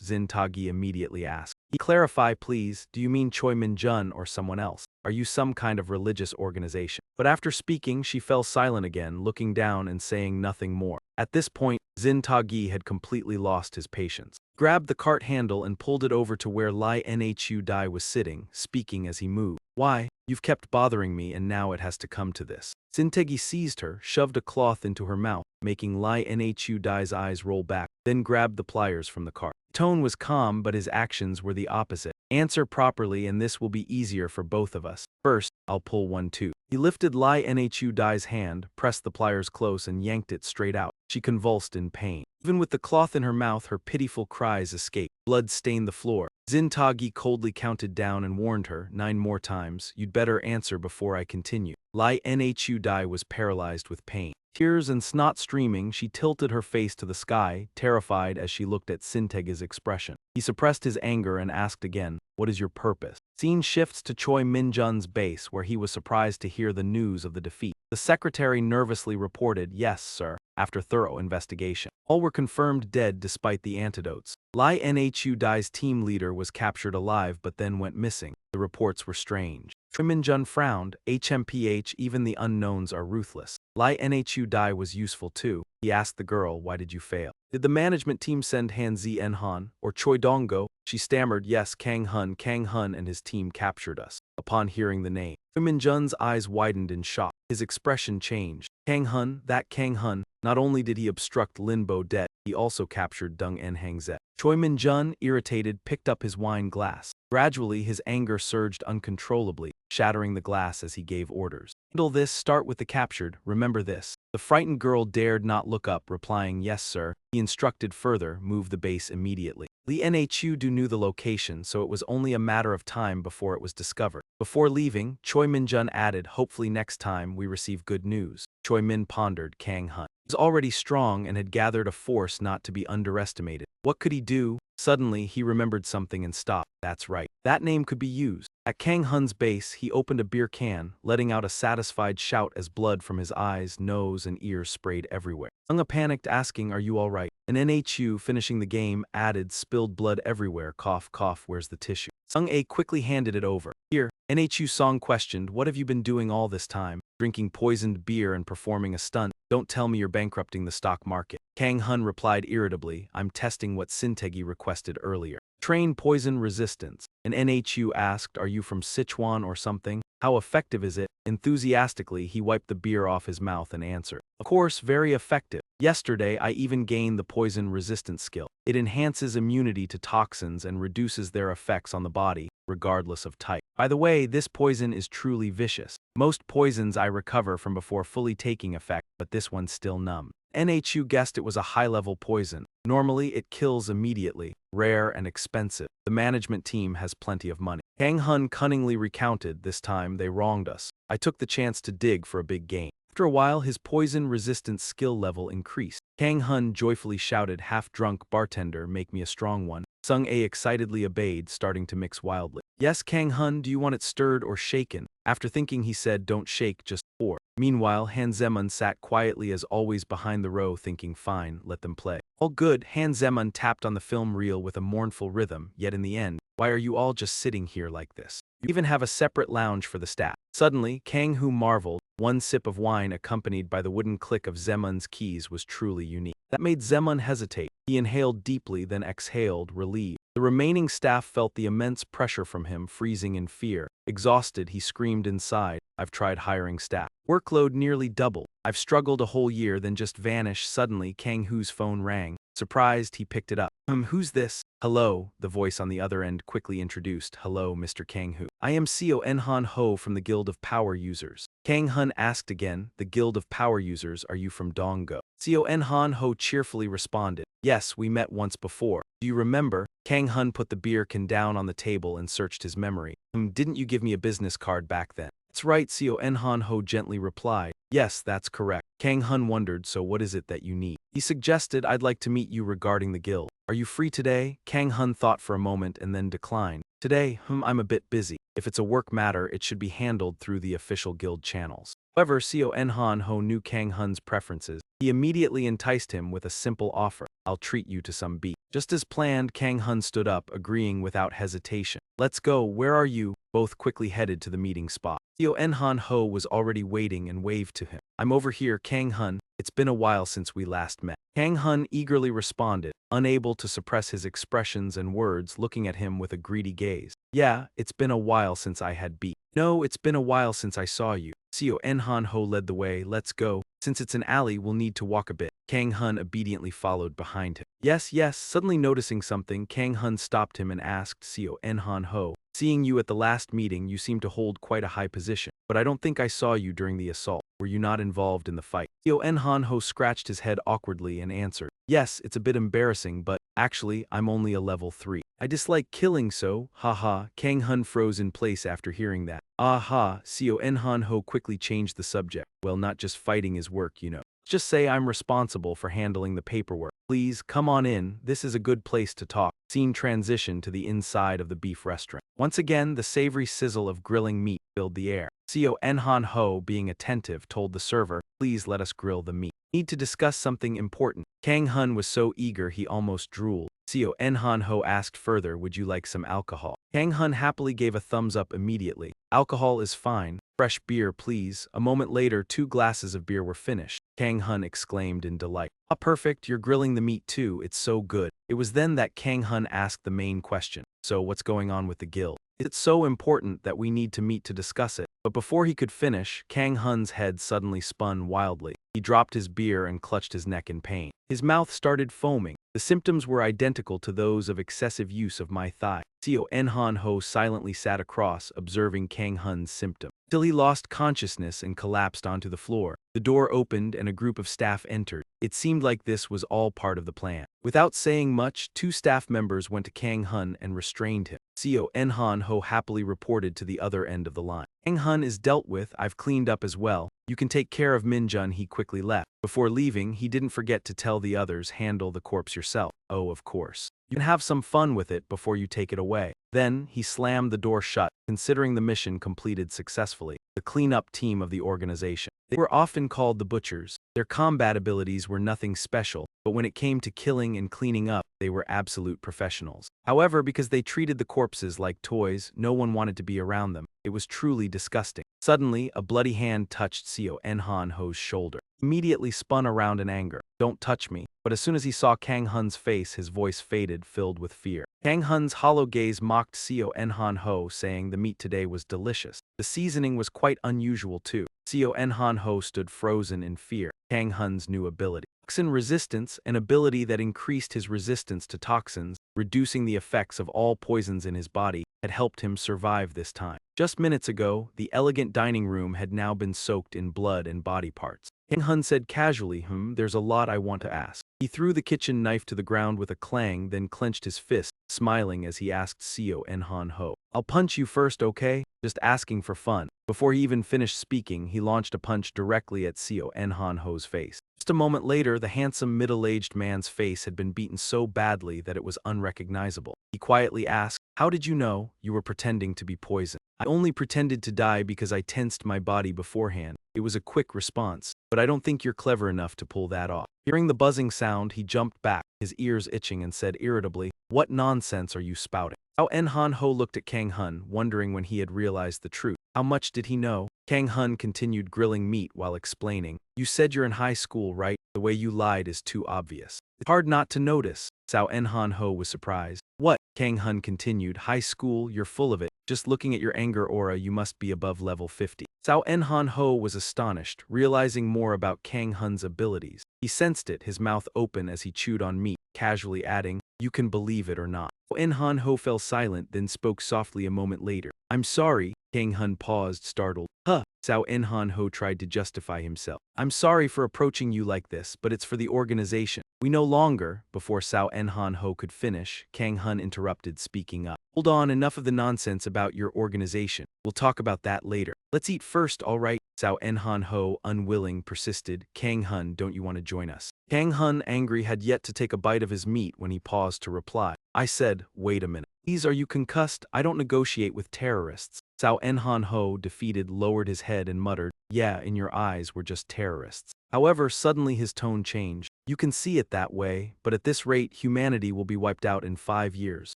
Sintegi immediately asked. Clarify, please, do you mean Choi Min-jun or someone else? Are you some kind of religious organization? But after speaking, she fell silent again, looking down and saying nothing more. At this point, Sintegi had completely lost his patience. Grabbed the cart handle and pulled it over to where Nhu Dai was sitting, speaking as he moved. Why? You've kept bothering me and now it has to come to this. Sintegi seized her, shoved a cloth into her mouth, making Nhu Dai's eyes roll back, then grabbed the pliers from the cart. His tone was calm, but his actions were the opposite. Answer properly and this will be easier for both of us. First, I'll pull one too. He lifted Nhu Dai's hand, pressed the pliers close and yanked it straight out. She convulsed in pain. Even with the cloth in her mouth, her pitiful cries escaped. Blood stained the floor. Sintegi coldly counted down and warned her, 9 more times, you'd better answer before I continue. Nhu Dai was paralyzed with pain. Tears and snot streaming, she tilted her face to the sky, terrified as she looked at Sintegi's expression. He suppressed his anger and asked again, what is your purpose? Scene shifts to Choi Min-jun's base, where he was surprised to hear the news of the defeat. The secretary nervously reported, yes, sir, after thorough investigation. All were confirmed dead despite the antidotes. Nhu Dai's team leader was captured alive but then went missing. The reports were strange. Choi Min-jun frowned. HMPH, even the unknowns are ruthless. Nhu Dai was useful too. He asked the girl, why did you fail? Did the management team send Han Zi En-han or Choi Dong-go? She stammered, yes, Kang Hun and his team captured us. Upon hearing the name, Choi Min-jun's eyes widened in shock. His expression changed. Kang Hun, that Kang Hun. Not only did he obstruct Linbo debt, he also captured Dung En Hangzet. Choi Min-jun, irritated, picked up his wine glass. Gradually, his anger surged uncontrollably, shattering the glass as he gave orders. Handle this, start with the captured, remember this. The frightened girl dared not look up, replying, yes, sir. He instructed further, move the base immediately. Lee Nhu knew the location, so it was only a matter of time before it was discovered. Before leaving, Choi Min-jun added, hopefully next time we receive good news. Choi Min pondered. Kang Hun was already strong and had gathered a force not to be underestimated. What could he do? Suddenly, he remembered something and stopped. That's right. That name could be used. At Kang Hun's base, he opened a beer can, letting out a satisfied shout as blood from his eyes, nose, and ears sprayed everywhere. Sung panicked, asking, are you all right? And Nhu, finishing the game, added, spilled blood everywhere, cough, cough, where's the tissue? Sung A quickly handed it over. Here. Nhu Song questioned, what have you been doing all this time? Drinking poisoned beer and performing a stunt. Don't tell me you're bankrupting the stock market. Kang Hun replied irritably, I'm testing what Sintegi requested earlier. Train poison resistance. And Nhu asked, are you from Sichuan or something? How effective is it? Enthusiastically, he wiped the beer off his mouth and answered. Of course, very effective. Yesterday, I even gained the poison resistance skill. It enhances immunity to toxins and reduces their effects on the body, regardless of type. By the way, this poison is truly vicious. Most poisons I recover from before fully taking effect, but this one's still numb. NHU guessed it was a high-level poison. Normally, it kills immediately, rare and expensive. The management team has plenty of money. Kang Hun cunningly recounted, this time they wronged us. I took the chance to dig for a big gain. After a while, his poison resistance skill level increased. Kang Hun joyfully shouted, half-drunk bartender, make me a strong one. Sung A excitedly obeyed, starting to mix wildly. Yes, Kang Hun, do you want it stirred or shaken? After thinking, he said, don't shake, just pour. Meanwhile, Han Zemun sat quietly as always behind the row, thinking, fine, let them play. All good. Han Zemun tapped on the film reel with a mournful rhythm, yet in the end, why are you all just sitting here like this? You even have a separate lounge for the staff. Suddenly, Kang Hu marveled. One sip of wine accompanied by the wooden click of Zemun's keys was truly unique. That made Zemun hesitate. He inhaled deeply, then exhaled, relieved. The remaining staff felt the immense pressure from him, freezing in fear. Exhausted, he screamed inside, I've tried hiring staff. Workload nearly doubled. I've struggled a whole year, then just vanished. Suddenly, Kang Hu's phone rang. Surprised, he picked it up. Who's this? Hello, the voice on the other end quickly introduced. Hello, Mr. Kang Hu. I am CEO Enhan Ho from the Guild of Power Users. Kang Hun asked again, the Guild of Power Users, are you from Donggo? CEO Enhan Ho cheerfully responded, yes, we met once before. Do you remember? Kang Hun put the beer can down on the table and searched his memory. Didn't you give me a business card back then? That's right, CEO Enhan Ho gently replied. Yes, that's correct. Kang Hun wondered, so what is it that you need? He suggested, I'd like to meet you regarding the guild. Are you free today? Kang Hun thought for a moment and then declined. Today, I'm a bit busy. If it's a work matter, it should be handled through the official guild channels. However, CEO Enhan Ho knew Kang Hun's preferences. He immediately enticed him with a simple offer. I'll treat you to some beef. Just as planned, Kang Hun stood up, agreeing without hesitation. Let's go, where are you? Both quickly headed to the meeting spot. CEO Enhan Ho was already waiting and waved to him. I'm over here, Kang Hun. It's been a while since we last met. Kang Hun eagerly responded, unable to suppress his expressions and words, looking at him with a greedy gaze. Yeah, it's been a while since I had beef. No, it's been a while since I saw you. CEO Enhan Ho led the way. Let's go. Since it's an alley, we'll need to walk a bit. Kang Hun obediently followed behind him. Yes. Suddenly noticing something, Kang Hun stopped him and asked CEO Enhan Ho, seeing you at the last meeting, you seem to hold quite a high position, but I don't think I saw you during the assault. Were you not involved in the fight? CEO Enhan Ho scratched his head awkwardly and answered, yes, it's a bit embarrassing, but actually, I'm only a level 3. I dislike killing, so, haha. Kang Hun froze in place after hearing that. Aha, CEO Enhan Ho quickly changed the subject. Well, not just fighting is work, you know. Just say I'm responsible for handling the paperwork. Please, come on in, this is a good place to talk. Scene transition to the inside of the beef restaurant. Once again, the savory sizzle of grilling meat filled the air. CEO Enhan Ho, being attentive, told the server, please let us grill the meat. Need to discuss something important. Kang Hun was so eager he almost drooled. CEO Enhan Ho asked further, would you like some alcohol? Kang Hun happily gave a thumbs up immediately. Alcohol is fine. Fresh beer, please. A moment later, 2 glasses of beer were finished. Kang Hun exclaimed in delight. Ah, perfect, you're grilling the meat too, it's so good. It was then that Kang Hun asked the main question. So what's going on with the guild? It's so important that we need to meet to discuss it. But before he could finish, Kang Hun's head suddenly spun wildly. He dropped his beer and clutched his neck in pain. His mouth started foaming. The symptoms were identical to those of excessive use of my thigh. CEO Enhan Ho silently sat across, observing Kang Hun's symptom, till he lost consciousness and collapsed onto the floor. The door opened and a group of staff entered. It seemed like this was all part of the plan. Without saying much, 2 staff members went to Kang Hun and restrained him. CEO Enhan Ho happily reported to the other end of the line. Kang Hun is dealt with, I've cleaned up as well. You can take care of Minjun. He quickly left. Before leaving, he didn't forget to tell the others, handle the corpse yourself. Oh, of course. You can have some fun with it before you take it away. Then, he slammed the door shut, considering the mission completed successfully. The cleanup team of the organization. They were often called the Butchers. Their combat abilities were nothing special, but when it came to killing and cleaning up, they were absolute professionals. However, because they treated the corpses like toys, no one wanted to be around them. It was truly disgusting. Suddenly, a bloody hand touched CEO Enhan Ho's shoulder. Immediately spun around in anger. Don't touch me. But as soon as he saw Kang Hun's face, his voice faded, filled with fear. Kang Hun's hollow gaze mocked CEO Enhan Ho, saying the meat today was delicious. The seasoning was quite unusual too. CEO Enhan Ho stood frozen in fear. Kang Hun's new ability. Toxin resistance, an ability that increased his resistance to toxins, reducing the effects of all poisons in his body, had helped him survive this time. Just minutes ago, the elegant dining room had now been soaked in blood and body parts. Kang Hun said casually, there's a lot I want to ask. He threw the kitchen knife to the ground with a clang, then clenched his fist, smiling as he asked Seo En-han Ho. I'll punch you first, okay? Just asking for fun. Before he even finished speaking, he launched a punch directly at Seo En-han Ho's face. Just a moment later, the handsome middle-aged man's face had been beaten so badly that it was unrecognizable. He quietly asked, "How did you know? You were pretending to be poisoned." "I only pretended to die because I tensed my body beforehand." It was a quick response, but I don't think you're clever enough to pull that off. Hearing the buzzing sound, he jumped back, his ears itching, and said irritably, "What nonsense are you spouting?" How En-han Ho looked at Kang Hun, wondering when he had realized the truth. How much did he know? Kang Hun continued grilling meat while explaining, "You said you're in high school, right? The way you lied is too obvious. It's hard not to notice." Sao En-han Ho was surprised. "What?" Kang Hun continued, "High school, you're full of it. Just looking at your anger aura, you must be above level 50. Sao En-han Ho was astonished, realizing more about Kang Hun's abilities. He sensed it, his mouth open as he chewed on meat, casually adding, "You can believe it or not." En-han Ho fell silent, then spoke softly a moment later. "I'm sorry." Kang Hun paused, startled. "Huh." Sao En-han Ho tried to justify himself. "I'm sorry for approaching you like this, but it's for the organization. We no longer—" Before Sao En-han Ho could finish, Kang Hun interrupted, speaking up. "Hold on, enough of the nonsense about your organization. We'll talk about that later. Let's eat first, all right?" Sao En-han Ho, unwilling, persisted. "Kang Hun, don't you want to join us?" Kang Hun, angry, had yet to take a bite of his meat when he paused to reply. I said, "Wait a minute. Please, are you concussed? I don't negotiate with terrorists." Sao En-han Ho, defeated, lowered his head and muttered, "Yeah, in your eyes, we're just terrorists." However, suddenly his tone changed. "You can see it that way, but at this rate, humanity will be wiped out in 5 years.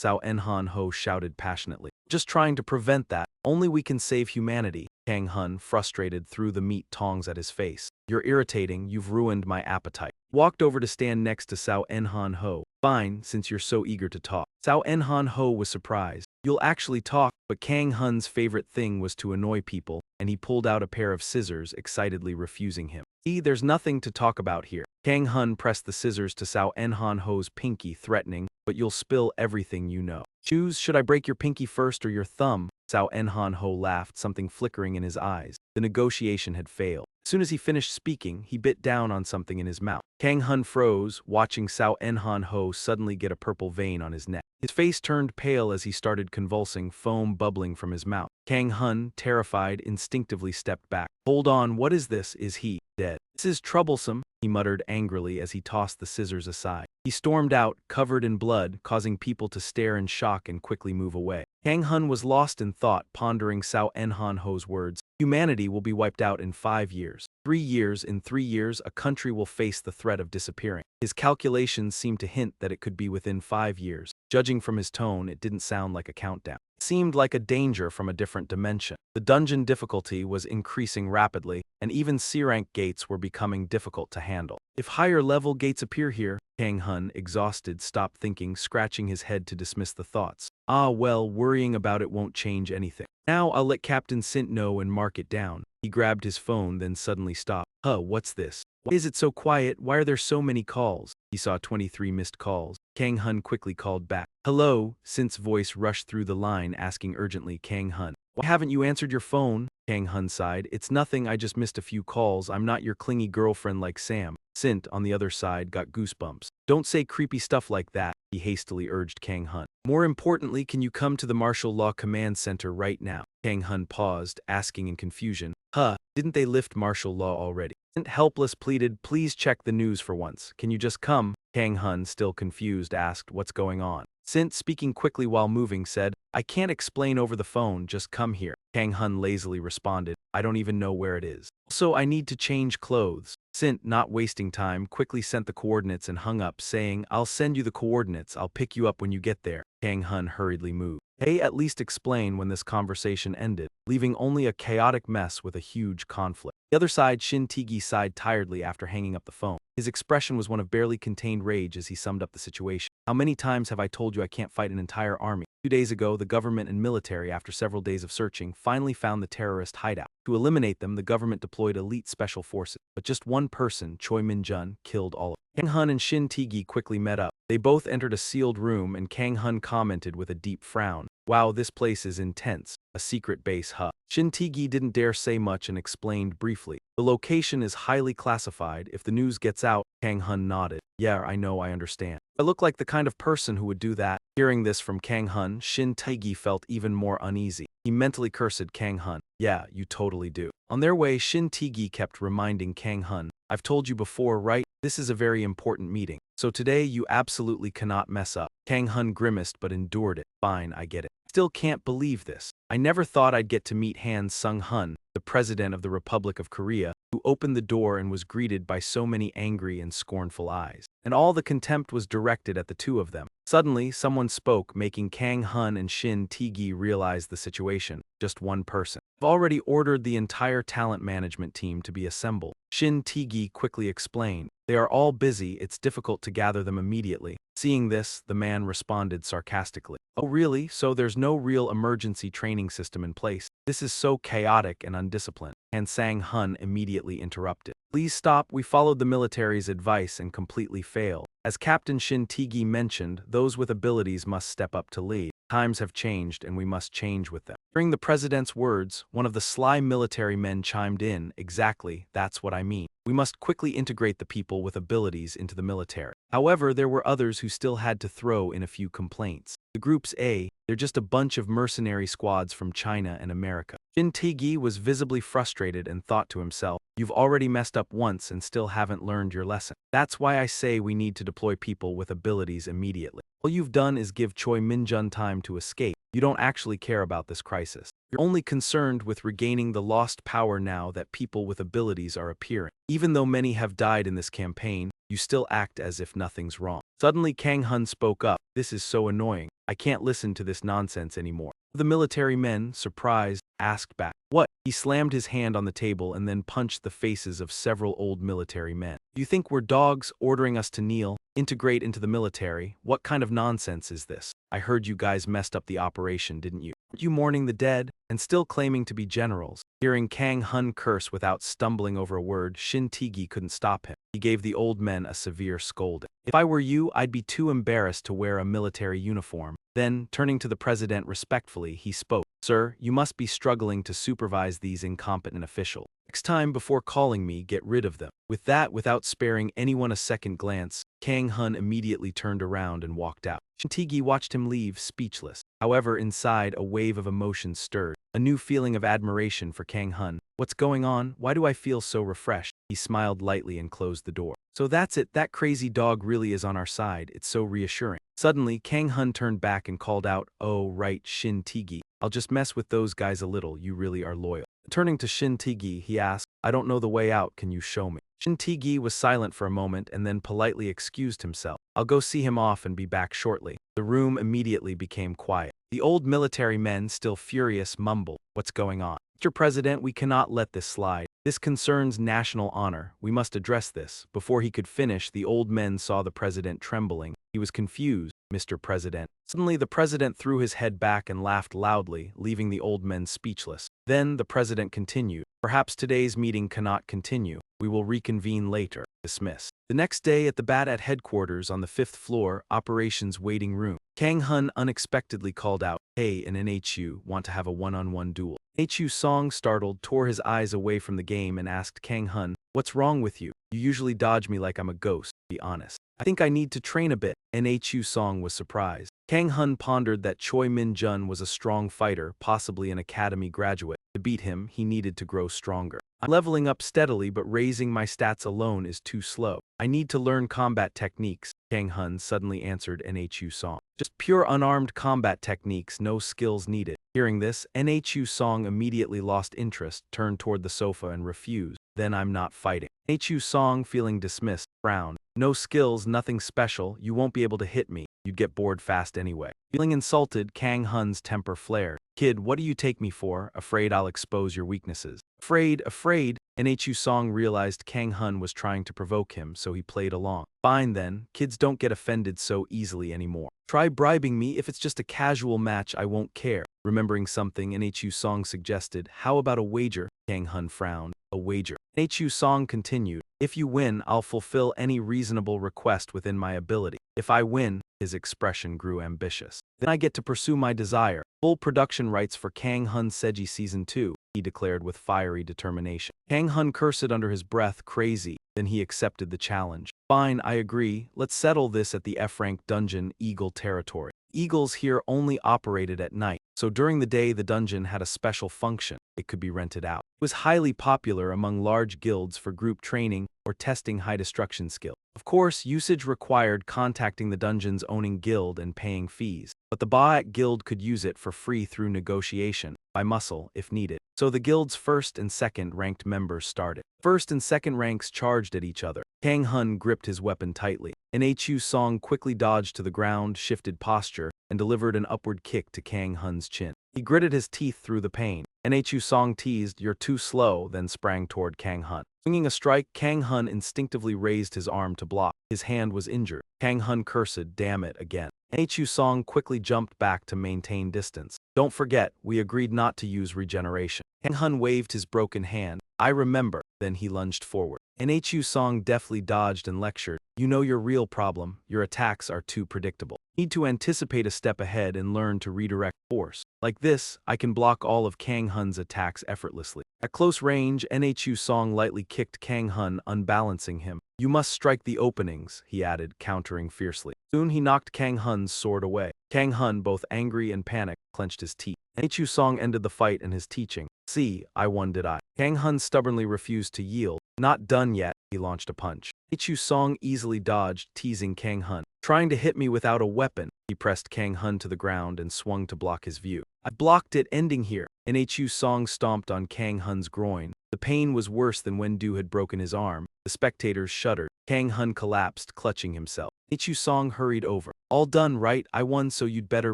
Sao En-han Ho shouted passionately. "Just trying to prevent that. Only we can save humanity." Kang Hun, frustrated, threw the meat tongs at his face. "You're irritating, you've ruined my appetite." Walked over to stand next to Sao En-han Ho. "Fine, since you're so eager to talk." Sao En-han Ho was surprised. "You'll actually talk?" But Kang Hun's favorite thing was to annoy people, and he pulled out a pair of scissors, excitedly refusing him. "See, there's nothing to talk about here." Kang Hun pressed the scissors to Sao En-han Ho's pinky, threatening, "But you'll spill everything you know. Choose, should I break your pinky first or your thumb?" Sao En-han Ho laughed, something flickering in his eyes. The negotiation had failed. As soon as he finished speaking, he bit down on something in his mouth. Kang Hun froze, watching Sao En-han Ho suddenly get a purple vein on his neck. His face turned pale as he started convulsing, foam bubbling from his mouth. Kang Hun, terrified, instinctively stepped back. "Hold on, what is this? Is he dead?" "This is troublesome," he muttered angrily as he tossed the scissors aside. He stormed out, covered in blood, causing people to stare in shock and quickly move away. Kang Hun was lost in thought, pondering Sao En-han Ho's words. Humanity will be wiped out in 5 years. 3 years, in 3 years, a country will face the threat of disappearing. His calculations seemed to hint that it could be within 5 years. Judging from his tone, it didn't sound like a countdown. It seemed like a danger from a different dimension. The dungeon difficulty was increasing rapidly, and even C-rank gates were becoming difficult to handle. "If higher-level gates appear here," Kang Hun, exhausted, stopped thinking, scratching his head to dismiss the thoughts. "Ah well, worrying about it won't change anything. Now I'll let Captain Sint know and mark it down." He grabbed his phone, then suddenly stopped. "Huh, what's this? Why is it so quiet? Why are there so many calls?" He saw 23 missed calls. Kang Hun quickly called back. "Hello?" Sint's voice rushed through the line, asking urgently, "Kang Hun, why haven't you answered your phone?" Kang Hun sighed. "It's nothing, I just missed a few calls. I'm not your clingy girlfriend like Sam." Sint, on the other side, got goosebumps. "Don't say creepy stuff like that," he hastily urged Kang Hun. "More importantly, can you come to the Martial Law Command Center right now?" Kang Hun paused, asking in confusion. "Huh, didn't they lift martial law already?" Sint, helpless, pleaded, "Please check the news for once. Can you just come?" Kang Hun, still confused, asked, "What's going on?" Sint, speaking quickly while moving, said, "I can't explain over the phone, just come here." Kang Hun lazily responded, "I don't even know where it is. Also, I need to change clothes." Sint, not wasting time, quickly sent the coordinates and hung up, saying, "I'll send you the coordinates, I'll pick you up when you get there." Kang Hun hurriedly moved. Hey, at least explain when this conversation ended, leaving only a chaotic mess with a huge conflict. The other side, Shin Tigi sighed tiredly after hanging up the phone. His expression was one of barely contained rage as he summed up the situation. "How many times have I told you I can't fight an entire army? 2 days ago, the government and military, after several days of searching, finally found the terrorist hideout. To eliminate them, the government deployed elite special forces. But just one person, Choi Min-jun, killed all of them. Kang Hun and Shin Tae-gi quickly met up. They both entered a sealed room, and Kang Hun commented with a deep frown, "Wow, this place is intense. A secret base, huh?" Shin Tae-gi didn't dare say much and explained briefly. "The location is highly classified. If the news gets out," Kang Hun nodded. "Yeah, I know, I understand. I look like the kind of person who would do that." Hearing this from Kang Hun, Shin Tae-gi felt even more uneasy. He mentally cursed Kang Hun. "Yeah, you totally do." On their way, Shin Tae-gi kept reminding Kang Hun, "I've told you before, right? This is a very important meeting. So today you absolutely cannot mess up." Kang Hun grimaced but endured it. "Fine, I get it. Still can't believe this. I never thought I'd get to meet Han Sung-hun, the president of the Republic of Korea, who opened the door and was greeted by so many angry and scornful eyes. And all the contempt was directed at the two of them. Suddenly, someone spoke, making Kang Hun and Shin Tae-gi realize the situation. Just one person. "I've already ordered the entire talent management team to be assembled." Shin Tae-gi quickly explained. "They are all busy, it's difficult to gather them immediately." Seeing this, the man responded sarcastically. "Oh really? So there's no real emergency training system in place? This is so chaotic and undisciplined." Han Sang-hun immediately interrupted. "Please stop, we followed the military's advice and completely failed. As Captain Shin Tae-gi mentioned, those with abilities must step up to lead. Times have changed and we must change with them." Hearing the president's words, one of the sly military men chimed in. "Exactly, that's what I mean. We must quickly integrate the people with abilities into the military." However, there were others who still had to throw in a few complaints. The groups they're just a bunch of mercenary squads from China and America. Shin Tae-gi was visibly frustrated and thought to himself, "You've already messed up once and still haven't learned your lesson. That's why I say we need to deploy people with abilities immediately. All you've done is give Choi Min-jun time to escape. You don't actually care about this crisis. You're only concerned with regaining the lost power now that people with abilities are appearing. Even though many have died in this campaign, you still act as if nothing's wrong." Suddenly Kang Hun spoke up. "This is so annoying. I can't listen to this nonsense anymore." The military men, surprised, asked back, "What?" He slammed his hand on the table and then punched the faces of several old military men. "Do you think we're dogs, ordering us to kneel, integrate into the military? What kind of nonsense is this? I heard you guys messed up the operation, didn't you? Aren't you mourning the dead and still claiming to be generals?" Hearing Kang Hun curse without stumbling over a word, Shin Tae-gi couldn't stop him. He gave the old men a severe scolding. "If I were you, I'd be too embarrassed to wear a military uniform." Then, turning to the president respectfully, he spoke. "Sir, you must be struggling to supervise these incompetent officials. Next time, before calling me, get rid of them." With that, without sparing anyone a second glance, Kang Hun immediately turned around and walked out. Shin Tae-gi watched him leave, speechless. However, inside, a wave of emotion stirred. A new feeling of admiration for Kang Hun. "What's going on? Why do I feel so refreshed?" He smiled lightly and closed the door. "So that's it, that crazy dog really is on our side. It's so reassuring." Suddenly, Kang Hun turned back and called out, "Oh, right, Shin Tae-gi. I'll just mess with those guys a little, you really are loyal." Turning to Shin Tae-gi, he asked, "I don't know the way out, can you show me?" Shin Tae-gi was silent for a moment and then politely excused himself. "I'll go see him off and be back shortly." The room immediately became quiet. The old military men, still furious, mumbled, "What's going on? Mr. President, we cannot let this slide. This concerns national honor. We must address this." Before he could finish, the old men saw the president trembling. He was confused. "Mr. President." Suddenly, the president threw his head back and laughed loudly, leaving the old men speechless. Then, the president continued, "Perhaps today's meeting cannot continue. We will reconvene later." Dismissed. The next day at the BAT at headquarters on the 5th floor, operations waiting room, Kang Hun unexpectedly called out, "Hey, an NHU, want to have a one-on-one duel?" NHU Song, startled, tore his eyes away from the game and asked Kang Hun, "What's wrong with you? You usually dodge me like I'm a ghost, be honest." "I think I need to train a bit." NHU Song was surprised. Kang Hun pondered that Choi Min-jun was a strong fighter, possibly an academy graduate. To beat him, he needed to grow stronger. "I'm leveling up steadily, but raising my stats alone is too slow. I need to learn combat techniques," Kang Hun suddenly answered NHU Song. "Just pure unarmed combat techniques, no skills needed." Hearing this, NHU Song immediately lost interest, turned toward the sofa and refused. "Then I'm not fighting." NHU Song, feeling dismissed, frowned. "No skills, nothing special, you won't be able to hit me. You'd get bored fast anyway." Feeling insulted, Kang Hun's temper flared. "Kid, what do you take me for? Afraid I'll expose your weaknesses?" Afraid, Nhu Song realized Kang Hun was trying to provoke him, so he played along. Fine then, kids don't get offended so easily anymore. Try bribing me. If it's just a casual match, I won't care. Remembering something, Nhu Song suggested, how about a wager? Kang Hun frowned. A wager. Nhu Song continued, if you win, I'll fulfill any reasonable request within my ability. If I win, his expression grew ambitious. Then I get to pursue my desire. Full production rights for Kang Hun Seji Season 2, he declared with fiery determination. Kang Hun cursed under his breath, crazy, then he accepted the challenge. Fine, I agree. Let's settle this at the F-rank dungeon, Eagle Territory. Eagles here only operated at night, so during the day the dungeon had a special function. It could be rented out. It was highly popular among large guilds for group training or testing high destruction skill. Of course, usage required contacting the dungeon's owning guild and paying fees, but the Baat guild could use it for free through negotiation, by muscle if needed. So the guild's first and second ranked members started. First and second ranks charged at each other. Kang Hun gripped his weapon tightly. Nhu Song quickly dodged to the ground, shifted posture, and delivered an upward kick to Kang Hun's chin. He gritted his teeth through the pain. Nhu Song teased, "You're too slow," then sprang toward Kang Hun. Swinging a strike, Kang Hun instinctively raised his arm to block. His hand was injured. Kang Hun cursed, "Damn it," again. Nhu Song quickly jumped back to maintain distance. "Don't forget, we agreed not to use regeneration." Kang Hun waved his broken hand. "I remember." Then he lunged forward. Nhu Song deftly dodged and lectured, "You know your real problem. Your attacks are too predictable. Need to anticipate a step ahead and learn to redirect force. Like this, I can block all of Kang Hun's attacks effortlessly." At close range, Nhu Song lightly kicked Kang Hun, unbalancing him. "You must strike the openings," he added, countering fiercely. Soon he knocked Kang Hun's sword away. Kang Hun, both angry and panicked, clenched his teeth. Nhu Song ended the fight and his teaching. "See, I won, did I?" Kang Hun stubbornly refused to yield. "Not done yet." He launched a punch. Nhu Song easily dodged, teasing Kang Hun. "Trying to hit me without a weapon." He pressed Kang Hun to the ground and swung to block his view. "I blocked it, ending here." Nhu Song stomped on Kang Hun's groin. The pain was worse than when Du had broken his arm. The spectators shuddered. Kang Hun collapsed, clutching himself. Nhu Song hurried over. "All done, right? I won, so you'd better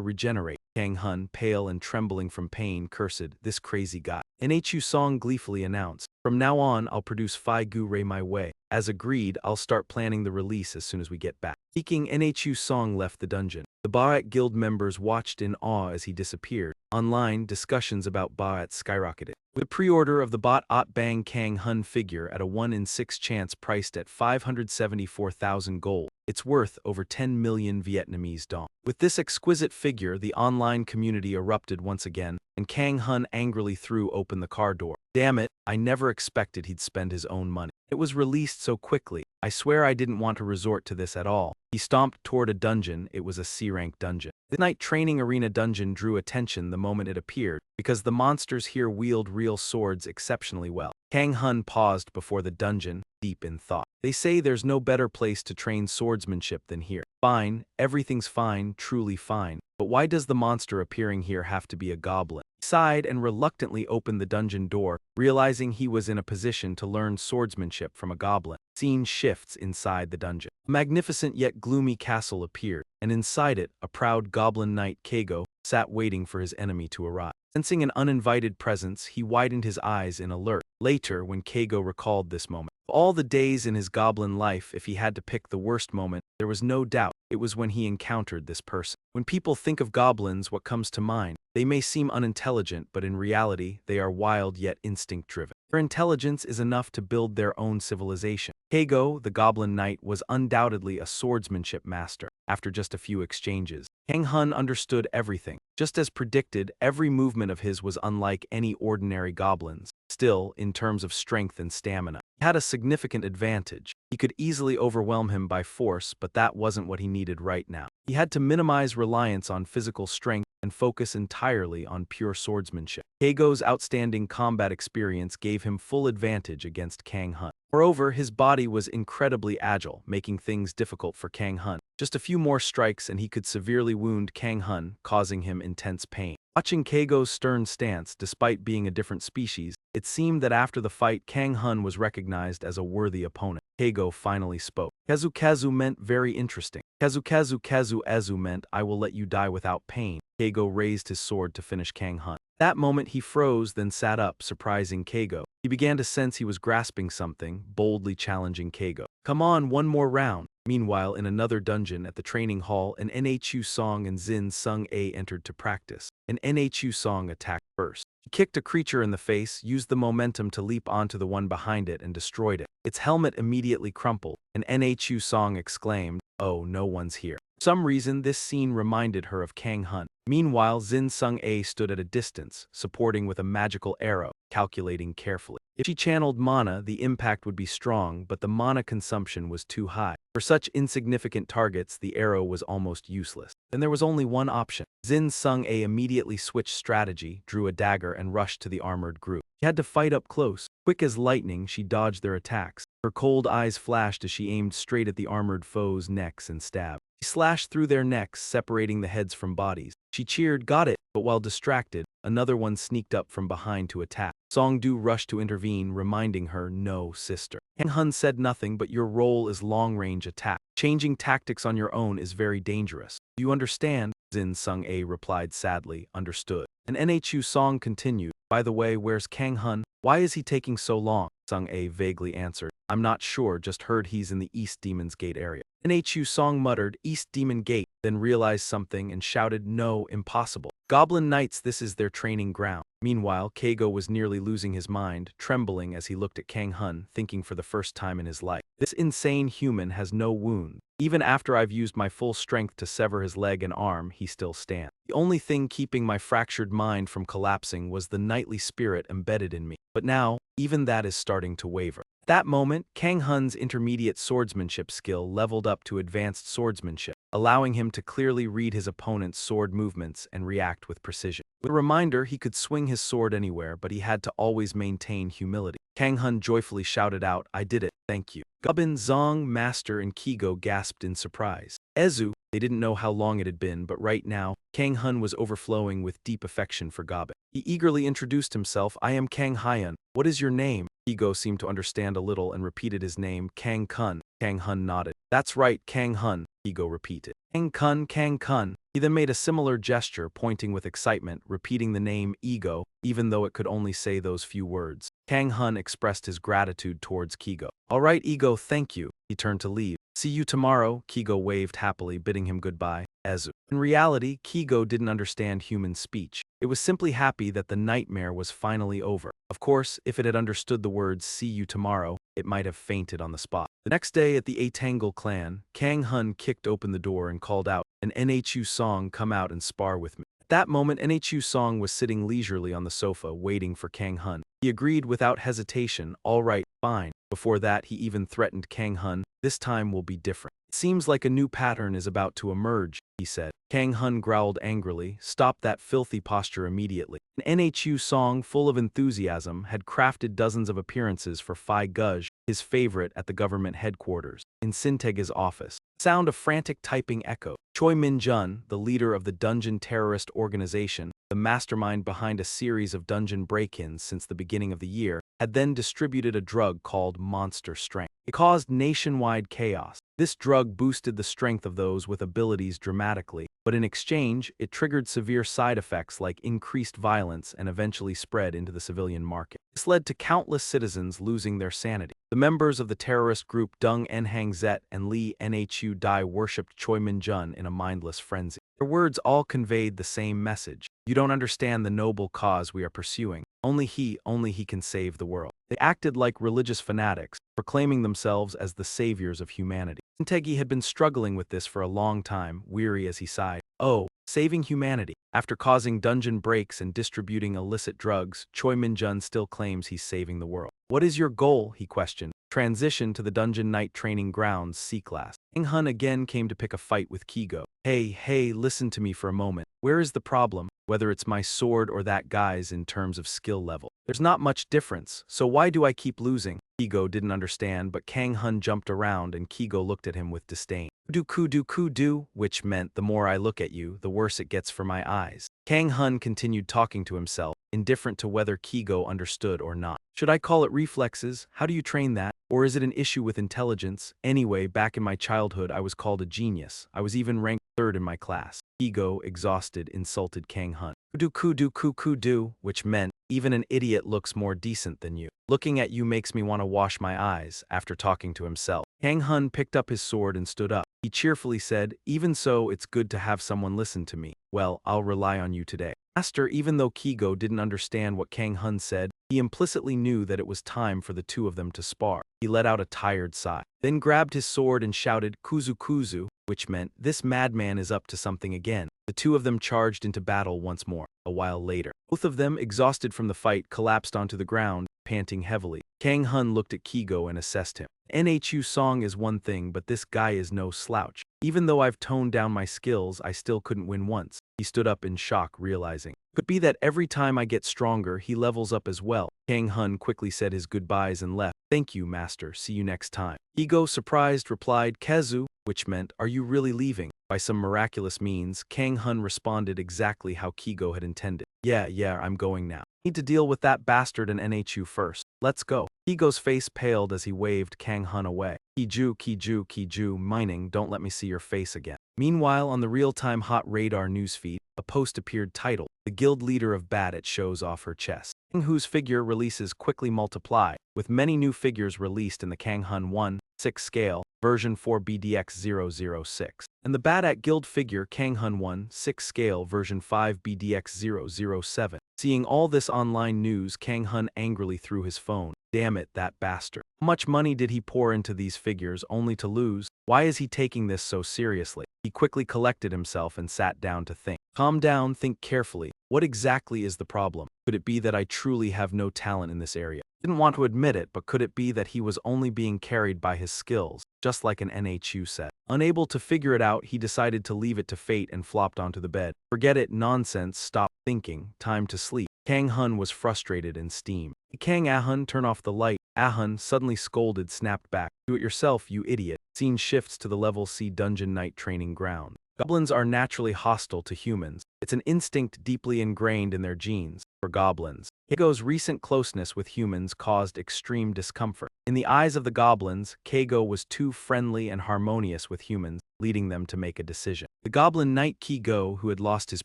regenerate." Kang Hun, pale and trembling from pain, cursed, "This crazy guy." Nhu Song gleefully announced, "From now on, I'll produce Phi Gu Rei my way. As agreed, I'll start planning the release as soon as we get back." Speaking, Nhu Song left the dungeon. The Baat guild members watched in awe as he disappeared. Online, discussions about Baat skyrocketed. With a pre-order of the Baat Bang Kang Hun figure at a 1 in 6 chance priced at 574,000 gold, it's worth over 10 million Vietnamese dong. With this exquisite figure, the online community erupted once again, and Kang Hun angrily threw open the car door. "Damn it, I never expected he'd spend his own money. It was released so quickly. I swear I didn't want to resort to this at all." He stomped toward a dungeon. It was a C-rank dungeon. The night training arena dungeon drew attention the moment it appeared, because the monsters here wield real swords exceptionally well. Kang Hun paused before the dungeon, deep in thought. "They say there's no better place to train swordsmanship than here. Fine, everything's fine, truly fine. But why does the monster appearing here have to be a goblin?" He sighed and reluctantly opened the dungeon door, realizing he was in a position to learn swordsmanship from a goblin. Scene shifts inside the dungeon. A magnificent yet gloomy castle appeared, and inside it, a proud goblin knight, Kago, sat waiting for his enemy to arrive. Sensing an uninvited presence, he widened his eyes in alert. Later, when Kago recalled this moment, of all the days in his goblin life, if he had to pick the worst moment, there was no doubt it was when he encountered this person. When people think of goblins, what comes to mind? They may seem unintelligent, but in reality, they are wild yet instinct-driven. Their intelligence is enough to build their own civilization. Kago, the goblin knight, was undoubtedly a swordsmanship master. After just a few exchanges, Kang Hun understood everything. Just as predicted, every movement of his was unlike any ordinary goblin's. Still, in terms of strength and stamina, he had a significant advantage. He could easily overwhelm him by force, but that wasn't what he needed right now. He had to minimize reliance on physical strength and focus entirely on pure swordsmanship. Kago's outstanding combat experience gave him full advantage against Kang Hun. Moreover, his body was incredibly agile, making things difficult for Kang Hun. Just a few more strikes and he could severely wound Kang Hun, causing him intense pain. Watching Kago's stern stance, despite being a different species, it seemed that after the fight, Kang Hun was recognized as a worthy opponent. Kago finally spoke. "Kazu meant very interesting. Kazu meant I will let you die without pain." Kago raised his sword to finish Kang Hun. That moment he froze, then sat up, surprising Keigo. He began to sense he was grasping something, boldly challenging Keigo. Come on, one more round. Meanwhile, in another dungeon at the training hall, an Nhu Song and Zin Sung A entered to practice. An Nhu Song attacked first. He kicked a creature in the face, used the momentum to leap onto the one behind it, and destroyed it. Its helmet immediately crumpled. An Nhu Song exclaimed, "Oh, no one's here." For some reason, this scene reminded her of Kang Hun. Meanwhile, Zin Sung A stood at a distance, supporting with a magical arrow, calculating carefully. If she channeled mana, the impact would be strong, but the mana consumption was too high. For such insignificant targets, the arrow was almost useless. Then there was only one option. Zin Sung A immediately switched strategy, drew a dagger, and rushed to the armored group. She had to fight up close. Quick as lightning, she dodged their attacks. Her cold eyes flashed as she aimed straight at the armored foes' necks and stabbed. She slashed through their necks, separating the heads from bodies. She cheered, "Got it!" But while distracted, another one sneaked up from behind to attack. Songdu rushed to intervene, reminding her, "No, sister." Kang Hun said nothing, but your role is long-range attack. Changing tactics on your own is very dangerous. Do you understand? Zin Sung A replied sadly, "Understood." And Nhu Song continued, "By the way, where's Kang Hun? Why is he taking so long?" Sung A vaguely answered, "I'm not sure, just heard he's in the East Demon's Gate area." Nhu Song muttered, "East Demon Gate," then realized something and shouted, "No, impossible. Goblin Knights, this is their training ground." Meanwhile, Keigo was nearly losing his mind, trembling as he looked at Kang Hun, thinking for the first time in his life. This insane human has no wound. Even after I've used my full strength to sever his leg and arm, he still stands. The only thing keeping my fractured mind from collapsing was the knightly spirit embedded in me. But now, even that is starting to waver. At that moment, Kang Hun's intermediate swordsmanship skill leveled up to advanced swordsmanship, allowing him to clearly read his opponent's sword movements and react with precision. With a reminder, he could swing his sword anywhere, but he had to always maintain humility. Kang Hun joyfully shouted out, "I did it, thank you." Gubbin, Zong, Master, and Keigo gasped in surprise. Ezu, they didn't know how long it had been, but right now, Kang Hun was overflowing with deep affection for Gubbin. He eagerly introduced himself, "I am Kang Hyun. What is your name?" Keigo seemed to understand a little and repeated his name, Kang Kun. Kang Hun nodded. "That's right, Kang Hun," Keigo repeated. "Kang Kun, Kang Kun." He then made a similar gesture, pointing with excitement, repeating the name Ego, even though it could only say those few words. Kang Hun expressed his gratitude towards Keigo. "All right, Ego, thank you." He turned to leave. "See you tomorrow," Keigo waved happily, bidding him goodbye. Ezu. In reality, Keigo didn't understand human speech. It was simply happy that the nightmare was finally over. Of course, if it had understood the words "see you tomorrow," it might have fainted on the spot. The next day at the Eitangle clan, Kang Hun kicked open the door and called out, "An Nhu Song, come out and spar with me." At that moment, Nhu Song was sitting leisurely on the sofa, waiting for Kang Hun. He agreed without hesitation, "All right, fine." Before that, he even threatened Kang Hun, "This time will be different." "It seems like a new pattern is about to emerge," he said. Kang Hun growled angrily, "Stop that filthy posture immediately." An Nhu Song, full of enthusiasm, had crafted dozens of appearances for Phi Guj, his favorite, at the government headquarters. In Sintega's office, sound of frantic typing echoed. Choi Min-jun, the leader of the dungeon terrorist organization, the mastermind behind a series of dungeon break-ins since the beginning of the year, had then distributed a drug called Monster Strength. It caused nationwide chaos. This drug boosted the strength of those with abilities dramatically, but in exchange, it triggered severe side effects like increased violence and eventually spread into the civilian market. This led to countless citizens losing their sanity. The members of the terrorist group Dung Enhang Zet and Lee Nhu Dai worshipped Choi Min-jun in a mindless frenzy. Their words all conveyed the same message. "You don't understand the noble cause we are pursuing. Only he can save the world." They acted like religious fanatics, proclaiming themselves as the saviors of humanity. Sintegi had been struggling with this for a long time, weary as he sighed. "Oh, saving humanity." After causing dungeon breaks and distributing illicit drugs, Choi Min-jun still claims he's saving the world. "What is your goal?" he questioned. "Transition to the Dungeon Knight Training Grounds C-Class." Kang Hun again came to pick a fight with Keigo. Hey, listen to me for a moment. Where is the problem? Whether it's my sword or that guy's in terms of skill level. There's not much difference, so why do I keep losing?" Keigo didn't understand, but Kang Hun jumped around and Keigo looked at him with disdain. Kudu, which meant the more I look at you, the worse it gets for my eyes. Kang Hun continued talking to himself, indifferent to whether Keigo understood or not. "Should I call it reflexes? How do you train that? Or is it an issue with intelligence? Anyway, back in my childhood I was called a genius. I was even ranked third in my class." Keigo, exhausted, insulted Kang Hun. Kudu, which meant, even an idiot looks more decent than you. Looking at you makes me want to wash my eyes, after talking to himself. Kang Hun picked up his sword and stood up. He cheerfully said, even so, it's good to have someone listen to me. Well, I'll rely on you today. Master, even though Kigo didn't understand what Kang Hun said, he implicitly knew that it was time for the two of them to spar. He let out a tired sigh, then grabbed his sword and shouted, Kuzu, which meant, this madman is up to something again. The two of them charged into battle once more. A while later, both of them, exhausted from the fight, collapsed onto the ground, panting heavily. Kang Hun looked at Kigo and assessed him. NHU song is one thing, but this guy is no slouch. Even though I've toned down my skills, I still couldn't win once. He stood up in shock, realizing. Could be that every time I get stronger, he levels up as well. Kang Hun quickly said his goodbyes and left. Thank you, master. See you next time. Kigo, surprised, replied, Kezu, which meant, are you really leaving? By some miraculous means, Kang Hun responded exactly how Kigo had intended. Yeah, I'm going now. Need to deal with that bastard and NHU first. Let's go. Kigo's face paled as he waved Kang Hun away. Kiju, mining, don't let me see your face again. Meanwhile, on the real-time hot radar newsfeed, a post appeared titled, The Guild Leader of Bat It shows off her chest. Kang Hu's figure releases quickly multiply, with many new figures released in the Kang Hun 1/6 scale, version 4 BDX006, and the Bat at Guild figure Kang Hun 1/6 scale, version 5 BDX007. Seeing all this online news, Kang Hun angrily threw his phone. Damn it, that bastard. How much money did he pour into these figures only to lose? Why is he taking this so seriously? He quickly collected himself and sat down to think. Calm down, think carefully. What exactly is the problem? Could it be that I truly have no talent in this area? Didn't want to admit it, but could it be that he was only being carried by his skills, just like an NHU set? Unable to figure it out, he decided to leave it to fate and flopped onto the bed. Forget it, nonsense, stop thinking, time to sleep. Kang Hun was frustrated and steamed. Kang Ahun, turn off the light. Ahun, suddenly scolded, snapped back. Do it yourself, you idiot. Scene shifts to the level C dungeon night training ground. Goblins are naturally hostile to humans. It's an instinct deeply ingrained in their genes. For goblins, Keigo's recent closeness with humans caused extreme discomfort. In the eyes of the goblins, Keigo was too friendly and harmonious with humans, leading them to make a decision. The goblin knight Keigo, who had lost his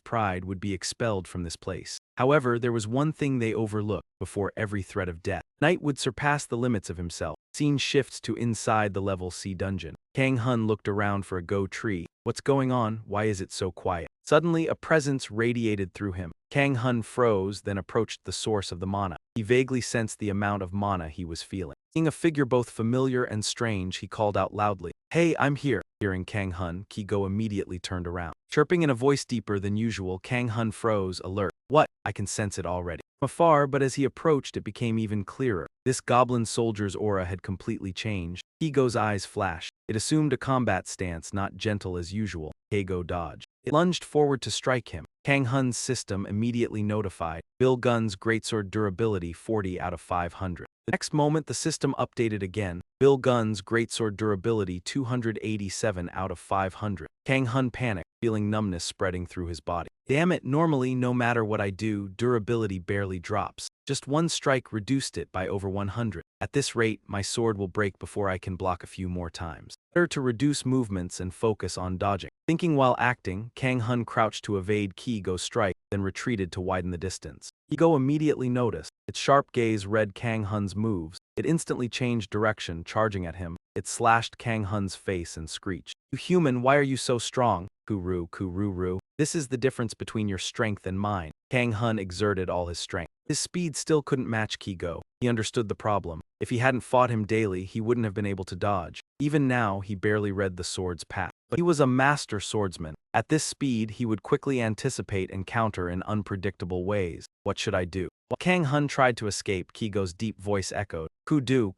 pride, would be expelled from this place. However, there was one thing they overlooked before every threat of death. Knight would surpass the limits of himself. Scene shifts to inside the level C dungeon. Kang Hun looked around for a go tree. What's going on? Why is it so quiet? Suddenly, a presence radiated through him. Kang Hun froze, then approached the source of the mana. He vaguely sensed the amount of mana he was feeling. Seeing a figure both familiar and strange, he called out loudly, Hey, I'm here. Hearing Kang Hun, Keigo immediately turned around. Chirping in a voice deeper than usual, Kang Hun froze, alert. What? I can sense it already. From afar, but as he approached, it became even clearer. This goblin soldier's aura had completely changed. Keigo's eyes flashed. It assumed a combat stance, not gentle as usual. Keigo dodged. It lunged forward to strike him. Kang Hun's system immediately notified. Bill Gunn's greatsword durability 40 out of 500. The next moment, the system updated again. Bill Gunn's greatsword durability 287 out of 500. Kang Hun panicked, feeling numbness spreading through his body. Damn it, normally, no matter what I do, durability barely drops. Just one strike reduced it by over 100. At this rate, my sword will break before I can block a few more times. Better to reduce movements and focus on dodging. Thinking while acting, Kang Hun crouched to evade Keigo's strike, then retreated to widen the distance. Keigo immediately noticed. Its sharp gaze read Kang Hun's moves. It instantly changed direction, charging at him. It slashed Kang Hun's face and screeched. You human, why are you so strong? Kururu. This is the difference between your strength and mine. Kang Hun exerted all his strength. His speed still couldn't match Keigo. He understood the problem. If he hadn't fought him daily, he wouldn't have been able to dodge. Even now, he barely read the sword's path. But he was a master swordsman. At this speed, he would quickly anticipate and counter in unpredictable ways. What should I do? While Kang Hun tried to escape, Keigo's deep voice echoed. Kudu,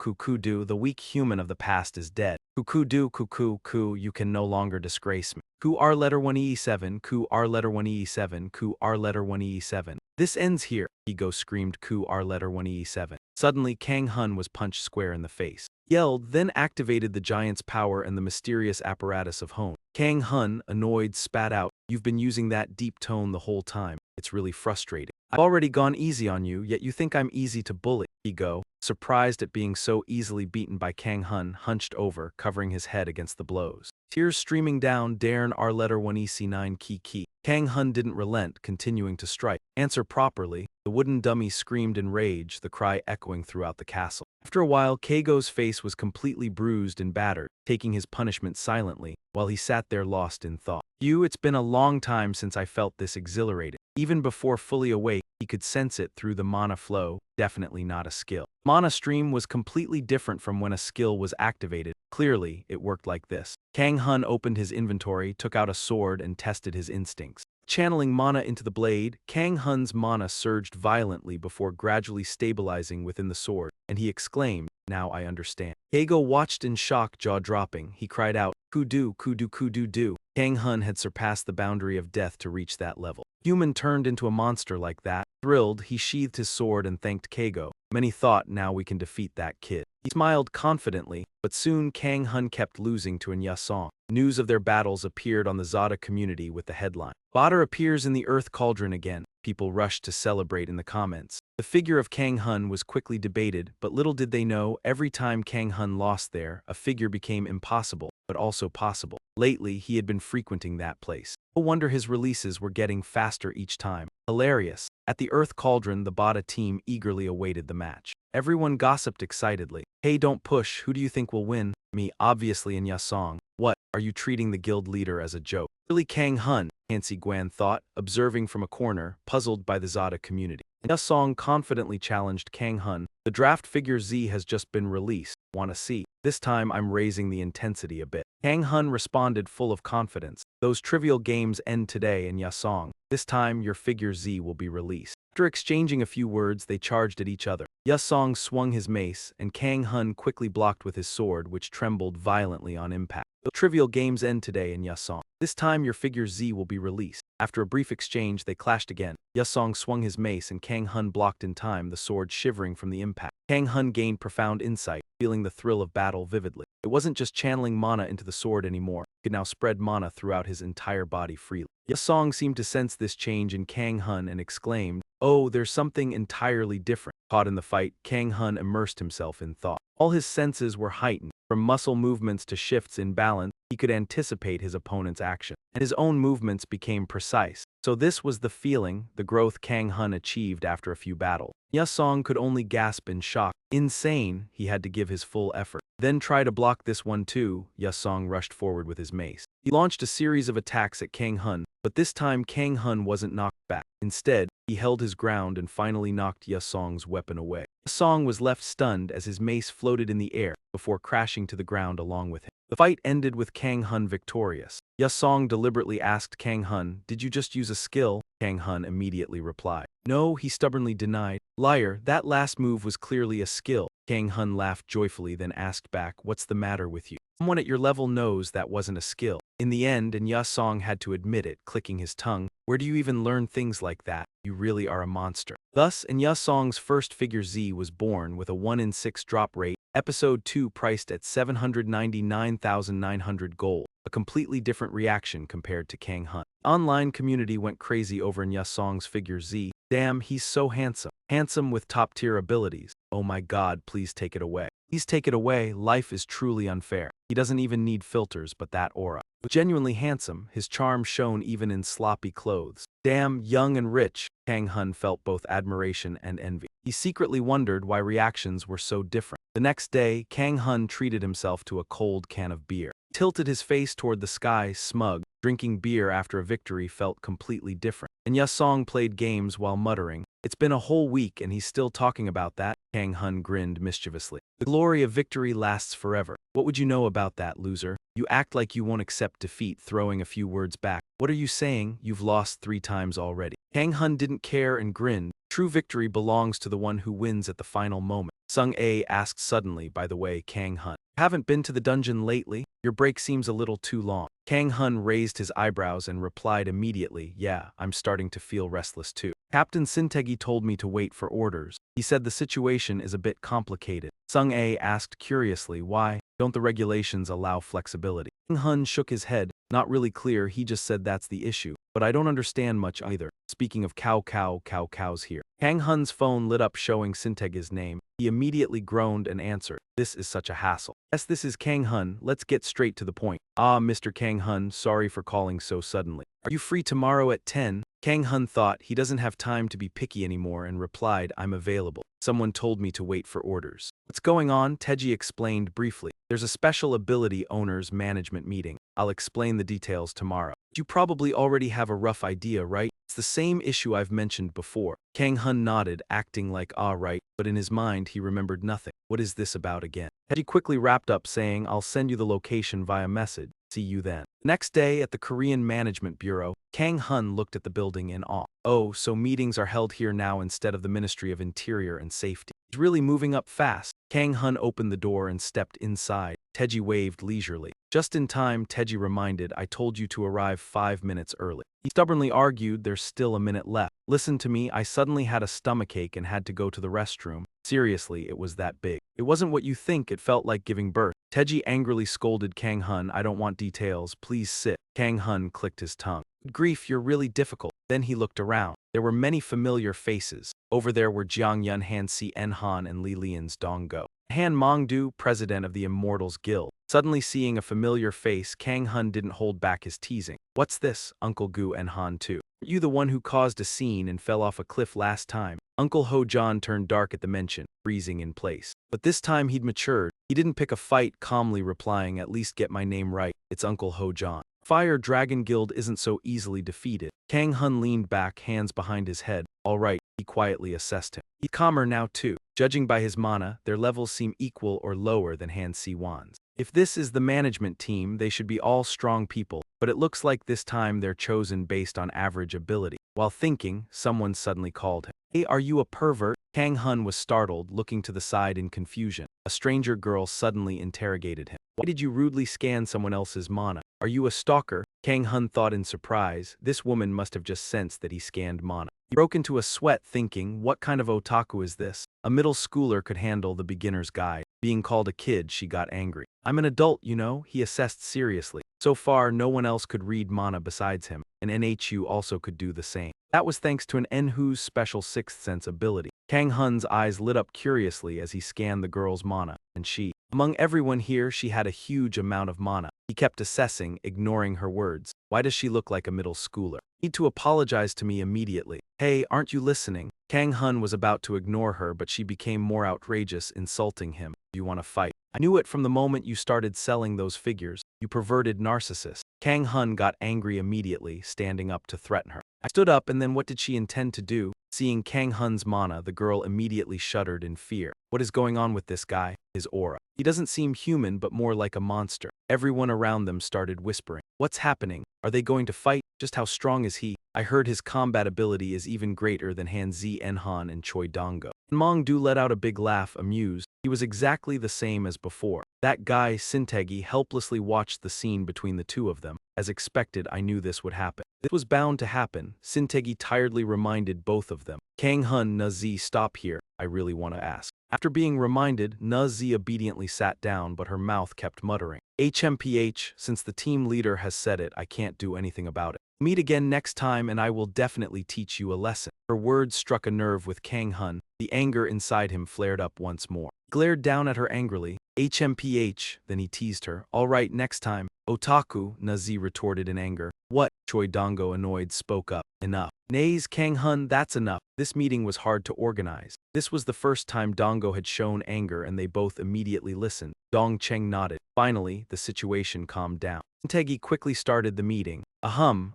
the weak human of the past is dead. Kuku, you can no longer disgrace me. Ku R letter 1E7, Ku R letter 1E7, Ku R letter 1E7. This ends here, Keigo screamed Ku R letter 1E7. Suddenly, Kang Hun was punched square in the face. Yelled, then activated the giant's power and the mysterious apparatus of Hone. Kang Hun, annoyed, spat out, You've been using that deep tone the whole time. It's really frustrating. I've already gone easy on you, yet you think I'm easy to bully. Ego, surprised at being so easily beaten by Kang Hun, hunched over, covering his head against the blows. Tears streaming down, Darren R. letter 1 EC9 key. Kang Hun didn't relent, continuing to strike. Answer properly. The wooden dummy screamed in rage, the cry echoing throughout the castle. After a while, Keigo's face was completely bruised and battered, taking his punishment silently, while he sat there lost in thought. It's been a long time since I felt this exhilarated. Even before fully awake, he could sense it through the mana flow, definitely not a skill. Mana stream was completely different from when a skill was activated. Clearly, it worked like this. Kang Hun opened his inventory, took out a sword, and tested his instincts. Channeling mana into the blade, Kang Hun's mana surged violently before gradually stabilizing within the sword, and he exclaimed, "Now I understand." Keigo watched in shock, jaw-dropping. He cried out, "Kudu, kudu, kudu, do." Kang Hun had surpassed the boundary of death to reach that level. Human turned into a monster like that. Thrilled, he sheathed his sword and thanked Keigo. Many thought, now we can defeat that kid. He smiled confidently, but soon Kang Hun kept losing to Nya Song. News of their battles appeared on the Zada community with the headline, "Batter appears in the Earth Cauldron again." People rushed to celebrate in the comments. The figure of Kang Hun was quickly debated, but little did they know, every time Kang Hun lost there, a figure became impossible, but also possible. Lately, he had been frequenting that place. No wonder his releases were getting faster each time. Hilarious. At the Earth Cauldron, the Bada team eagerly awaited the match. Everyone gossiped excitedly. "Hey, don't push, who do you think will win?" "Me, obviously, in Yasong." "What, are you treating the guild leader as a joke?" "Really, Kang Hun," Hansi Guan thought, observing from a corner, puzzled by the Zada community. Yasong confidently challenged Kang Hun. "The draft figure Z has just been released. Wanna see?" "This time I'm raising the intensity a bit." Kang Hun responded full of confidence. "Those trivial games end today in Yasong. This time your figure Z will be released." After exchanging a few words, they charged at each other. Yasong swung his mace, and Kang Hun quickly blocked with his sword, which trembled violently on impact. "The trivial games end today in Yasong. This time your figure Z will be released." After a brief exchange, they clashed again. Yasong swung his mace and Kang Hun blocked in time, the sword shivering from the impact. Kang Hun gained profound insight, feeling the thrill of battle vividly. It wasn't just channeling mana into the sword anymore. He could now spread mana throughout his entire body freely. Yasong seemed to sense this change in Kang Hun and exclaimed, "Oh, there's something entirely different." Caught in the fight, Kang Hun immersed himself in thought. All his senses were heightened. From muscle movements to shifts in balance, he could anticipate his opponent's action, and his own movements became precise. So this was the feeling, the growth Kang Hun achieved after a few battles. Yasong could only gasp in shock. Insane, he had to give his full effort. "Then try to block this one too." Yasong rushed forward with his mace. He launched a series of attacks at Kang Hun, but this time Kang Hun wasn't knocked back. Instead, he held his ground and finally knocked Yasong's weapon away. Yasong was left stunned as his mace floated in the air, before crashing to the ground along with him. The fight ended with Kang Hun victorious. Yasong deliberately asked Kang Hun, "Did you just use a skill?" Kang Hun immediately replied, "No," he stubbornly denied. "Liar, that last move was clearly a skill." Kang Hun laughed joyfully, then asked back, "What's the matter with you? Someone at your level knows that wasn't a skill." In the end, Yasong had to admit it, clicking his tongue. "Where do you even learn things like that? You really are a monster." Thus, Yasong's first figure Z was born with a 1 in 6 drop rate. Episode 2 priced at 799,900 gold. A completely different reaction compared to Kang Hun. The online community went crazy over Yasong's figure Z. "Damn, he's so handsome. Handsome with top-tier abilities. Oh my god, please take it away. Please take it away, life is truly unfair. He doesn't even need filters but that aura." Genuinely handsome, his charm shone even in sloppy clothes. Damn, young and rich. Kang Hun felt both admiration and envy. He secretly wondered why reactions were so different. The next day, Kang Hun treated himself to a cold can of beer. He tilted his face toward the sky, smug. Drinking beer after a victory felt completely different. And Yasong played games while muttering, "It's been a whole week and he's still talking about that." Kang Hun grinned mischievously. "The glory of victory lasts forever. What would you know about that, loser? You act like you won't accept defeat," throwing a few words back. "What are you saying? You've lost 3 times already." Kang Hun didn't care and grinned. True victory belongs to the one who wins at the final moment. Sung A asked suddenly, "By the way, Kang Hun, haven't been to the dungeon lately? Your break seems a little too long." Kang Hun raised his eyebrows and replied immediately, "Yeah, I'm starting to feel restless too. Captain Sintegi told me to wait for orders. He said the situation is a bit complicated." Sung A asked curiously, "Why? Don't the regulations allow flexibility?" Kang Hun shook his head, not really clear, he just said that's the issue. but I don't understand much either. Speaking of cows here. Kang Hun's phone lit up showing Sintegi's name. He immediately groaned and answered. This is such a hassle. Yes, this is Kang Hun. Let's get straight to the point. Ah, Mr. Kang Hun, sorry for calling so suddenly. Are you free tomorrow at 10? Kang Hun thought he doesn't have time to be picky anymore and replied, I'm available. Someone told me to wait for orders. What's going on? Teji explained briefly. There's a special ability owners management meeting. I'll explain the details tomorrow. You probably already have a rough idea, right? It's the same issue I've mentioned before. Kang Hun nodded, acting like right, but in his mind he remembered nothing. What is this about again? Teji quickly wrapped up saying, I'll send you the location via message. See you then. Next day at the Korean Management Bureau, Kang Hun looked at the building in awe. Oh, so meetings are held here now instead of the Ministry of Interior and Safety. It's really moving up fast. Kang Hun opened the door and stepped inside. Teji waved leisurely. Just in time, Teji reminded, I told you to arrive 5 minutes early. He stubbornly argued there's still a minute left. Listen to me, I suddenly had a stomachache and had to go to the restroom. Seriously, it was that big. It wasn't what you think, it felt like giving birth. Teji angrily scolded Kang Hun, I don't want details, please sit. Kang Hun clicked his tongue. Grief, you're really difficult. Then he looked around. There were many familiar faces. Over there were Jiang Yun Han Si En Han and Li Lian's Dong Go. Han Mongdu, president of the Immortals Guild. Suddenly seeing a familiar face, Kang Hun didn't hold back his teasing. What's this, Uncle Gu and Han too? Aren't you the one who caused a scene and fell off a cliff last time? Uncle Ho John turned dark at the mention, freezing in place. But this time he'd matured. He didn't pick a fight, calmly replying, at least get my name right. It's Uncle Ho John. Fire Dragon Guild isn't so easily defeated. Kang Hun leaned back, hands behind his head. All right, he quietly assessed him. He's calmer now too. Judging by his mana, their levels seem equal or lower than Han Si-wan's. If this is the management team, they should be all strong people, but it looks like this time they're chosen based on average ability. While thinking, someone suddenly called him. Hey, are you a pervert? Kang Hun was startled, looking to the side in confusion. A stranger girl suddenly interrogated him. Why did you rudely scan someone else's mana? Are you a stalker? Kang Hun thought in surprise. This woman must have just sensed that he scanned mana. He broke into a sweat thinking, what kind of otaku is this? A middle schooler could handle the beginner's guide. Being called a kid, she got angry. I'm an adult, you know, he assessed seriously. So far, no one else could read mana besides him. An NHU also could do the same. That was thanks to an NHU's special sixth sense ability. Kang Hun's eyes lit up curiously as he scanned the girl's mana, and she. Among everyone here, she had a huge amount of mana. He kept assessing, ignoring her words. Why does she look like a middle schooler? Need to apologize to me immediately. Hey, aren't you listening? Kang Hun was about to ignore her, but she became more outrageous, insulting him. Do you want to fight? I knew it from the moment you started selling those figures. You perverted narcissist. Kang Hun got angry immediately, standing up to threaten her. I stood up, and then what did she intend to do? Seeing Kang Hun's mana, the girl immediately shuddered in fear. What is going on with this guy? His aura. He doesn't seem human, but more like a monster. Everyone around them started whispering. What's happening? Are they going to fight? Just how strong is he? I heard his combat ability is even greater than Han Zi En Han and Choi Dongo. Mong Du let out a big laugh, amused. He was exactly the same as before. That guy, Sintegi, helplessly watched the scene between the two of them. As expected, I knew this would happen. This was bound to happen. Sintegi tiredly reminded both of them. Kang Hun, Na Zi, stop here. I really want to ask. After being reminded, Na Zi obediently sat down, but her mouth kept muttering. HMPH, since the team leader has said it, I can't do anything about it. Meet again next time and I will definitely teach you a lesson. Her words struck a nerve with Kang Hun. The anger inside him flared up once more. He glared down at her angrily. HMPH, then he teased her. All right, next time. Otaku, Na Zi retorted in anger. What? Choi Dongo, annoyed, spoke up. Enough. Nays, Kang Hun, that's enough. This meeting was hard to organize. This was the first time Dongo had shown anger and they both immediately listened. Dong Cheng nodded. Finally, the situation calmed down. Tegi quickly started the meeting.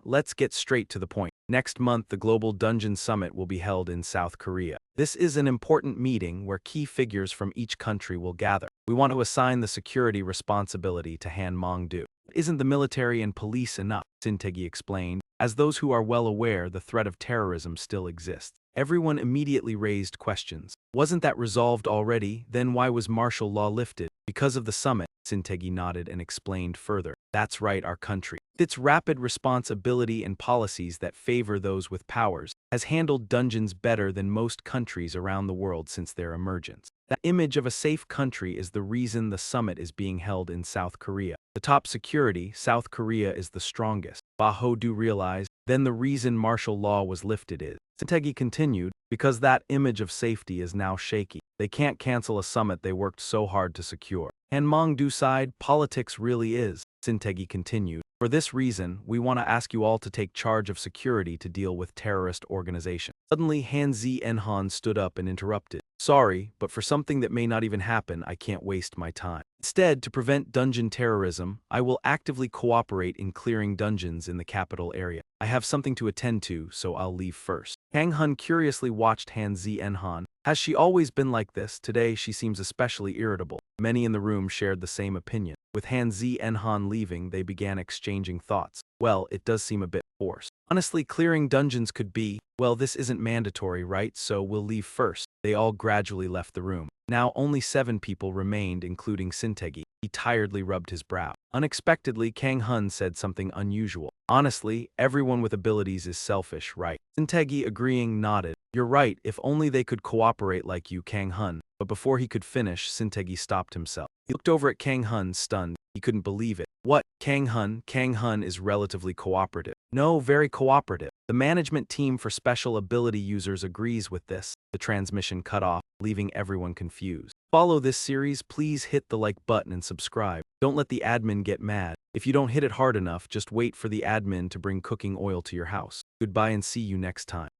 Let's get straight to the point. Next month, the Global Dungeon Summit will be held in South Korea. This is an important meeting where key figures from each country will gather. We want to assign the security responsibility to Han Mong-du. Isn't the military and police enough? Sintegi explained. As those who are well aware, the threat of terrorism still exists. Everyone immediately raised questions. Wasn't that resolved already? Then why was martial law lifted? Because of the summit. Sintegi nodded and explained further. That's right, our country. Its rapid responsibility and policies that favor those with powers has handled dungeons better than most countries around the world since their emergence. That image of a safe country is the reason the summit is being held in South Korea. The top security, South Korea, is the strongest. Baho-do realized, then the reason martial law was lifted is, Sintegi continued, because that image of safety is now shaky. They can't cancel a summit they worked so hard to secure. And Mong-do side, politics really is, Sintegi continued. For this reason, we want to ask you all to take charge of security to deal with terrorist organization. Suddenly, Han Zi-enhan stood up and interrupted. Sorry, but for something that may not even happen, I can't waste my time. Instead, to prevent dungeon terrorism, I will actively cooperate in clearing dungeons in the capital area. I have something to attend to, so I'll leave first. Kang Hun curiously watched Han Zi-enhan. Has she always been like this? Today, she seems especially irritable. Many in the room shared the same opinion. With Han Zi-enhan leaving, they began exchanging thoughts. Well, it does seem a bit forced. Honestly, clearing dungeons could be, well, this isn't mandatory, right? So we'll leave first. They all gradually left the room. Now only 7 people remained, including Sintegi. He tiredly rubbed his brow. Unexpectedly, Kang Hun said something unusual. Honestly, everyone with abilities is selfish, right? Sintegi, agreeing, nodded. You're right, if only they could cooperate like you, Kang Hun. But before he could finish, Sintegi stopped himself. He looked over at Kang Hun, stunned. He couldn't believe it. What? Kang Hun? Kang Hun is relatively cooperative. No, very cooperative. The management team for special ability users agrees with this. The transmission cut off, leaving everyone confused. Follow this series, please hit the like button and subscribe. Don't let the admin get mad. If you don't hit it hard enough, just wait for the admin to bring cooking oil to your house. Goodbye and see you next time.